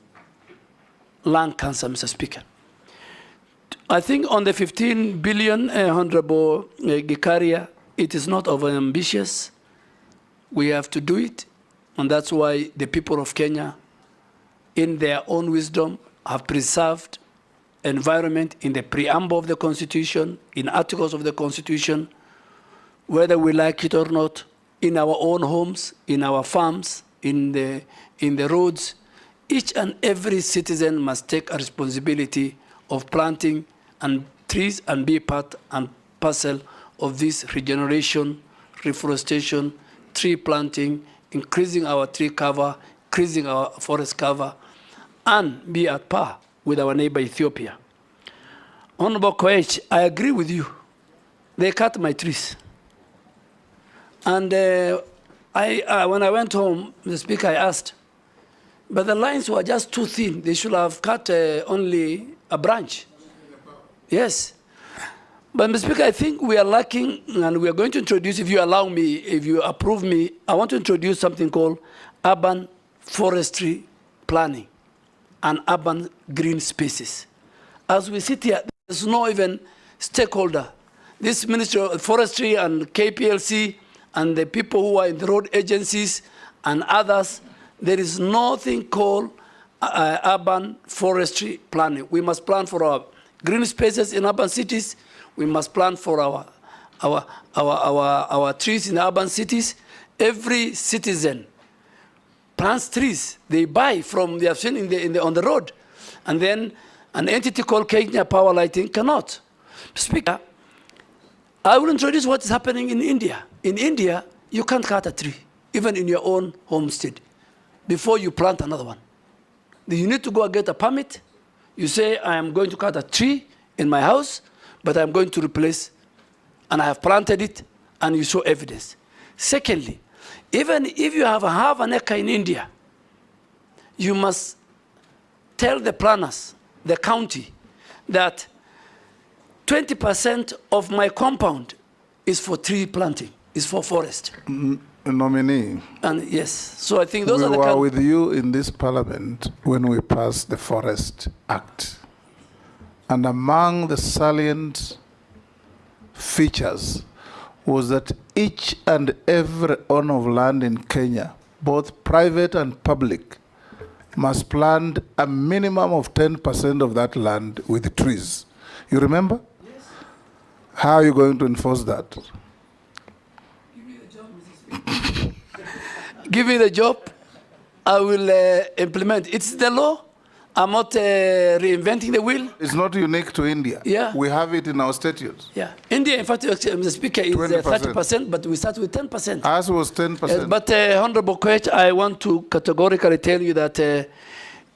lung cancer, Mr. Speaker. I think on the 15 billion, Honorable Gikaria, it is not over-ambitious. We have to do it, and that's why the people of Kenya, in their own wisdom, have preserved environment in the preamble of the Constitution, in articles of the Constitution, whether we like it or not, in our own homes, in our farms, in the roads. Each and every citizen must take a responsibility of planting and trees and be part and parcel of this regeneration, reforestation, tree planting, increasing our tree cover, increasing our forest cover, and be at par with our neighbor Ethiopia. Honorable Koech, I agree with you. They cut my trees. And when I went home, the Speaker, I asked, but the lines were just too thin. They should have cut only a branch. Yes. But, Mr. Speaker, I think we are lacking, and we are going to introduce, if you allow me, if you approve me, I want to introduce something called urban forestry planning and urban green spaces. As we sit here, there's no even stakeholder. This Ministry of Forestry and KPLC and the people who are in the road agencies and others, there is nothing called urban forestry planning. We must plan for our green spaces in urban cities. We must plan for our trees in urban cities. Every citizen plants trees. They buy from, they have seen on the road. And then an entity called Kenya Power Lighting cannot. Speaker, I will introduce what is happening in India. In India, you can't cut a tree, even in your own homestead, before you plant another one. You need to go and get a permit. You say, I am going to cut a tree in my house, but I'm going to replace, and I have planted it, and you show evidence. Secondly, even if you have half an acre in India, you must tell the planners, the county, that 20% of my compound is for tree planting, is for forest. Nominee. And yes, so I think those are the... We were with you in this parliament when we passed the Forest Act. And among the salient features was that each and every owner of land in Kenya, both private and public, must plant a minimum of 10% of that land with trees. You remember? Yes. How are you going to enforce that? Give me the job, Mrs. Speaker. Give me the job. I will implement. It's the law. I'm not reinventing the wheel. It's not unique to India. Yeah. We have it in our statutes. Yeah. India, in fact, Mr. Speaker, is 30%, but we start with 10%. Ours was 10%. Yes, but Honorable Koech, I want to categorically tell you that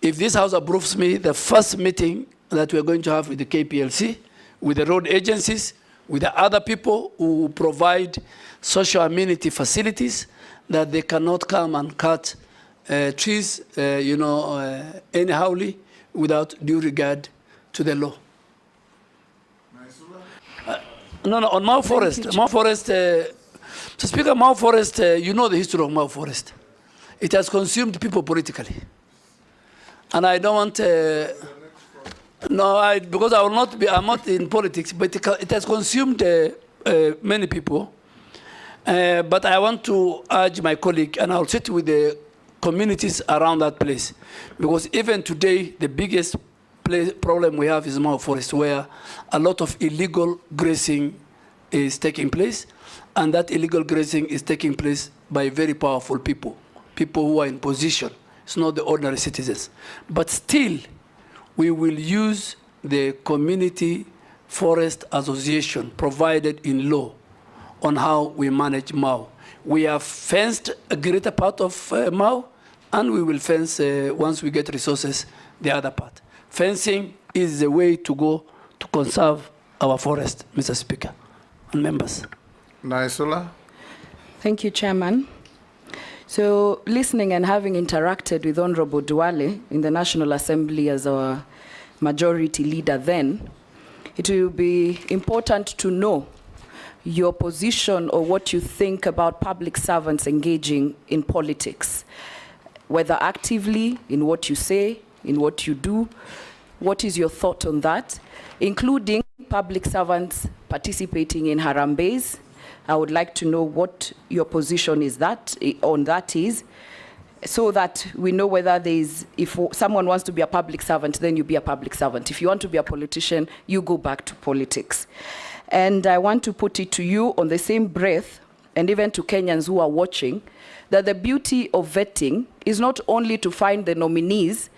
if this House approves me, the first meeting that we're going to have with the KPLC, with the road agencies, with the other people who provide social amenity facilities, that they cannot come and cut trees, anyhowly, without due regard to the law. No, on Mau Forest. Mau Forest, so Speaker, Mau Forest, you know the history of Mau Forest. It has consumed people politically. And I don't want, because I will not be, I'm not in politics, but it has consumed many people. But I want to urge my colleague, and I'll sit with the communities around that place. Because even today, the biggest problem we have is Mau Forest, where a lot of illegal grazing is taking place. And that illegal grazing is taking place by very powerful people, people who are in position. It's not the ordinary citizens. But still, we will use the community forest association provided in law on how we manage Mau. We have fenced a greater part of Mau, and we will fence, once we get resources, the other part. Fencing is the way to go to conserve our forest, Mr. Speaker and members. Naisula. Thank you, Chairman. So, listening and having interacted with Honorable Duale in the National Assembly as our majority leader then, it will be important to know your position or what you think about public servants engaging in politics, whether actively, in what you say, in what you do. What is your thought on that, including public servants participating in Harambees? I would like to know what your position is on that is, so that we know whether if someone wants to be a public servant, then you be a public servant. If you want to be a politician, you go back to politics. And I want to put it to you on the same breath, and even to Kenyans who are watching, that the beauty of vetting is not only to find the nominees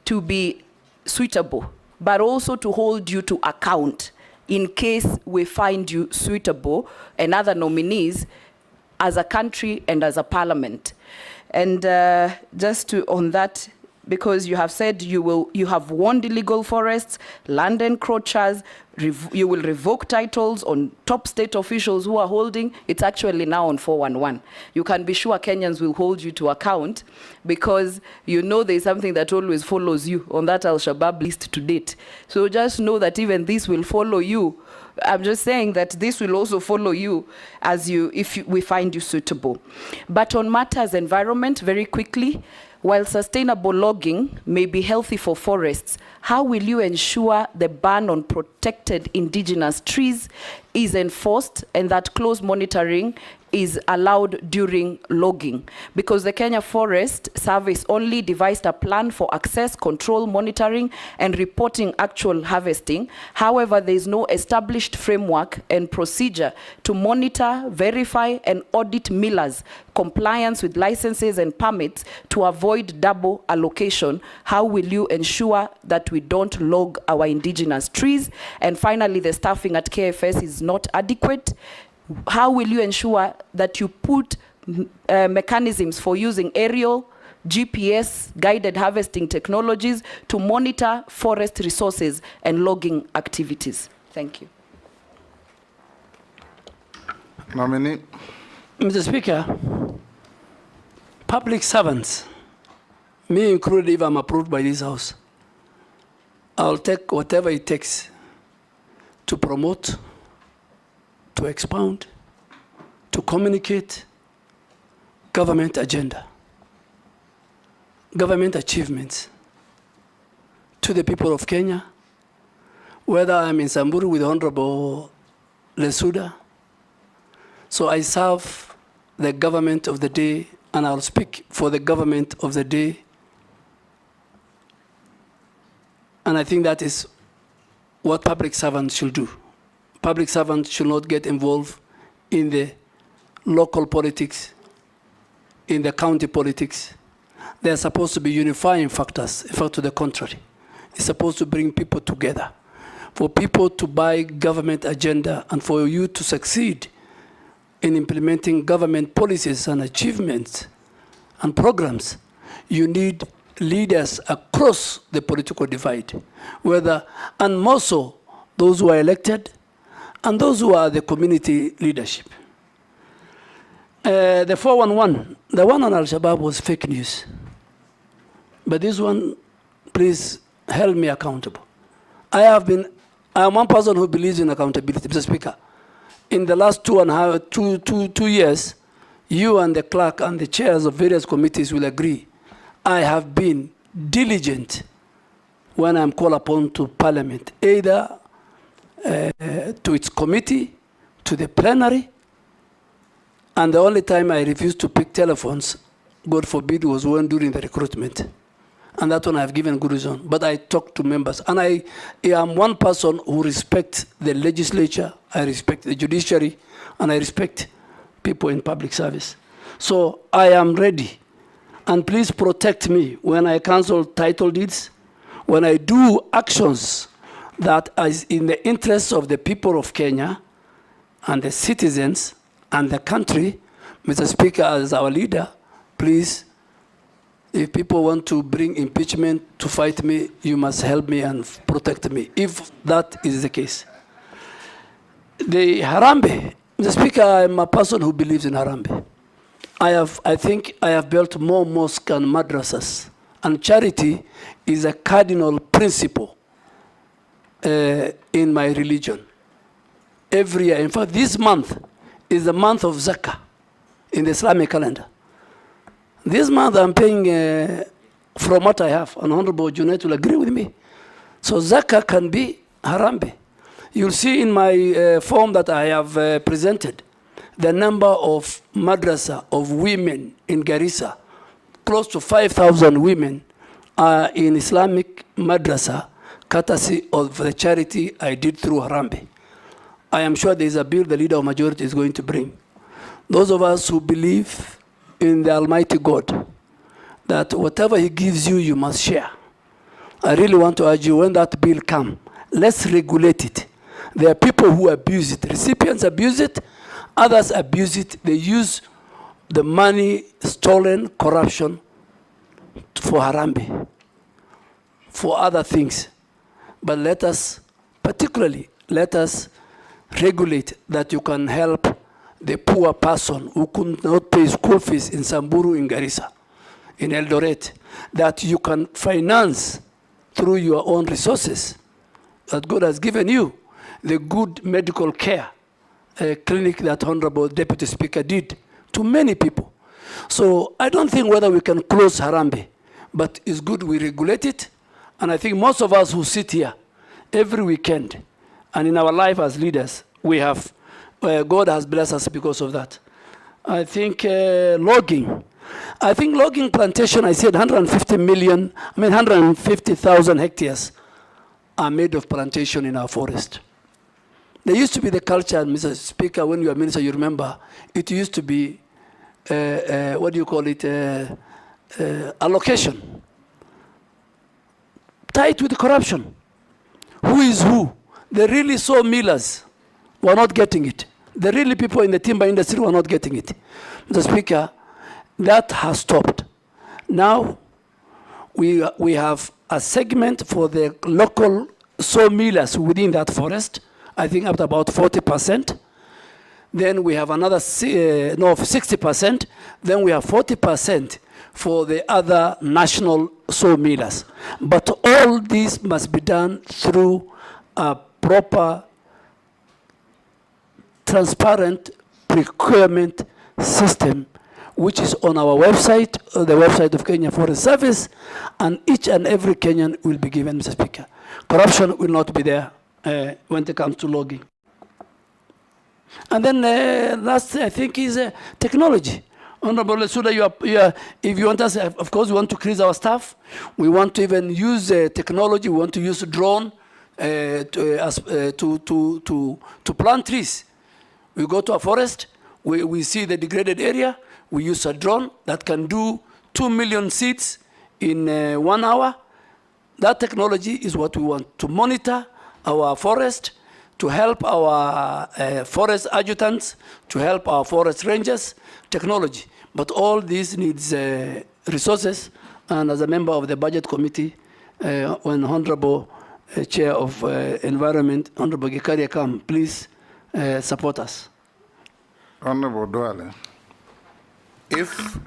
to be suitable, but also to hold you to account in case we find you suitable and other nominees as a country and as a parliament. And just on that, because you have said you have warned illegal forests, land encroachers, you will revoke titles on top state officials who are holding. It's actually now on 411. You can be sure Kenyans will hold you to account, because you know there's something that always follows you on that Al-Shabaab list to date. So just know that even this will follow you. I'm just saying that this will also follow you if we find you suitable. But on matters environment, very quickly, while sustainable logging may be healthy for forests, how will you ensure the ban on protected indigenous trees is enforced and that close monitoring is allowed during logging? Because the Kenya Forest Service only devised a plan for access, control, monitoring, and reporting actual harvesting. However, there is no established framework and procedure to monitor, verify, and audit millers' compliance with licenses and permits to avoid double allocation. How will you ensure that we don't log our indigenous trees? And finally, the staffing at KFS is not adequate. How will you ensure that you put mechanisms for using aerial, GPS, guided harvesting technologies to monitor forest resources and logging activities? Thank you. Nominee. Mr. Speaker, public servants, me included if I'm approved by this House, I'll take whatever it takes to promote, to expound, to communicate government agenda, government achievements to the people of Kenya, whether I'm in Samburu with Honorable Lesuda. So I serve the government of the day, and I'll speak for the government of the day. And I think that is what public servants should do. Public servants should not get involved in the local politics, in the county politics. They are supposed to be unifying factors. In fact, to the contrary. It's supposed to bring people together. For people to buy government agenda and for you to succeed in implementing government policies and achievements and programs, you need leaders across the political divide, and more so those who are elected and those who are the community leadership. The 411, the one on Al-Shabaab was fake news. But this one, please hold me accountable. I am one person who believes in accountability, Mr. Speaker. In the last 2 years, you and the clerk and the chairs of various committees will agree, I have been diligent when I'm called upon to Parliament, either to its committee, to the plenary, and the only time I refused to pick telephones, God forbid, was when during the recruitment. And that one I've given good reason. But I talk to members. And I am one person who respects the legislature, I respect the judiciary, and I respect people in public service. So I am ready. And please protect me when I cancel title deeds, when I do actions that is in the interests of the people of Kenya and the citizens and the country. Mr. Speaker, as our leader, please, if people want to bring impeachment to fight me, you must help me and protect me, if that is the case. The Harambee, Mr. Speaker, I'm a person who believes in Harambee. I think I have built more mosques and madrasas, and charity is a cardinal principle in my religion. Every year, in fact, this month is the month of Zakah in the Islamic calendar. This month I'm paying from what I have, and Honorable Junaid will agree with me. So Zakah can be Harambee. You'll see in my form that I have presented the number of madrasa of women in Garissa. Close to 5,000 women are in Islamic madrasa, courtesy of the charity I did through Harambee. I am sure there is a bill the leader of majority is going to bring. Those of us who believe in the Almighty God, that whatever He gives you, you must share. I really want to urge you, when that bill comes, let's regulate it. There are people who abuse it. Recipients abuse it. Others abuse it. They use the money, stolen, corruption for Harambee, for other things. But let us, particularly, let us regulate that you can help the poor person who could not pay school fees in Samburu, in Garissa, in Eldoret, that you can finance through your own resources that God has given you, the good medical care clinic that Honorable Deputy Speaker did to many people. So I don't think whether we can close Harambee, but it's good we regulate it. And I think most of us who sit here every weekend and in our life as leaders, we have, God has blessed us because of that. I think logging. I think logging plantation, I said 150,000 hectares are made of plantation in our forest. There used to be the culture, Mr. Speaker, when you were minister, you remember, it used to be, what do you call it, allocation. Tied with corruption. Who is who? The really sawmillers were not getting it. The really people in the timber industry were not getting it. Mr. Speaker, that has stopped. Now, we have a segment for the local sawmillers within that forest, I think up to about 40%. Then we have another 60%. Then we have 40% for the other national sawmillers. But all this must be done through a proper, transparent procurement system, which is on our website, the website of Kenya Forest Service, and each and every Kenyan will be given, Mr. Speaker. Corruption will not be there when it comes to logging. And then last, I think, is technology. Honorable Suda, if you want us, of course, we want to increase our staff. We want to even use technology. We want to use a drone to plant trees. We go to a forest, we see the degraded area, we use a drone that can do 2 million seeds in 1 hour. That technology is what we want to monitor our forest, to help our forest adjutants, to help our forest rangers, technology. But all this needs resources, and as a member of the Budget Committee, when Honorable Chair of Environment, Honorable Gikaria come, please support us. Honorable Duale, if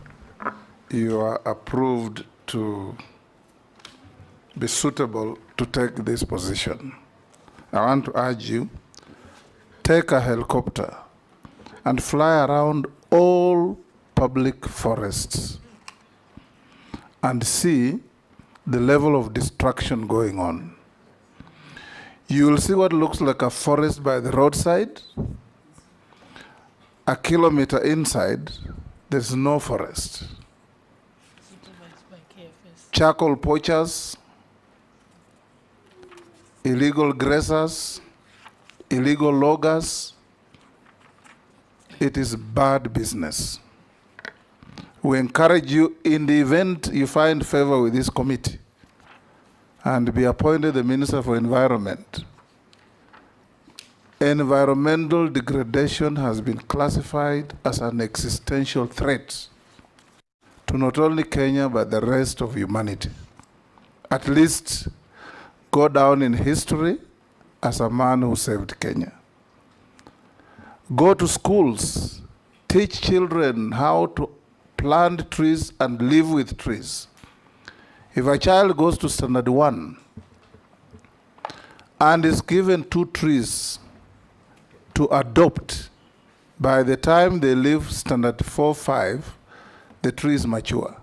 you are approved to be suitable to take this position, I want to urge you, take a helicopter and fly around all public forests and see the level of destruction going on. You will see what looks like a forest by the roadside. A kilometer inside, there's no forest. Charcoal poachers, illegal grazers, illegal loggers. It is bad business. We encourage you, in the event you find favor with this committee and be appointed the Minister for Environment. Environmental degradation has been classified as an existential threat to not only Kenya, but the rest of humanity. At least go down in history as a man who saved Kenya. Go to schools, teach children how to plant trees and live with trees. If a child goes to standard 1 and is given 2 trees to adopt, by the time they leave standard 4, 5, the tree is mature.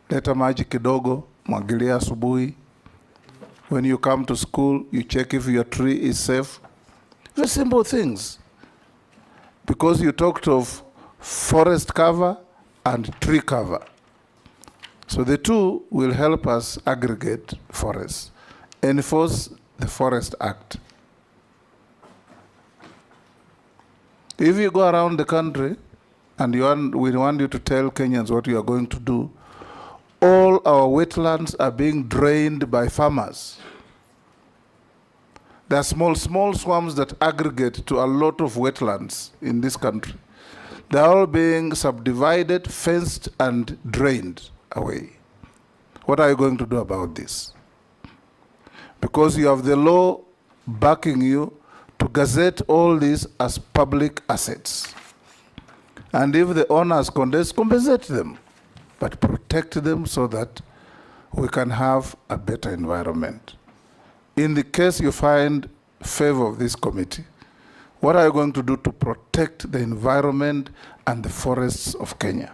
Leta maji kidogo, mwagilia asubuhi. When you come to school, you check if your tree is safe. Very simple things. Because you talked of forest cover and tree cover. So the two will help us aggregate forests, enforce the Forest Act. If you go around the country and we want you to tell Kenyans what you are going to do, all our wetlands are being drained by farmers. There are small swamps that aggregate to a lot of wetlands in this country. They are all being subdivided, fenced, and drained away. What are you going to do about this? Because you have the law backing you to gazette all these as public assets. And if the owners compensate them, but protect them so that we can have a better environment. In the case you find favor of this committee, what are you going to do to protect the environment and the forests of Kenya?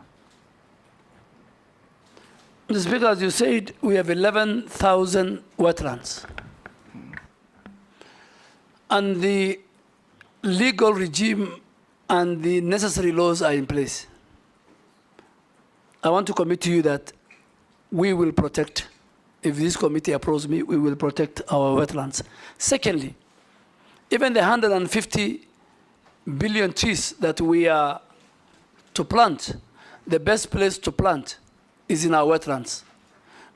Mr. Speaker, as you said, we have 11,000 wetlands. And the legal regime and the necessary laws are in place. I want to commit to you that we will protect, if this committee approves me, we will protect our wetlands. Secondly, even the 150 billion trees that we are to plant, the best place to plant is in our wetlands.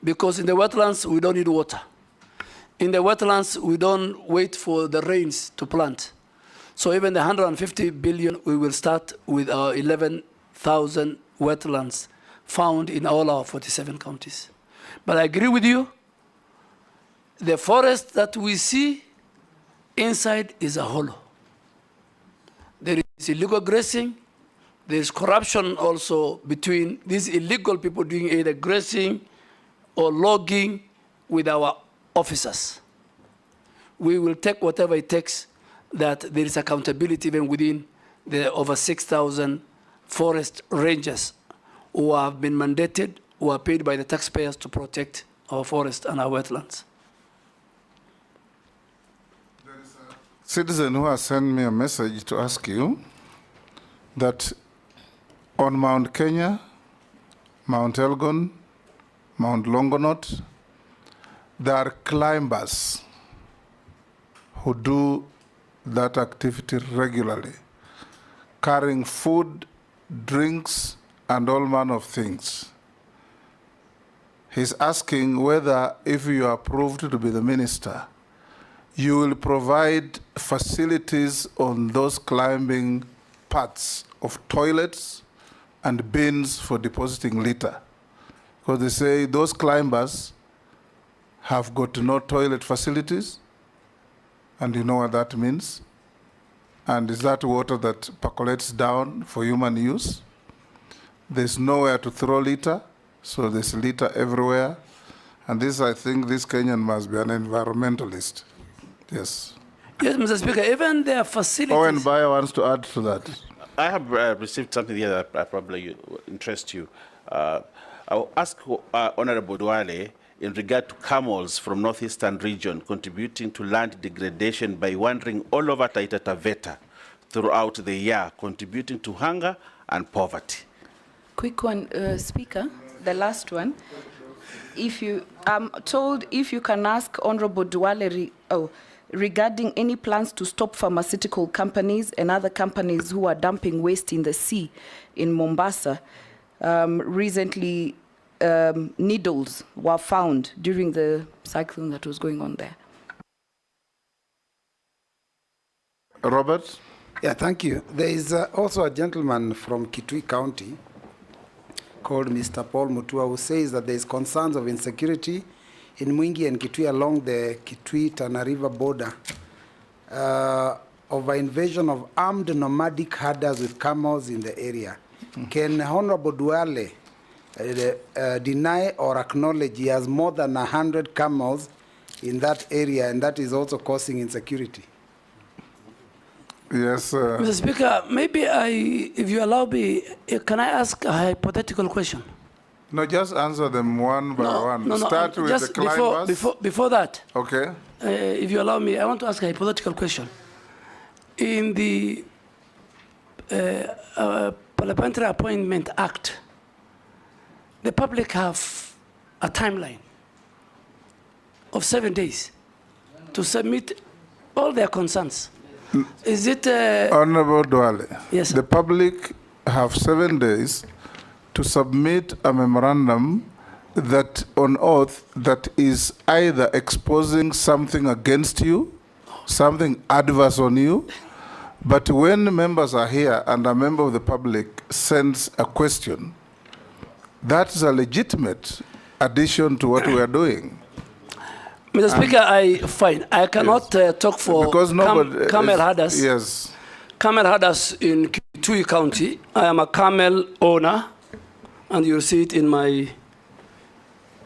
Because in the wetlands, we don't need water. In the wetlands, we don't wait for the rains to plant. So even the 150 billion, we will start with our 11,000 wetlands found in all our 47 counties. But I agree with you, the forest that we see inside is a hollow. There is illegal grazing. There is corruption also between these illegal people doing either grazing or logging with our officers. We will take whatever it takes that there is accountability even within the over 6,000 forest rangers who have been mandated, who are paid by the taxpayers to protect our forest and our wetlands. There is a citizen who has sent me a message to ask you that on Mount Kenya, Mount Elgon, Mount Longonot, there are climbers who do that activity regularly, carrying food, drinks, and all manner of things. He's asking whether, if you are approved to be the minister, you will provide facilities on those climbing paths of toilets and bins for depositing litter. Because they say those climbers have got no toilet facilities, and you know what that means. And is that water that percolates down for human use? There's nowhere to throw litter, so there's litter everywhere. And this, I think, this Kenyan must be an environmentalist. Yes. Yes, Mr. Speaker, even their facilities. Owen Bayer wants to add to that. I have received something here that probably interests you. I'll ask Honorable Duale in regard to camels from northeastern region contributing to land degradation by wandering all over Taita Taveta throughout the year, contributing to hunger and poverty. Quick one, Speaker, the last one. If you, I'm told if you can ask Honorable Duale regarding any plans to stop pharmaceutical companies and other companies who are dumping waste in the sea in Mombasa. Recently, needles were found during the cyclone that was going on there. Robert? Yeah, thank you. There is also a gentleman from Kitui County called Mr. Paul Mutua who says that there is concerns of insecurity in Mwingi and Kitui along the Kitui-Tana River border of an invasion of armed nomadic herders with camels in the area. Can Honorable Duale deny or acknowledge he has more than 100 camels in that area, and that is also causing insecurity? Yes, Mr. Speaker, maybe if you allow me, can I ask a hypothetical question? No, just answer them one by one. No, Start with just the climbers. before that. Okay. If you allow me, I want to ask a hypothetical question. In the Parliamentary Appointment Act, the public have a timeline of 7 days to submit all their concerns. Is it... Honorable Duale, yes, sir. The public have 7 days to submit a memorandum that on oath that is either exposing something against you, something adverse on you, but when members are here and a member of the public sends a question, that's a legitimate addition to what we are doing. Mr. Speaker, fine. I cannot talk for camel herders. Yes. Camel herders in Kitui County. I am a camel owner, and you'll see it in my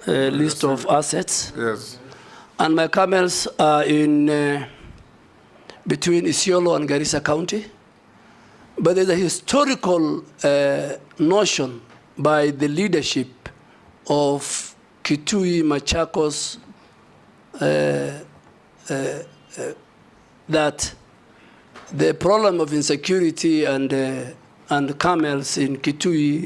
list of assets. Yes. And my camels are in between Isiolo and Garissa County. But there's a historical notion by the leadership of Kitui, Machakos, that the problem of insecurity and camels in Kitui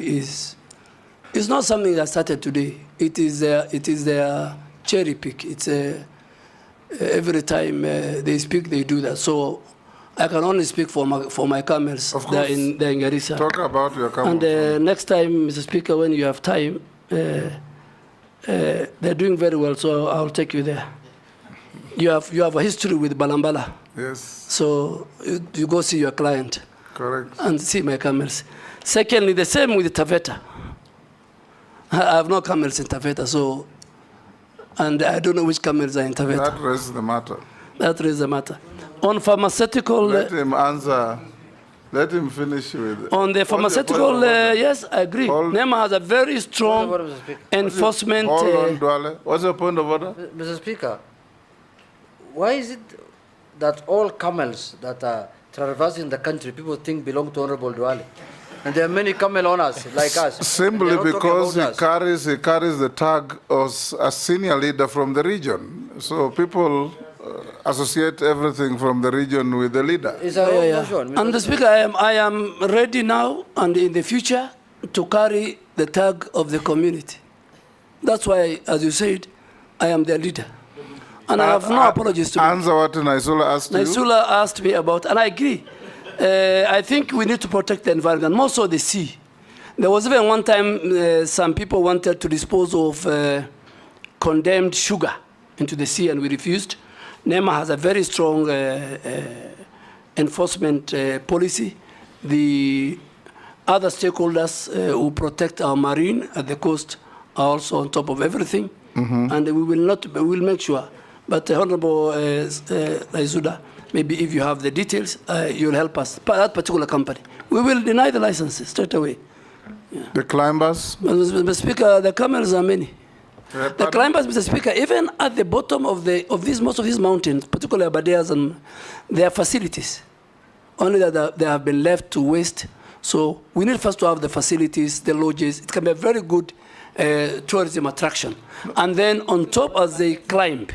is not something that started today. It is their cherry pick. It's every time they speak, they do that. So I can only speak for my camels. Of course. They're in Garissa. Talk about your camels. And next time, Mr. Speaker, when you have time, they're doing very well, so I'll take you there. You have a history with Balambala. Yes. So you go see your client. Correct. And see my camels. Secondly, the same with Taveta. I have no camels in Taveta, so, and I don't know which camels are in Taveta. That raises the matter. That raises the matter. On pharmaceutical... Let him answer. Let him finish with... On the pharmaceutical, yes, I agree. NEMA has a very strong enforcement... Hold on, Duale. What's your point of order? Mr. Speaker, why is it that all camels that are traversing the country, people think belong to Honorable Duale? And there are many camel owners like us. Simply because he carries the tag as a senior leader from the region. So people associate everything from the region with the leader. And the Speaker, I am ready now and in the future to carry the tag of the community. That's why, as you said, I am their leader. And I have no apologies to answer what Naisula asked you. Naisula asked me about, and I agree. I think we need to protect the environment, more so the sea. There was even one time some people wanted to dispose of condemned sugar into the sea, and we refused. NEMA has a very strong enforcement policy. The other stakeholders who protect our marine at the coast are also on top of everything, and we will make sure. But Honorable Laisuda, maybe if you have the details, you'll help us. That particular company, we will deny the licenses straight away. Yeah. The climbers? Mr. Speaker, the camels are many. The climbers, Mr. Speaker, even at the bottom of most of these mountains, particularly Abadeas, and there are facilities. Only that they have been left to waste. So we need first to have the facilities, the lodges. It can be a very good tourism attraction. And then on top, as they climb.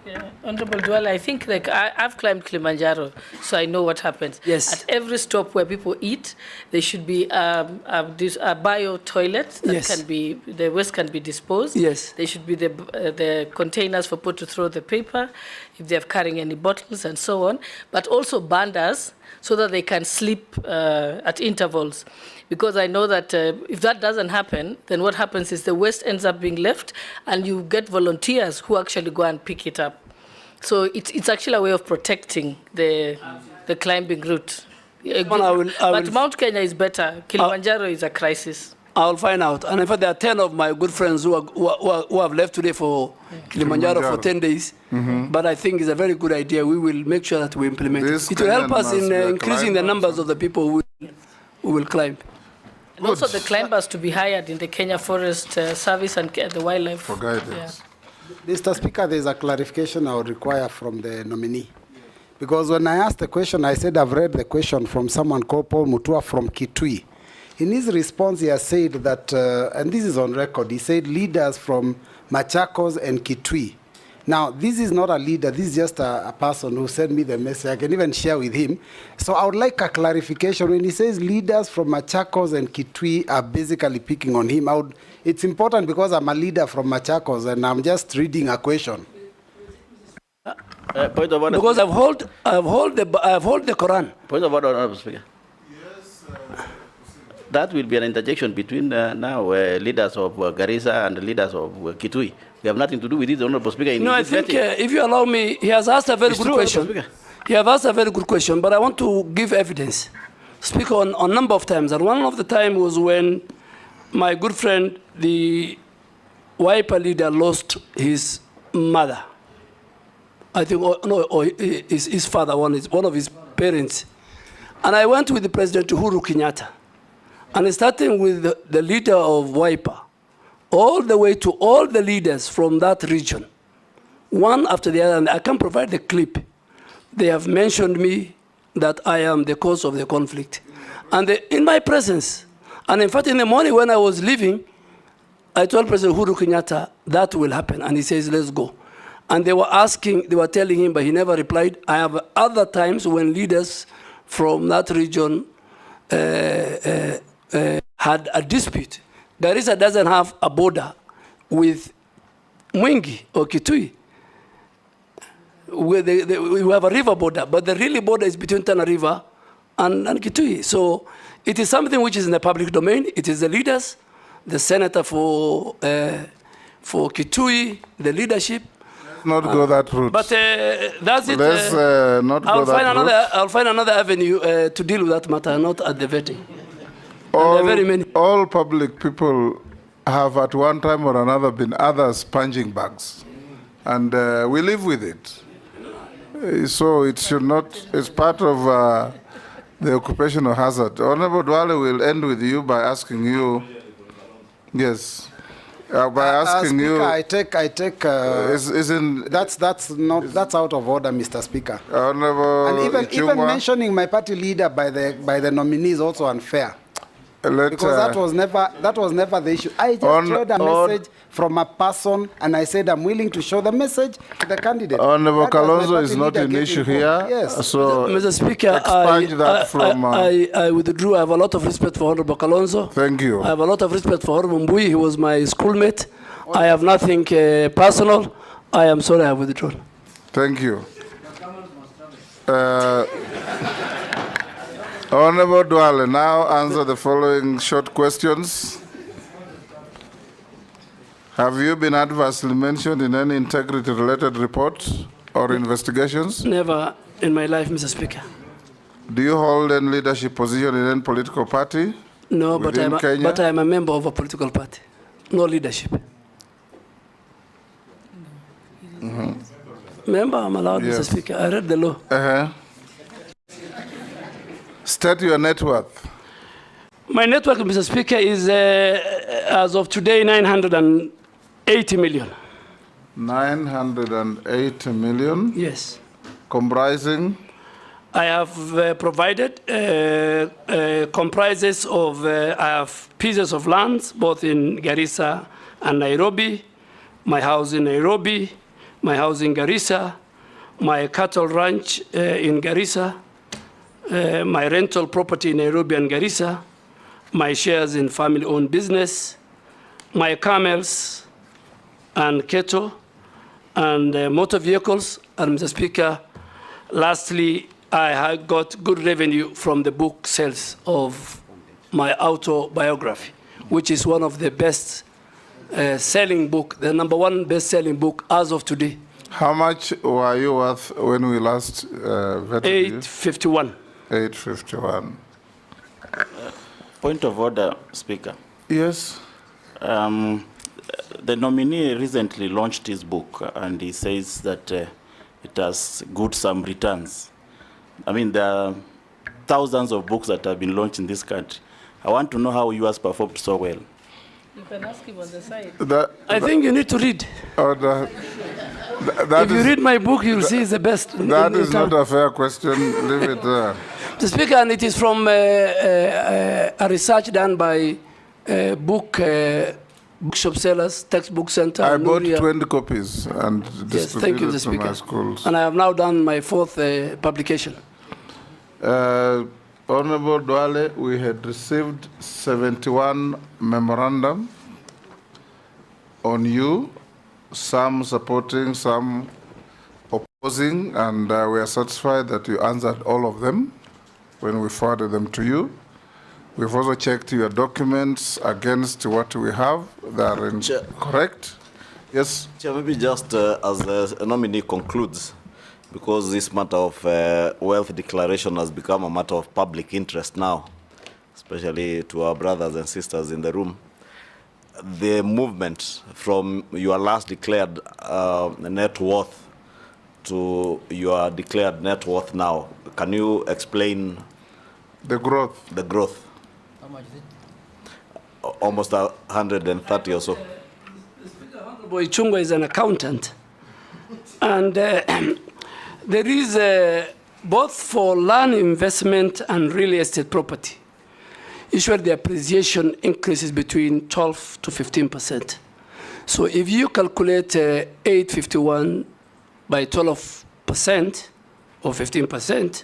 Yeah, Honorable Duale, I think I've climbed Kilimanjaro, so I know what happens. Yes. At every stop where people eat, there should be a bio toilet that can be, the waste can be disposed. Yes. There should be the containers for people to throw the paper, if they're carrying any bottles and so on, but also bandas so that they can sleep at intervals. Because I know that if that doesn't happen, then what happens is the waste ends up being left, and you get volunteers who actually go and pick it up. So it's actually a way of protecting the climbing route. But Mount Kenya is better. Kilimanjaro is a crisis. I'll find out. And in fact, there are 10 of my good friends who have left today for Kilimanjaro for 10 days. But I think it's a very good idea. We will make sure that we implement it. It will help us in increasing the numbers of the people who will climb. And also the climbers to be hired in the Kenya Forest Service and the wildlife. For guidance. Yeah. Mr. Speaker, there's a clarification I would require from the nominee. Because when I asked the question, I said I've read the question from someone called Paul Mutua from Kitui. In his response, he has said that, and this is on record, he said leaders from Machakos and Kitui. Now, this is not a leader, this is just a person who sent me the message. I can even share with him. So I would like a clarification. When he says leaders from Machakos and Kitui are basically picking on him, it's important because I'm a leader from Machakos and I'm just reading a question. Point of order. Because I've hold the Quran. Point of order, Honorable Speaker. That will be an interjection between now leaders of Garissa and leaders of Kitui. We have nothing to do with it, Honorable Speaker. No, I think if you allow me, he has asked a very good question. He has asked a very good question, but I want to give evidence. Speak on a number of times. And one of the time was when my good friend, the Wiper leader, lost his mother. I think, his father, one of his parents. And I went with the President Uhuru Kenyatta. And starting with the leader of Wiper, all the way to all the leaders from that region, one after the other, and I can provide the clip. They have mentioned me that I am the cause of the conflict. And in my presence, and in fact in the morning when I was leaving, I told President Uhuru Kenyatta that will happen, and he says, let's go. And they were telling him, but he never replied. I have other times when leaders from that region had a dispute. Garissa doesn't have a border with Mwingi or Kitui. We have a river border, but the really border is between Tana River and Kitui. So it is something which is in the public domain. It is the leaders, the senator for Kitui, the leadership. Not go that route. But that's it. Let's not go that route. I'll find another avenue to deal with that matter, not at the vetting. All public people have at one time or another been others' punching bags. And we live with it. So it should not, it's part of the occupational hazard. Honorable Duale will end with you by asking you, yes, by asking Speaker, you. I take. That's out of order, Mr. Speaker. Honorable And even mentioning my party leader by the nominee is also unfair. Because that was never the issue. I just read a message from a person, and I said I'm willing to show the message to the candidate. Honorable Kalonzo is not an issue here. Yes. So Mr. Speaker, I withdrew. I have a lot of respect for Honorable Kalonzo. Thank you. I have a lot of respect for Honorable Mbui. He was my schoolmate. I have nothing personal. I am sorry I have withdrawn. Thank you. Honorable Duale, now answer the following short questions. Have you been adversely mentioned in any integrity-related reports or investigations? Never in my life, Mr. Speaker. Do you hold any leadership position in any political party? No, but I'm a member of a political party. no leadership. Remember, I'm allowed, Yes. Mr. Speaker. I read the law. State your net worth. My net worth, Mr. Speaker, is, as of today, 980 million. 980 million? Yes. Comprising? I have provided comprises of, I have pieces of lands, both in Garissa and Nairobi, my house in Nairobi, my house in Garissa, my cattle ranch in Garissa, my rental property in Nairobi and Garissa, my shares in family-owned business, my camels and cattle, and motor vehicles. And Mr. Speaker, lastly, I have got good revenue from the book sales of my autobiography, which is one of the best selling book, the #1 best-selling book as of today. How much were you worth when we last vetted you? 851. 851. Point of order, Speaker. Yes. The nominee recently launched his book, and he says that it has good some returns. I mean, there are thousands of books that have been launched in this country. I want to know how yours performed so well. You can ask him on the side. I think you need to read. If you read my book, you'll see it's the best. That is not a fair question. Leave it there. Mr. Speaker, and it is from a research done by bookshop sellers, textbook center. I bought 20 copies and yes, thank you, distributed Mr. to Speaker. my schools. And I have now done my 4th publication. Honorable Duale, we had received 71 memorandum on you, some supporting, some opposing, and we are satisfied that you answered all of them when we forwarded them to you. We've also checked your documents against what we have. They are correct. Yes? Chair, maybe just as a nominee concludes, because this matter of wealth declaration has become a matter of public interest now, especially to our brothers and sisters in the room. The movement from your last declared net worth to your declared net worth now, can you explain the growth? The growth. How much is it? Almost 130 or so. Boy Chunga is an accountant, and there is both for land investment and real estate property. Usually the appreciation increases between 12 to 15%. So if you calculate 851 by 12% or 15%,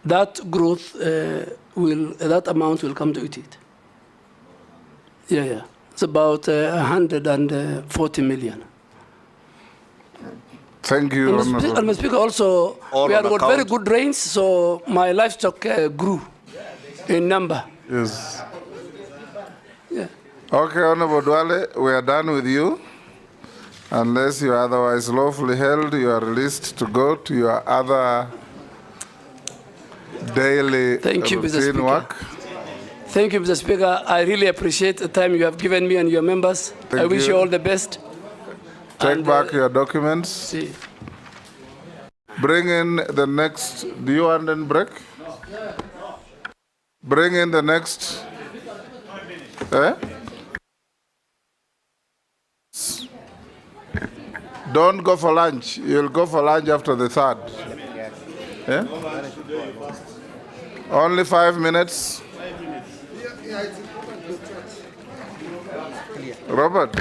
that growth that amount will come to it. Yeah. It's about 140 million. Thank you, And Mr. Speaker, also, we had got very good rains, so my livestock grew in number. Yes. Yeah. Okay, Honorable Duale, we are done with you. Unless you are otherwise lawfully held, you are released to go to your other daily routine work. Thank you, Mr. Speaker. I really appreciate the time you have given me and your members. I wish you all the best. Take back your documents. Bring in the next. Do you want a break? Bring in the next. Don't go for lunch. You'll go for lunch after the 3rd. Only 5 minutes. Robert.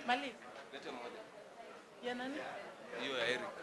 Malik. Ya nani? Hiyo ya Eric.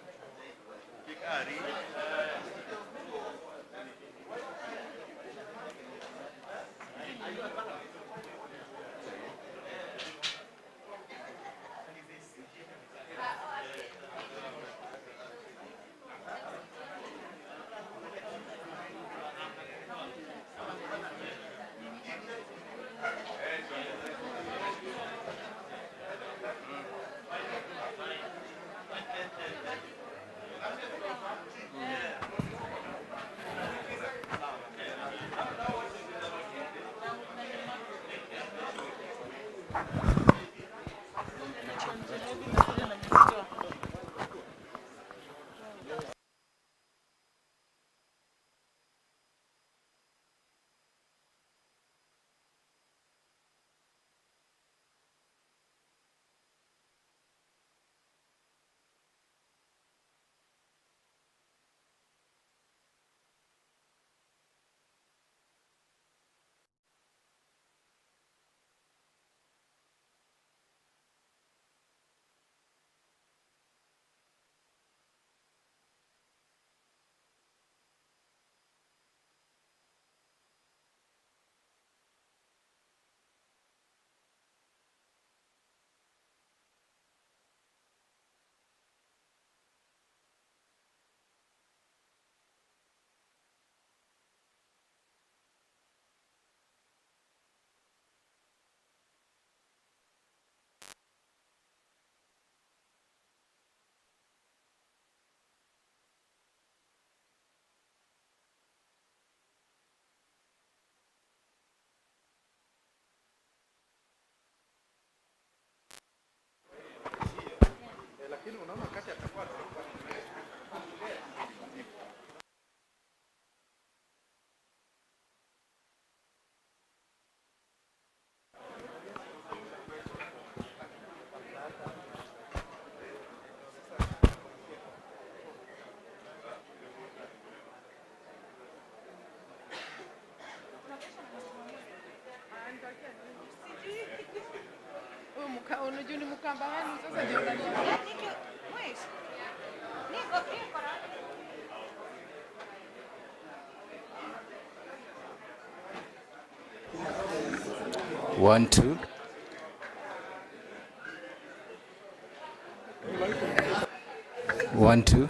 Unajua ni mkamba wenu sasa ndio ndani ya. One, two. One, two.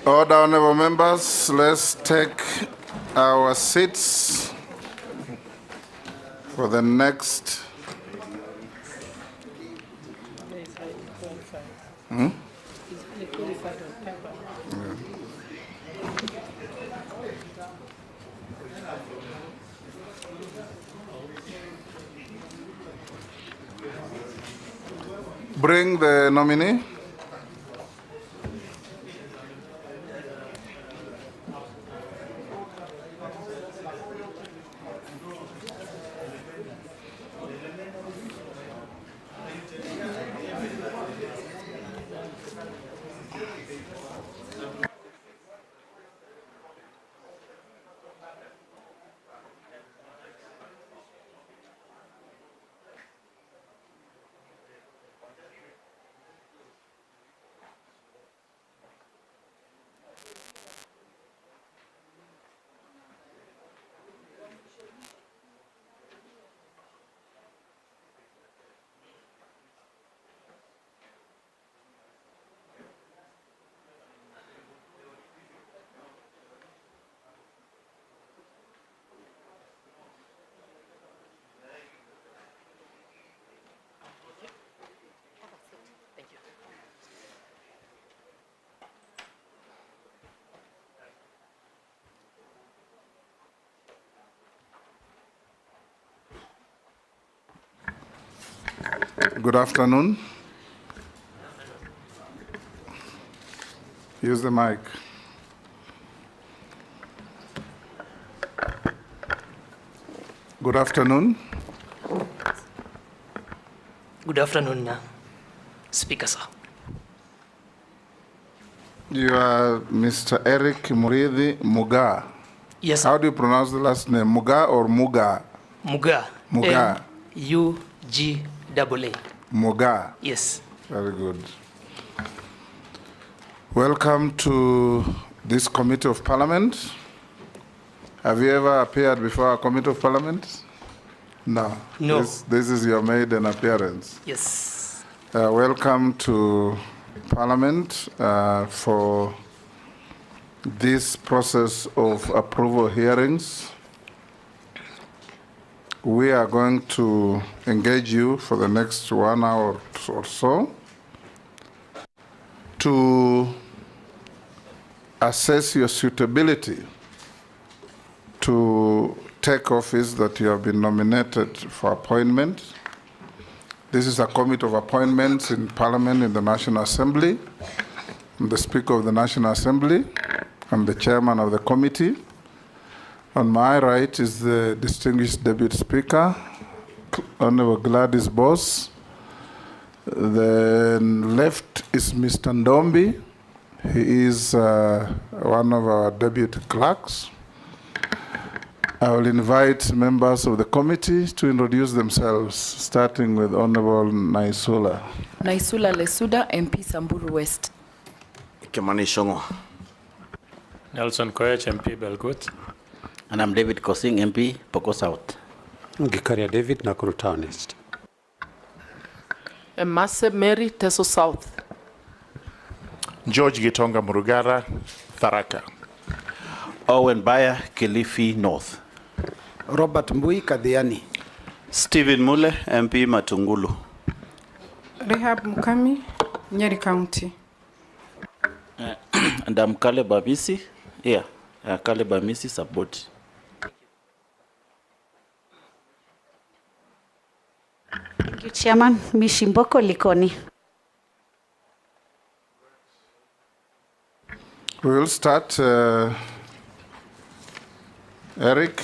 Order, honorable members, let's take our seats for the next. Bring the nominee. Good afternoon. Use the mic. Good afternoon. Good afternoon, Speaker, sir. You are Mr. Eric Murithi Muga. Yes, sir. How do you pronounce the last name? Muga or Muga? Muga. Muga. M-U-G-A-A. Muga. Yes. Very good. Welcome to this Committee of Parliament. Have you ever appeared before a Committee of Parliament? No. No. This is your maiden appearance. Yes. Welcome to Parliament for this process of approval hearings. We are going to engage you for the next 1 hour or so to assess your suitability to take office that you have been nominated for appointment. This is a committee of appointments in Parliament in the National Assembly. I'm the Speaker of the National Assembly. I'm the chairman of the committee. On my right is the distinguished Deputy Speaker, Honorable Gladys Boss. Then left is Mr. Ndombi. He is one of our deputy clerks. I will invite members of the committee to introduce themselves, starting with Honorable Naisula. Naisula Lesuda, MP Samburu West. Kimani Shongo. Nelson Koech, MP Belgut. And I'm David Kosing, MP Poko South. Gikaria David, Nakuru Town East. Emase Mary, Teso South. George Gitonga Murugara, Tharaka. Owen Bayer, Kilifi North. Robert Mbui, Kadhiani. Stephen Mule, MP Matungulu. Rehab Mukami, Nyeri County. And I'm Caleb Amisi, Caleb Amisi Saboti. Thank you, Chairman. Mishimboko Likoni. We will start. Eric,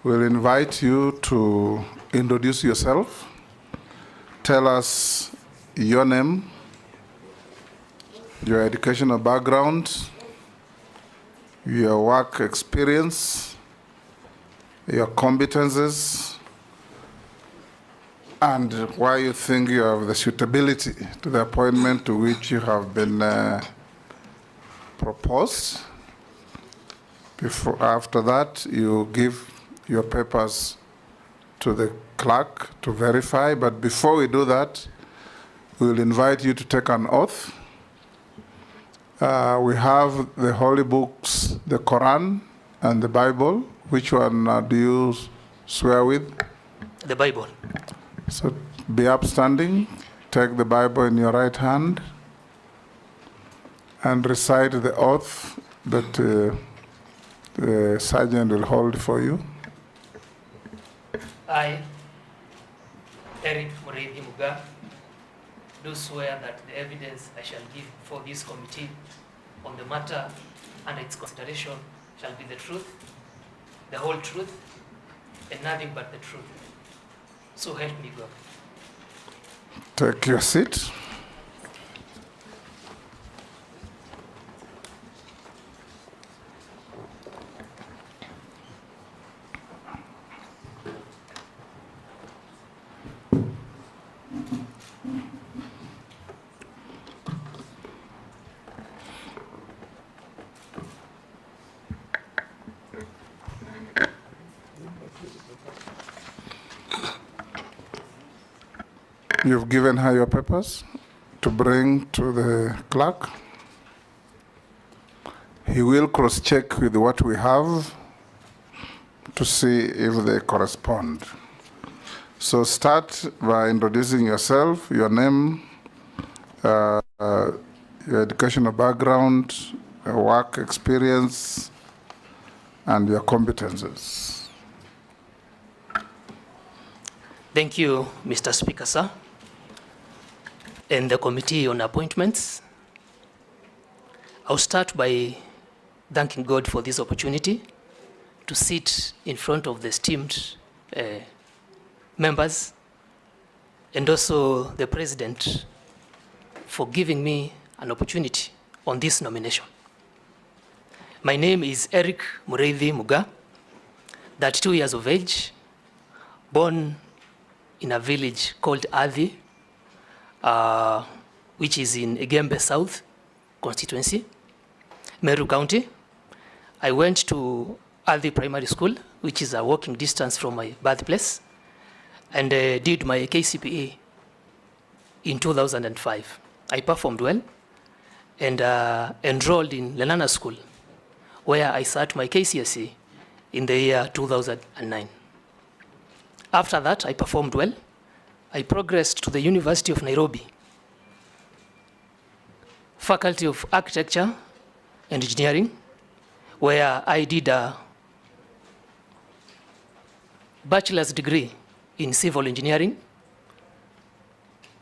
we'll invite you to introduce yourself. Tell us your name, your educational background, your work experience, your competences, and why you think you have the suitability to the appointment to which you have been proposed. After that, you give your papers to the clerk to verify. But before we do that, we will invite you to take an oath. We have the holy books, the Quran and the Bible. Which one do you swear with? The Bible. So be upstanding. Take the Bible in your right hand and recite the oath that the sergeant will hold for you. I, Eric Mureithi Muga, do swear that the evidence I shall give for this committee on the matter under its consideration shall be the truth, the whole truth, and nothing but the truth. So help me God. Take your seat. You've given her your papers to bring to the clerk. He will cross-check with what we have to see if they correspond. So start by introducing yourself, your name, your educational background, your work experience, and your competences. Thank you, Mr. Speaker, sir. And the Committee on Appointments, I'll start by thanking God for this opportunity to sit in front of the esteemed members and also the President for giving me an opportunity on this nomination. My name is Eric Mureithi Muga, 32 years of age, born in a village called Athi, which is in Igembe South constituency, Meru County. I went to Athi Primary School, which is a walking distance from my birthplace, and did my KCPE in 2005. I performed well and enrolled in Lenana School, where I sat my KCSE in the year 2009. After that, I performed well. I progressed to the University of Nairobi, Faculty of Architecture and Engineering, where I did a bachelor's degree in civil engineering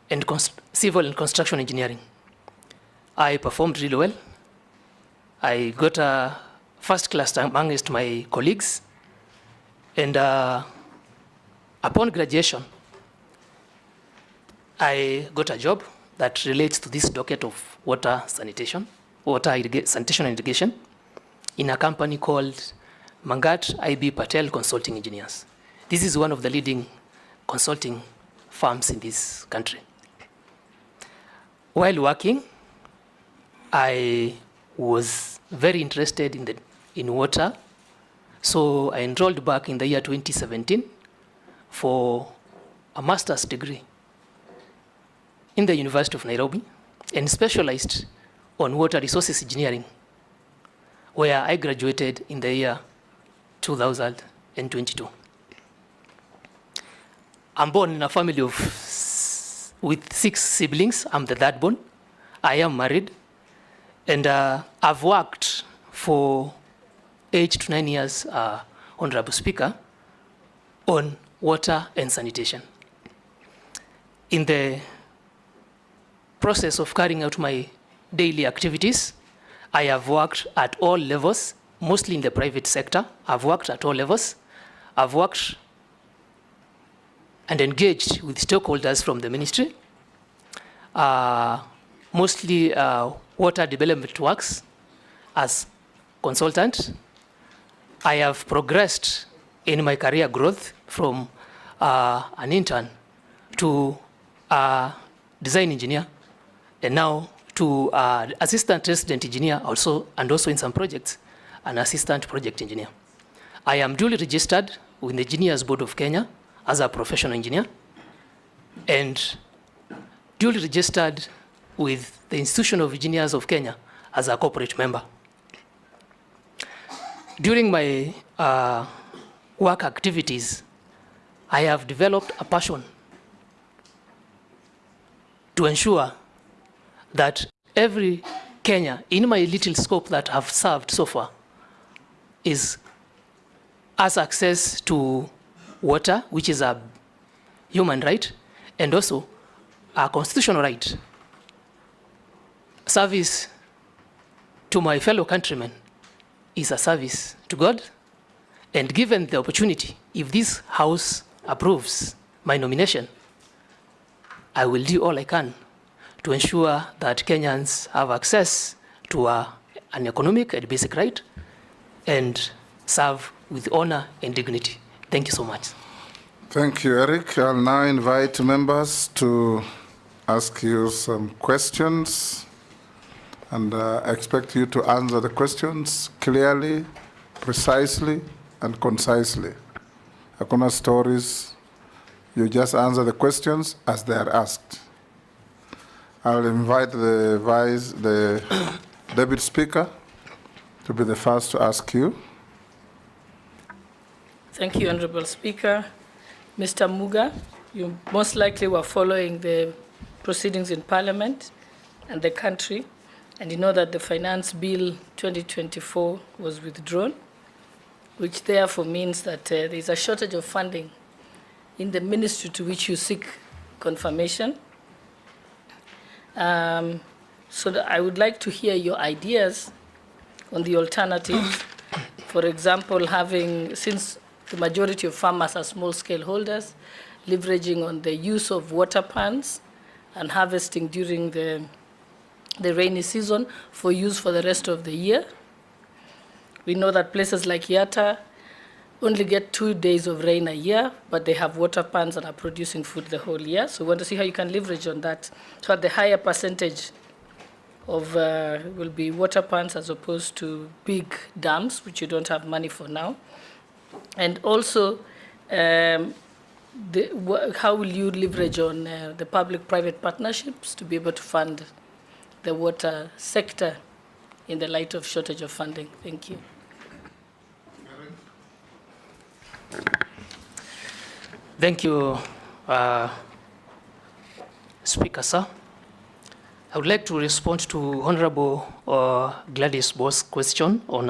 and civil and construction engineering. I performed really well. I got a first class amongst my colleagues, and upon graduation, I got a job that relates to this docket of sanitation and irrigation in a company called Mangat IB Patel Consulting Engineers. This is one of the leading consulting firms in this country. While working, I was very interested in water, so I enrolled back in the year 2017 for a master's degree in the University of Nairobi and specialized on water resources engineering, where I graduated in the year 2022. I'm born in a family with 6 siblings. I'm the third born. I am married, and I've worked for 8 to 9 years, Honorable Speaker, on water and sanitation. In the process of carrying out my daily activities, I have worked at all levels, mostly in the private sector. I've worked at all levels. I've worked and engaged with stakeholders from the ministry, mostly water development works as consultant. I have progressed in my career growth from an intern to a design engineer, and now to assistant resident engineer also, and also in some projects, an assistant project engineer. I am duly registered with the Engineers Board of Kenya as a professional engineer, and duly registered with the Institution of Engineers of Kenya as a corporate member. During my work activities, I have developed a passion to ensure that every Kenya, in my little scope that I've served so far, has access to water, which is a human right, and also a constitutional right. Service to my fellow countrymen is a service to God, and given the opportunity, if this House approves my nomination, I will do all I can to ensure that Kenyans have access to an economic and basic right and serve with honor and dignity. Thank you so much. Thank you, Eric. I'll now invite members to ask you some questions, and I expect you to answer the questions clearly, precisely, and concisely. Hakuna stories. You just answer the questions as they are asked. I'll invite the Deputy Speaker to be the first to ask you. Thank you, Honorable Speaker. Mr. Muga, you most likely were following the proceedings in Parliament and the country, and you know that the Finance Bill 2024 was withdrawn, which therefore means that there is a shortage of funding in the ministry to which you seek confirmation. So that I would like to hear your ideas on the alternatives. For example, since the majority of farmers are small-scale holders, leveraging on the use of water pans and harvesting during the rainy season for use for the rest of the year. We know that places like Yatta only get 2 days of rain a year, but they have water pans and are producing food the whole year. So we want to see how you can leverage on that. So the higher percentage of will be water pans as opposed to big dams, which you don't have money for now. And also how will you leverage on the public-private partnerships to be able to fund the water sector in the light of shortage of funding? Thank you. Thank you, Speaker, sir. I would like to respond to Honorable Gladys Boss' question on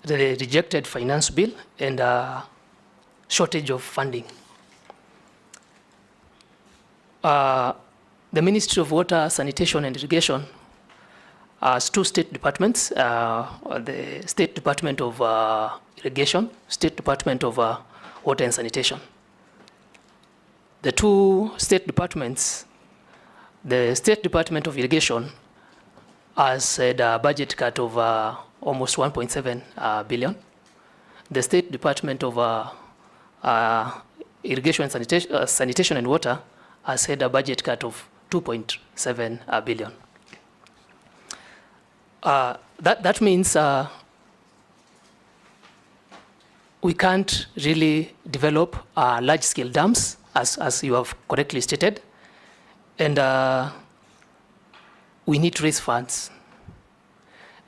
the rejected finance bill and shortage of funding. The Ministry of Water, Sanitation and Irrigation has two state departments, the State Department of Irrigation, State Department of Water and Sanitation. The two state departments, the State Department of Irrigation has had a budget cut of almost 1.7 billion. The State Department of Irrigation and Sanitation and Water has had a budget cut of 2.7 billion. That means we can't really develop large-scale dams, as you have correctly stated, and we need to raise funds.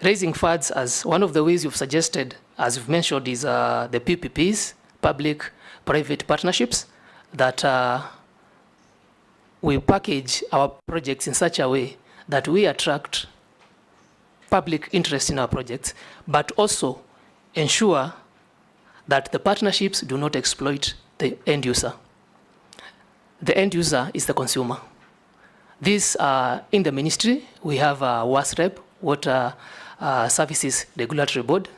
Raising funds, as one of the ways you've suggested, as you've mentioned, is the PPPs, public-private partnerships, that we package our projects in such a way that we attract public interest in our projects, but also ensure that the partnerships do not exploit the end user. The end user is the consumer. This, in the ministry, we have WASREB, Water Services Regulatory Board,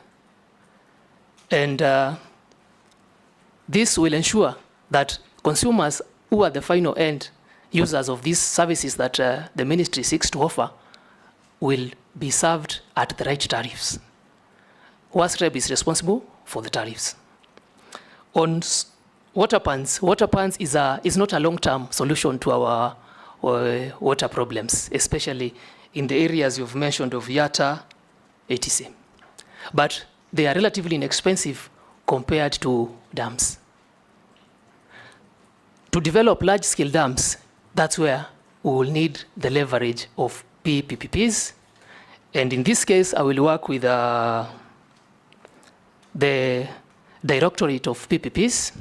and this will ensure that consumers who are the final end users of these services that the ministry seeks to offer will be served at the right tariffs. WASREB is responsible for the tariffs. On water pans is not a long-term solution to our water problems, especially in the areas you've mentioned of Yatta, etc. But they are relatively inexpensive compared to dams. To develop large-scale dams, that's where we will need the leverage of PPPs. And in this case, I will work with the Directorate of PPPs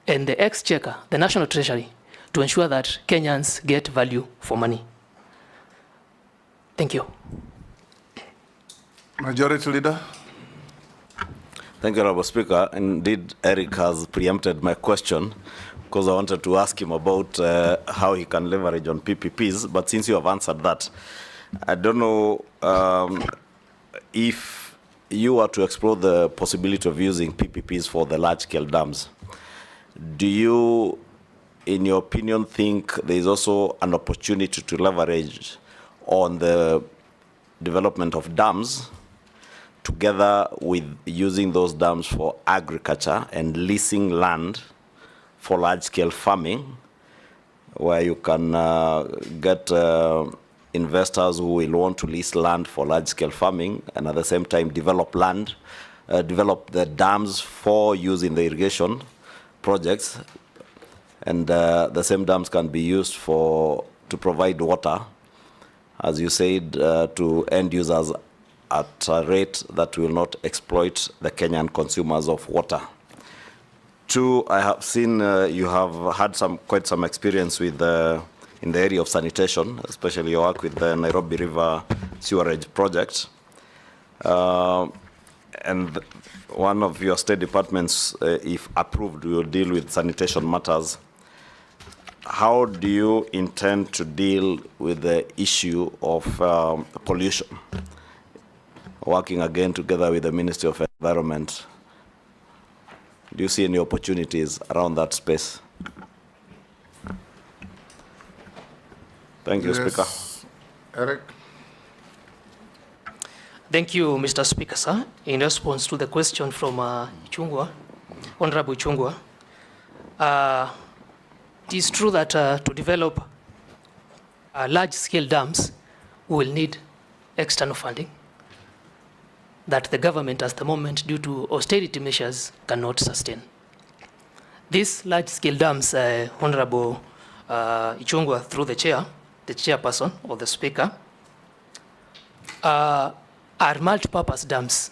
and the Exchequer, the National Treasury, to ensure that Kenyans get value for money. Thank you. Majority Leader. Thank you, Honorable Speaker. Indeed, Eric has preempted my question because I wanted to ask him about how he can leverage on PPPs, but since you have answered that, I don't know if you were to explore the possibility of using PPPs for the large-scale dams. Do you, in your opinion, think there is also an opportunity to leverage on the development of dams together with using those dams for agriculture and leasing land for large-scale farming, where you can get investors who will want to lease land for large-scale farming and at the same time develop the dams for use in the irrigation projects, and the same dams can be used to provide water, as you said, to end users at a rate that will not exploit the Kenyan consumers of water. Two, I have seen you have had quite some experience with in the area of sanitation, especially your work with the Nairobi River Sewerage Project. And one of your state departments, if approved, will deal with sanitation matters. How do you intend to deal with the issue of pollution? Working again together with the Ministry of Environment. Do you see any opportunities around that space? Thank you, Speaker. Eric. Thank you, Mr. Speaker, sir. In response to the question from Ichung'wah, Honorable Ichung'wah, it is true that to develop large-scale dams, we will need external funding. that the government at the moment, due to austerity measures, cannot sustain. These large-scale dams, Honorable Ichung'wah, through the chairperson or the speaker, are multi-purpose dams.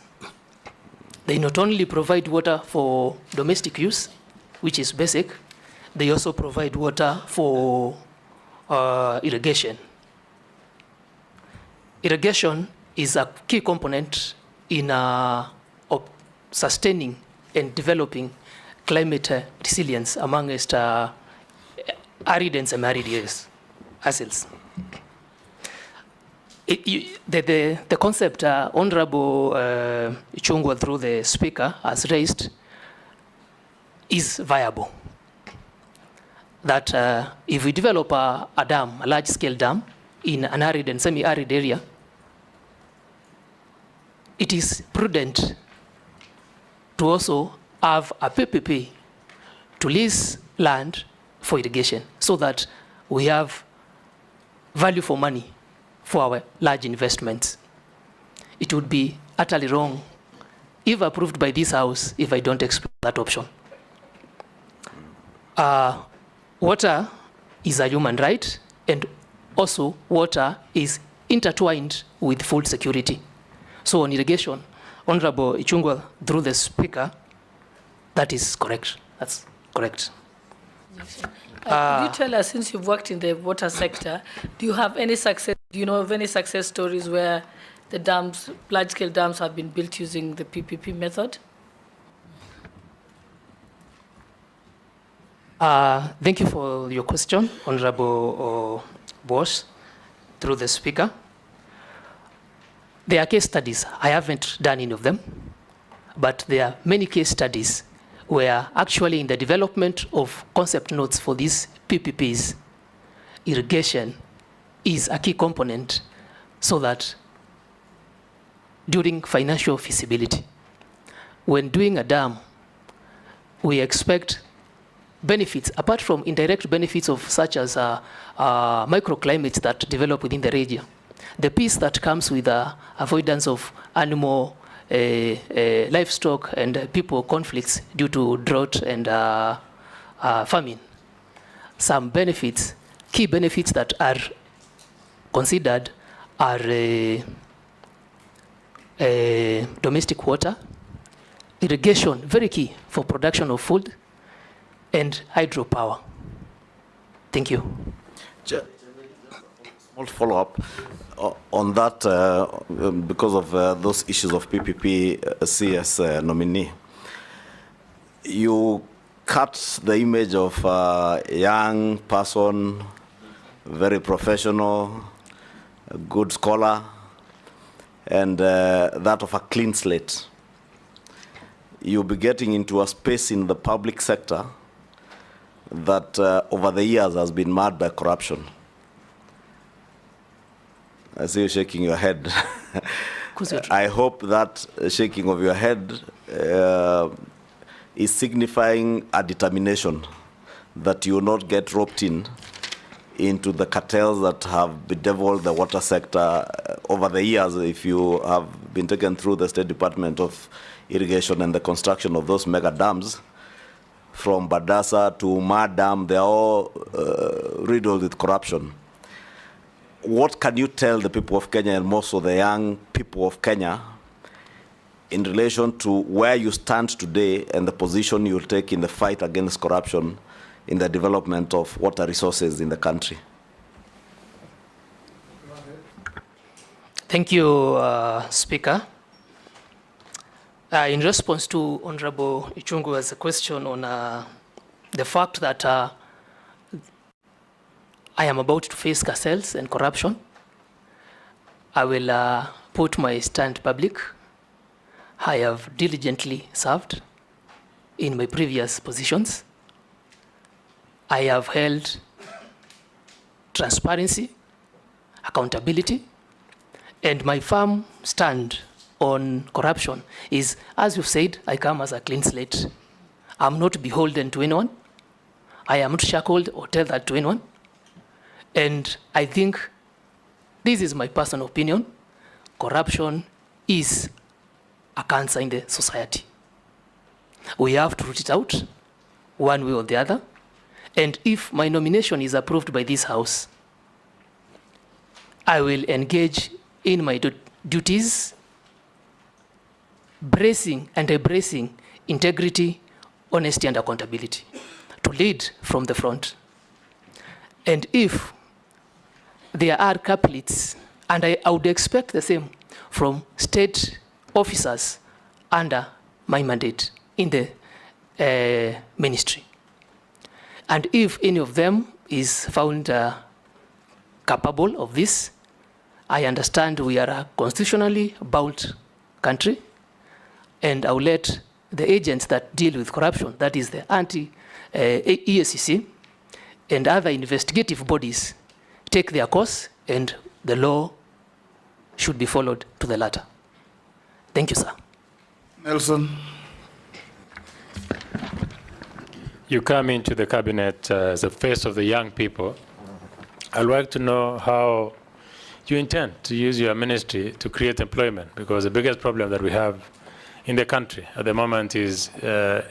They not only provide water for domestic use, which is basic, they also provide water for irrigation. Irrigation is a key component in sustaining and developing climate resilience amongst arid and semi-arid areas, ASALs. The concept Honorable Ichung'wah, through the speaker, has raised is viable. That if we develop a dam, a large-scale dam, in an arid and semi-arid area, it is prudent to also have a PPP to lease land for irrigation so that we have value for money for our large investments. It would be utterly wrong, if approved by this House, if I don't explore that option. Water is a human right, and also water is intertwined with food security. So on irrigation, Honorable Ichung'wah, through the speaker, that is correct. That's correct. Could you tell us, since you've worked in the water sector, do you have any success? Do you know of any success stories where the dams, large-scale dams, have been built using the PPP method? Thank you for your question, Honorable Boss, through the speaker. There are case studies. I haven't done any of them, but there are many case studies where actually in the development of concept notes for these PPPs, irrigation is a key component so that during financial feasibility, when doing a dam, we expect benefits, apart from indirect benefits of such as microclimates that develop within the region. The piece that comes with avoidance of animal, livestock, and people conflicts due to drought and famine. Some benefits, key benefits that are considered are domestic water, irrigation, very key for production of food, and hydropower. Thank you. Small follow-up on that, because of those issues of PPP CS nominee. You cut the image of a young person, very professional, a good scholar, and that of a clean slate. You'll be getting into a space in the public sector that over the years has been marred by corruption. I see you shaking your head. I hope that shaking of your head is signifying a determination that you will not get roped into the cartels that have bedeviled the water sector over the years. If you have been taken through the State Department of Irrigation and the construction of those mega dams, from Badasa to Ma Dam, they are all riddled with corruption. What can you tell the people of Kenya, and more so the young people of Kenya, in relation to where you stand today and the position you will take in the fight against corruption in the development of water resources in the country? Thank you, Speaker. In response to Honorable Ichung'wah's question on the fact that I am about to face cartels and corruption, I will put my stand public. I have diligently served in my previous positions. I have held transparency, accountability, and my firm stand on corruption is, as you've said, I come as a clean slate. I'm not beholden to anyone. I am not shackled or tethered to anyone. And I think this is my personal opinion. Corruption is a cancer in the society. We have to root it out one way or the other. And if my nomination is approved by this House, I will engage in my duties, bracing and embracing integrity, honesty, and accountability to lead from the front. And if there are couplets, and I would expect the same from state officers under my mandate in the ministry. And if any of them is found capable of this, I understand we are a constitutionally bound country, and I will let the agents that deal with corruption, that is the EACC, and other investigative bodies, take their course, and the law should be followed to the letter. Thank you, sir. Nelson. You come into the cabinet as the face of the young people. I'd like to know how you intend to use your ministry to create employment, because the biggest problem that we have in the country at the moment is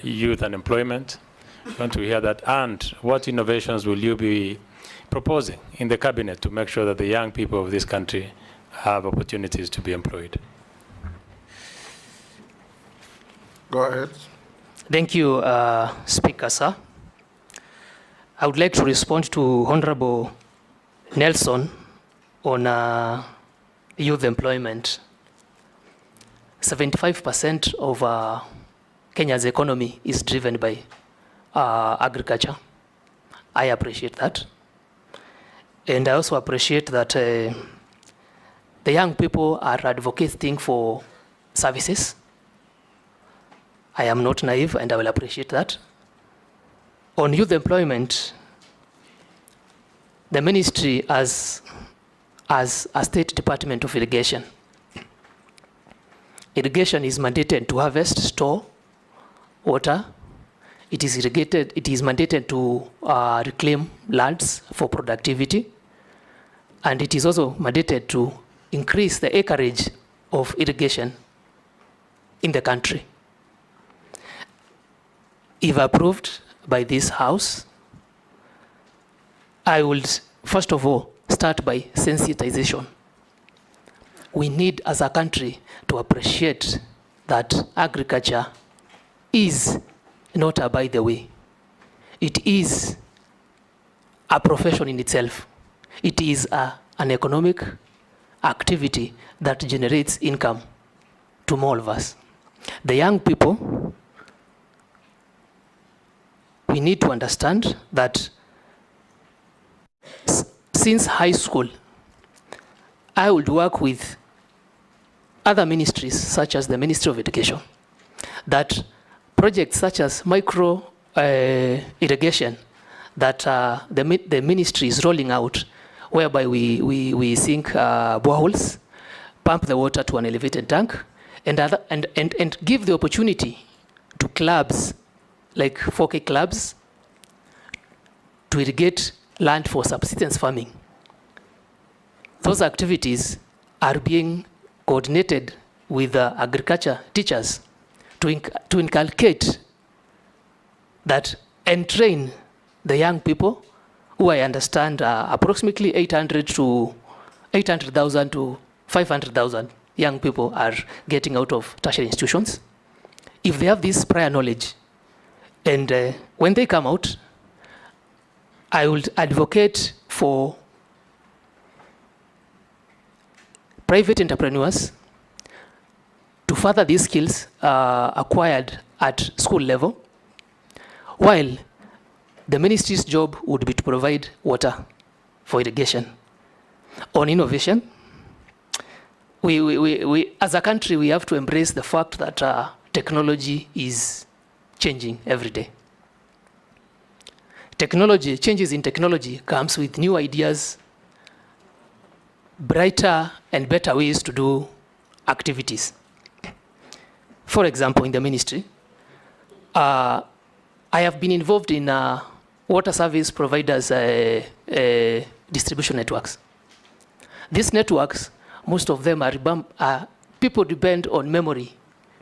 youth unemployment. I want to hear that. And what innovations will you be proposing in the cabinet to make sure that the young people of this country have opportunities to be employed? Go ahead. Thank you, Speaker, sir. I would like to respond to Honorable Nelson on youth employment. 75% of Kenya's economy is driven by agriculture. I appreciate that. And I also appreciate that the young people are advocating for services. I am not naive, and I will appreciate that. On youth employment, the ministry as a State Department of Irrigation. Irrigation is mandated to harvest, store water. It is mandated to reclaim lands for productivity. And it is also mandated to increase the acreage of irrigation in the country. If approved by this House, I will first of all start by sensitization. We need as a country to appreciate that agriculture is not a by the way. It is a profession in itself. It is an economic activity that generates income to more of us. The young people, we need to understand that since high school, I would work with other ministries, such as the Ministry of Education, that projects such as micro irrigation that the ministry is rolling out, whereby we sink boreholes, pump the water to an elevated tank, and give the opportunity to clubs, like 4K clubs, to irrigate land for subsistence farming. Those activities are being coordinated with agriculture teachers to inculcate that and train the young people, who I understand approximately 800,000 to 500,000 young people are getting out of tertiary institutions. If they have this prior knowledge, and when they come out, I will advocate for private entrepreneurs to further these skills acquired at school level, while the ministry's job would be to provide water for irrigation. On innovation, we as a country, we have to embrace the fact that technology is changing every day. Changes in technology comes with new ideas, brighter and better ways to do activities. For example, in the ministry, I have been involved in water service providers distribution networks. These networks, most of them are people depend on memory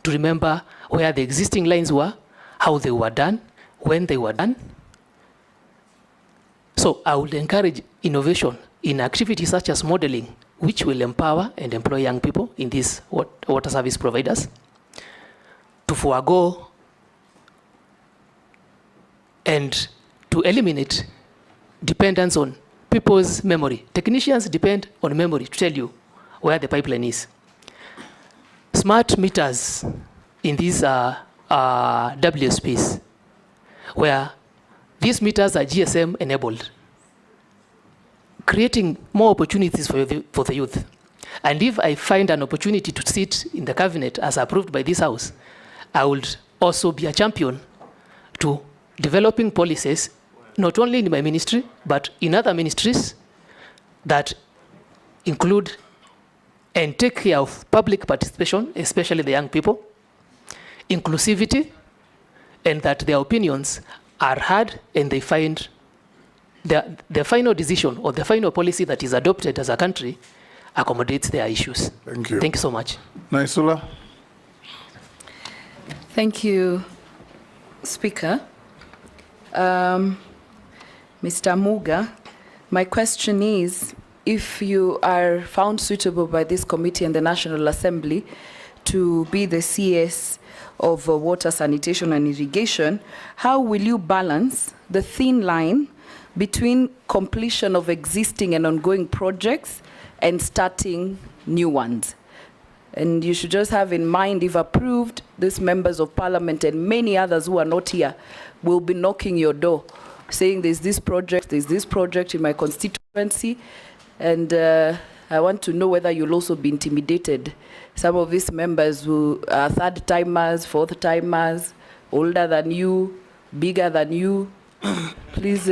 to remember where the existing lines were, how they were done, when they were done. So I would encourage innovation in activities such as modeling, which will empower and employ young people in these water service providers, to forego and to eliminate dependence on people's memory. Technicians depend on memory to tell you where the pipeline is. Smart meters in these WSPs, where these meters are GSM enabled, creating more opportunities for the youth. And if I find an opportunity to sit in the cabinet as approved by this house, I would also be a champion to developing policies, not only in my ministry, but in other ministries that include and take care of public participation, especially the young people, inclusivity, and that their opinions are heard and they find the final decision or the final policy that is adopted as a country accommodates their issues. Thank you. Thank you so much. Naisula. Thank you, Speaker. Mr. Muga, my question is, if you are found suitable by this committee and the National Assembly to be the CS of water, sanitation and irrigation, how will you balance the thin line between completion of existing and ongoing projects and starting new ones? And you should just have in mind, if approved, these members of parliament and many others who are not here will be knocking your door, saying there's this project in my constituency, and I want to know whether you'll also be intimidated. Some of these members who are third-timers, fourth-timers, older than you, bigger than you, please,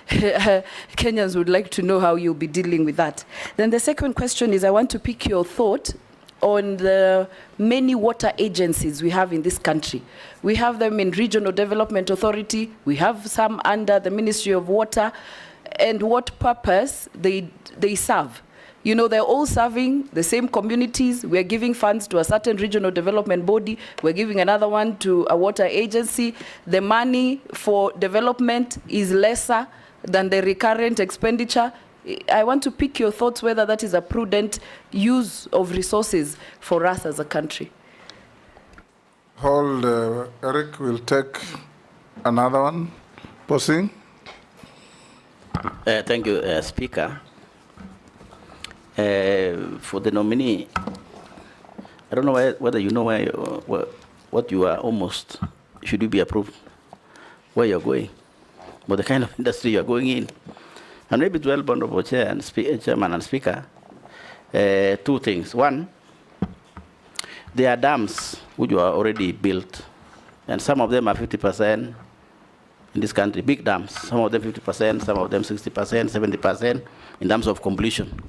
Kenyans would like to know how you'll be dealing with that. Then the second question is, I want to pick your thought on the many water agencies we have in this country. We have them in Regional Development Authority, we have some under the Ministry of Water, and what purpose they serve. You know, they're all serving the same communities. We're giving funds to a certain regional development body. We're giving another one to a water agency. The money for development is lesser than the recurrent expenditure. I want to pick your thoughts whether that is a prudent use of resources for us as a country. Hold, Eric will take another one. Posing. Thank you, Speaker. For the nominee, I don't know whether you know what you are almost, should you be approved, where you're going, but the kind of industry you're going in. And maybe 12 Honorable Chair and Chairman and Speaker, two things. One, there are dams which are already built, and some of them are 50% in this country, big dams, some of them 50%, some of them 60%, 70% in terms of completion.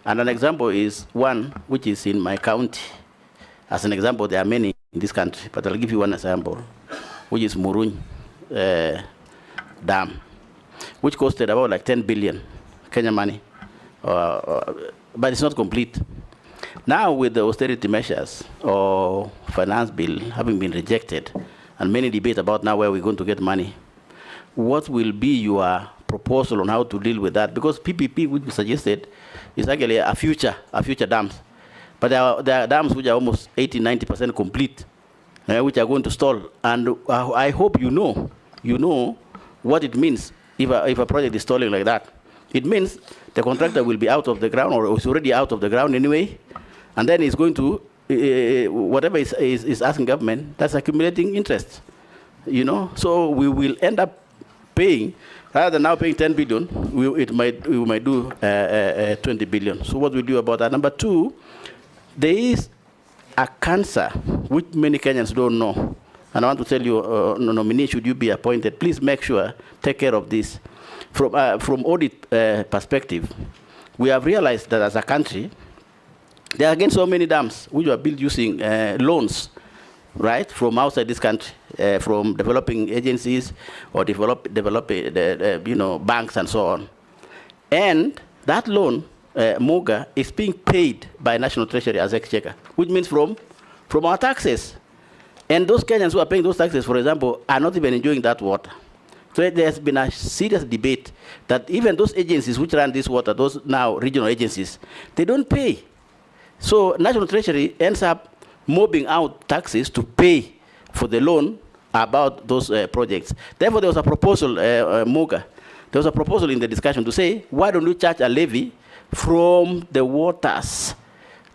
And an example is one which is in my county. As an example, there are many in this country, but I'll give you one example, which is Muruny Dam, which costed about like 10 billion Kenya money, but it's not complete. Now with the austerity measures or finance bill having been rejected, and many debate about now where we're going to get money, what will be your proposal on how to deal with that? Because PPP, which we suggested, is actually a future dams. But there are dams which are almost 80–90% complete, which are going to stall. And I hope you know what it means if a project is stalling like that. It means the contractor will be out of the ground, or is already out of the ground anyway, and then he's going to, whatever is asking government, that's accumulating interest. You know, so we will end up paying, rather than now paying 10 billion, we might do 20 billion. So what we do about that? Number two, there is a cancer which many Kenyans don't know. And I want to tell you, nominee, should you be appointed, please make sure, take care of this. From audit perspective, we have realized that as a country, there are again so many dams which were built using loans, right, from outside this country, from developing agencies or banks and so on. And that loan, Muga, is being paid by National Treasury as exchequer, which means from from our taxes. And those Kenyans who are paying those taxes, for example, are not even enjoying that water. So there's been a serious debate that even those agencies which run this water, those now regional agencies, they don't pay. So National Treasury ends up mobbing out taxes to pay for the loan about those projects. Therefore, there was a proposal, Muga, there was a proposal in the discussion to say, why don't we charge a levy from the waters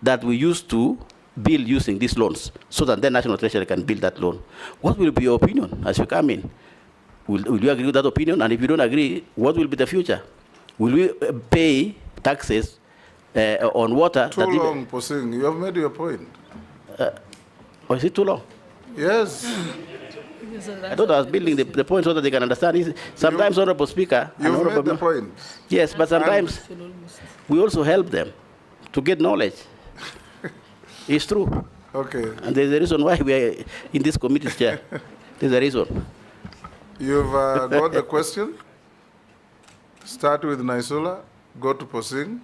that we used to build using these loans, so that the National Treasury can build that loan? What will be your opinion as you come in? Will you agree with that opinion? And if you don't agree, what will be the future? Will we pay taxes on water? Too long, Posing. You have made your point. Or is it too long? Yes. I thought I was building the point so that they can understand. Sometimes, Honorable Speaker, you've made the point. Yes, but sometimes we also help them to get knowledge. It's true. Okay. And there's a reason why we are in this committee, Chair. There's a reason. You've got the question. Start with Naisula, go to Posing.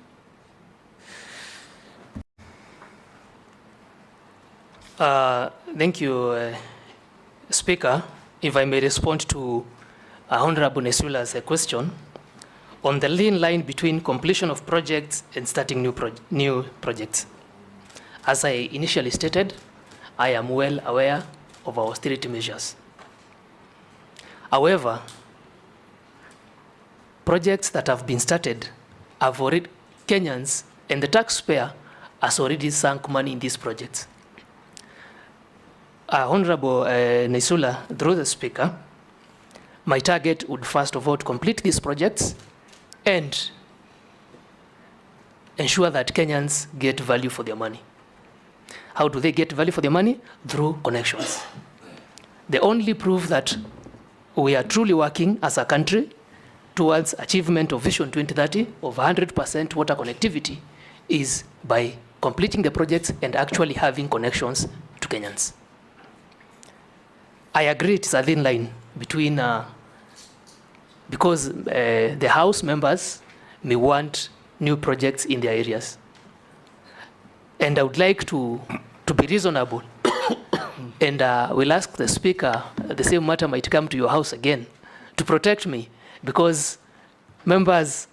Thank you, Speaker. If I may respond to Honorable Nesula's question on the lean line between completion of projects and starting new projects. As I initially stated, I am well aware of our austerity measures. However, projects that have been started have already, Kenyans and the taxpayer has already sunk money in these projects. Honorable Nesula, through the Speaker, my target would first of all to complete these projects and ensure that Kenyans get value for their money. How do they get value for their money? Through connections. The only proof that we are truly working as a country towards achievement of Vision 2030 of 100% water connectivity is by completing the projects and actually having connections to Kenyans. I agree it's a thin line between, because the House members may want new projects in their areas. And I would like to be reasonable. And we'll ask the Speaker, the same matter might come to your House again, to protect me, because members,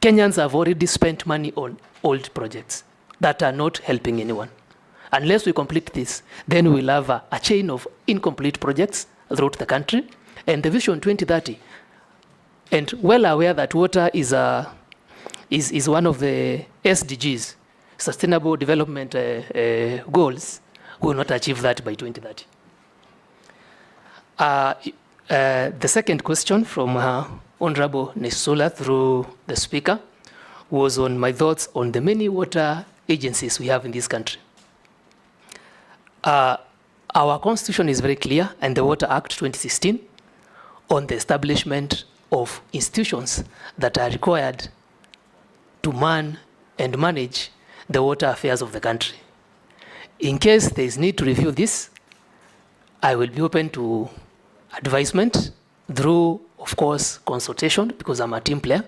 Kenyans have already spent money on old projects that are not helping anyone. Unless we complete this, then we'll have a chain of incomplete projects throughout the country. And the Vision 2030, and well aware that water is one of the SDGs, Sustainable Development Goals, we will not achieve that by 2030. The second question from Honorable Nesula through the Speaker was on my thoughts on the many water agencies we have in this country. Our constitution is very clear, and the Water Act 2016, on the establishment of institutions that are required to man and manage the water affairs of the country. In case there is need to review this, I will be open to advisement through, of course, consultation, because I'm a team player,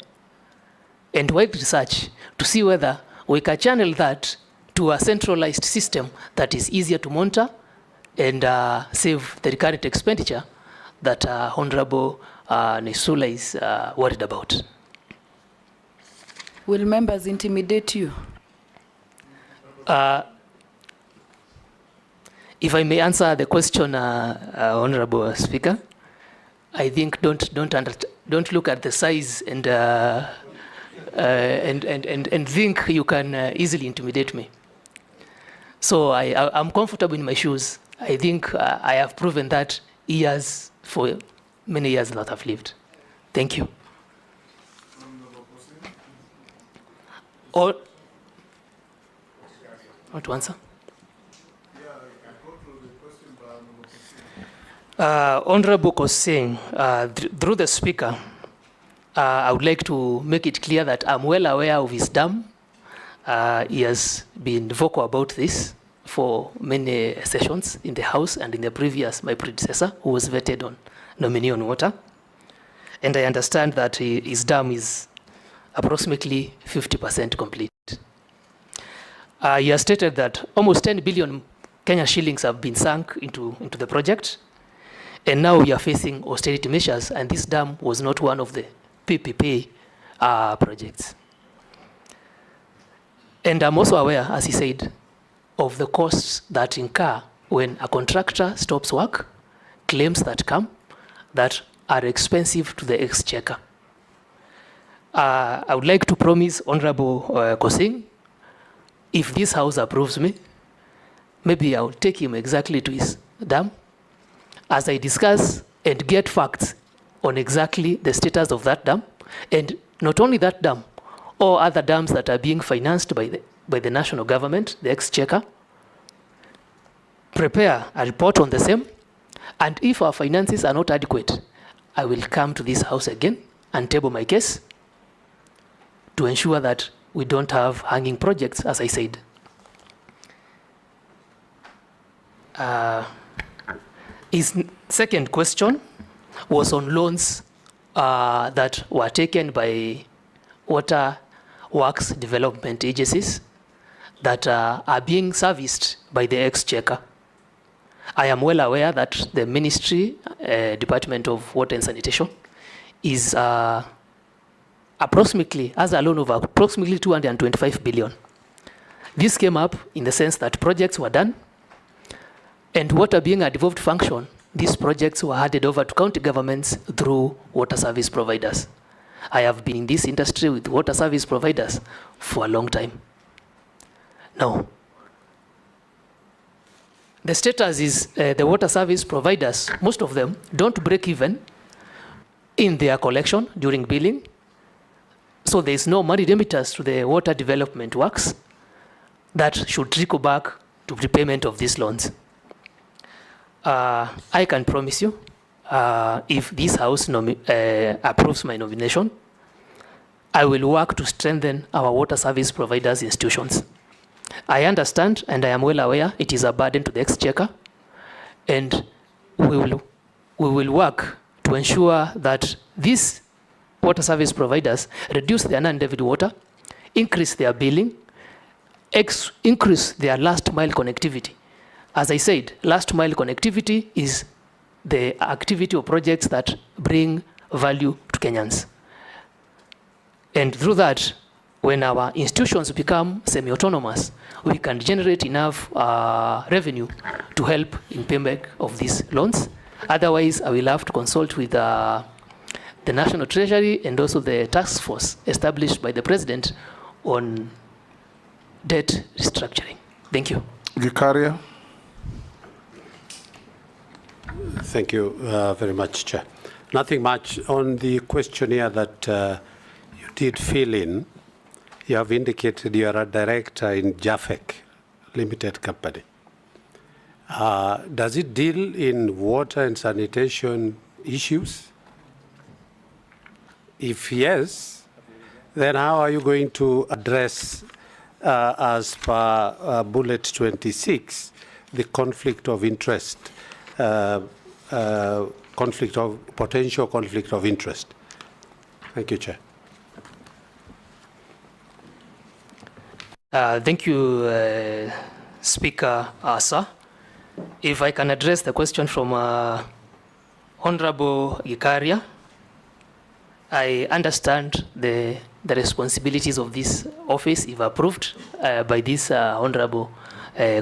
and wide research to see whether we can channel that to a centralized system that is easier to monitor and save the recurrent expenditure that Honorable Nesula is worried about. Will members intimidate you? If I may answer the question, Honorable Speaker, I think don't look at the size and think you can easily intimidate me. So I'm comfortable in my shoes. I think I have proven that for many years that I've lived. Thank you. Or want to answer? Honorable Kosing, through the Speaker, I would like to make it clear that I'm well aware of his dam. He has been vocal about this for many sessions in the House and in the previous, my predecessor, who was vetted on nominee on water. And I understand that his dam is approximately 50% complete. you have stated that almost 10 billion Kenya shillings have been sunk into the project, and now we are facing austerity measures, and this dam was not one of the PPP projects. And I'm also aware, as he said, of the costs that incur when a contractor stops work, claims that come, that are expensive to the exchequer. I would like to promise Honorable Kosing, if this House approves me, maybe I will take him exactly to his dam as I discuss and get facts on exactly the status of that dam, and not only that dam, all other dams that are being financed by the national government, the exchequer, prepare a report on the same, and if our finances are not adequate, I will come to this House again and table my case to ensure that we don't have hanging projects, as I said. His second question was on loans that were taken by water works development agencies that are being serviced by the exchequer. I am well aware that the Ministry, Department of Water and Sanitation, is approximately, has a loan of approximately 225 billion. This came up in the sense that projects were done, and water being a devolved function, these projects were handed over to county governments through water service providers. I have been in this industry with water service providers for a long time. Now, the status is the water service providers, most of them don't break even in their collection during billing. So there is no money remittance to the water development works that should trickle back to repayment of these loans. I can promise you, if this House approves my nomination, I will work to strengthen our water service providers' institutions. I understand and I am well aware it is a burden to the exchequer, and we will work to ensure that these water service providers reduce their non-debit water, increase their billing, increase their last mile connectivity. As I said, last mile connectivity is the activity or projects that bring value to Kenyans. And through that, when our institutions become semi-autonomous, we can generate enough revenue to help in payback of these loans. Otherwise, I will have to consult with the National Treasury and also the task force established by the President on debt restructuring. Thank you. Gikaria. Thank you very much, Chair. Nothing much on the questionnaire that you did fill in. You have indicated you are a director in JAFEC Limited Company. Does it deal in water and sanitation issues? If yes, then how are you going to address, as per bullet 26, the conflict of interest, potential conflict of interest? Thank you, Chair. Thank you, Speaker Asa. If I can address the question from Honorable Gikaria, I understand the responsibilities of this office if approved by this honorable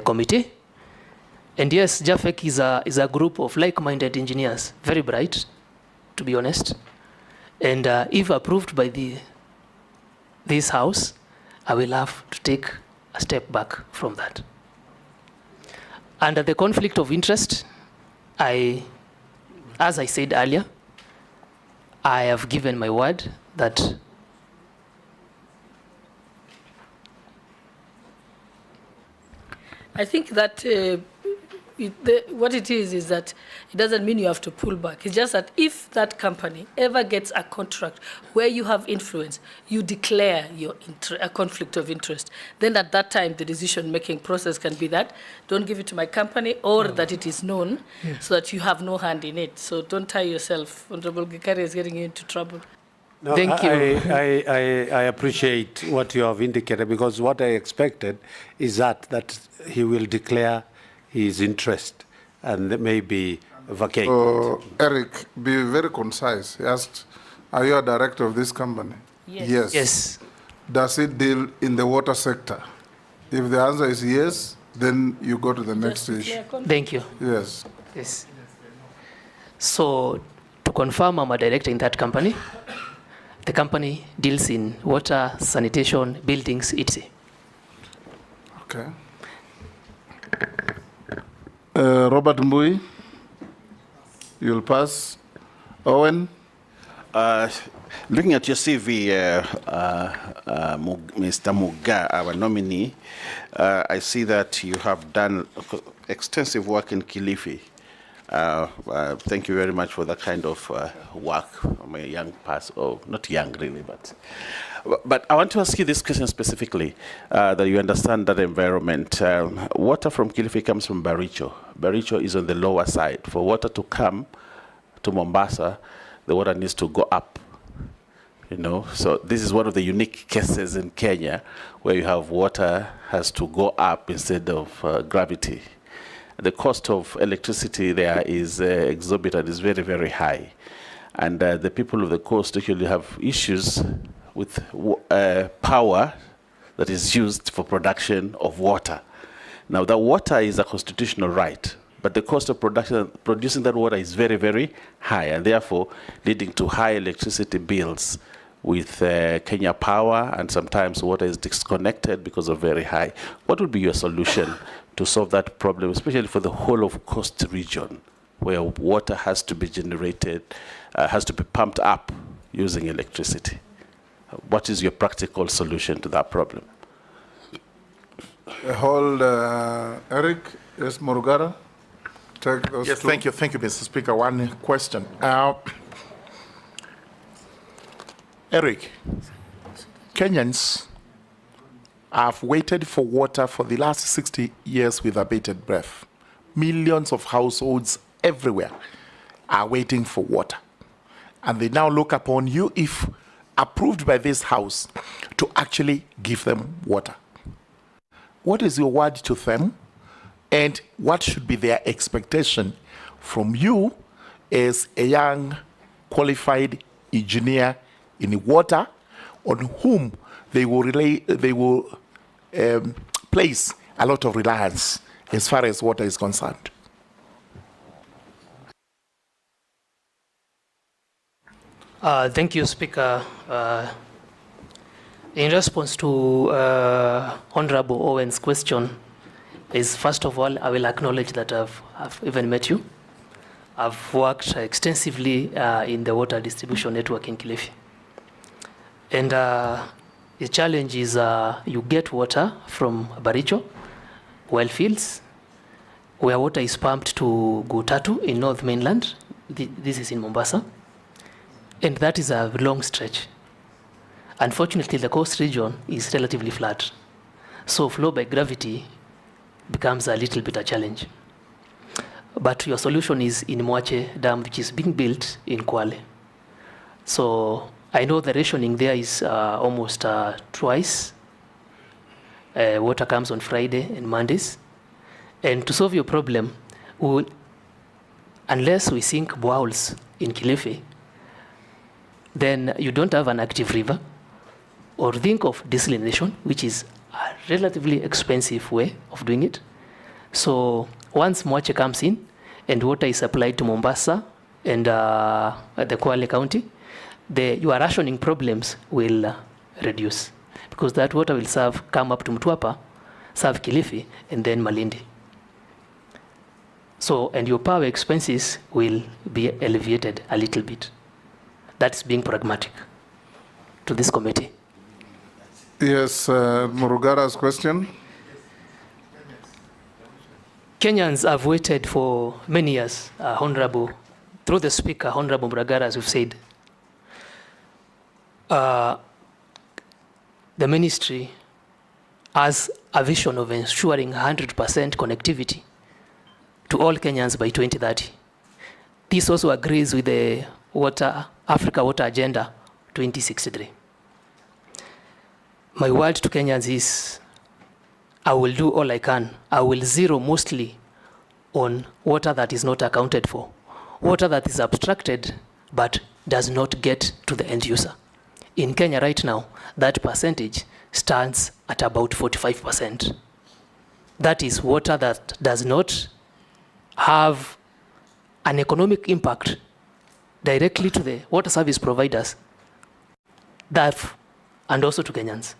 committee. And yes, JAFEC is a group of like-minded engineers, very bright, to be honest. And if approved by this House, I will have to take a step back from that. Under the conflict of interest, as I said earlier, I have given my word that I think that what it is that it doesn't mean you have to pull back. It's just that if that company ever gets a contract where you have influence, you declare a conflict of interest. Then at that time, the decision-making process can be that, don't give it to my company, or that it is known, so that you have no hand in it. So don't tie yourself. Honorable Gikaria is getting you into trouble. No, Thank you. I appreciate what you have indicated, because what I expected is that he will declare his interest and maybe vacate. Eric, be very concise. He asked, are you a director of this company? Yes. Yes. Does it deal in the water sector? If the answer is yes, then you go to the next issue. Thank you. Yes. Yes. So, to confirm, I'm a director in that company. The company deals in water, sanitation, buildings, etc. Okay. Robert Mbui, you'll pass. Owen? Looking at your CV, Mr. Muga, our nominee, I see that you have done extensive work in Kilifi. Thank you very much for that kind of work. I'm a young person, oh, not young really, but I want to ask you this question specifically, that you understand that environment. Water from Kilifi comes from Baricho. Baricho is on the lower side. For water to come to Mombasa, the water needs to go up. You know, so this is one of the unique cases in Kenya where you have water has to go up instead of gravity. The cost of electricity there is exorbitant, is very, very high. And the people of the coast actually have issues with power that is used for production of water. Now, the water is a constitutional right, but the cost of producing that water is very, very high, and therefore leading to high electricity bills with Kenya Power, and sometimes water is disconnected because of very high. What would be your solution to solve that problem, especially for the whole of coast region, where water has to be generated, has to be pumped up using electricity? What is your practical solution to that problem? Hold, Eric, yes, Murugara. Take those yes, two. thank you, Mr. Speaker. One question. Eric, Kenyans have waited for water for the last 60 years with abated breath. Millions of households everywhere are waiting for water. And they now look upon you, if approved by this House, to actually give them water. What is your word to them? And what should be their expectation from you as a young, qualified engineer in water, on whom they will place a lot of reliance as far as water is concerned? Thank you, Speaker. In response to Honorable Owen's question, is first of all, I will acknowledge that I've even met you. I've worked extensively in the water distribution network in Kilifi. And the challenge is you get water from Baricho, well fields, where water is pumped to Gutatu in North Mainland. This is in Mombasa. And that is a long stretch. Unfortunately, the coast region is relatively flat. So flow by gravity becomes a little bit a challenge. But your solution is in Mwache Dam, which is being built in Kwale. So I know the rationing there is almost twice. Water comes on Friday and Mondays. And to solve your problem, unless we sink boreholes in Kilifi, then you don't have an active river, or think of desalination, which is a relatively expensive way of doing it. So once Mwache comes in and water is supplied to Mombasa and the Kwale County, your rationing problems will reduce, because that water will come up to Mtwapa, serve Kilifi, and then Malindi. So, and your power expenses will be alleviated a little bit. That's being pragmatic to this committee. Yes, Murugara's question. Kenyans have waited for many years, Honorable, through the Speaker, Honorable Murugara, as we've said. The ministry has a vision of ensuring 100% connectivity to all Kenyans by 2030. This also agrees with the Africa Water Agenda 2063. My word to Kenyans is, I will do all I can. I will zero mostly on water that is not accounted for, water that is abstracted but does not get to the end user. In Kenya right now, that percentage stands at about 45%. That is water that does not have an economic impact directly to the water service providers, and also to Kenyans.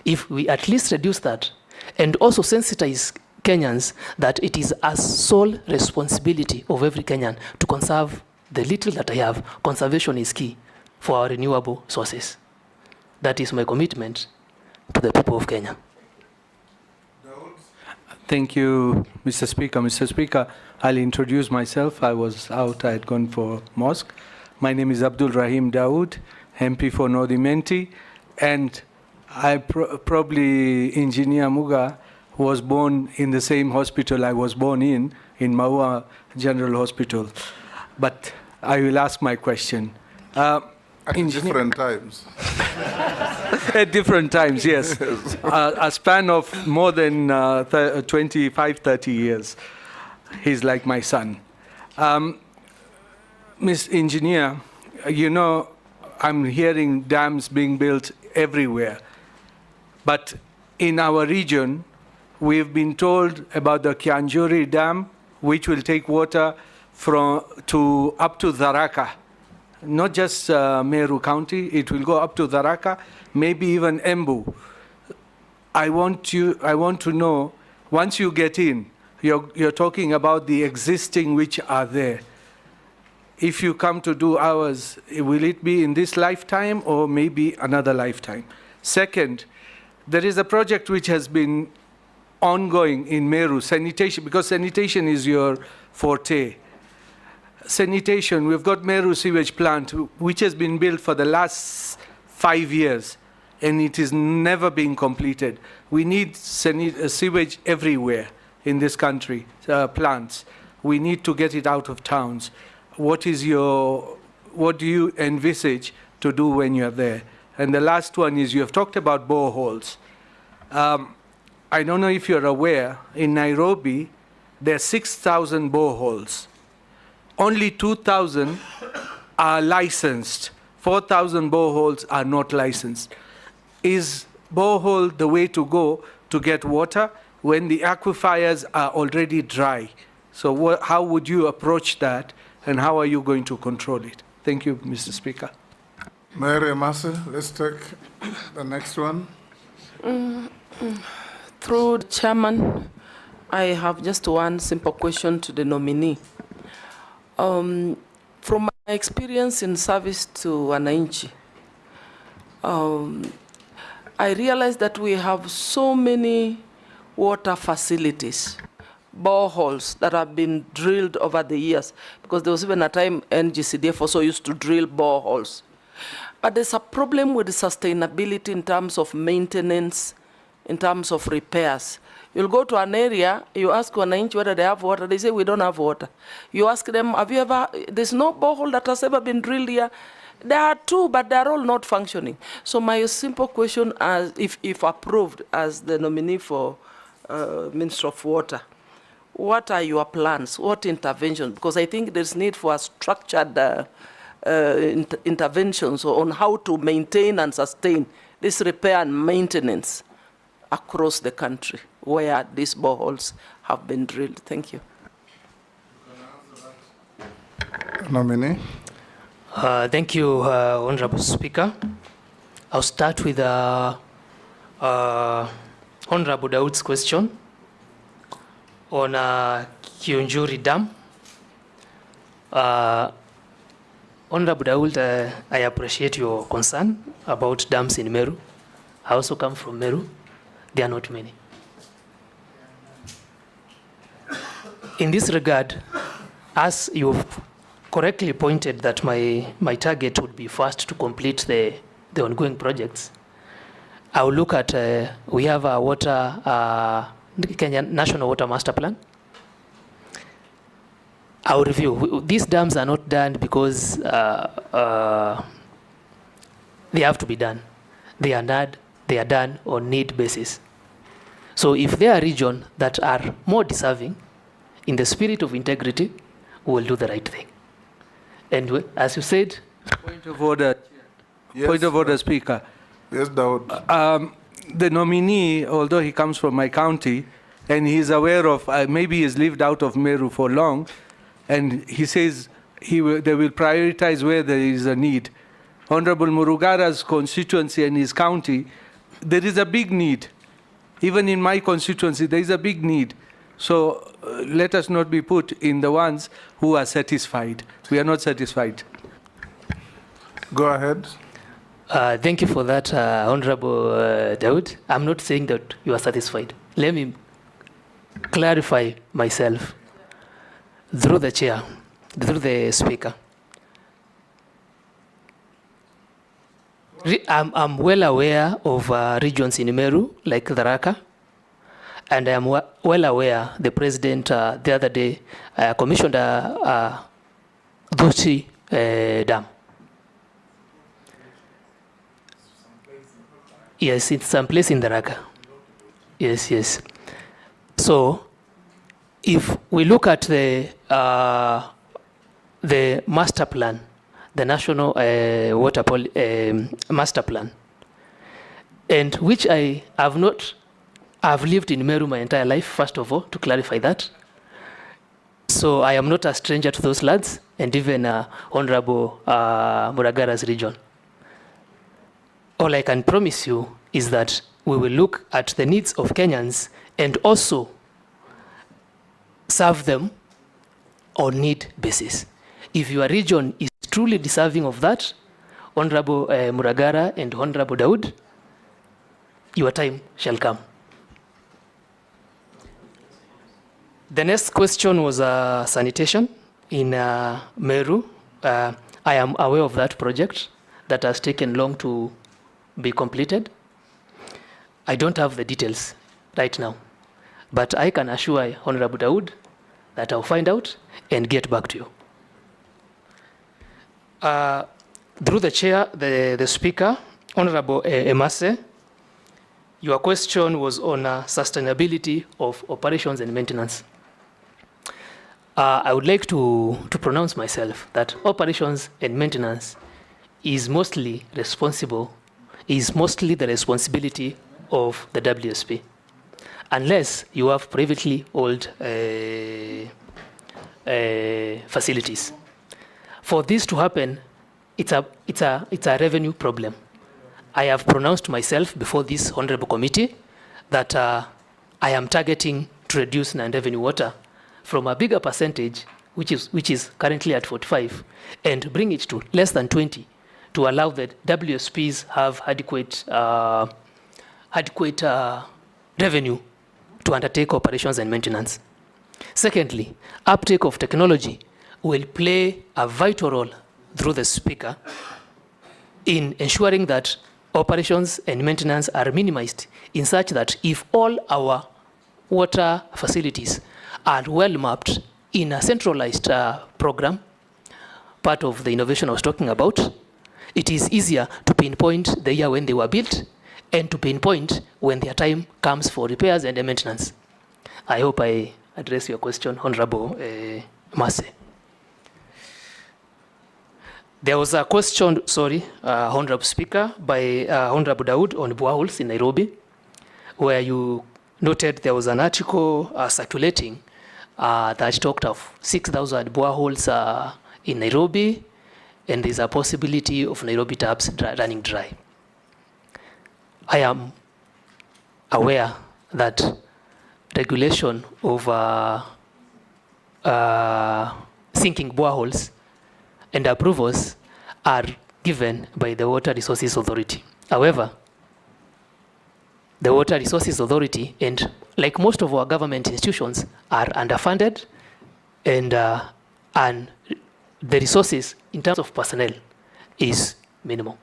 If we at least reduce that and also sensitize Kenyans that it is a sole responsibility of every Kenyan to conserve the little that I have. Conservation is key for our renewable sources. That is my commitment to the people of Kenya. Thank you, Mr. Speaker. Mr. Speaker, I'll introduce myself. I was out, I had gone for mosque. My name is Abdul Rahim Dawood, MP for North Imenti, and I probably, Engineer Muga was born in the same hospital I was born in Maua General Hospital. But I will ask my question. At different times. At different times, yes. A span of more than 25, 30 years. He's like my son. Ms. Engineer, you know, I'm hearing dams being built everywhere. But in our region, we've been told about the Kianjuri Dam, which will take water up to Tharaka. Not just Meru County, it will go up to Tharaka, maybe even Embu. I want to know, once you get in, you're talking about the existing which are there. If you come to do ours, will it be in this lifetime or maybe another lifetime? Second, there is a project which has been ongoing in Meru, sanitation, because sanitation is your forte. Sanitation, we've got Meru sewage plant, which has been built for the last 5 years, and it is never been completed. We need sewage everywhere in this country, plants. We need to get it out of towns. What do you envisage to do when you're there? And the last one is, you have talked about boreholes. I don't know if you're aware, in Nairobi, there are 6,000 boreholes. Only 2,000 are licensed. 4,000 boreholes are not licensed. Is borehole the way to go to get water when the aquifers are already dry? So how would you approach that, and how are you going to control it? Thank you, Mr. Speaker. Mary Massey, let's take the next one. Through the chairman, I have just one simple question to the nominee. From my experience in service to wananchi, I realized that we have so many water facilities, boreholes that have been drilled over the years, because there was even a time NGCDF also used to drill boreholes. But there's a problem with the sustainability in terms of maintenance, in terms of repairs. You'll go to an area, you ask wananchi whether they have water, they say we don't have water. You ask them, have you ever, there's no borehole that has ever been drilled here. There are two, but they're all not functioning. So my simple question, if approved as the nominee for Minister of Water, what are your plans? What interventions? Because I think there's need for a structured interventions on how to maintain and sustain this repair and maintenance across the country where these boreholes have been drilled. Thank you. Nominee. Thank you, Honorable Speaker. I'll start with Honorable Dawood's question on Kiunjuri Dam. Honorable Dawood, I appreciate your concern about dams in Meru. I also come from Meru. There are not many. In this regard, as you've correctly pointed that my target would be first to complete the ongoing projects, I will look at, we have a Kenya National Water Master Plan. I will review. These dams are not done because they have to be done. They are done on need basis. So if there are regions that are more deserving, in the spirit of integrity, we will do the right thing. And as you said... Point of order. Yes. Point of order, Speaker. Yes, Daud. The nominee, although he comes from my county, and he's aware of, maybe he's lived out of Meru for long, and he says they will prioritize where there is a need. Honorable Murugara's constituency and his county, there is a big need. Even in my constituency, there is a big need. So let us not be put in the ones who are satisfied. We are not satisfied. Go ahead. Thank you for that, Honorable Daud. I'm not saying that you are satisfied. Let me clarify myself through the chair, through the speaker. I'm well aware of regions in Meru, like Tharaka, and I am well aware the president the other day commissioned a Duchi dam. Yes, it's someplace in Tharaka. Yes, yes. So, if we look at the master plan, the national water master plan, and which I have not, I've lived in Meru my entire life, first of all, to clarify that. So I am not a stranger to those lands, and even Honorable Muragara's region. All I can promise you is that we will look at the needs of Kenyans and also serve them on need basis. If your region is truly deserving of that, Honorable Muragara and Honorable Daud, your time shall come. The next question was sanitation in Meru. I am aware of that project that has taken long to be completed. I don't have the details right now, but I can assure Honorable Daud that I'll find out and get back to you. Through the chair, the speaker, Honorable Emase, your question was on sustainability of operations and maintenance. I would like to pronounce myself that operations and maintenance is mostly the responsibility of the WSP, unless you have privately owned facilities. For this to happen, it's a revenue problem. I have pronounced myself before this honorable committee that I am targeting to reduce non-revenue water from a bigger percentage, which is currently at 45, and bring it to less than 20, to allow the WSPs have adequate revenue to undertake operations and maintenance. Secondly, uptake of technology will play a vital role through the speaker in ensuring that operations and maintenance are minimized in such that if all our water facilities are well mapped in a centralized program, part of the innovation I was talking about, it is easier to pinpoint the year when they were built and to pinpoint when their time comes for repairs and maintenance. I hope I address your question, Honorable Mase. There was a question, Honorable Speaker, by Honorable Daud on boreholes in Nairobi, where you noted there was an article circulating that talked of 6,000 boreholes in Nairobi, and there's a possibility of Nairobi taps running dry. I am aware that regulation of sinking boreholes and approvals are given by the Water Resources Authority. However, the Water Resources Authority, and like most of our government institutions, are underfunded, and the resources in terms of personnel is minimal.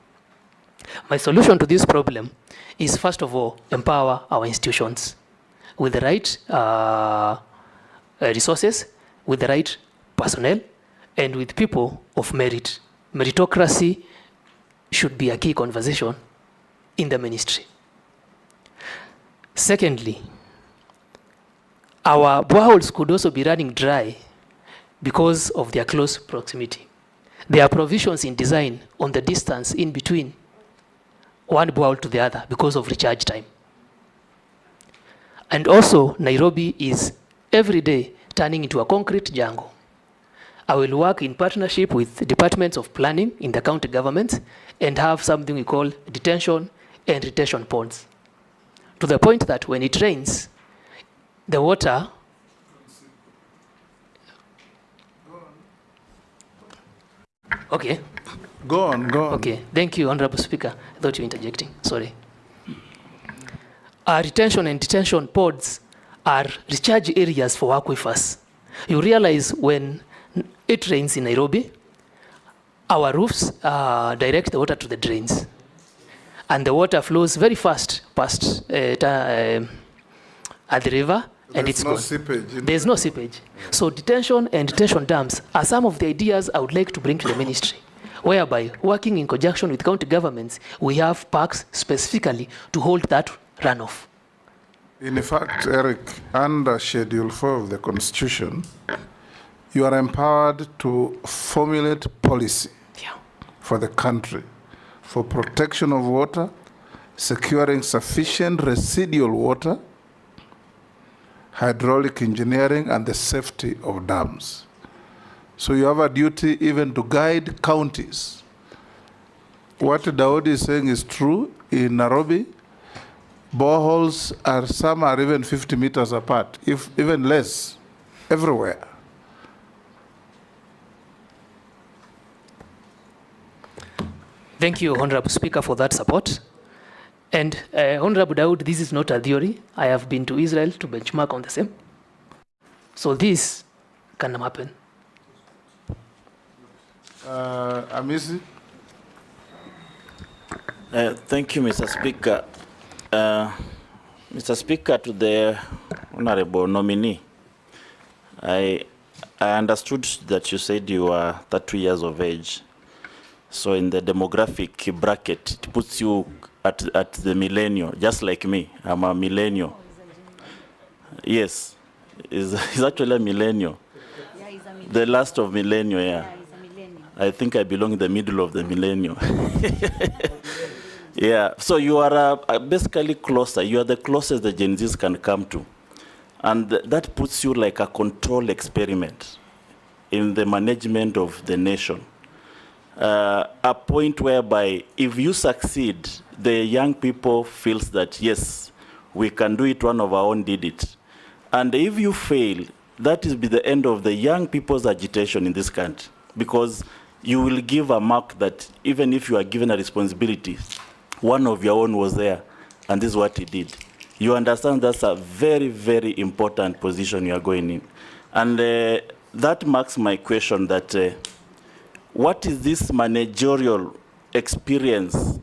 My solution to this problem is, first of all, empower our institutions with the right resources, with the right personnel, and with people of merit. Meritocracy should be a key conversation in the ministry. Secondly, our boreholes could also be running dry because of their close proximity. There are provisions in design on the distance in between one borehole to the other because of recharge time. And also, Nairobi is every day turning into a concrete jungle. I will work in partnership with departments of planning in the county government and have something we call detention and retention ponds. To the point that when it rains, the water Okay. Go on. Okay, thank you, Honorable Speaker. I thought you were interjecting, sorry. Retention and detention pods are recharge areas for aquifers. You realize when it rains in Nairobi, our roofs direct the water to the drains. And the water flows very fast past at the river. And it's no seepage. There's no seepage. So detention and detention dams are some of the ideas I would like to bring to the ministry, whereby working in conjunction with county governments, we have parks specifically to hold that runoff. In fact, Eric, under Schedule 4 of the Constitution, you are empowered to formulate policy for the country for protection of water, securing sufficient residual water, hydraulic engineering, and the safety of dams. So you have a duty even to guide counties. What Dawood is saying is true. In Nairobi, boreholes some are even 50 meters apart, if even less, everywhere. Thank you, Honorable Speaker, for that support. And Honorable Dawood, this is not a theory. I have been to Israel to benchmark on the same. So this can happen. Amisi? Thank you, Mr. Speaker. Mr. Speaker, to the Honorable nominee, I understood that you said you are 32 years of age. So in the demographic bracket, it puts you at the millennial, just like me. I'm a millennial. Yes, he's actually a millennial. Yeah, he's a millennial. The last of millennial, yeah. Yeah, he's a millennial. I think I belong in the middle of the millennial. Yeah, so you are basically closer. You are the closest the Gen Zs can come to. And that puts you like a control experiment in the management of the nation. A point whereby if you succeed, the young people feels that, yes, we can do it, one of our own did it. And if you fail, that will be the end of the young people's agitation in this country, because you will give a mark that even if you are given a responsibility, one of your own was there, and this is what he did. You understand that's a very, very important position you are going in. And that marks my question that what is this managerial experience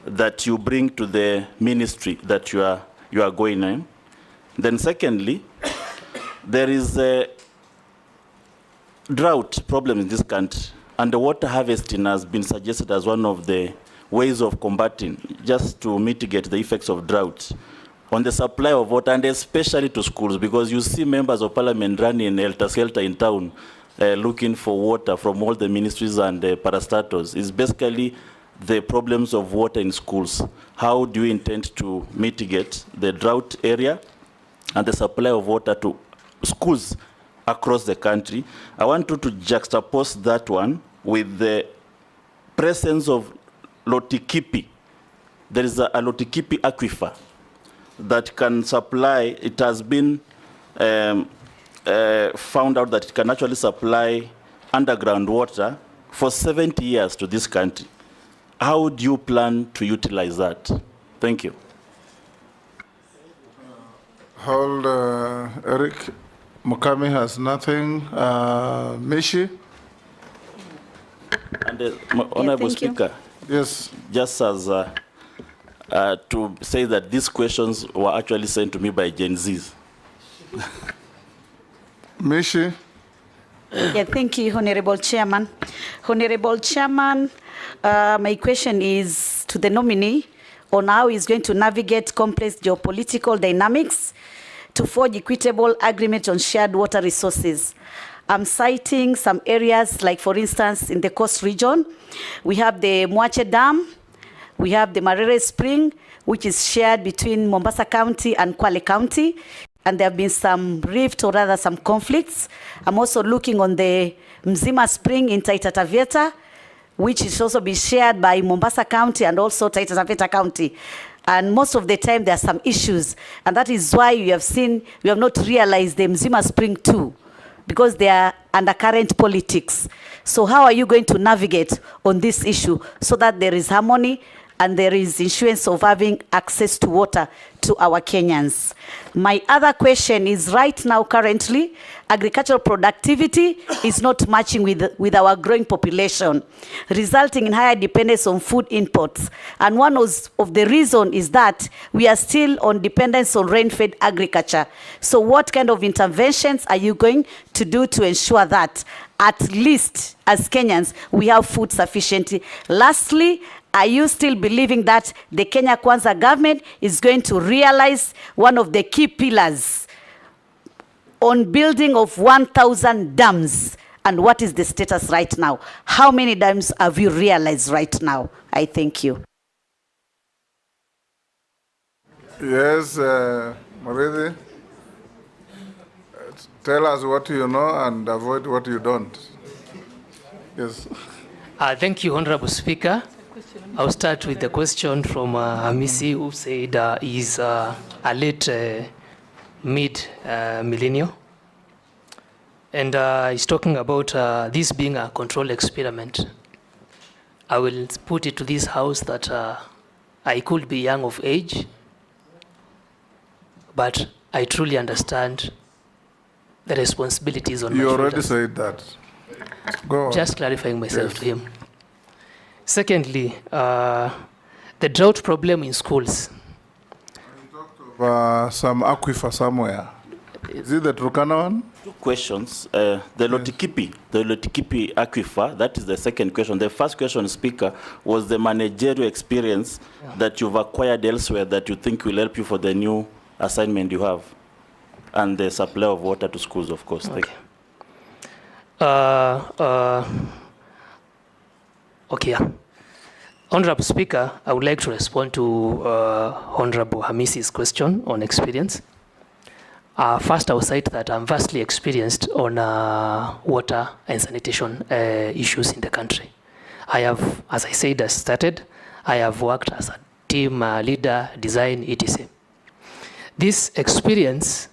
that you bring to the ministry that you are going in? Then secondly, there is a drought problem in this country, and the water harvesting has been suggested as one of the ways of combating, just to mitigate the effects of drought on the supply of water, and especially to schools, because you see members of parliament running helter-skelter in town looking for water from all the ministries and parastatals. It's basically the problems of water in schools. How do you intend to mitigate the drought area and the supply of water to schools across the country? I want you to juxtapose that one with the presence of Lotikipi. There is a Lotikipi aquifer that can supply, it has been found out that it can actually supply underground water for 70 years to this country. How do you plan to utilize that? Thank you. Hold, Eric. Mukami has nothing. Mishi? And Honorable Speaker, yes, just as to say that these questions were actually sent to me by Gen Zs. Mishi? Yeah, thank you, Honorable Chairman. Honorable Chairman, My question is to the nominee on how he's going to navigate complex geopolitical dynamics to forge equitable agreement on shared water resources. I'm citing some areas, like for instance, in the coast region, we have the Mwache Dam, we have the Marere Spring, which is shared between Mombasa County and Kwale County, and there have been some rift, or rather some conflicts. I'm also looking on the Mzima Spring in Taita Taveta, which is also being shared by Mombasa County and also Taita Taveta County. And most of the time there are some issues, and that is why you have seen, we have not realized the Mzima Spring too, because they are undercurrent politics. So how are you going to navigate on this issue so that there is harmony and there is assurance of having access to water to our Kenyans? My other question is, right now, currently, agricultural productivity is not matching with our growing population, resulting in higher dependence on food imports. And one of the reasons is that we are still on dependence on rain-fed agriculture. So what kind of interventions are you going to do to ensure that, at least as Kenyans, we have food sufficiently? Lastly, are you still believing that the Kenya Kwanza government is going to realize one of the key pillars on building of 1,000 dams? And what is the status right now? How many dams have you realized right now? I thank you. Yes, Maridi, tell us what you know and avoid what you don't. Yes. Thank you, Honorable Speaker. I'll start with the question from Hamisi, who said he's a late mid-millennial. And he's talking about this being a control experiment. I will put it to this house that I could be young of age, but I truly understand the responsibilities on my shoulders. You already said that. Go on. Just clarifying myself to him. Secondly, the drought problem in schools. Some aquifer somewhere. Is it the Turkana one? Two questions. The Lotikipi aquifer, that is the second question. The first question, Speaker, was the managerial experience that you've acquired elsewhere that you think will help you for the new assignment you have, and the supply of water to schools, of course. Okay. Okay. Honorable Speaker, I would like to respond to Honorable Hamisi's question on experience. First, I will cite that I'm vastly experienced on water and sanitation issues in the country. I have, as I said, I have worked as a team leader, design, etc. This experience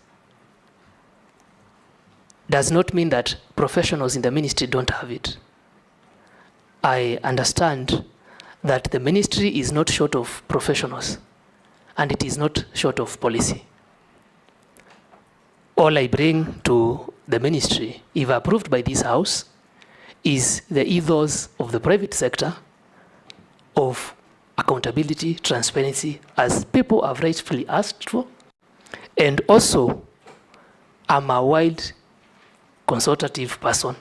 does not mean that professionals in the ministry don't have it. I understand that the ministry is not short of professionals, and it is not short of policy. All I bring to the ministry, if approved by this House, is the ethos of the private sector of accountability, transparency, as people have rightfully asked for. And also, I'm a wild consultative person,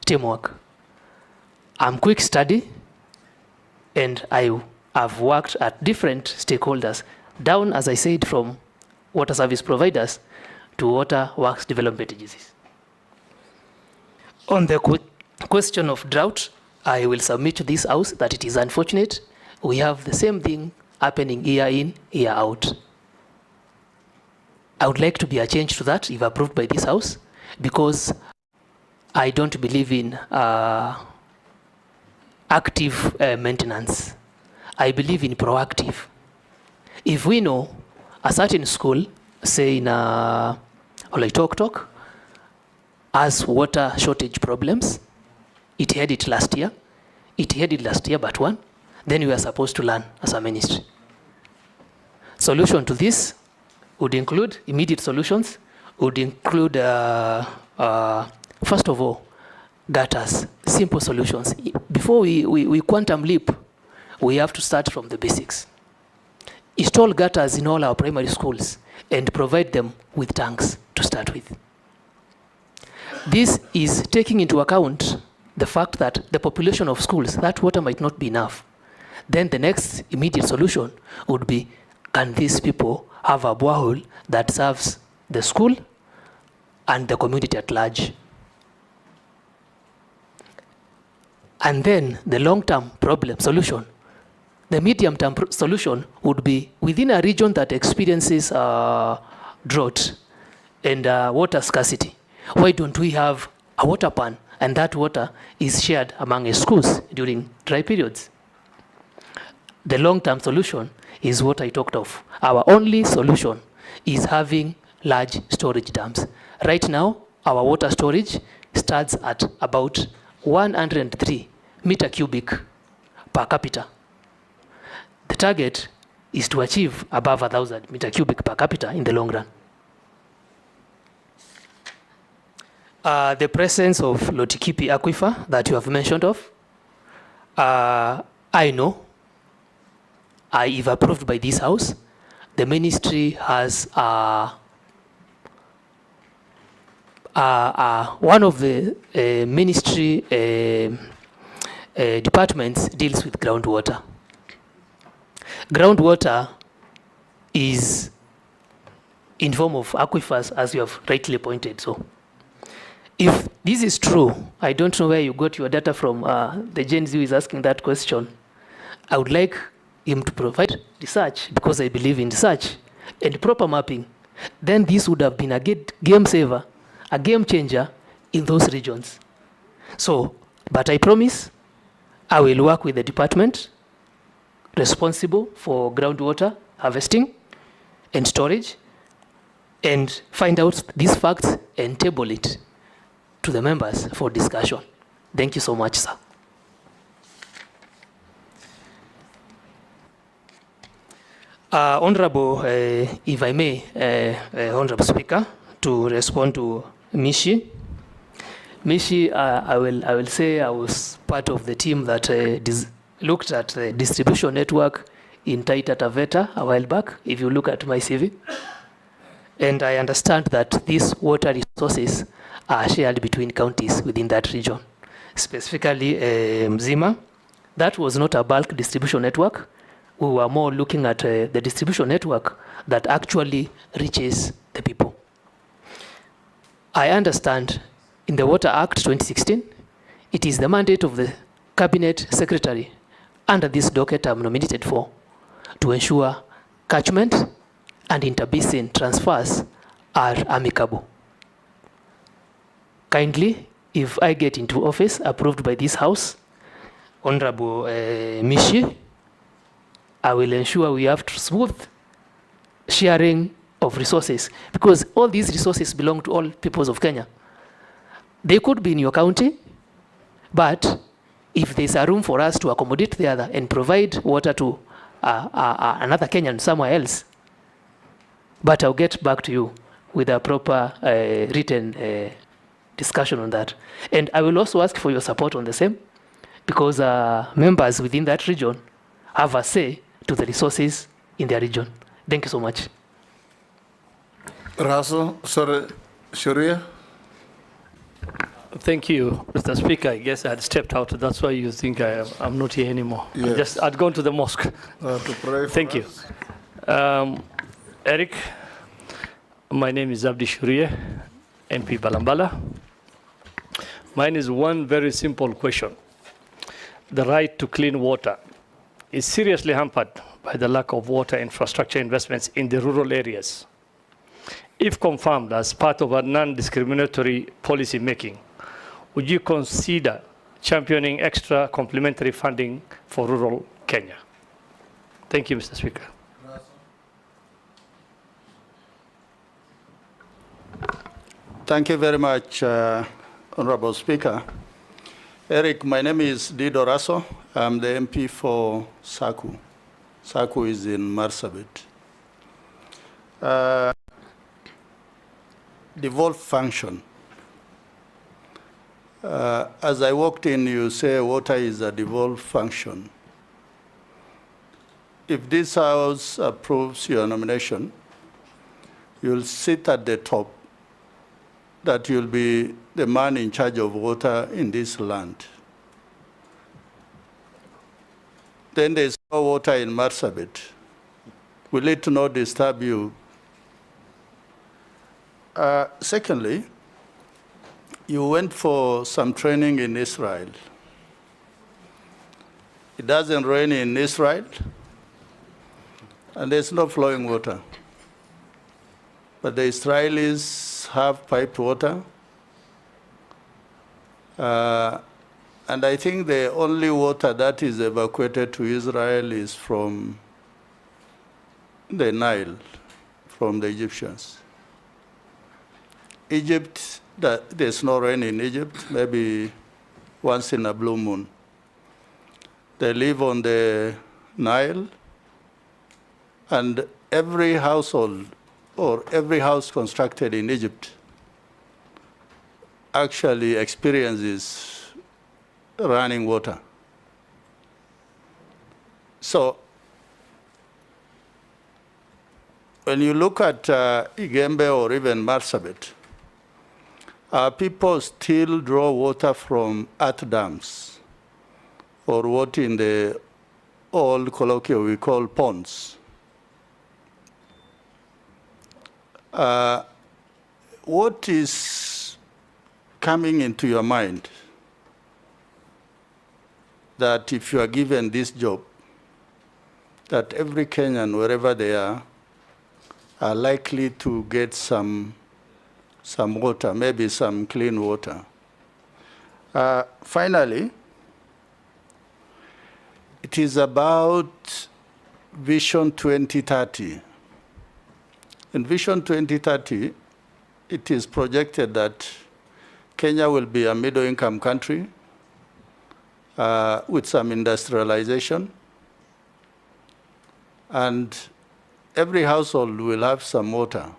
teamwork. I'm quick study, and I have worked at different stakeholders, down, as I said, from water service providers to water works development agencies. On the question of drought, I will submit to this House that it is unfortunate we have the same thing happening year in, year out. I would like to be a change to that if approved by this House, because I don't believe in active maintenance. I believe in proactive. If we know a certain school, say in Oloitoktok, has water shortage problems, it had it last year but one, then we are supposed to learn as a ministry. Solution to this would include immediate solutions, would include, first of all, gutters, simple solutions. Before we quantum leap, we have to start from the basics. Install gutters in all our primary schools and provide them with tanks to start with. This is taking into account the fact that the population of schools, that water might not be enough. Then the next immediate solution would be, can these people have a borehole that serves the school and the community at large? And then the long-term problem solution, the medium-term solution would be within a region that experiences drought and water scarcity. Why don't we have a water pan, and that water is shared among schools during dry periods? The long-term solution is what I talked of. Our only solution is having large storage dams. Right now, our water storage starts at about 103 meter cubic per capita. The target is to achieve above 1,000 meter cubic per capita in the long run. The presence of Lotikipi aquifer that you have mentioned of, I know, if approved by this House, the ministry has one of the ministry departments deals with groundwater. Groundwater is in form of aquifers, as you have rightly pointed. So, if this is true, I don't know where you got your data from. The Gen Z who is asking that question. I would like him to provide research, because I believe in research and proper mapping. Then this would have been a game saver, a game changer in those regions. So, but I promise I will work with the department responsible for groundwater harvesting and storage and find out these facts and table it to the members for discussion. Thank you so much, sir. Honorable, if I may, Honorable Speaker, to respond to Mishi. Mishi, I will say I was part of the team that looked at the distribution network in Taita Taveta a while back, if you look at my CV. And I understand that these water resources are shared between counties within that region. Specifically, Mzima, that was not a bulk distribution network. We were more looking at the distribution network that actually reaches the people. I understand in the Water Act 2016, it is the mandate of the Cabinet Secretary under this docket I'm nominated for to ensure catchment and interbasin transfers are amicable. Kindly, if I get into office approved by this House, Honorable Mishi, I will ensure we have smooth sharing of resources, because all these resources belong to all peoples of Kenya. They could be in your county, but if there's a room for us to accommodate the other and provide water to another Kenyan somewhere else, but I'll get back to you with a proper written discussion on that. And I will also ask for your support on the same, because members within that region have a say to the resources in their region. Thank you so much. Russell, sorry, Sharia. Thank you, Mr. Speaker. I guess I had stepped out. That's why you think I'm not here anymore. Yes. I'd gone to the mosque. To pray for Thank you. Eric, my name is Abdi Shuria, MP Balambala. Mine is one very simple question. The right to clean water is seriously hampered by the lack of water infrastructure investments in the rural areas. If confirmed as part of a non-discriminatory policy making, would you consider championing extra complementary funding for rural Kenya? Thank you, Mr. Speaker. Thank you very much, Honorable Speaker. Eric, my name is Dido Raso. I'm the MP for Saku. Saku is in Marsabit. Devolved function. As I walked in, you say water is a devolved function. If this House approves your nomination, you'll sit at the top. that you'll be the man in charge of water in this land. Then there's no water in Marsabit. Will it not disturb you? Secondly, you went for some training in Israel. It doesn't rain in Israel, and there's no flowing water. But the Israelis have piped water. And I think the only water that is evacuated to Israel is from the Nile, from the Egyptians. Egypt, there's no rain in Egypt, maybe once in a blue moon. They live on the Nile, and every household or every house constructed in Egypt actually experiences running water. So when you look at Igembe or even Marsabit, people still draw water from earth dams, or what in the old colloquial we call ponds. What is coming into your mind that if you are given this job, that every Kenyan, wherever they are likely to get some water, maybe some clean water? Finally, it is about Vision 2030. In Vision 2030, it is projected that Kenya will be a middle-income country with some industrialization, and every household will have some water.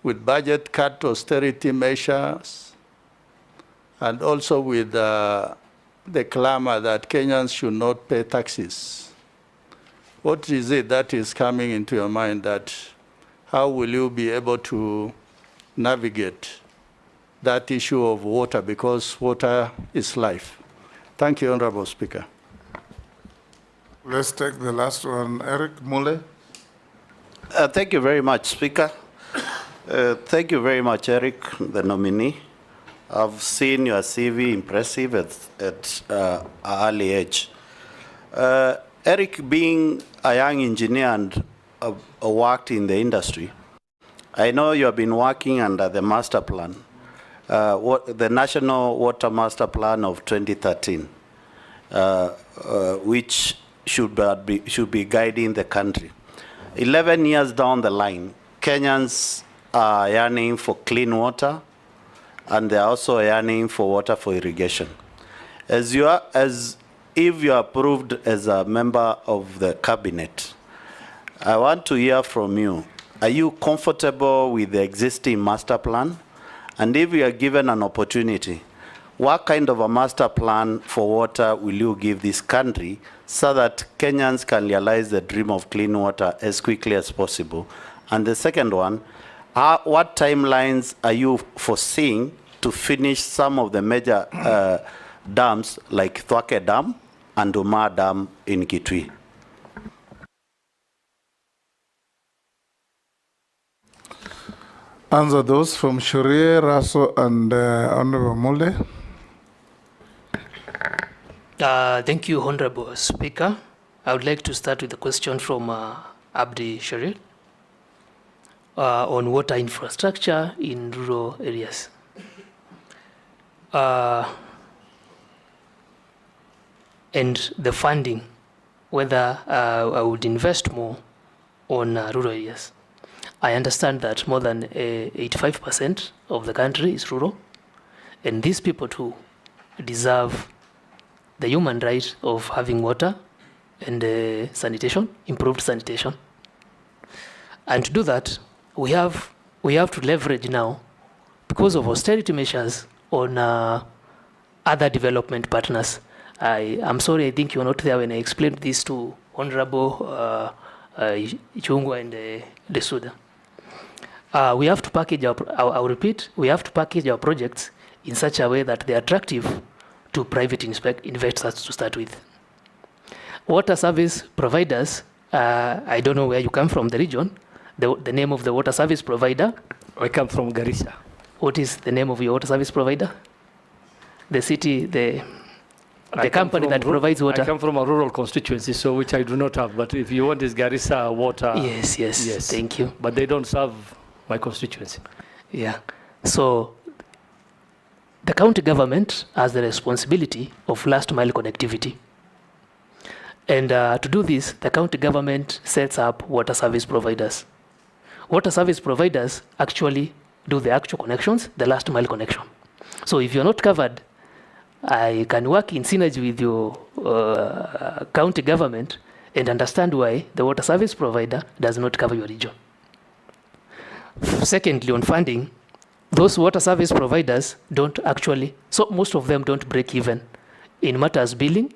With budget cut, austerity measures, and also with the clamor that Kenyans should not pay taxes. What is it that is coming into your mind, that how will you be able to navigate that issue of water, because water is life? Thank you, Honorable Speaker. Let's take the last one, Eric Mule. Thank you very much, Speaker. Thank you very much, Eric, the nominee. I've seen your CV impressive at an early age. Eric, being a young engineer and worked in the industry, I know you have been working under the master plan, the National Water Master Plan of 2013, which should be guiding the country. 11 years down the line, Kenyans are yearning for clean water, and they're also yearning for water for irrigation. If you are approved as a member of the cabinet, I want to hear from you. Are you comfortable with the existing master plan? And if you are given an opportunity, what kind of a master plan for water will you give this country so that Kenyans can realize the dream of clean water as quickly as possible? And the second one, what timelines are you foreseeing to finish some of the major dams like Thwake Dam and Umar Dam in Kitui? Answer those from Shurie, Raso, and Honorable Mule. Thank you, Honorable Speaker. I would like to start with a question from Abdi Sharif on water infrastructure in rural areas. And the funding, whether I would invest more on rural areas. I understand that more than 85% of the country is rural, and these people too deserve the human right of having water and sanitation, improved sanitation. And to do that, we have to leverage now, because of austerity measures, on other development partners. I'm sorry, I think you were not there when I explained this to Honorable Chungwa and Desuda. We have to package I'll repeat, we have to package our projects in such a way that they're attractive to private investors to start with. Water service providers, I don't know where you come from, the region, the name of the water service provider. I come from Garissa. What is the name of your water service provider? The city, the company that provides water. I come from a rural constituency, so which I do not have, but if you want this Garissa water. Yes, thank you. But they don't serve my constituency. Yeah, so the county government has the responsibility of last mile connectivity. And to do this, the county government sets up water service providers. Water service providers actually do the actual connections, the last mile connection. So if you're not covered, I can work in synergy with your county government and understand why the water service provider does not cover your region. Secondly, on funding, those water service providers don't actually, so most of them don't break even in matters billing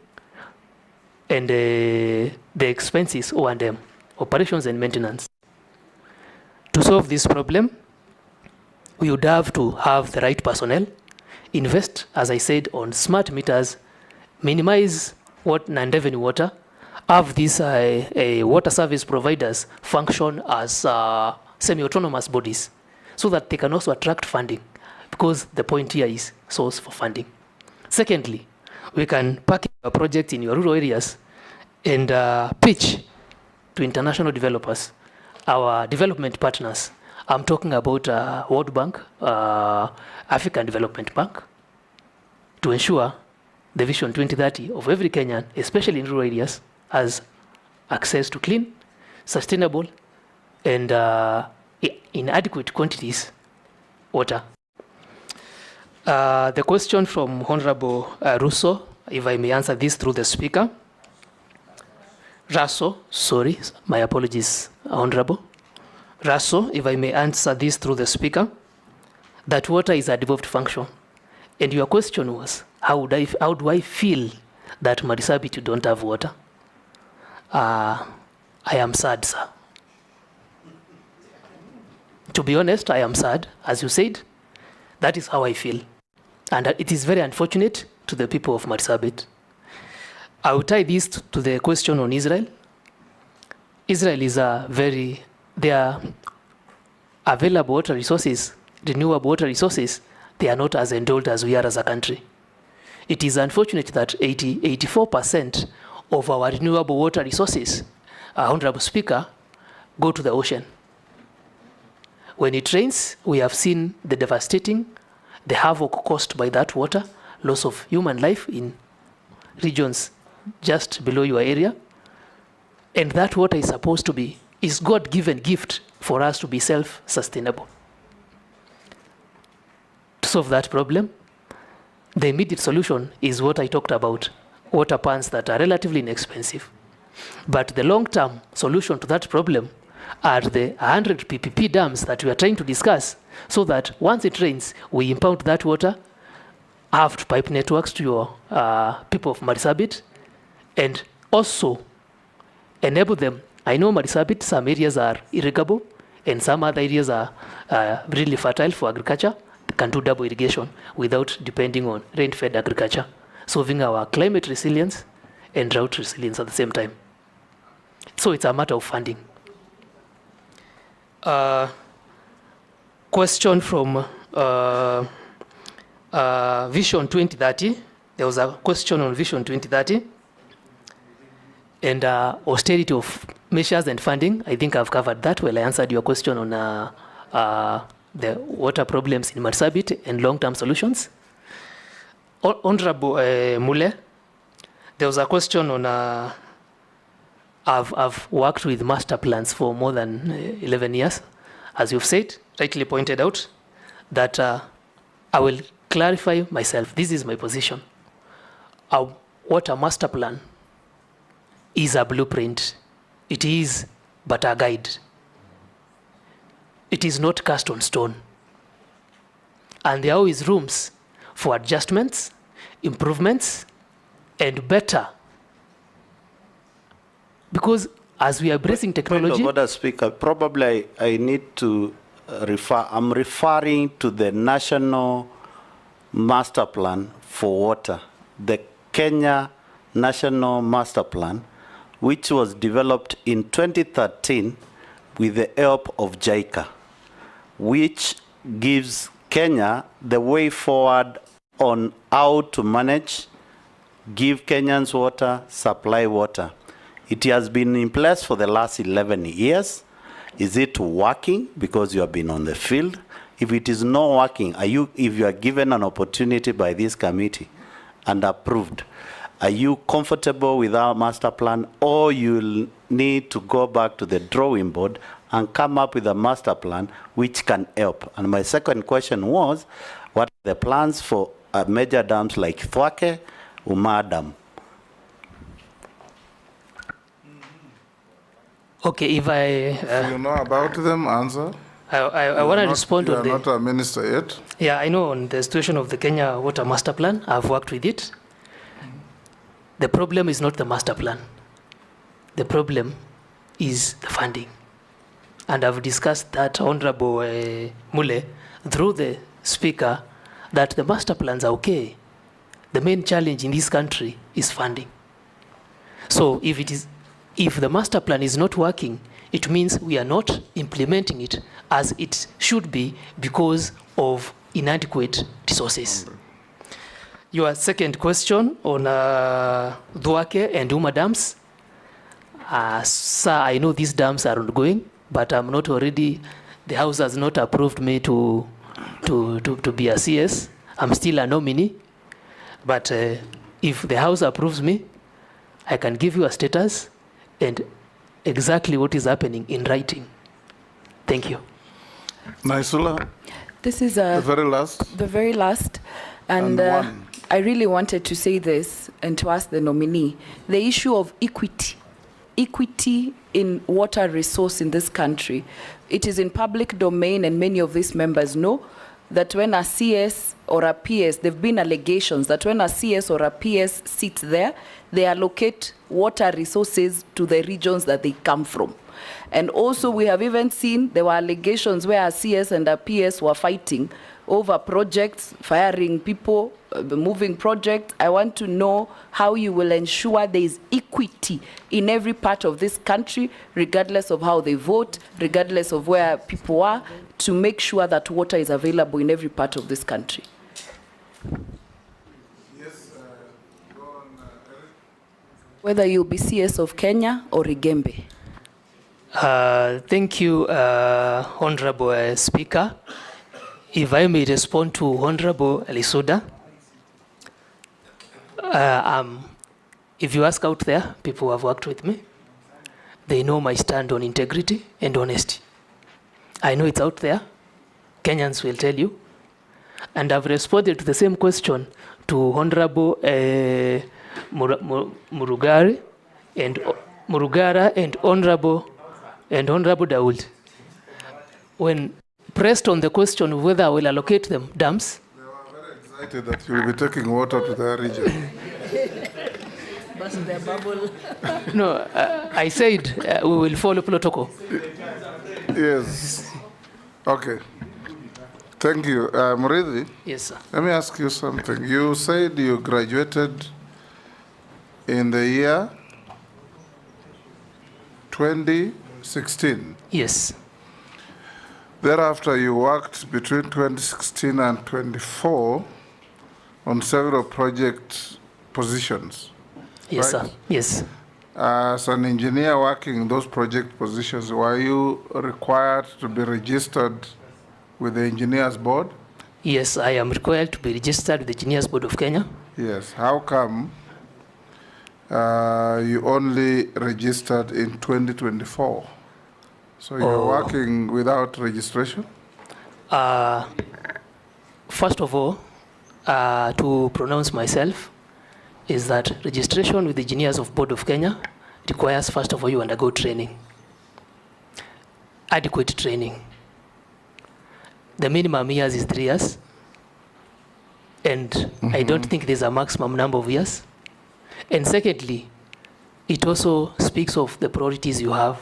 and the expenses O&M, operations and maintenance. To solve this problem, we would have to have the right personnel, invest, as I said, on smart meters, minimize non-revenue water, have these water service providers function as semi-autonomous bodies so that they can also attract funding, because the point here is source for funding. Secondly, we can package a project in your rural areas and pitch to international developers, our development partners. I'm talking about World Bank, African Development Bank, to ensure the Vision 2030 of every Kenyan, especially in rural areas, has access to clean, sustainable, and in adequate quantities water. The question from Honorable Russo, if I may answer this through the speaker. Russo, sorry, my apologies, Honorable. Russo, if I may answer this through the speaker, that water is a devolved function. And your question was, how do I feel that Marsabit don't have water? I am sad, sir. To be honest, I am sad. As you said, that is how I feel. And it is very unfortunate to the people of Marsabit. I will tie this to the question on Israel. Israel is their available water resources, renewable water resources, they are not as endowed as we are as a country. It is unfortunate that 84% of our renewable water resources, Honorable Speaker, go to the ocean. When it rains, we have seen the devastating, the havoc caused by that water, loss of human life in regions just below your area. And that water is supposed to be, is God-given gift for us to be self-sustainable. To solve that problem, the immediate solution is what I talked about, water pans that are relatively inexpensive. But the long-term solution to that problem are the 100 PPP dams that we are trying to discuss, so that once it rains, we impound that water, have pipe networks to your people of Marsabit, and also enable them. I know Marsabit, some areas are irrigable, and some other areas are really fertile for agriculture. They can do double irrigation without depending on rain-fed agriculture, solving our climate resilience and drought resilience at the same time. So it's a matter of funding. Question from Vision 2030. There was a question on Vision 2030 and austerity of measures and funding. I think I've covered that well. I answered your question on the water problems in Marsabit and long-term solutions. Honorable Mule, there was a question on I've worked with master plans for more than 11 years. As you've said, rightly pointed out, that I will clarify myself. This is my position. What a master plan is a blueprint. It is but a guide. It is not cast on stone. And there are always rooms for adjustments, improvements, and better. Because as we are embracing technology... Speaker, probably I need to I'm referring to the National Master Plan for Water, the Kenya National Master Plan, which was developed in 2013 with the help of JICA, which gives Kenya the way forward on how to manage, give Kenyans water, supply water. It has been in place for the last 11 years. Is it working? Because you have been on the field. If it is not working, if you are given an opportunity by this committee and approved, are you comfortable with our master plan, or you need to go back to the drawing board and come up with a master plan which can help? And my second question was, what are the plans for major dams like Thwake, Dam? Okay, if you know about them, answer. I want to respond to on the... You are not a minister yet. Yeah, I know on the situation of the Kenya Water Master Plan. I've worked with it. The problem is not the master plan. The problem is the funding. And I've discussed that, Honorable Mule, through the speaker, that the master plans are okay. The main challenge in this country is funding. So if the master plan is not working, it means we are not implementing it as it should be because of inadequate resources. Your second question on Duake and Uma dams. Sir, I know these dams are ongoing, but I'm not already, the House has not approved me to be a CS. I'm still a nominee. But if the House approves me, I can give you a status and exactly what is happening in writing. Thank you. Naisula? This is the very last. The very last. And I really wanted to say this and to ask the nominee, the issue of equity in water resource in this country. It is in public domain, and many of these members know that when a CS or a PS, there have been allegations that when a CS or a PS sits there, they allocate water resources to the regions that they come from. And also we have even seen there were allegations where a CS and a PS were fighting over projects, firing people, moving projects. I want to know how you will ensure there is equity in every part of this country, regardless of how they vote, regardless of where people are, to make sure that water is available in every part of this country. Yes, go on, Eric. Whether you'll be CS of Kenya or Igembe. Thank you, Honorable Speaker. If I may respond to Honorable Lisuda, if you ask out there, people who have worked with me, they know my stand on integrity and honesty. I know it's out there. Kenyans will tell you. And I've responded to the same question to Honorable Murugara and Honorable Dawood. When pressed on the question of whether I will allocate them dams. They were very excited that you will be taking water to their region. Burst their bubble. No, I said we will follow protocol. Yes. Okay. Thank you. Murithi? Yes, sir. Let me ask you something. You said you graduated in the year 2016. Yes. Thereafter, you worked between 2016 and 24 on several project positions. Yes, right? sir. Yes. As an engineer working in those project positions, were you required to be registered with the Engineers Board? Yes, I am required to be registered with the Engineers Board of Kenya. Yes. How come you only registered in 2024? So you're working without registration? First of all, to pronounce myself, is that registration with the Engineers of Board of Kenya requires, first of all, you undergo training. Adequate training. The minimum years is 3 years. And I don't think there's a maximum number of years. And secondly, it also speaks of the priorities you have.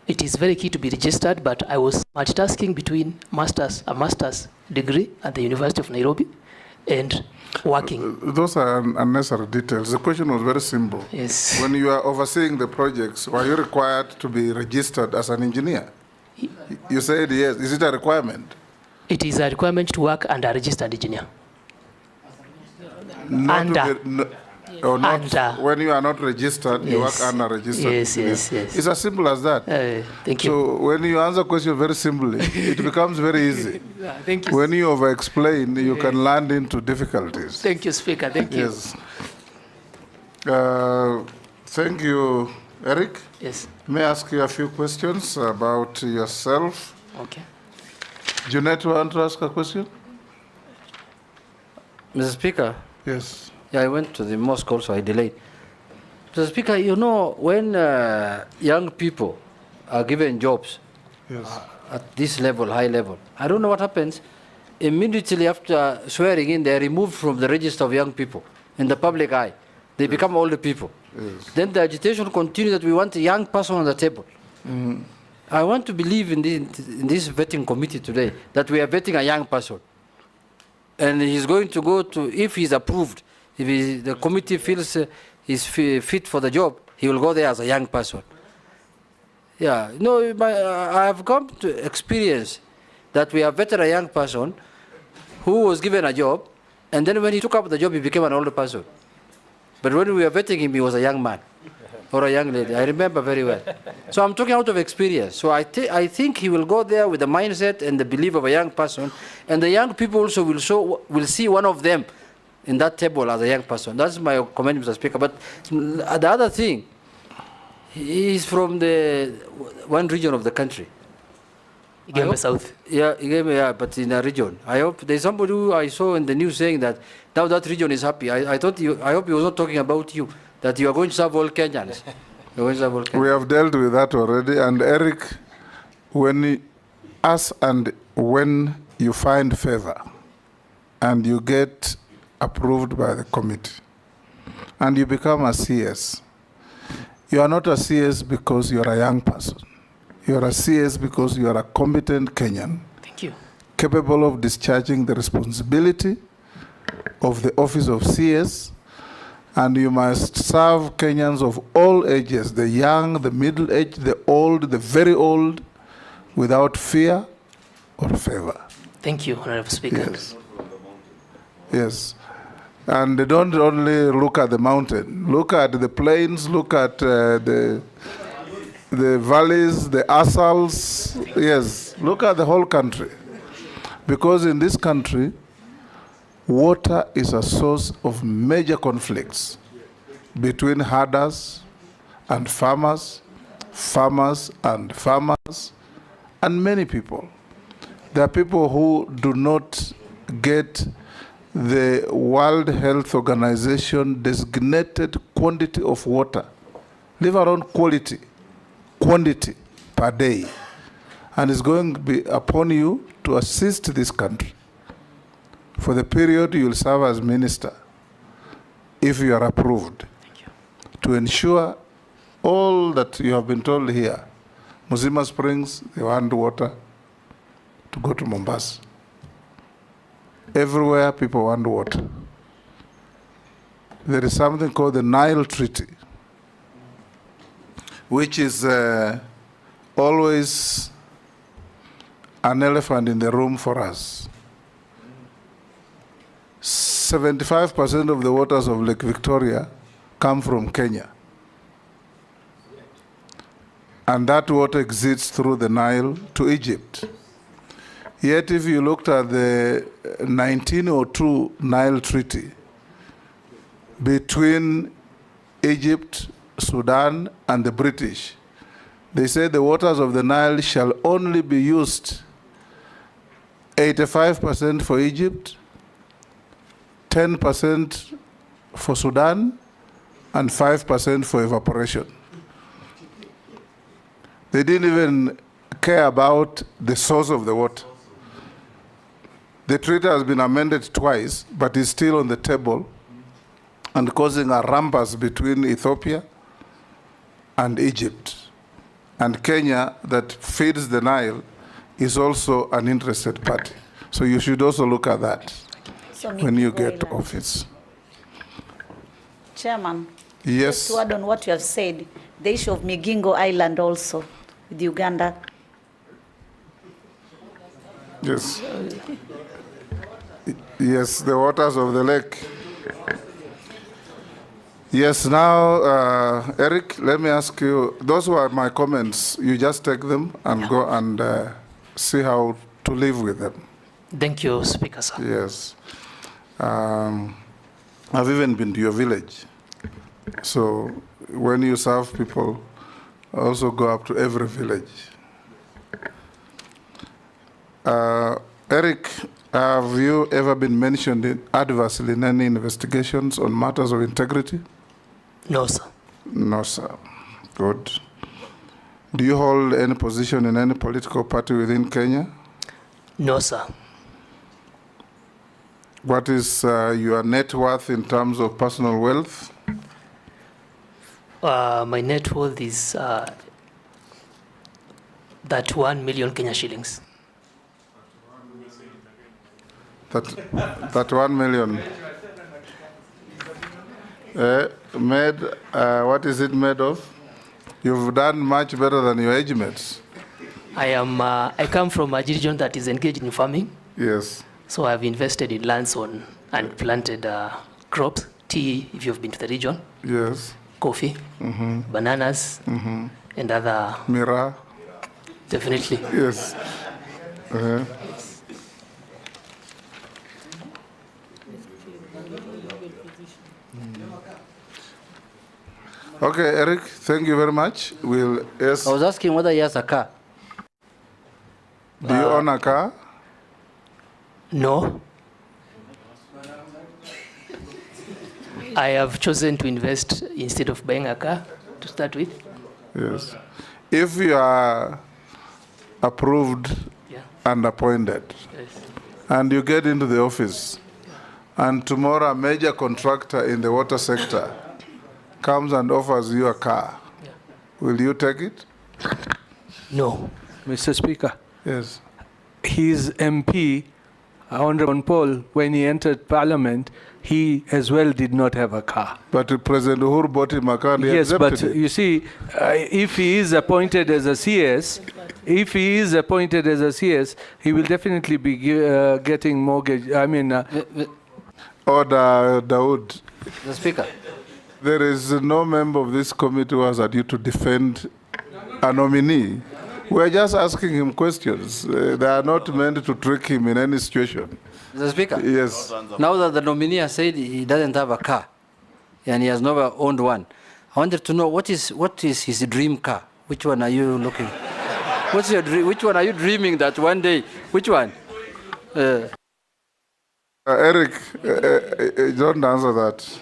it is very key to be registered, but I was multitasking between a master's degree at the University of Nairobi and working. Those are unnecessary details. The question was very simple. Yes. When you are overseeing the projects, were you required to be registered as an engineer? You said yes. Is it a requirement? It is a requirement to work under a registered engineer. When you are not registered, you work under registered. Yes. It's as simple as that. Thank you. So when you answer question very simply, it becomes very easy. Thank you. When you over-explain, you can land into difficulties. Thank you, Speaker. Thank you. Yes. Thank you, Eric. Yes. May I ask you a few questions about yourself? Okay. Junet, you want to ask a question? Mr. Speaker. Yes. Yeah, I went to the mosque also, I delayed. Mr. Speaker, you know, when young people are given jobs at this level, high level, I don't know what happens. Immediately after swearing in, they are removed from the register of young people in the public eye. They become older people. Yes. Then the agitation continues that we want a young person on the table. I want to believe in this vetting committee today that we are vetting a young person. And he's going to go to, if he's approved, if the committee feels he's fit for the job, he will go there as a young person. Yeah, no, I have come to experience that we have vetted a young person who was given a job, and then when he took up the job, he became an older person. But when we were vetting him, he was a young man or a young lady. I remember very well. So I'm talking out of experience. So I think he will go there with the mindset and the belief of a young person, and the young people also will see one of them in that table as a young person. That's my comment, Mr. Speaker. But the other thing, he is from the one region of the country. Igembe South. Yeah, Igembe, yeah, but in a region. I hope there's somebody who I saw in the news saying that now that region is happy. I hope he was not talking about you, that you are going to serve all Kenyans. You're going to serve all Kenyans. We have dealt with that already. And Eric, when you find favor and you get approved by the committee and you become a CS, you are not a CS because you are a young person. You are a CS because you are a competent Kenyan. Thank you. Capable of discharging the responsibility of the office of CS, and you must serve Kenyans of all ages, the young, the middle-aged, the old, the very old, without fear or favor. Thank you, Honorable Speaker. Yes. And they don't only look at the mountain. Look at the plains, look at the valleys, the ASALs. Yes, look at the whole country. Because in this country, water is a source of major conflicts between herders and farmers, farmers and farmers, and many people. There are people who do not get the World Health Organization designated quantity of water, leave alone quality, quantity per day. And it's going to be upon you to assist this country for the period you will serve as minister, if you are approved, to ensure all that you have been told here. Mzima Springs, they want water to go to Mombasa. Everywhere people want water. There is something called the Nile Treaty, which is always an elephant in the room for us. 75% of the waters of Lake Victoria come from Kenya. And that water exits through the Nile to Egypt. Yet if you looked at the 1902 Nile Treaty between Egypt, Sudan, and the British, they say the waters of the Nile shall only be used 85% for Egypt, 10% for Sudan, and 5% for evaporation. They didn't even care about the source of the water. The treaty has been amended twice, but is still on the table and causing a rumpus between Ethiopia and Egypt. And Kenya, that feeds the Nile, is also an interested party. So you should also look at that when you get to office. Chairman, yes. Just to add on what you have said, the issue of Migingo Island also with Uganda. Yes. Yes, the waters of the lake. Yes, now, Eric, let me ask you, those were my comments. You just take them and go and see how to live with them. Thank you, Speaker, sir. Yes. I've even been to your village. So when you serve people, also go up to every village. Eric, have you ever been mentioned adversely in any investigations on matters of integrity? No, sir. No, sir. Good. Do you hold any position in any political party within Kenya? No, sir. What is your net worth in terms of personal wealth? My net worth is that 1 million Kenya shillings. That 1 million. Made, what is it made of? You've done much better than your age mates. I come from a region that is engaged in farming. Yes. So I've invested in lands and planted crops, tea, if you've been to the region. Yes. Coffee, bananas, and other. Mira. Definitely. Yes. Okay, Eric, thank you very much. Yes. I was asking whether he has a car. Do you own a car? No. I have chosen to invest instead of buying a car to start with. Yes. If you are approved and appointed, and you get into the office, and tomorrow a major contractor in the water sector comes and offers you a car, will you take it? No. Mr. Speaker. Yes. His MP, Honorable Paul, when he entered Parliament, he as well did not have a car. But President Uhuru bought him a car and he yes, accepted but it. you see, if he is appointed as a CS, he will definitely be getting mortgage. I mean, Order, Dawood. The Speaker. There is no member of this committee who has a duty to defend a nominee. We're just asking him questions. They are not meant to trick him in any situation. Mr. Speaker? Yes. Now that the nominee has said he doesn't have a car, and he has never owned one, I wanted to know what is his dream car? Which one are you looking? What's your dream? Which one are you dreaming that one day? Which one? Eric, don't answer that.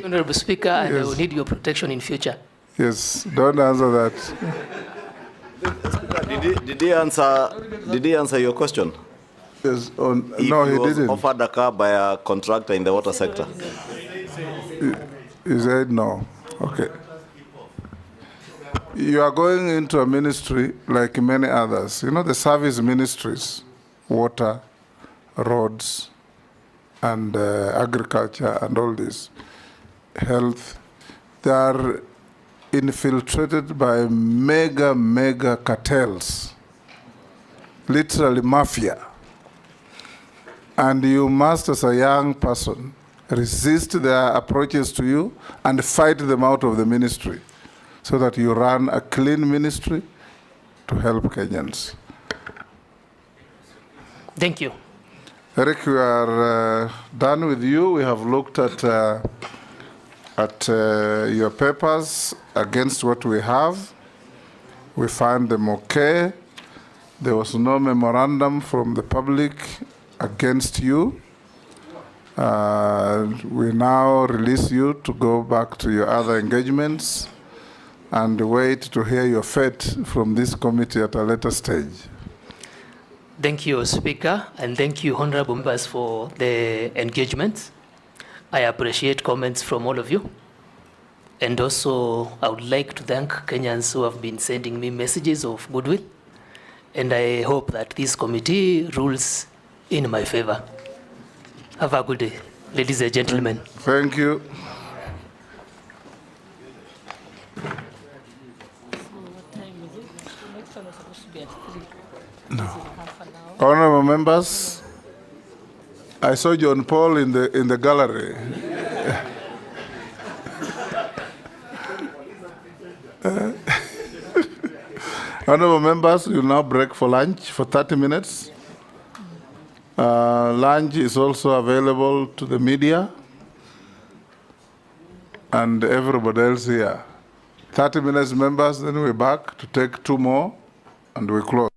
Honorable Speaker, I will need your protection in future. Yes, don't answer that. Did he answer your question? Yes. No, he didn't. Offered a car by a contractor in the water sector. He said no. Okay. You are going into a ministry like many others. You know, the service ministries, water, roads, and agriculture, and all this, health, they are infiltrated by mega cartels, literally mafia. And you must, as a young person, resist their approaches to you and fight them out of the ministry so that you run a clean ministry to help Kenyans. Thank you. Eric, we are done with you. We have looked at your papers against what we have. We found them okay. There was no memorandum from the public against you. We now release you to go back to your other engagements and wait to hear your fate from this committee at a later stage. Thank you, Speaker, and thank you, honorable members, for the engagement. I appreciate comments from all of you. And also, I would like to thank Kenyans who have been sending me messages of goodwill. And I hope that this committee rules in my favor. Have a good day, ladies and gentlemen. Thank you. No. Honorable members, I saw John Paul in the gallery. Honorable members, you now break for lunch for 30 minutes. Lunch is also available to the media and everybody else here. 30 minutes, members, then we're back to take 2 more and we close.